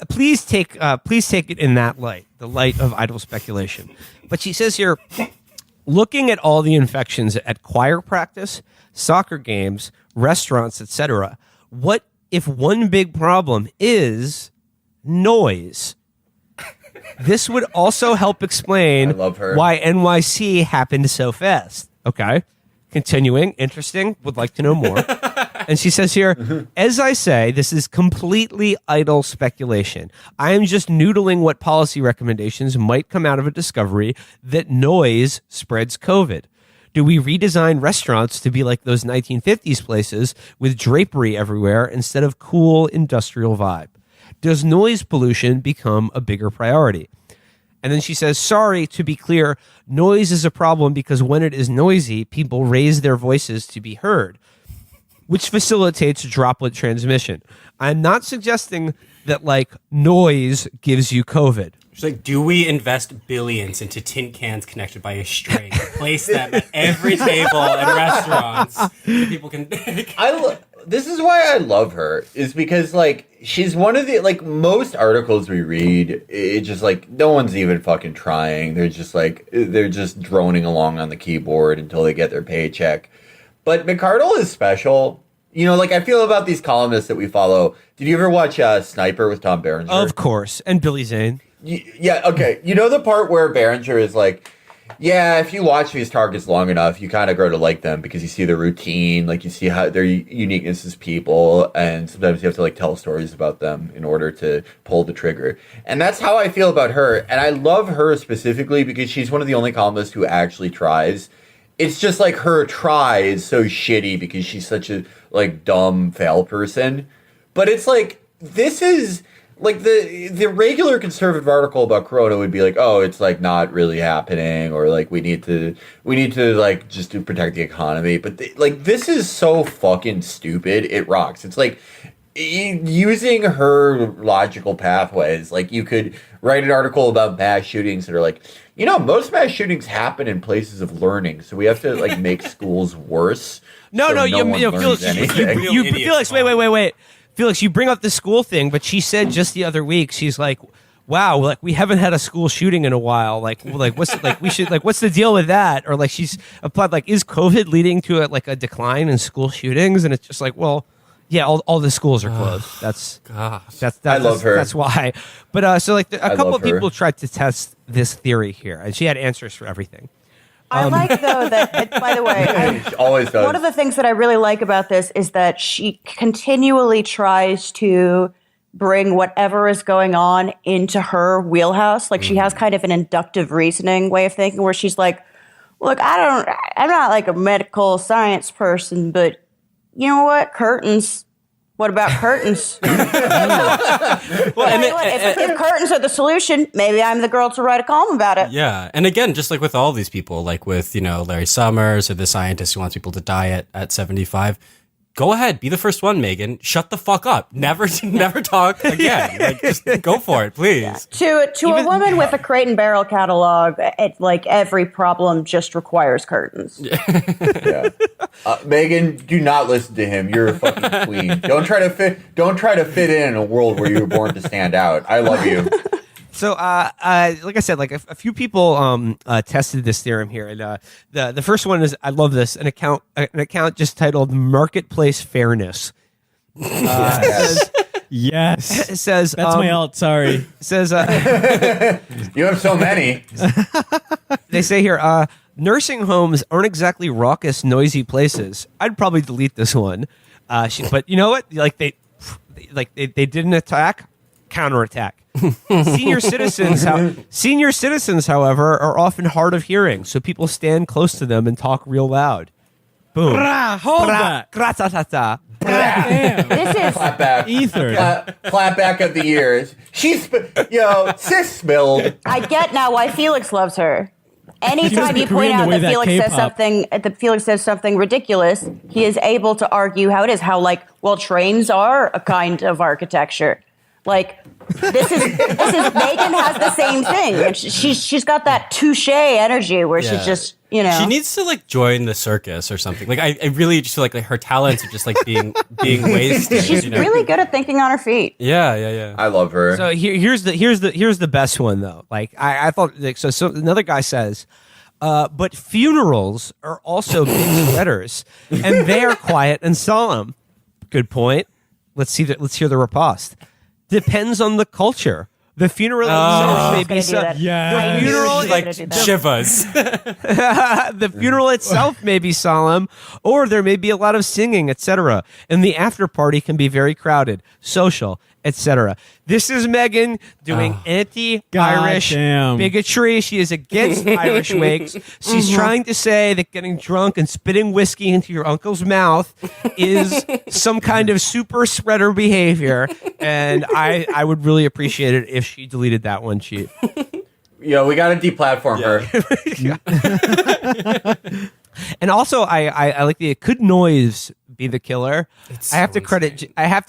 please take it in that light, the light of idle speculation. But she says here, looking at all the infections at choir practice, soccer games, restaurants, etc., what if one big problem is noise? This would also help explain I love her. why NYC happened so fast. Okay. Continuing. Interesting. Would like to know more. And she says here, as I say, this is completely idle speculation. I am just noodling what policy recommendations might come out of a discovery that noise spreads COVID. Do we redesign restaurants to be like those 1950s places with drapery everywhere instead of cool industrial vibe? Does noise pollution become a bigger priority? And then she says, sorry, to be clear, noise is a problem because when it is noisy, people raise their voices to be heard, which facilitates droplet transmission. I'm not suggesting that like noise gives you COVID. She's like, do we invest billions into tin cans connected by a string, place them at every table in restaurants so people can... This is why I love her, is because like she's one of the like most articles we read, it's just like no one's even fucking trying. They're just droning along on the keyboard until they get their paycheck. But McArdle is special. You know, like I feel about these columnists that we follow. Did you ever watch Sniper with Tom Berenger? Of course, and Billy Zane. Yeah, okay. You know the part where Berenger is like, yeah, if you watch these targets long enough, you kind of grow to like them because you see their routine, like you see how their uniqueness as people, and sometimes you have to like tell stories about them in order to pull the trigger. And that's how I feel about her. And I love her specifically because she's one of the only columnists who actually tries. It's just like her try is so shitty because she's such a like dumb fail person. But it's like, this is... Like the regular conservative article about Corona would be like, oh, it's like not really happening, or like we need to like just to protect the economy. But like this is so fucking stupid. It rocks. It's like using her logical pathways. Like you could write an article about mass shootings that are like, you know, most mass shootings happen in places of learning, so we have to like make schools worse. No, Felix, wait. Felix, you bring up the school thing, but she said just the other week, she's like, wow, like we haven't had a school shooting in a while. Like what's the deal with that? Or like she's applied, like, is COVID leading to a decline in school shootings? And it's just like, well, yeah, all the schools are closed. That's I love her. That's why. But so like a couple of people tried to test this theory here, and she had answers for everything. I like, though, that, by the way, She always does. one of the things that I really like about this is that she continually tries to bring whatever is going on into her wheelhouse. Like she has kind of an inductive reasoning way of thinking where she's like, look, I'm not like a medical science person, but you know what? Curtains. What about curtains? If curtains are the solution, maybe I'm the girl to write a column about it. Yeah. And again, just like with all these people, like with, Larry Summers or the scientist who wants people to die at 75, go ahead. Be the first one, Megan. Shut the fuck up. Never talk again. Like, just go for it, please. Yeah. To a woman with a Crate and Barrel catalog, like every problem just requires curtains. Yeah. Megan, do not listen to him. You're a fucking queen. Don't try to fit in a world where you were born to stand out. I love you. So, like I said, like a few people tested this theorem here, and the first one is, I love this, an account just titled "Marketplace Fairness." Yes, it says that's my alt. Sorry, it says you have so many. They say here, nursing homes aren't exactly raucous, noisy places. I'd probably delete this one, but you know what? They didn't attack, counterattack. Senior citizens, however, are often hard of hearing, so people stand close to them and talk real loud. Boom. Hold that. This is clap back. Ether. Clap back of the years. Sis spilled. I get now why Felix loves her. Anytime you point out that Felix says something ridiculous, he is able to argue how it is. How trains are a kind of architecture. Like this is Megan has the same thing. And she's got that touche energy where she's just She needs to join the circus or something. Like I really just feel like her talents are just being wasted. She's really good at thinking on her feet. Yeah. I love her. So here's the best one though. Like I thought so another guy says, but funerals are also big sweaters, and they are quiet and solemn. Good point. Let's hear the riposte. Depends on the culture. The funeral itself may be Yeah. the funeral like shivas. the funeral itself may be solemn, or there may be a lot of singing, etc. And the after party can be very crowded, social, etc. This is Megan doing anti-Irish Goddamn. bigotry. She is against Irish wakes. She's trying to say that getting drunk and spitting whiskey into your uncle's mouth is some kind of super spreader behavior. And I would really appreciate it if she deleted that one cheat. Yo, we got to deplatform her. And also, I like the could noise be the killer. I have to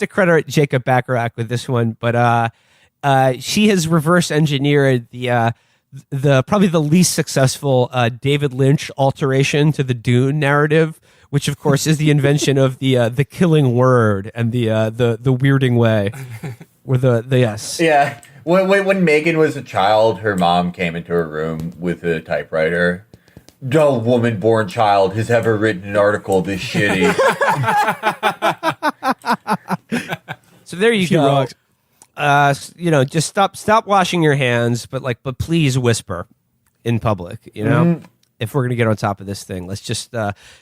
credit Jacob Bacharach with this one, but she has reverse engineered the probably the least successful David Lynch alteration to the Dune narrative, which of course is the invention of the killing word and the weirding way, with the yes. Yeah. When Megan was a child, her mom came into her room with a typewriter. No woman-born child has ever written an article this shitty. So there you go. Just stop washing your hands, but please whisper in public. If we're gonna get on top of this thing, let's just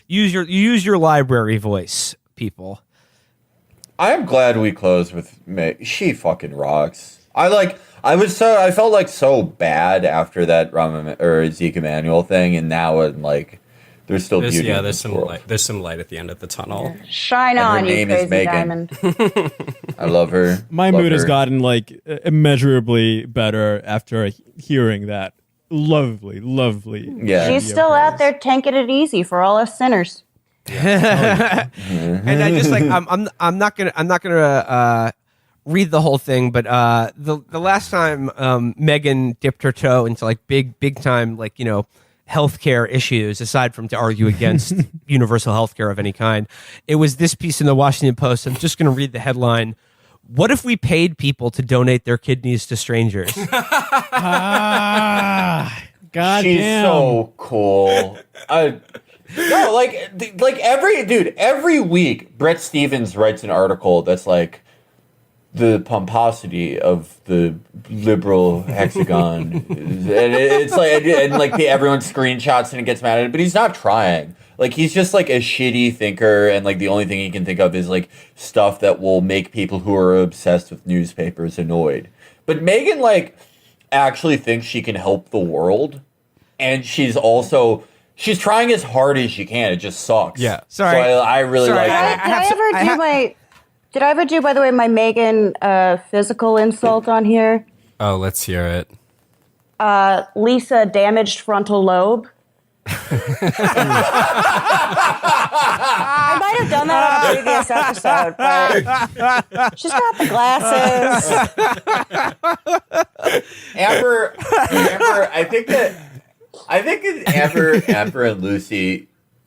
use your library voice, people. I am glad we closed with Meg. She fucking rocks. I felt like so bad after that Zeke Emanuel thing, and now I'm like, there's still beauty. Yeah, there's some light. There's some light at the end of the tunnel. Shine And her on, you name is crazy Megan. diamond. I love her. My Love mood has her. gotten like immeasurably better after hearing that. Lovely. Yeah. She's still out there tanking it easy for all us sinners. And I just like I'm not gonna read the whole thing, but the last time Megan dipped her toe into like big time healthcare issues, aside from to argue against universal healthcare of any kind, it was this piece in the Washington Post. I'm just gonna read the headline. What if we paid people to donate their kidneys to strangers? God She's damn. so cool. Every week Brett Stevens writes an article that's like the pomposity of the liberal hexagon, and it's like everyone screenshots and it gets mad at it, but he's not trying. Like, he's just like a shitty thinker, and like the only thing he can think of is like stuff that will make people who are obsessed with newspapers annoyed. But Megan actually thinks she can help the world, and she's trying as hard as she can. It just sucks. Yeah. Sorry. So I really like it. Did I ever do, by the way, my Megan physical insult on here? Oh, let's hear it. Lisa damaged frontal lobe. I might have done that on a previous episode, but she's got the glasses. Amber, I think that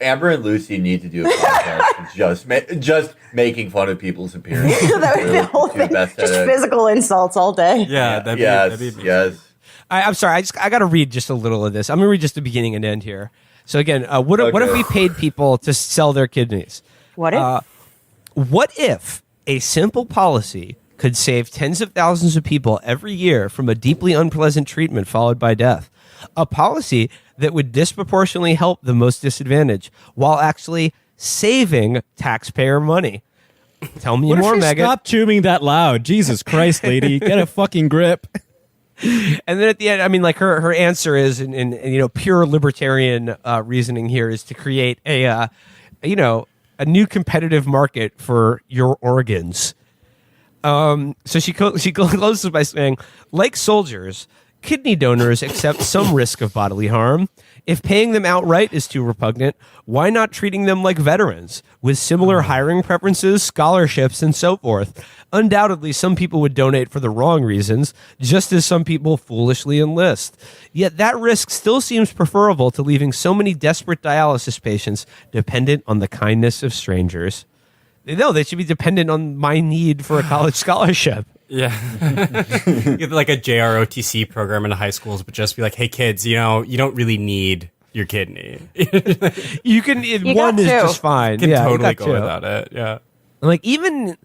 Amber and Lucy need to do a podcast just making fun of people's appearance. That would be the whole thing. Just physical insults all day. Yeah, yes. I'm sorry. I got to read just a little of this. I'm going to read just the beginning and end here. So again, what if we paid people to sell their kidneys? What if a simple policy could save tens of thousands of people every year from a deeply unpleasant treatment followed by death? A policy that would disproportionately help the most disadvantaged while actually saving taxpayer money. Tell me What more, if you Megan. stop chewing that loud? Jesus Christ, lady. Get a fucking grip. And then at the end, I mean, like her answer is, in pure libertarian reasoning here, is to create a new competitive market for your organs. So she closes by saying, like soldiers, kidney donors accept some risk of bodily harm. If paying them outright is too repugnant, why not treating them like veterans with similar hiring preferences, scholarships, and so forth? Undoubtedly, some people would donate for the wrong reasons, just as some people foolishly enlist. Yet that risk still seems preferable to leaving so many desperate dialysis patients dependent on the kindness of strangers. No, they should be dependent on my need for a college scholarship. Yeah. Like a JROTC program in high schools, but just be like, hey, kids, you don't really need your kidney. You can, one is just fine. You can yeah, totally you got go two. without it. Yeah. Like, even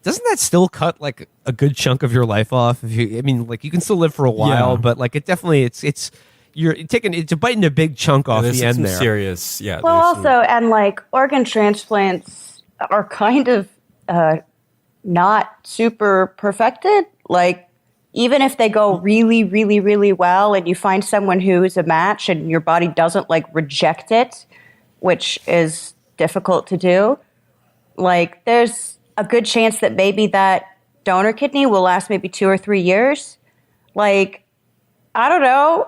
doesn't that still cut like a good chunk of your life off? I mean, like you can still live for a while, but like it definitely it's you're taking it's biting a big chunk off the end there. Serious, yeah. Well, also, and like organ transplants are kind of not super perfected. Like, even if they go really, really, really well and you find someone who is a match and your body doesn't like reject it, which is difficult to do, like there's a good chance that maybe that donor kidney will last maybe 2 or 3 years. Like, I don't know.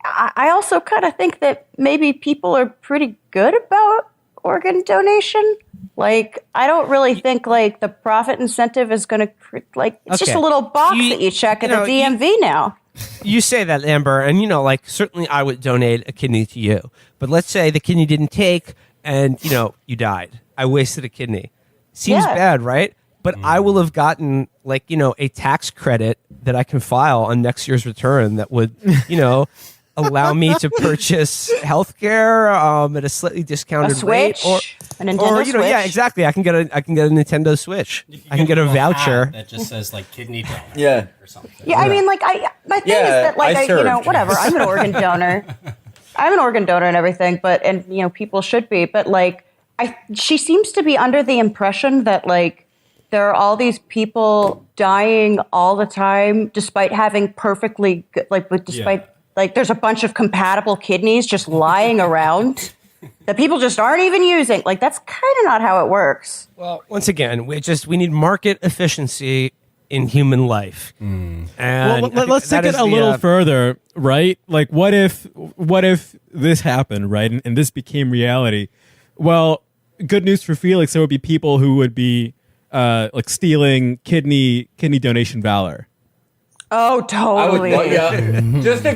I also kind of think that maybe people are pretty good about organ donation. Like, I don't really think like the profit incentive is going to like it's just a little box that you check at the DMV now. You say that, Amber, and you know, like certainly I would donate a kidney to you. But let's say the kidney didn't take, and you know you died. I wasted a kidney. Seems bad, right? But I will have gotten like a tax credit that I can file on next year's return that would allow me to purchase healthcare at a slightly discounted rate, or a Nintendo Switch. Yeah, exactly. I can get a Nintendo Switch. I can get a voucher that just says like kidney donor. Yeah, or something. Yeah, I mean, like my thing is that like whatever. I'm an organ donor. I'm an organ donor and everything, and people should be, but like she seems to be under the impression that like there are all these people dying all the time despite having perfectly good, like there's a bunch of compatible kidneys just lying around that people just aren't even using. Like, that's kind of not how it works. Well, once again, we need market efficiency in human life. And let's take it a little further, right? Like, what if this happened, right? And this became reality? Well, good news for Felix, there would be people who would be like stealing kidney donation valor. Oh, totally. Just a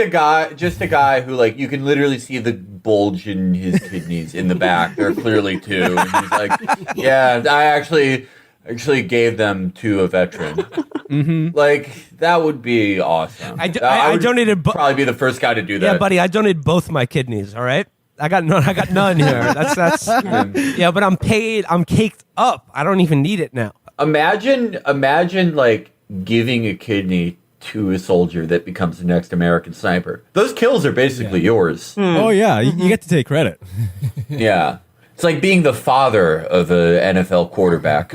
guy who like you can literally see the bulge in his kidneys in the back. There are clearly two. And he's like, yeah, I actually gave them to a veteran. Mm-hmm. Like that would be awesome. I donated. Probably be the first guy to do that. Yeah, buddy, I donated both my kidneys. All right. I got none here. That's yeah, but I'm paid. I'm caked up. I don't even need it now. Imagine like giving a kidney to a soldier that becomes the next American sniper. Those kills are basically yours. Oh yeah, you get to take credit. Yeah. It's like being the father of an NFL quarterback.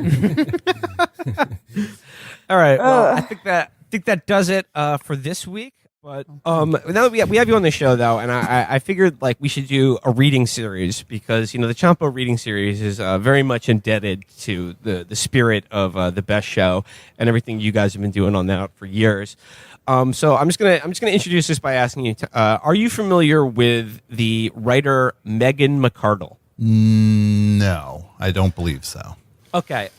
All right. Well, I think that does it for this week. But now that we have you on the show, though, and I figured like we should do a reading series because the Chapo reading series is very much indebted to the spirit of the best show and everything you guys have been doing on that for years. So I'm just gonna introduce this by asking you: are you familiar with the writer McArdle? No, I don't believe so. Okay,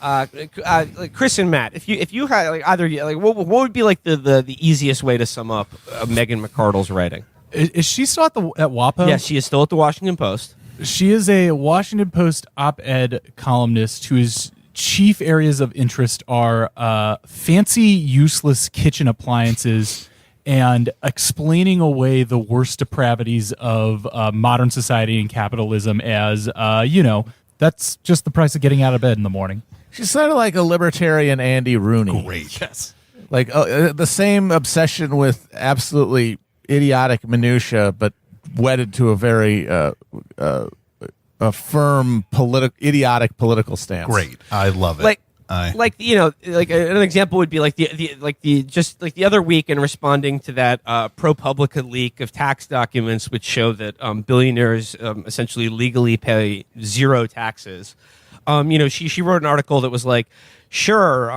Chris and Matt, if you had like either like what would be like the easiest way to sum up McArdle's writing? Is she still at WAPO? Yes, she is still at the Washington Post. She is a Washington Post op-ed columnist whose chief areas of interest are fancy, useless kitchen appliances and explaining away the worst depravities of modern society and capitalism as that's just the price of getting out of bed in the morning. She's sort of like a libertarian Andy Rooney. Great. Yes. Like the same obsession with absolutely idiotic minutia, but wedded to a very a firm idiotic political stance. Great. I love it. Like an example would be like the other week in responding to that ProPublica leak of tax documents, which show that billionaires essentially legally pay zero taxes. She wrote an article that was like, sure,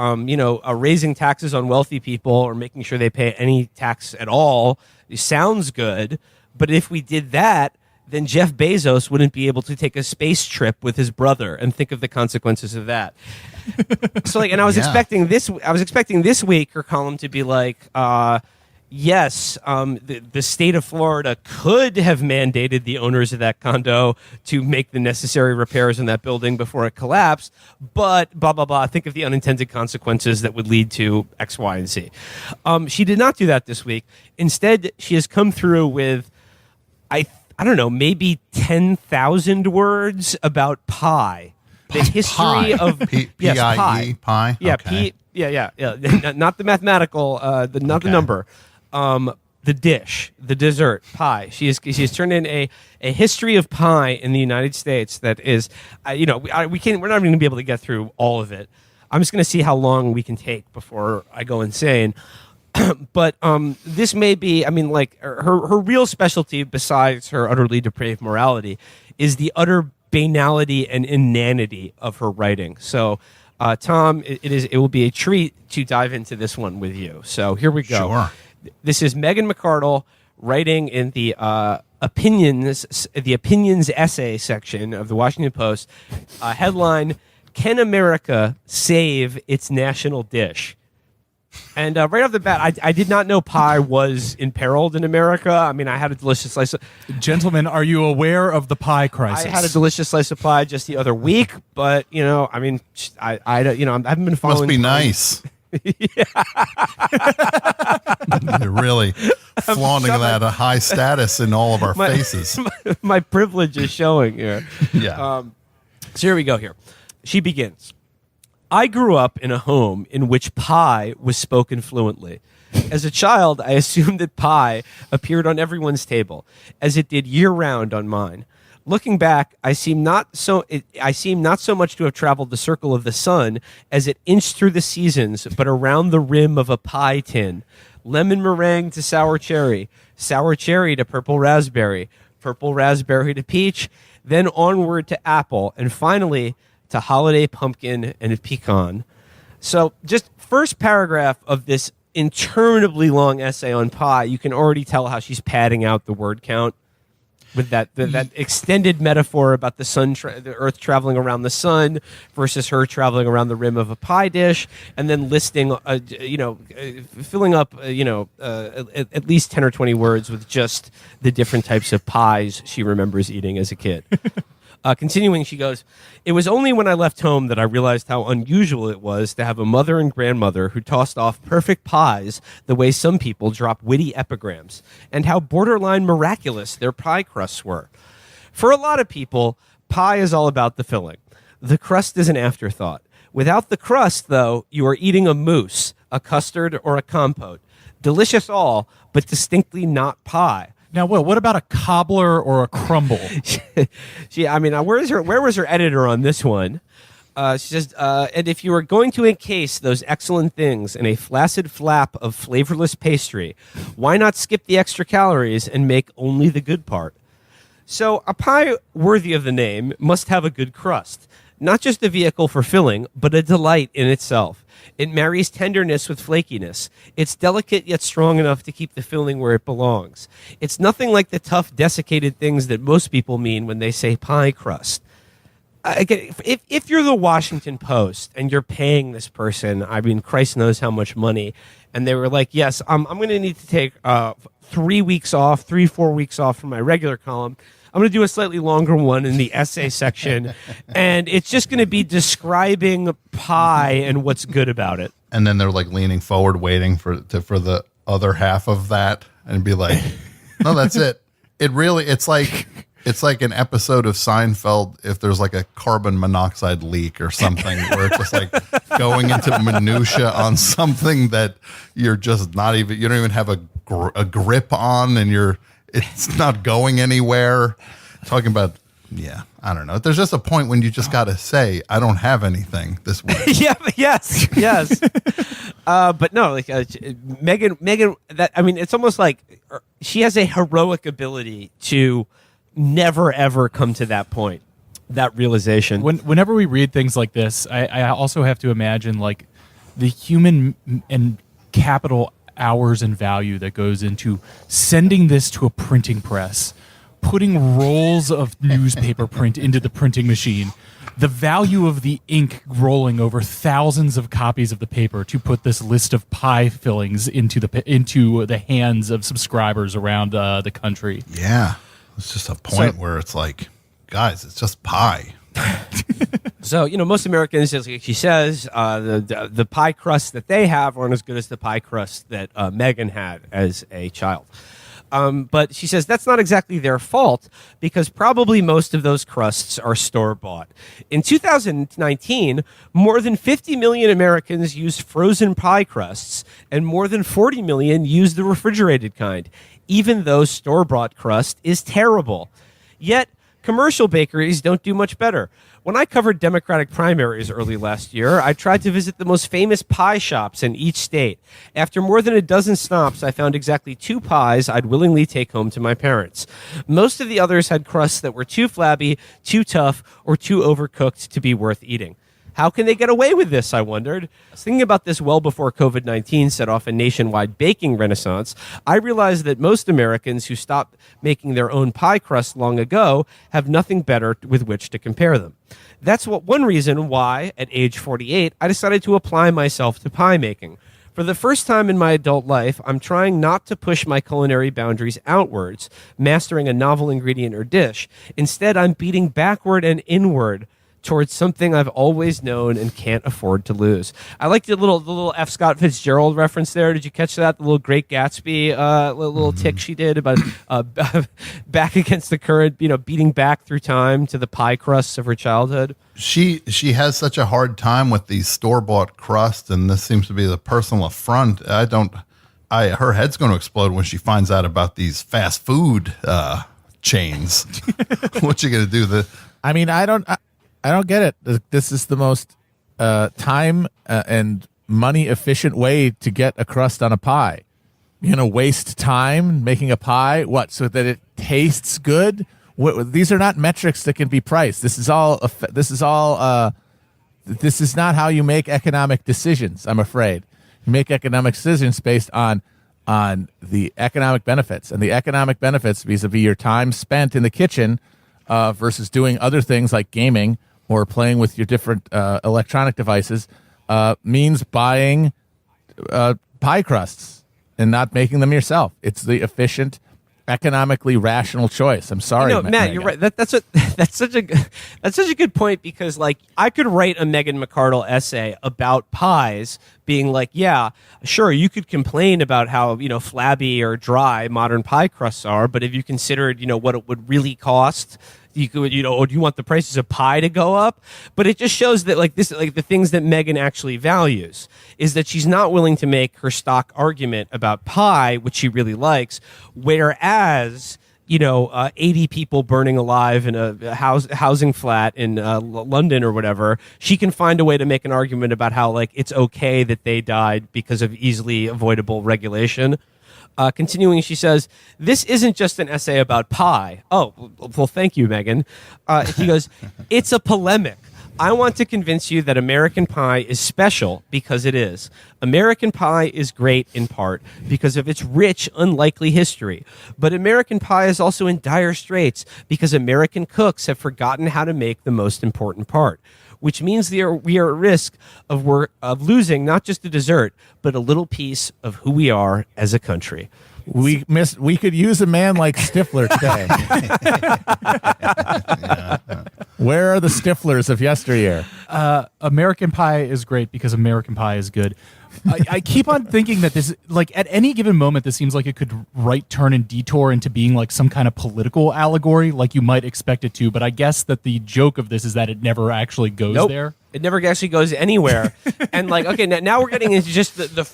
raising taxes on wealthy people or making sure they pay any tax at all sounds good, but if we did that, then Jeff Bezos wouldn't be able to take a space trip with his brother, and think of the consequences of that. So I was expecting this week her column to be like, yes, the state of Florida could have mandated the owners of that condo to make the necessary repairs in that building before it collapsed, but blah, blah, blah. Think of the unintended consequences that would lead to X, Y, and Z. She did not do that this week. Instead, she has come through with, I don't know, maybe 10,000 words about pie. the history Pie. of yes, P-I-E, pie? Yeah, Okay. yeah. Not the mathematical, not the number. The dish, the dessert, pie. She has turned in a history of pie in the United States that is, we're not even going to be able to get through all of it. I'm just going to see how long we can take before I go insane. But this may be, her real specialty, besides her utterly depraved morality, is the utter banality and inanity of her writing. So, Tom, it will be a treat to dive into this one with you. So here we go. Sure. This is Megan McArdle writing in the opinions essay section of the Washington Post. Headline: Can America save its national dish? And right off the bat, I did not know pie was imperiled in America. I mean, I had a delicious slice of... Gentlemen, are you aware of the pie crisis? I had a delicious slice of pie just the other week, but, I haven't been following... Must be nice. You're really flaunting that high status in all of our faces. My privilege is showing here. Yeah. So here we go here. She begins. I grew up in a home in which pie was spoken fluently. As a child, I assumed that pie appeared on everyone's table, as it did year-round on mine. Looking back, I seem not so much to have traveled the circle of the sun as it inched through the seasons, but around the rim of a pie tin. Lemon meringue to sour cherry to purple raspberry to peach, then onward to apple, and finally to holiday pumpkin and pecan. So just first paragraph of this interminably long essay on pie, you can already tell how she's padding out the word count with that extended metaphor about the Earth traveling around the sun versus her traveling around the rim of a pie dish, and then listing, filling up, at least 10 or 20 words with just the different types of pies she remembers eating as a kid. Continuing, she goes, it was only when I left home that I realized how unusual it was to have a mother and grandmother who tossed off perfect pies the way some people drop witty epigrams, and how borderline miraculous their pie crusts were. For a lot of people, pie is all about the filling. The crust is an afterthought. Without the crust, though, you are eating a mousse, a custard, or a compote. Delicious all, but distinctly not pie. Now, what about a cobbler or a crumble? Where was her editor on this one? She says, and if you are going to encase those excellent things in a flaccid flap of flavorless pastry, why not skip the extra calories and make only the good part? So a pie worthy of the name must have a good crust. Not just a vehicle for filling, but a delight in itself. It marries tenderness with flakiness. It's delicate yet strong enough to keep the filling where it belongs. It's nothing like the tough, desiccated things that most people mean when they say pie crust. Again, if you're the Washington Post and you're paying this person, Christ knows how much money, and they were like, yes, I'm going to need to take 4 weeks off from my regular column. I'm going to do a slightly longer one in the essay section, and it's just going to be describing pie and what's good about it. And then they're like leaning forward, waiting for the other half of that, and be like, "No, that's it. It's like an episode of Seinfeld if there's like a carbon monoxide leak or something, where it's just like going into minutia on something that you don't even have a grip on, and it's not going anywhere. Talking about, I don't know. There's just a point when you just got to say, I don't have anything this week. Yes. But no, Megan, it's almost like she has a heroic ability to never, ever come to that point, that realization. Whenever we read things like this, I also have to imagine like the human and capital hours and value that goes into sending this to a printing press, putting rolls of newspaper print into the printing machine, the value of the ink rolling over thousands of copies of the paper to put this list of pie fillings into the hands of subscribers around the country. Yeah, it's just a point where it's like, guys, it's just pie. So, most Americans, as she says, the pie crusts that they have aren't as good as the pie crust that Megan had as a child. But she says that's not exactly their fault because probably most of those crusts are store-bought. In 2019, more than 50 million Americans used frozen pie crusts, and more than 40 million used the refrigerated kind, even though store-bought crust is terrible. Yet, commercial bakeries don't do much better. When I covered Democratic primaries early last year, I tried to visit the most famous pie shops in each state. After more than a dozen stops, I found exactly 2 pies I'd willingly take home to my parents. Most of the others had crusts that were too flabby, too tough, or too overcooked to be worth eating. How can they get away with this, I wondered? I was thinking about this well before COVID-19 set off a nationwide baking renaissance. I realized that most Americans who stopped making their own pie crust long ago have nothing better with which to compare them. That's one reason why, at age 48, I decided to apply myself to pie making. For the first time in my adult life, I'm trying not to push my culinary boundaries outwards, mastering a novel ingredient or dish. Instead, I'm beating backward and inward towards something I've always known and can't afford to lose. I like the little F. Scott Fitzgerald reference there. Did you catch that? The little Great Gatsby little tick she did about back against the current, beating back through time to the pie crusts of her childhood. She has such a hard time with these store-bought crusts, and this seems to be the personal affront. Her head's going to explode when she finds out about these fast food chains. What's she going to do? I don't get it. This is the most time and money efficient way to get a crust on a pie. You're going to waste time making a pie? What, so that it tastes good? These are not metrics that can be priced. This is not how you make economic decisions, I'm afraid. You make economic decisions based on the economic benefits. And the economic benefits vis-a-vis your time spent in the kitchen versus doing other things like gaming or playing with your different electronic devices means buying pie crusts and not making them yourself. It's the efficient, economically rational choice. I'm sorry, Matt, you're right. That's such a good point because I could write a Megan McArdle essay about pies, being like, yeah, sure, you could complain about how flabby or dry modern pie crusts are, but if you considered what it would really cost. You could, or do you want the prices of pie to go up? But it just shows that the things that Megan actually values is that she's not willing to make her stock argument about pie, which she really likes, whereas 80 people burning alive in a housing flat in London or whatever, she can find a way to make an argument about how it's okay that they died because of easily avoidable regulation. Continuing, she says, this isn't just an essay about pie. Oh, well, thank you, Megan. He goes, it's a polemic. I want to convince you that American pie is special because it is. American pie is great in part because of its rich, unlikely history. But American pie is also in dire straits because American cooks have forgotten how to make the most important part, which means we are at risk of losing not just a dessert, but a little piece of who we are as a country. We could use a man like Stifler today. Where are the Stiflers of yesteryear? American pie is great because American pie is good. I keep on thinking that this, at any given moment, this seems like it could right turn and detour into being some kind of political allegory, like you might expect it to. But I guess that the joke of this is that it never actually goes there. It never actually goes anywhere. And okay, now we're getting into just the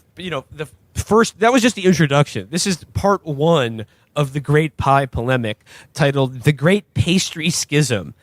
first. That was just the introduction. This is part 1 of the Great Pie polemic, titled "The Great Pastry Schism."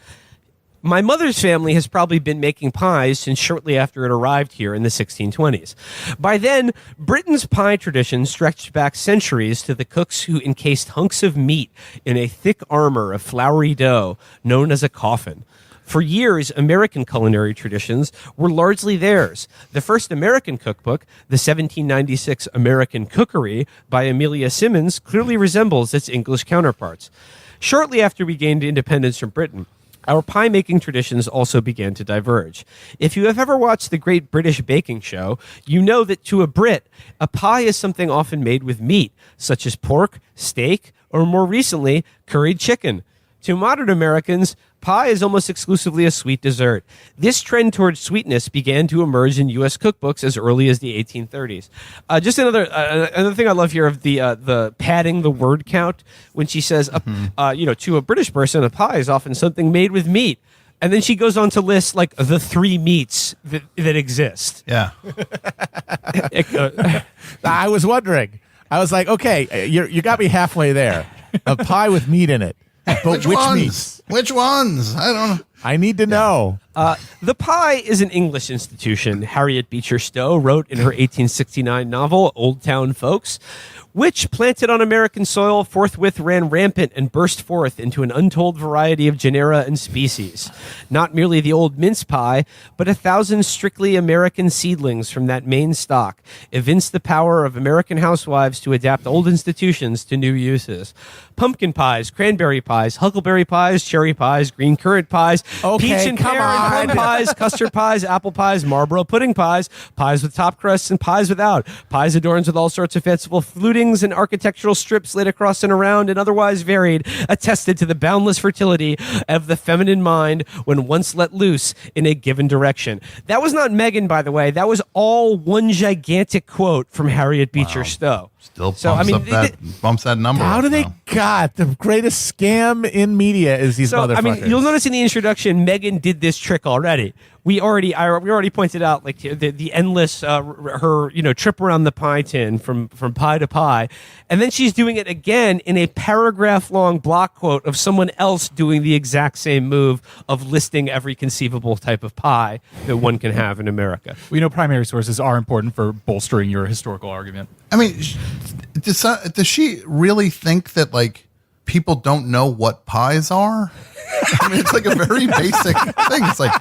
My mother's family has probably been making pies since shortly after it arrived here in the 1620s. By then, Britain's pie tradition stretched back centuries to the cooks who encased hunks of meat in a thick armor of floury dough known as a coffin. For years, American culinary traditions were largely theirs. The first American cookbook, the 1796 American Cookery by Amelia Simmons, clearly resembles its English counterparts. Shortly after we gained independence from Britain, our pie-making traditions also began to diverge. If you have ever watched the Great British Baking Show, you know that to a Brit, a pie is something often made with meat, such as pork, steak, or more recently, curried chicken. To modern Americans, pie is almost exclusively a sweet dessert. This trend towards sweetness began to emerge in U.S. cookbooks as early as the 1830s. Just another thing I love here of the padding the word count when she says, to a British person, a pie is often something made with meat. And then she goes on to list like the 3 meats that exist. Yeah. I was wondering. I was like, okay, you got me halfway there. A pie with meat in it. But which ones? meats? Which ones? I don't know. I need to know. The pie is an English institution, Harriet Beecher Stowe wrote in her 1869 novel, Old Town Folks, which, planted on American soil, forthwith ran rampant and burst forth into an untold variety of genera and species. Not merely the old mince pie, but 1,000 strictly American seedlings from that main stock evince the power of American housewives to adapt old institutions to new uses. Pumpkin pies, cranberry pies, huckleberry pies, cherry pies, green currant pies, peach and pear and plum pies, custard pies, apple pies, Marlboro pudding pies, pies with top crusts and pies without, pies adorned with all sorts of fanciful flutings and architectural strips laid across and around and otherwise varied, attested to the boundless fertility of the feminine mind when once let loose in a given direction. That was not Megan, by the way. That was all one gigantic quote from Harriet Beecher Stowe. Still bumps that number. How up do they now. God, the greatest scam in media is these motherfuckers. You'll notice in the introduction, Megan did this trick already. We already pointed out like the endless her trip around the pie tin from pie to pie, and then she's doing it again in a paragraph long block quote of someone else doing the exact same move of listing every conceivable type of pie that one can have in America. We know primary sources are important for bolstering your historical argument. I mean, does she really think that like people don't know what pies are? I mean, it's like a very basic thing. It's like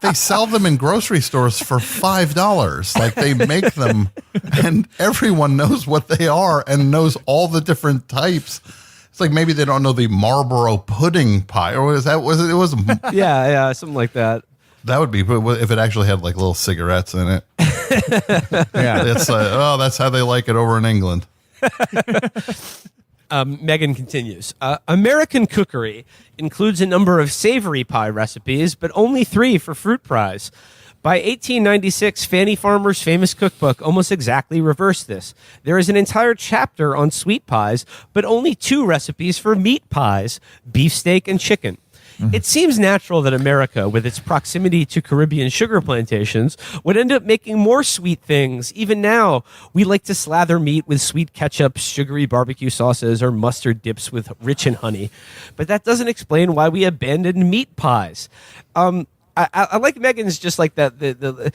they sell them in grocery stores for $5. Like they make them, and everyone knows what they are and knows all the different types. It's like maybe they don't know the Marlboro pudding pie, or was it? It was yeah, something like that. That would be if it actually had like little cigarettes in it. Yeah, it's that's how they like it over in England. Megan continues. American cookery includes a number of savory pie recipes, but only 3 for fruit pies. By 1896, Fanny Farmer's famous cookbook almost exactly reversed this. There is an entire chapter on sweet pies, but only 2 recipes for meat pies, beefsteak and chicken. It seems natural that America, with its proximity to Caribbean sugar plantations, would end up making more sweet things. Even now, we like to slather meat with sweet ketchup, sugary barbecue sauces, or mustard dips with rich in honey. But that doesn't explain why we abandoned meat pies. I like Megan's just like that the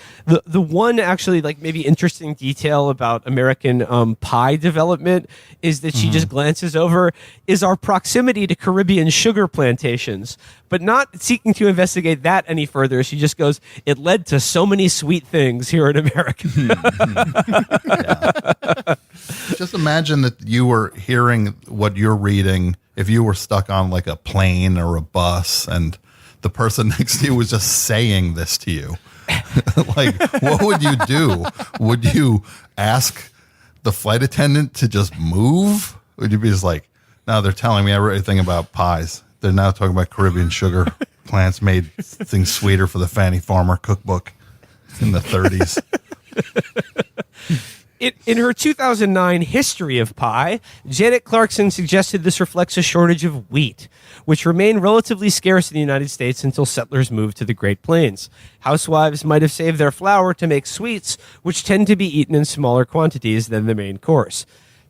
one actually like maybe interesting detail about American pie development is that she just glances over is our proximity to Caribbean sugar plantations, but not seeking to investigate that any further. She just goes, it led to so many sweet things here in America. Just imagine that you were hearing what you're reading if you were stuck on like a plane or a bus and the person next to you was just saying this to you. Like, what would you do? Would you ask the flight attendant to just move? Would you be just like, no, they're telling me everything about pies. They're now talking about Caribbean sugar plants made things sweeter for the Fanny Farmer cookbook in the 30s. In her 2009 History of Pie, Janet Clarkson suggested this reflects a shortage of wheat, which remained relatively scarce in the United States until settlers moved to the Great Plains. Housewives might have saved their flour to make sweets, which tend to be eaten in smaller quantities than the main course.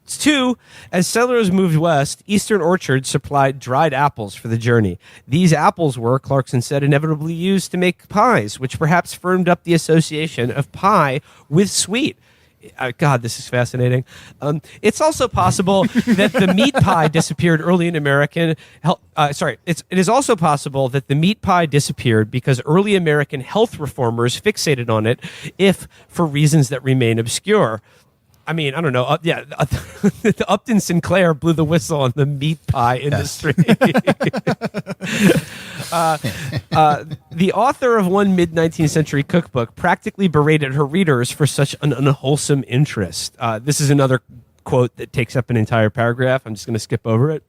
2, as settlers moved west, Eastern orchards supplied dried apples for the journey. These apples were, Clarkson said, inevitably used to make pies, which perhaps firmed up the association of pie with sweet. God, this is fascinating. It's also possible that the meat pie disappeared early in American. It is also possible that the meat pie disappeared because early American health reformers fixated on it, if for reasons that remain obscure. I mean, I don't know. Upton Sinclair blew the whistle on the meat pie industry. The author of one mid-19th century cookbook practically berated her readers for such an unwholesome interest. This is another quote that takes up an entire paragraph. I'm just going to skip over it.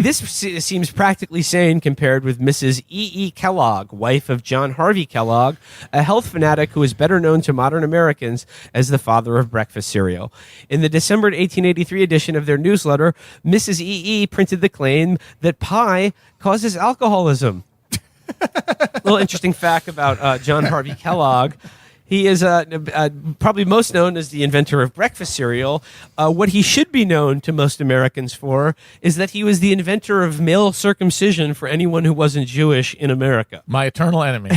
This seems practically sane compared with Mrs. E. Kellogg, wife of John Harvey Kellogg, a health fanatic who is better known to modern Americans as the father of breakfast cereal. In the December 1883 edition of their newsletter, Mrs. E. printed the claim that pie causes alcoholism. Little interesting fact about John Harvey Kellogg. He is probably most known as the inventor of breakfast cereal. What he should be known to most Americans for is that he was the inventor of male circumcision for anyone who wasn't Jewish in America. My eternal enemy.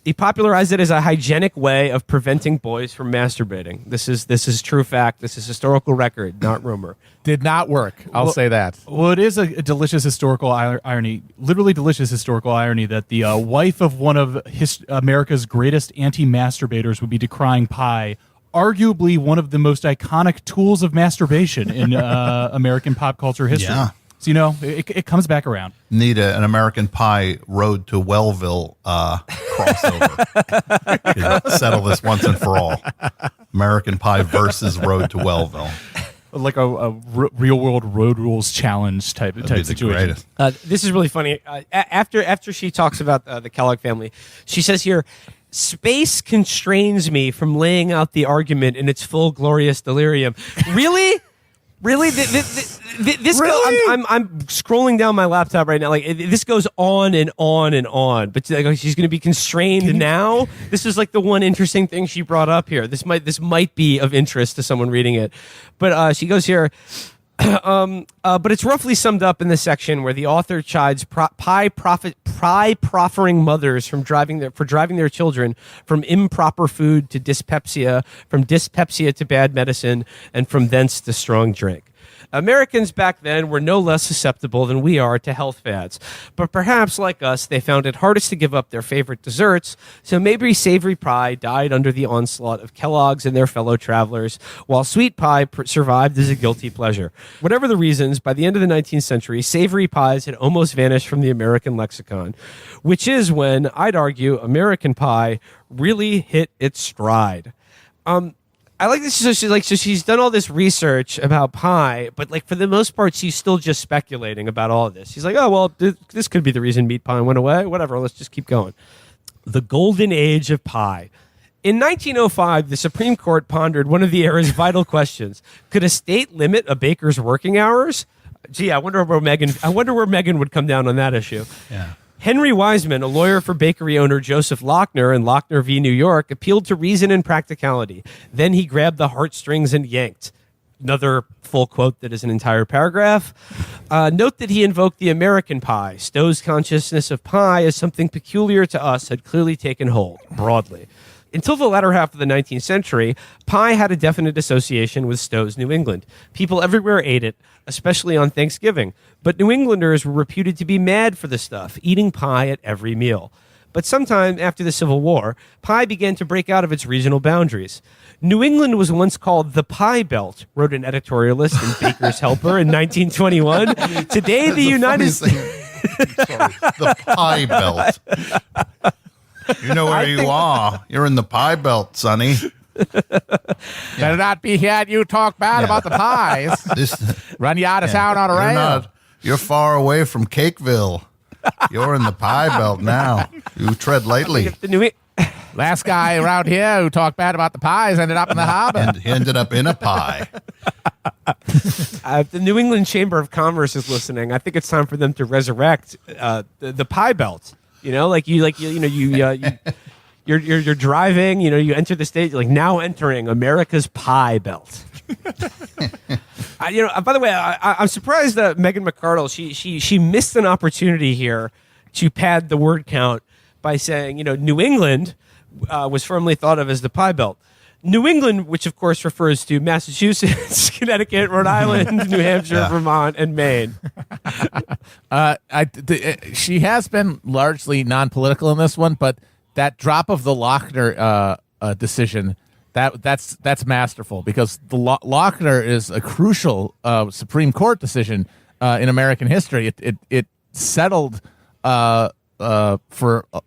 He popularized it as a hygienic way of preventing boys from masturbating. This is true fact. This is historical record, not rumor. Did not work. I'll say that. Well, it is a delicious historical irony, literally delicious historical irony, that the wife of one of America's greatest anti-masturbators would be decrying pie, arguably one of the most iconic tools of masturbation in American pop culture history. Yeah. So, it comes back around. Need an American Pie Road to Wellville crossover. Settle this once and for all. American Pie versus Road to Wellville. Like a real world road rules challenge type situation. This is really funny. After she talks about the Kellogg family, she says here, space constrains me from laying out the argument in its full glorious delirium. Really? Really? This Really? I'm scrolling down my laptop right now. Like this goes on and on and on. But like, she's going to be constrained now. This is like the one interesting thing she brought up here. This might be of interest to someone reading it. But she goes here. But it's roughly summed up in this section where the author chides pie proffering mothers from driving their children from improper food to dyspepsia, from dyspepsia to bad medicine, and from thence to strong drink. Americans back then were no less susceptible than we are to health fads, but perhaps like us, they found it hardest to give up their favorite desserts, so maybe savory pie died under the onslaught of Kellogg's and their fellow travelers, while sweet pie survived as a guilty pleasure. Whatever the reasons, by the end of the 19th century, savory pies had almost vanished from the American lexicon, which is when, I'd argue, American pie really hit its stride. I like this. So she's done all this research about pie, but like for the most part, she's still just speculating about all of this. She's like, oh, well, this could be the reason meat pie went away. Whatever. Let's just keep going. The golden age of pie. In 1905, the Supreme Court pondered one of the era's vital questions. Could a state limit a baker's working hours? Gee, I wonder where Megan would come down on that issue. Yeah. Henry Wiseman, a lawyer for bakery owner Joseph Lochner in Lochner v. New York, appealed to reason and practicality. Then he grabbed the heartstrings and yanked. Another full quote that is an entire paragraph. Note that he invoked the American pie. Stowe's consciousness of pie as something peculiar to us had clearly taken hold, broadly. Until the latter half of the 19th century, pie had a definite association with Stowe's New England. People everywhere ate it, especially on Thanksgiving. But New Englanders were reputed to be mad for the stuff, eating pie at every meal. But sometime after the Civil War, pie began to break out of its regional boundaries. New England was once called the Pie Belt, wrote an editorialist in Baker's Helper in 1921. Today, the United States... The Pie Belt. You know where you are. You're in the Pie Belt, Sonny. Better not be here. You talk bad about the pies. Run you out of town on a rail. You're far away from Cakeville. You're in the Pie Belt now. You tread lightly. Last guy around here who talked bad about the pies ended up in the harbor. And he ended up in a pie. The New England Chamber of Commerce is listening. I think it's time for them to resurrect the Pie Belt. You're driving, you enter the state, like now entering America's Pie Belt. By the way, I'm surprised that Megan McArdle, she missed an opportunity here to pad the word count by saying, New England was firmly thought of as the Pie Belt. New England, which of course refers to Massachusetts, Connecticut, Rhode Island, New Hampshire, Vermont, and Maine. She has been largely non-political in this one, but that drop of the Lochner decision, that's masterful, because the Lochner is a crucial Supreme Court decision in American history. It settled for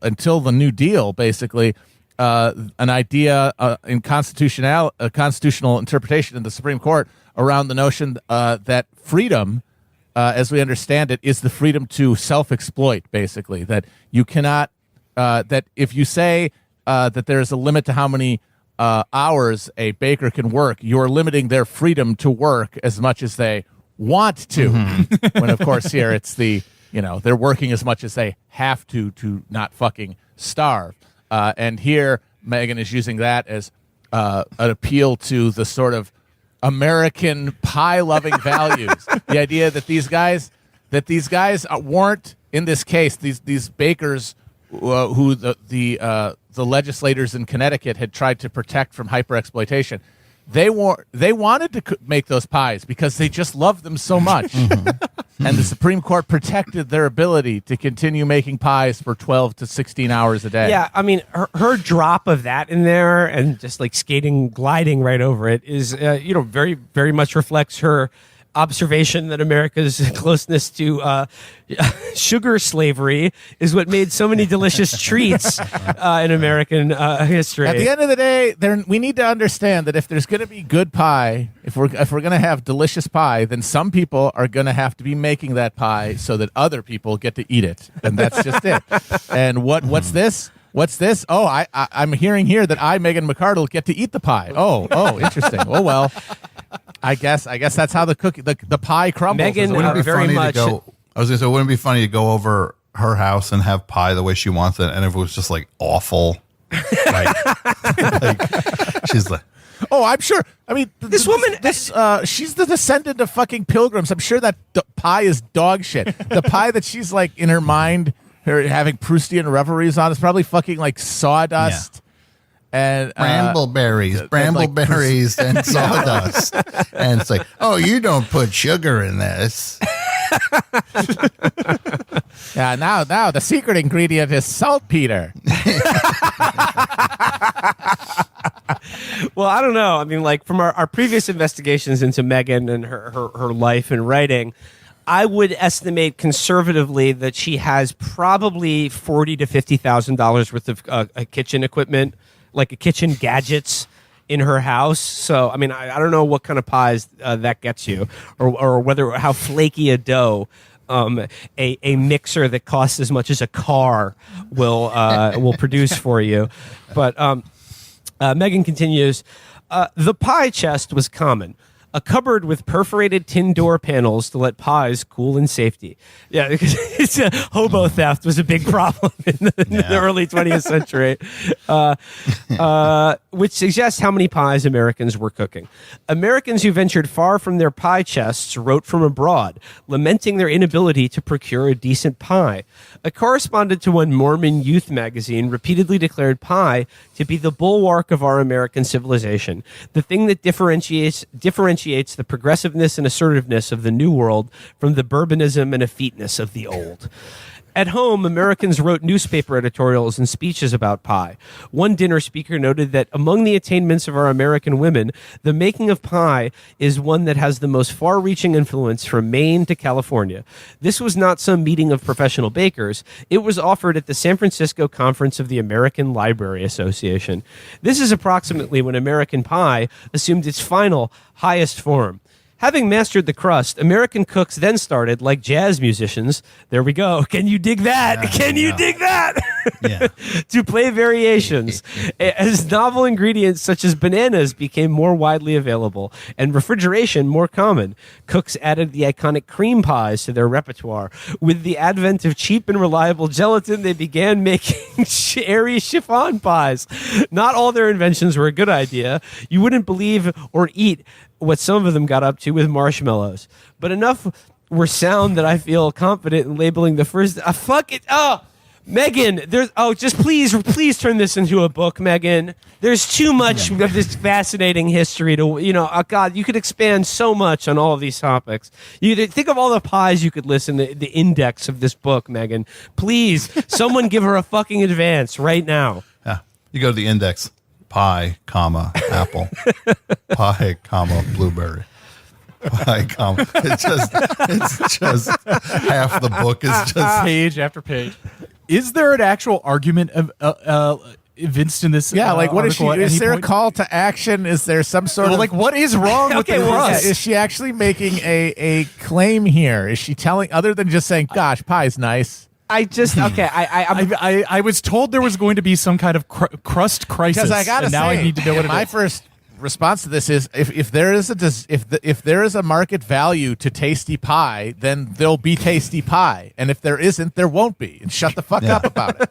until the New Deal, basically, an idea in constitutional interpretation in the Supreme Court around the notion that freedom, as we understand it, is the freedom to self-exploit, basically. That you cannot, that if you say that there is a limit to how many hours a baker can work, you're limiting their freedom to work as much as they want to. When, of course, here it's they're working as much as they have to not fucking starve. And here, Megan is using that as an appeal to the sort of American pie-loving values. The idea that these guys weren't, in this case, these bakers who the legislators in Connecticut had tried to protect from hyper-exploitation. They wanted to make those pies because they just loved them so much. And the Supreme Court protected their ability to continue making pies for 12 to 16 hours a day. Yeah, I mean, her drop of that in there and just like gliding right over it is, very, very much reflects her observation that America's closeness to sugar slavery is what made so many delicious treats in American history. At the end of the day, we need to understand that if there's going to be good pie, if we're going to have delicious pie, then some people are going to have to be making that pie so that other people get to eat it, and that's just it. And what's this? What's this? Oh, I'm hearing here that Megan McArdle, get to eat the pie. Oh, interesting. Oh well. I guess that's how the pie crumbles. Megan, wouldn't it be very funny much. to go? I was gonna say, wouldn't it be funny to go over her house and have pie the way she wants it, and if it was just like awful, like she's like, oh, I'm sure. I mean, this woman, she's the descendant of fucking pilgrims. I'm sure that pie is dog shit. The pie that she's like in her mind, her having Proustian reveries on is probably fucking like sawdust. And brambleberries and sawdust. And it's like, oh, you don't put sugar in this. Yeah, now the secret ingredient is saltpeter. Well, I don't know. I mean, like from our previous investigations into Megan and her life and writing, I would estimate conservatively that she has probably $40,000 to $50,000 worth of kitchen equipment, like a kitchen gadgets in her house. So, I mean, I don't know what kind of pies that gets you, or how flaky a dough a mixer that costs as much as a car will produce for you. But Megan continues, the pie chest was common. A cupboard with perforated tin door panels to let pies cool in safety. Yeah, because hobo theft was a big problem in the early 20th century, which suggests how many pies Americans were cooking. Americans who ventured far from their pie chests wrote from abroad, lamenting their inability to procure a decent pie. A correspondent to one Mormon youth magazine repeatedly declared pie to be the bulwark of our American civilization, the thing that differentiates the progressiveness and assertiveness of the New World from the bourbonism and effeteness of the old. At home, Americans wrote newspaper editorials and speeches about pie. One dinner speaker noted that among the attainments of our American women, the making of pie is one that has the most far-reaching influence from Maine to California. This was not some meeting of professional bakers. It was offered at the San Francisco Conference of the American Library Association. This is approximately when American pie assumed its final, highest form. Having mastered the crust, American cooks then started, like jazz musicians, there we go, can you dig that? Dig that? To play variations. As novel ingredients such as bananas became more widely available and refrigeration more common, cooks added the iconic cream pies to their repertoire. With the advent of cheap and reliable gelatin, they began making airy chiffon pies. Not all their inventions were a good idea. You wouldn't believe or eat what some of them got up to with marshmallows. But enough were sound that I feel confident in labeling the first... fuck it! Oh! Megan, there's... Oh, just please turn this into a book, Megan. There's too much of this fascinating history to... God, you could expand so much on all of these topics. You think of all the pies you could list in the index of this book, Megan. Please, someone give her a fucking advance right now. Yeah, you go to the index. Pie, comma, apple. Pie, comma, blueberry. Pie, comma. It's just half the book is just page after page. Is there an actual argument of evinced in this. Yeah, like what is she? article at Is any there a point? call to action? Is there some sort of Like, what is wrong with okay, the well, crust? is she actually making a claim here? Is she telling other than just saying, "Gosh, pie's nice"? I just okay. I was told there was going to be some kind of crust crisis, Because I gotta and now say, I need to know what it my is. first response to this is if there is if there is a market value to tasty pie, then there'll be tasty pie, and if there isn't, there won't be. And shut the fuck up about it.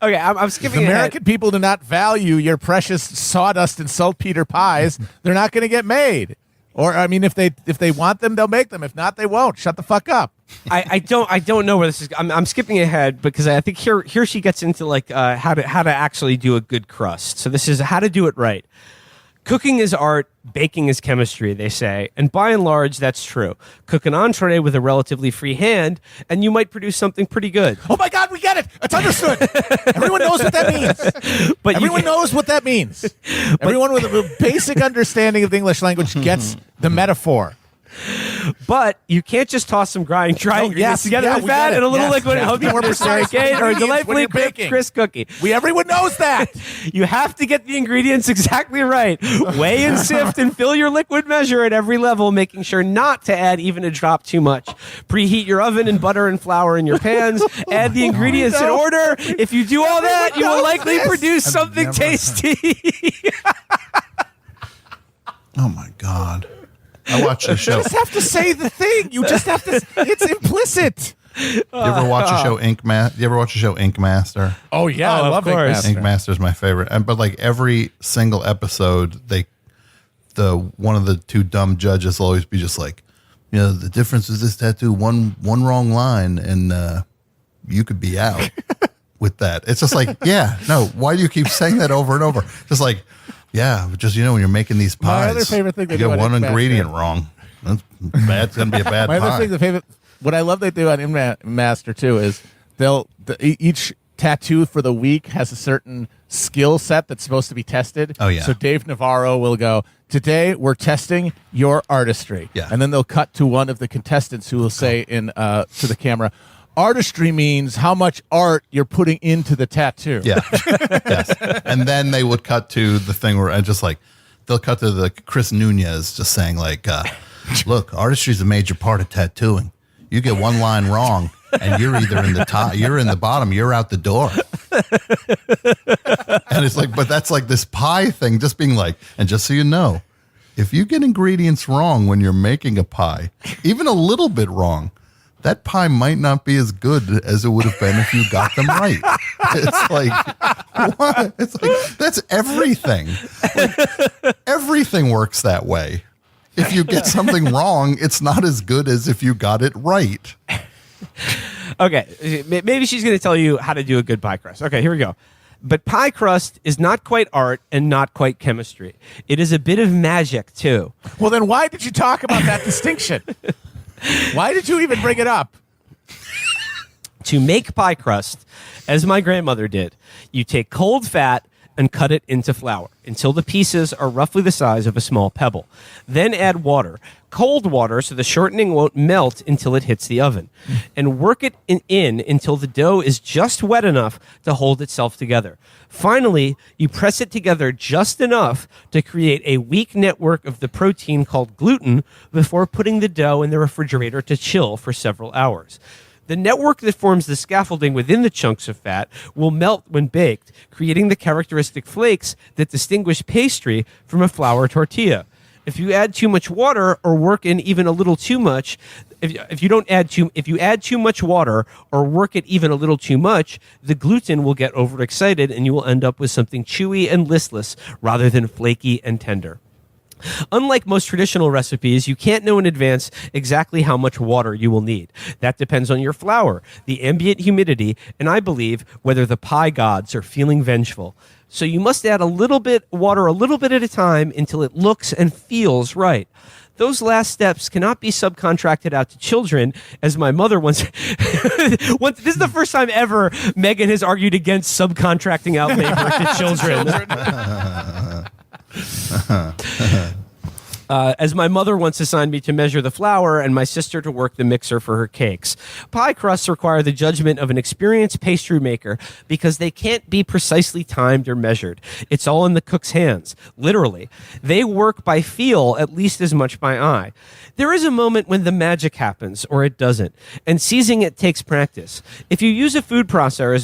Okay, I'm skipping If ahead. American people do not value your precious sawdust and saltpeter pies, they're not going to get made. Or I mean, if they want them, they'll make them. If not, they won't. Shut the fuck up. I don't know where this is. I'm skipping ahead because I think here she gets into like how to actually do a good crust. So this is how to do it right. Cooking is art, baking is chemistry, they say, and by and large, that's true. Cook an entree with a relatively free hand, and you might produce something pretty good. Oh my God, we get it. It's understood. Everyone knows what that means. But everyone knows what that means. Everyone with a basic understanding of the English language gets the metaphor. But you can't just toss some dry ingredients together with that and a little liquid and hope you produce a cake or a delightfully baked crisp cookie. Everyone knows that. You have to get the ingredients exactly right. Weigh and sift and fill your liquid measure at every level, making sure not to add even a drop too much. Preheat your oven and butter and flour in your pans. Add the ingredients in order. If you do all that, you will likely produce something tasty. Oh my God. I watched the show. You just have to say the thing. You just have to. It's implicit. You ever watch the show Ink Master? You ever watch the show Ink Master? Oh yeah, I love Ink Master. Ink Master is my favorite. But like every single episode, one of the two dumb judges will always be just like, the difference is this tattoo, one wrong line, and you could be out with that. It's just like, why do you keep saying that over and over? Just like. Yeah, just when you're making these pies, my other favorite thing you get one ingredient wrong. That's bad. It's gonna be a bad my pie. other thing, the favorite. What I love they do on Ink Master too is each tattoo for the week has a certain skill set that's supposed to be tested. Oh yeah. So Dave Navarro will go, today we're testing your artistry. Yeah. And then they'll cut to one of the contestants who will say to the camera, artistry means how much art you're putting into the tattoo. Yeah. Yes. And then they would cut to the thing where they'll cut to the Chris Nunez just saying like, look, artistry is a major part of tattooing. You get one line wrong and you're either in the top, you're in the bottom, you're out the door. And it's like, but that's like this pie thing, just being like, and just so you know, if you get ingredients wrong when you're making a pie, even a little bit wrong, that pie might not be as good as it would have been if you got them right. It's like, what? It's like, that's everything. Like, everything works that way. If you get something wrong, it's not as good as if you got it right. Okay, maybe she's going to tell you how to do a good pie crust. Okay, here we go. But pie crust is not quite art and not quite chemistry. It is a bit of magic, too. Well, then why did you talk about that distinction? Why did you even bring it up? To make pie crust, as my grandmother did, you take cold fat and cut it into flour until the pieces are roughly the size of a small pebble. Then add water, cold water, so the shortening won't melt until it hits the oven. And work it in until the dough is just wet enough to hold itself together. Finally, you press it together just enough to create a weak network of the protein called gluten before putting the dough in the refrigerator to chill for several hours. The network that forms the scaffolding within the chunks of fat will melt when baked, creating the characteristic flakes that distinguish pastry from a flour tortilla. If you add too much water or work in even a little too much, if you add too much water or work it even a little too much, the gluten will get overexcited and you will end up with something chewy and listless rather than flaky and tender. Unlike most traditional recipes, you can't know in advance exactly how much water you will need. That depends on your flour, the ambient humidity, and I believe whether the pie gods are feeling vengeful. So you must add a little bit water a little bit at a time until it looks and feels right. Those last steps cannot be subcontracted out to children, as my mother once. This is the first time ever Megan has argued against subcontracting out labor to children. as my mother once assigned me to measure the flour and my sister to work the mixer for her cakes. Pie crusts require the judgment of an experienced pastry maker because they can't be precisely timed or measured. It's all in the cook's hands, literally. They work by feel at least as much by eye. There is a moment when the magic happens, or it doesn't, and seizing it takes practice. If you use a food processor,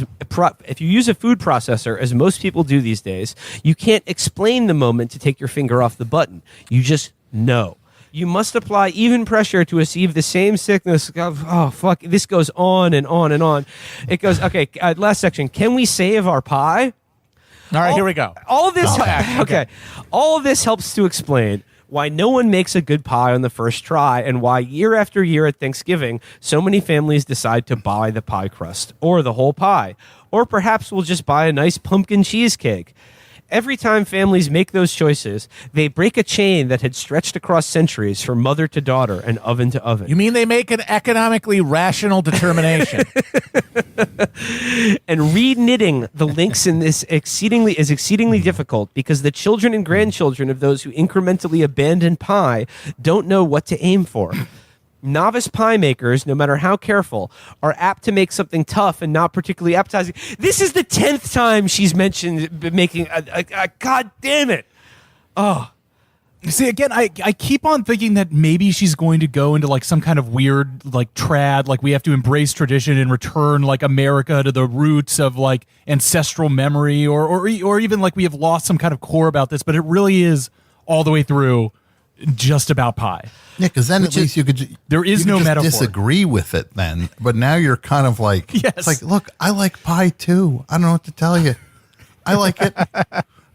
as most people do these days, you can't explain the moment to take your finger off the button. You just know. You must apply even pressure to achieve the same thickness. Oh, fuck. This goes on and on and on. It goes, okay, last section. Can we save our pie? All right, here we go. All of this, okay. All of this helps to explain why no one makes a good pie on the first try and why year after year at Thanksgiving, so many families decide to buy the pie crust or the whole pie. Or perhaps we'll just buy a nice pumpkin cheesecake. Every time families make those choices, they break a chain that had stretched across centuries from mother to daughter and oven to oven. You mean they make an economically rational determination? And re-knitting the links in this is exceedingly difficult because the children and grandchildren of those who incrementally abandon pie don't know what to aim for. Novice pie makers, no matter how careful, are apt to make something tough and not particularly appetizing. This is the 10th time she's mentioned making a God damn it. Oh. See, again, I keep on thinking that maybe she's going to go into like some kind of weird like trad, like we have to embrace tradition and return like America to the roots of like ancestral memory, or even like we have lost some kind of core about this, but it really is all the way through just about pie. Yeah, because then at least you could. There is no just metaphor. disagree with it then, but now you're kind of like, yes. It's like, look, I like pie too. I don't know what to tell you. I like it.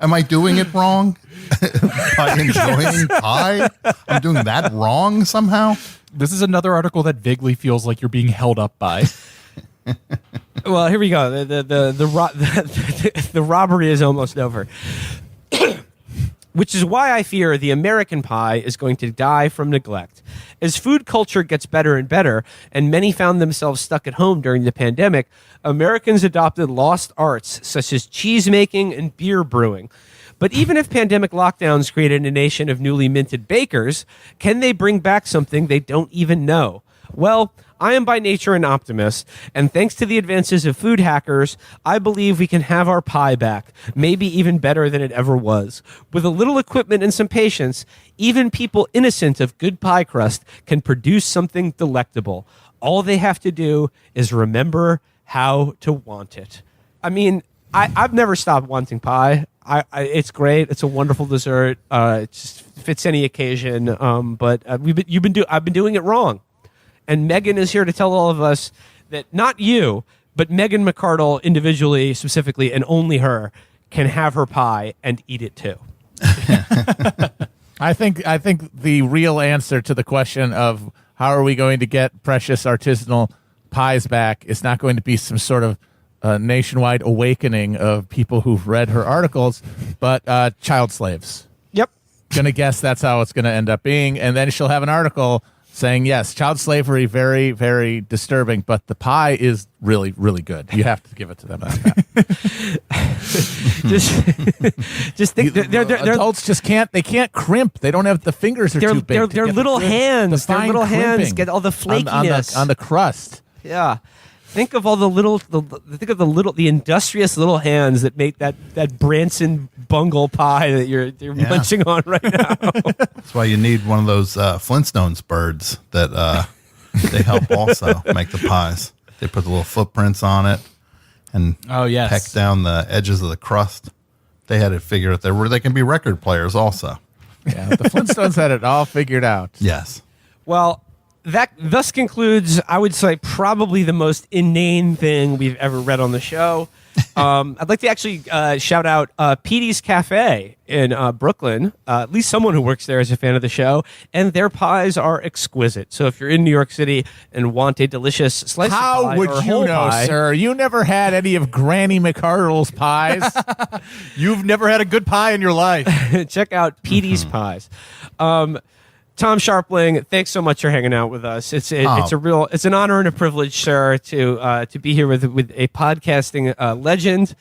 Am I doing it wrong? By enjoying pie, I'm doing that wrong somehow. This is another article that vaguely feels like you're being held up by. Well, here we go. The robbery is almost over. Which is why I fear the American pie is going to die from neglect. As food culture gets better and better, and many found themselves stuck at home during the pandemic, Americans adopted lost arts such as cheese making and beer brewing. But even if pandemic lockdowns created a nation of newly minted bakers, can they bring back something they don't even know? Well, I am by nature an optimist, and thanks to the advances of food hackers, I believe we can have our pie back, maybe even better than it ever was. With a little equipment and some patience, even people innocent of good pie crust can produce something delectable. All they have to do is remember how to want it. I mean, I've never stopped wanting pie. It's great. It's a wonderful dessert. It just fits any occasion. But I've been doing it wrong. And Megan is here to tell all of us that not you, but Megan McArdle individually, specifically, and only her, can have her pie and eat it too. I think the real answer to the question of how are we going to get precious artisanal pies back is not going to be some sort of nationwide awakening of people who've read her articles, but child slaves. Yep. Gonna guess that's how it's gonna end up being, and then she'll have an article saying, yes, child slavery, very, very disturbing, but the pie is really, really good. You have to give it to them. just think, they're adults just can't. They can't crimp. They don't have the fingers are too big. They're little hands. Their little hands get all the flakiness on the crust. Yeah. Think of all the industrious little hands that make that Branson bungle pie that you're munching on right now. That's why you need one of those Flintstones birds that they help also make the pies. They put the little footprints on it and peck down the edges of the crust. They had it figured out there where they can be record players also. Yeah, the Flintstones had it all figured out. Yes. Well, that thus concludes, I would say, probably the most inane thing we've ever read on the show. I'd like to actually shout out Petey's Cafe in Brooklyn. At least someone who works there is a fan of the show, and their pies are exquisite. So if you're in New York City and want a delicious slice of pie how would or you whole know, pie, sir? You never had any of Granny McArdle's pies. You've never had a good pie in your life. check out Petey's Pies. Tom Sharpling, thanks so much for hanging out with us. It's an honor and a privilege, sir, to be here with a podcasting legend.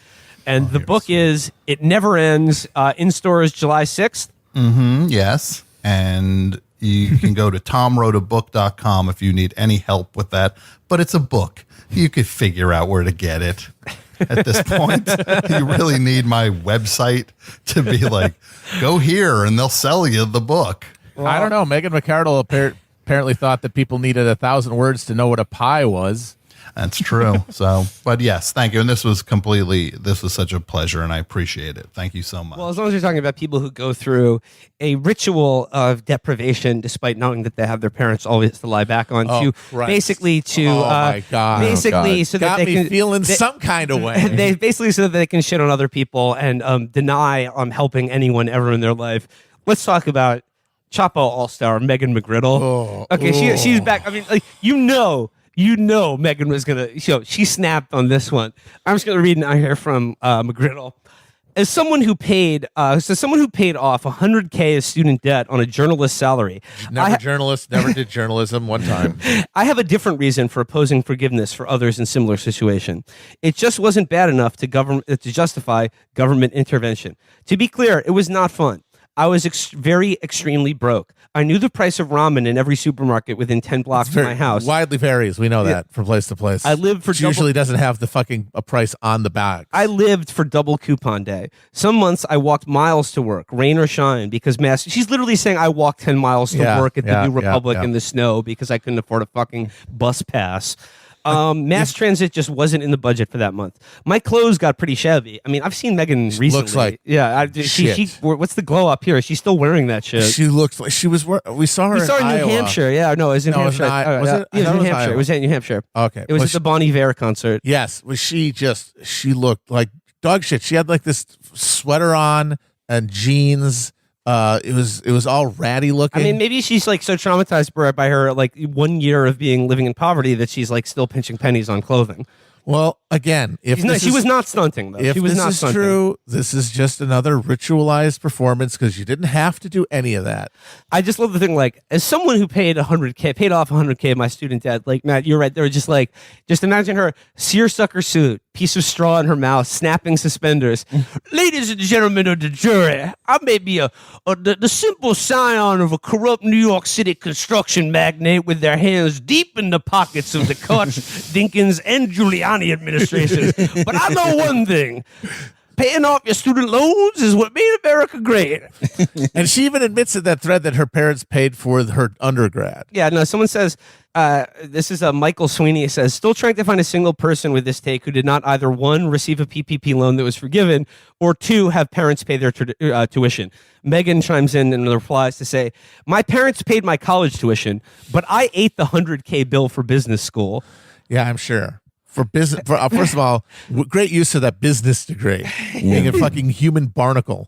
And the book is It Never Ends, in stores July 6th. Yes. and you can go to tomwroteabook.com if you need any help with that. But it's a book. You could figure out where to get it. At this point, you really need my website to be like, go here and they'll sell you the book. Well, I don't know. Megan McArdle apparently thought that people needed 1,000 words to know what a pie was. That's true. So, but yes, thank you. And this was such a pleasure, and I appreciate it. Thank you so much. Well, as long as you're talking about people who go through a ritual of deprivation, despite knowing that they have their parents always to lie back on, Oh, to Christ. basically to Oh, my God. basically Oh, so God. that they Got me can feeling some kind of way. They basically so that they can shit on other people and deny helping anyone ever in their life. Let's talk about Chapo All-Star Megan McGriddle. Okay, she's back. I mean, like you know Megan was gonna she snapped on this one. I'm just gonna read now here from McGriddle. As someone who paid off $100K of student debt on a journalist's salary. Never did journalism one time. I have a different reason for opposing forgiveness for others in similar situation. It just wasn't bad enough to justify government intervention. To be clear, it was not fun. I was extremely broke. I knew the price of ramen in every supermarket within 10 blocks of my house. Widely varies. We know that from place to place. I lived for It usually doesn't have the fucking a price on the bag. I lived for double coupon day. Some months I walked miles to work, rain or shine, because she's literally saying I walked 10 miles to work at the New Republic in the snow because I couldn't afford a fucking bus pass. Mass transit just wasn't in the budget for that month. My clothes got pretty shabby. I mean, I've seen Megan recently. Looks like she what's the glow up here? Is she still wearing that shit? She looks like she was. We saw her. We saw her in New Iowa. Hampshire. Yeah, no, it was in Hampshire. Was it It was in New Hampshire. It was at New Hampshire. Okay, it was at the Bon Iver concert. Yes, she looked like dog shit. She had like this sweater on and jeans. It was all ratty looking. I mean, maybe she's like so traumatized by her like 1 year of living in poverty that she's like still pinching pennies on clothing. Well, again, if she was not stunting though. If She was this not is stunting. true, this is just another ritualized performance because you didn't have to do any of that. I just love the thing, like, as someone who paid off 100K of my student debt, like, Matt, you're right. They were just like, just imagine her seersucker suit, piece of straw in her mouth, snapping suspenders. Ladies and gentlemen of the jury, I may be the simple scion of a corrupt New York City construction magnate with their hands deep in the pockets of the Koch, Dinkins, and Giuliani administrations. But I know one thing. Paying off your student loans is what made America great. And she even admits in that thread that her parents paid for her undergrad. Yeah, no, someone says, this is Michael Sweeney says, still trying to find a single person with this take who did not either, one, receive a PPP loan that was forgiven, or two, have parents pay their tuition. Megan chimes in and replies to say, my parents paid my college tuition, but I ate the 100K bill for business school. Yeah, I'm sure. For business, first of all, great use of that business degree, being a fucking human barnacle.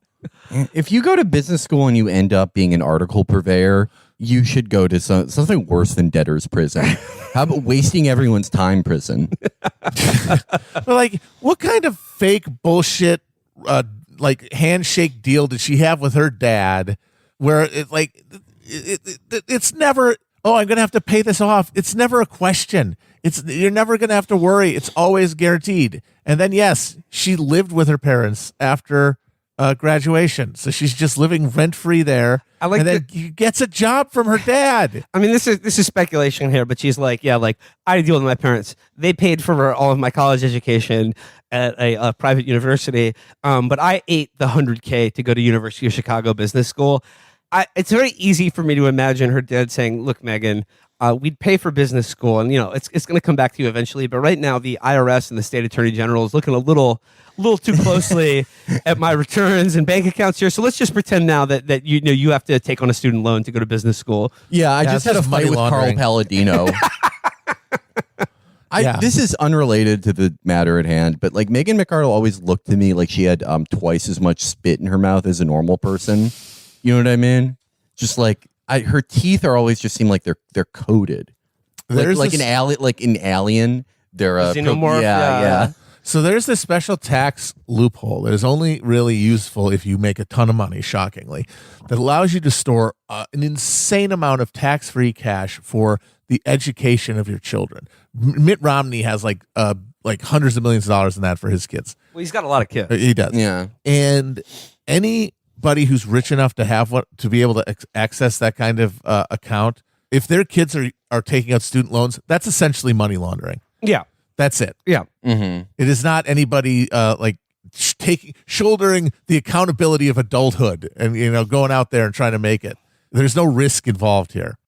If you go to business school and you end up being an article purveyor, you should go to something worse than debtor's prison. How about wasting everyone's time prison? But like, what kind of fake bullshit, like handshake deal did she have with her dad? Where it's never, oh, I'm gonna have to pay this off. It's never a question. You're never going to have to worry. It's always guaranteed. And then, yes, she lived with her parents after graduation. So she's just living rent-free there. And then gets a job from her dad. I mean, this is speculation here, but she's like, yeah, like, I deal with my parents. They paid for all of my college education at a private university, but I ate the 100K to go to University of Chicago Business School. It's very easy for me to imagine her dad saying, look, Megan, we'd pay for business school, and it's going to come back to you eventually. But right now, the IRS and the state attorney general is looking a little too closely at my returns and bank accounts here. So let's just pretend now that you have to take on a student loan to go to business school. Yeah, I just had a fight with Carl Palladino. This is unrelated to the matter at hand, but like Megan McArdle always looked to me like she had twice as much spit in her mouth as a normal person. You know what I mean? Just like her teeth are always just seem like they're coated. Like an alien. They're a xenomorph. Yeah. So there's this special tax loophole that is only really useful if you make a ton of money, shockingly, that allows you to store an insane amount of tax-free cash for the education of your children. Mitt Romney has like hundreds of millions of dollars in that for his kids. Well, he's got a lot of kids. He does. Yeah. And any anybody who's rich enough to have to be able to access that kind of account, if their kids are taking out student loans, that's essentially money laundering. Yeah. That's it. Yeah. Mm-hmm. It is not anybody shouldering the accountability of adulthood and going out there and trying to make it. There's no risk involved here.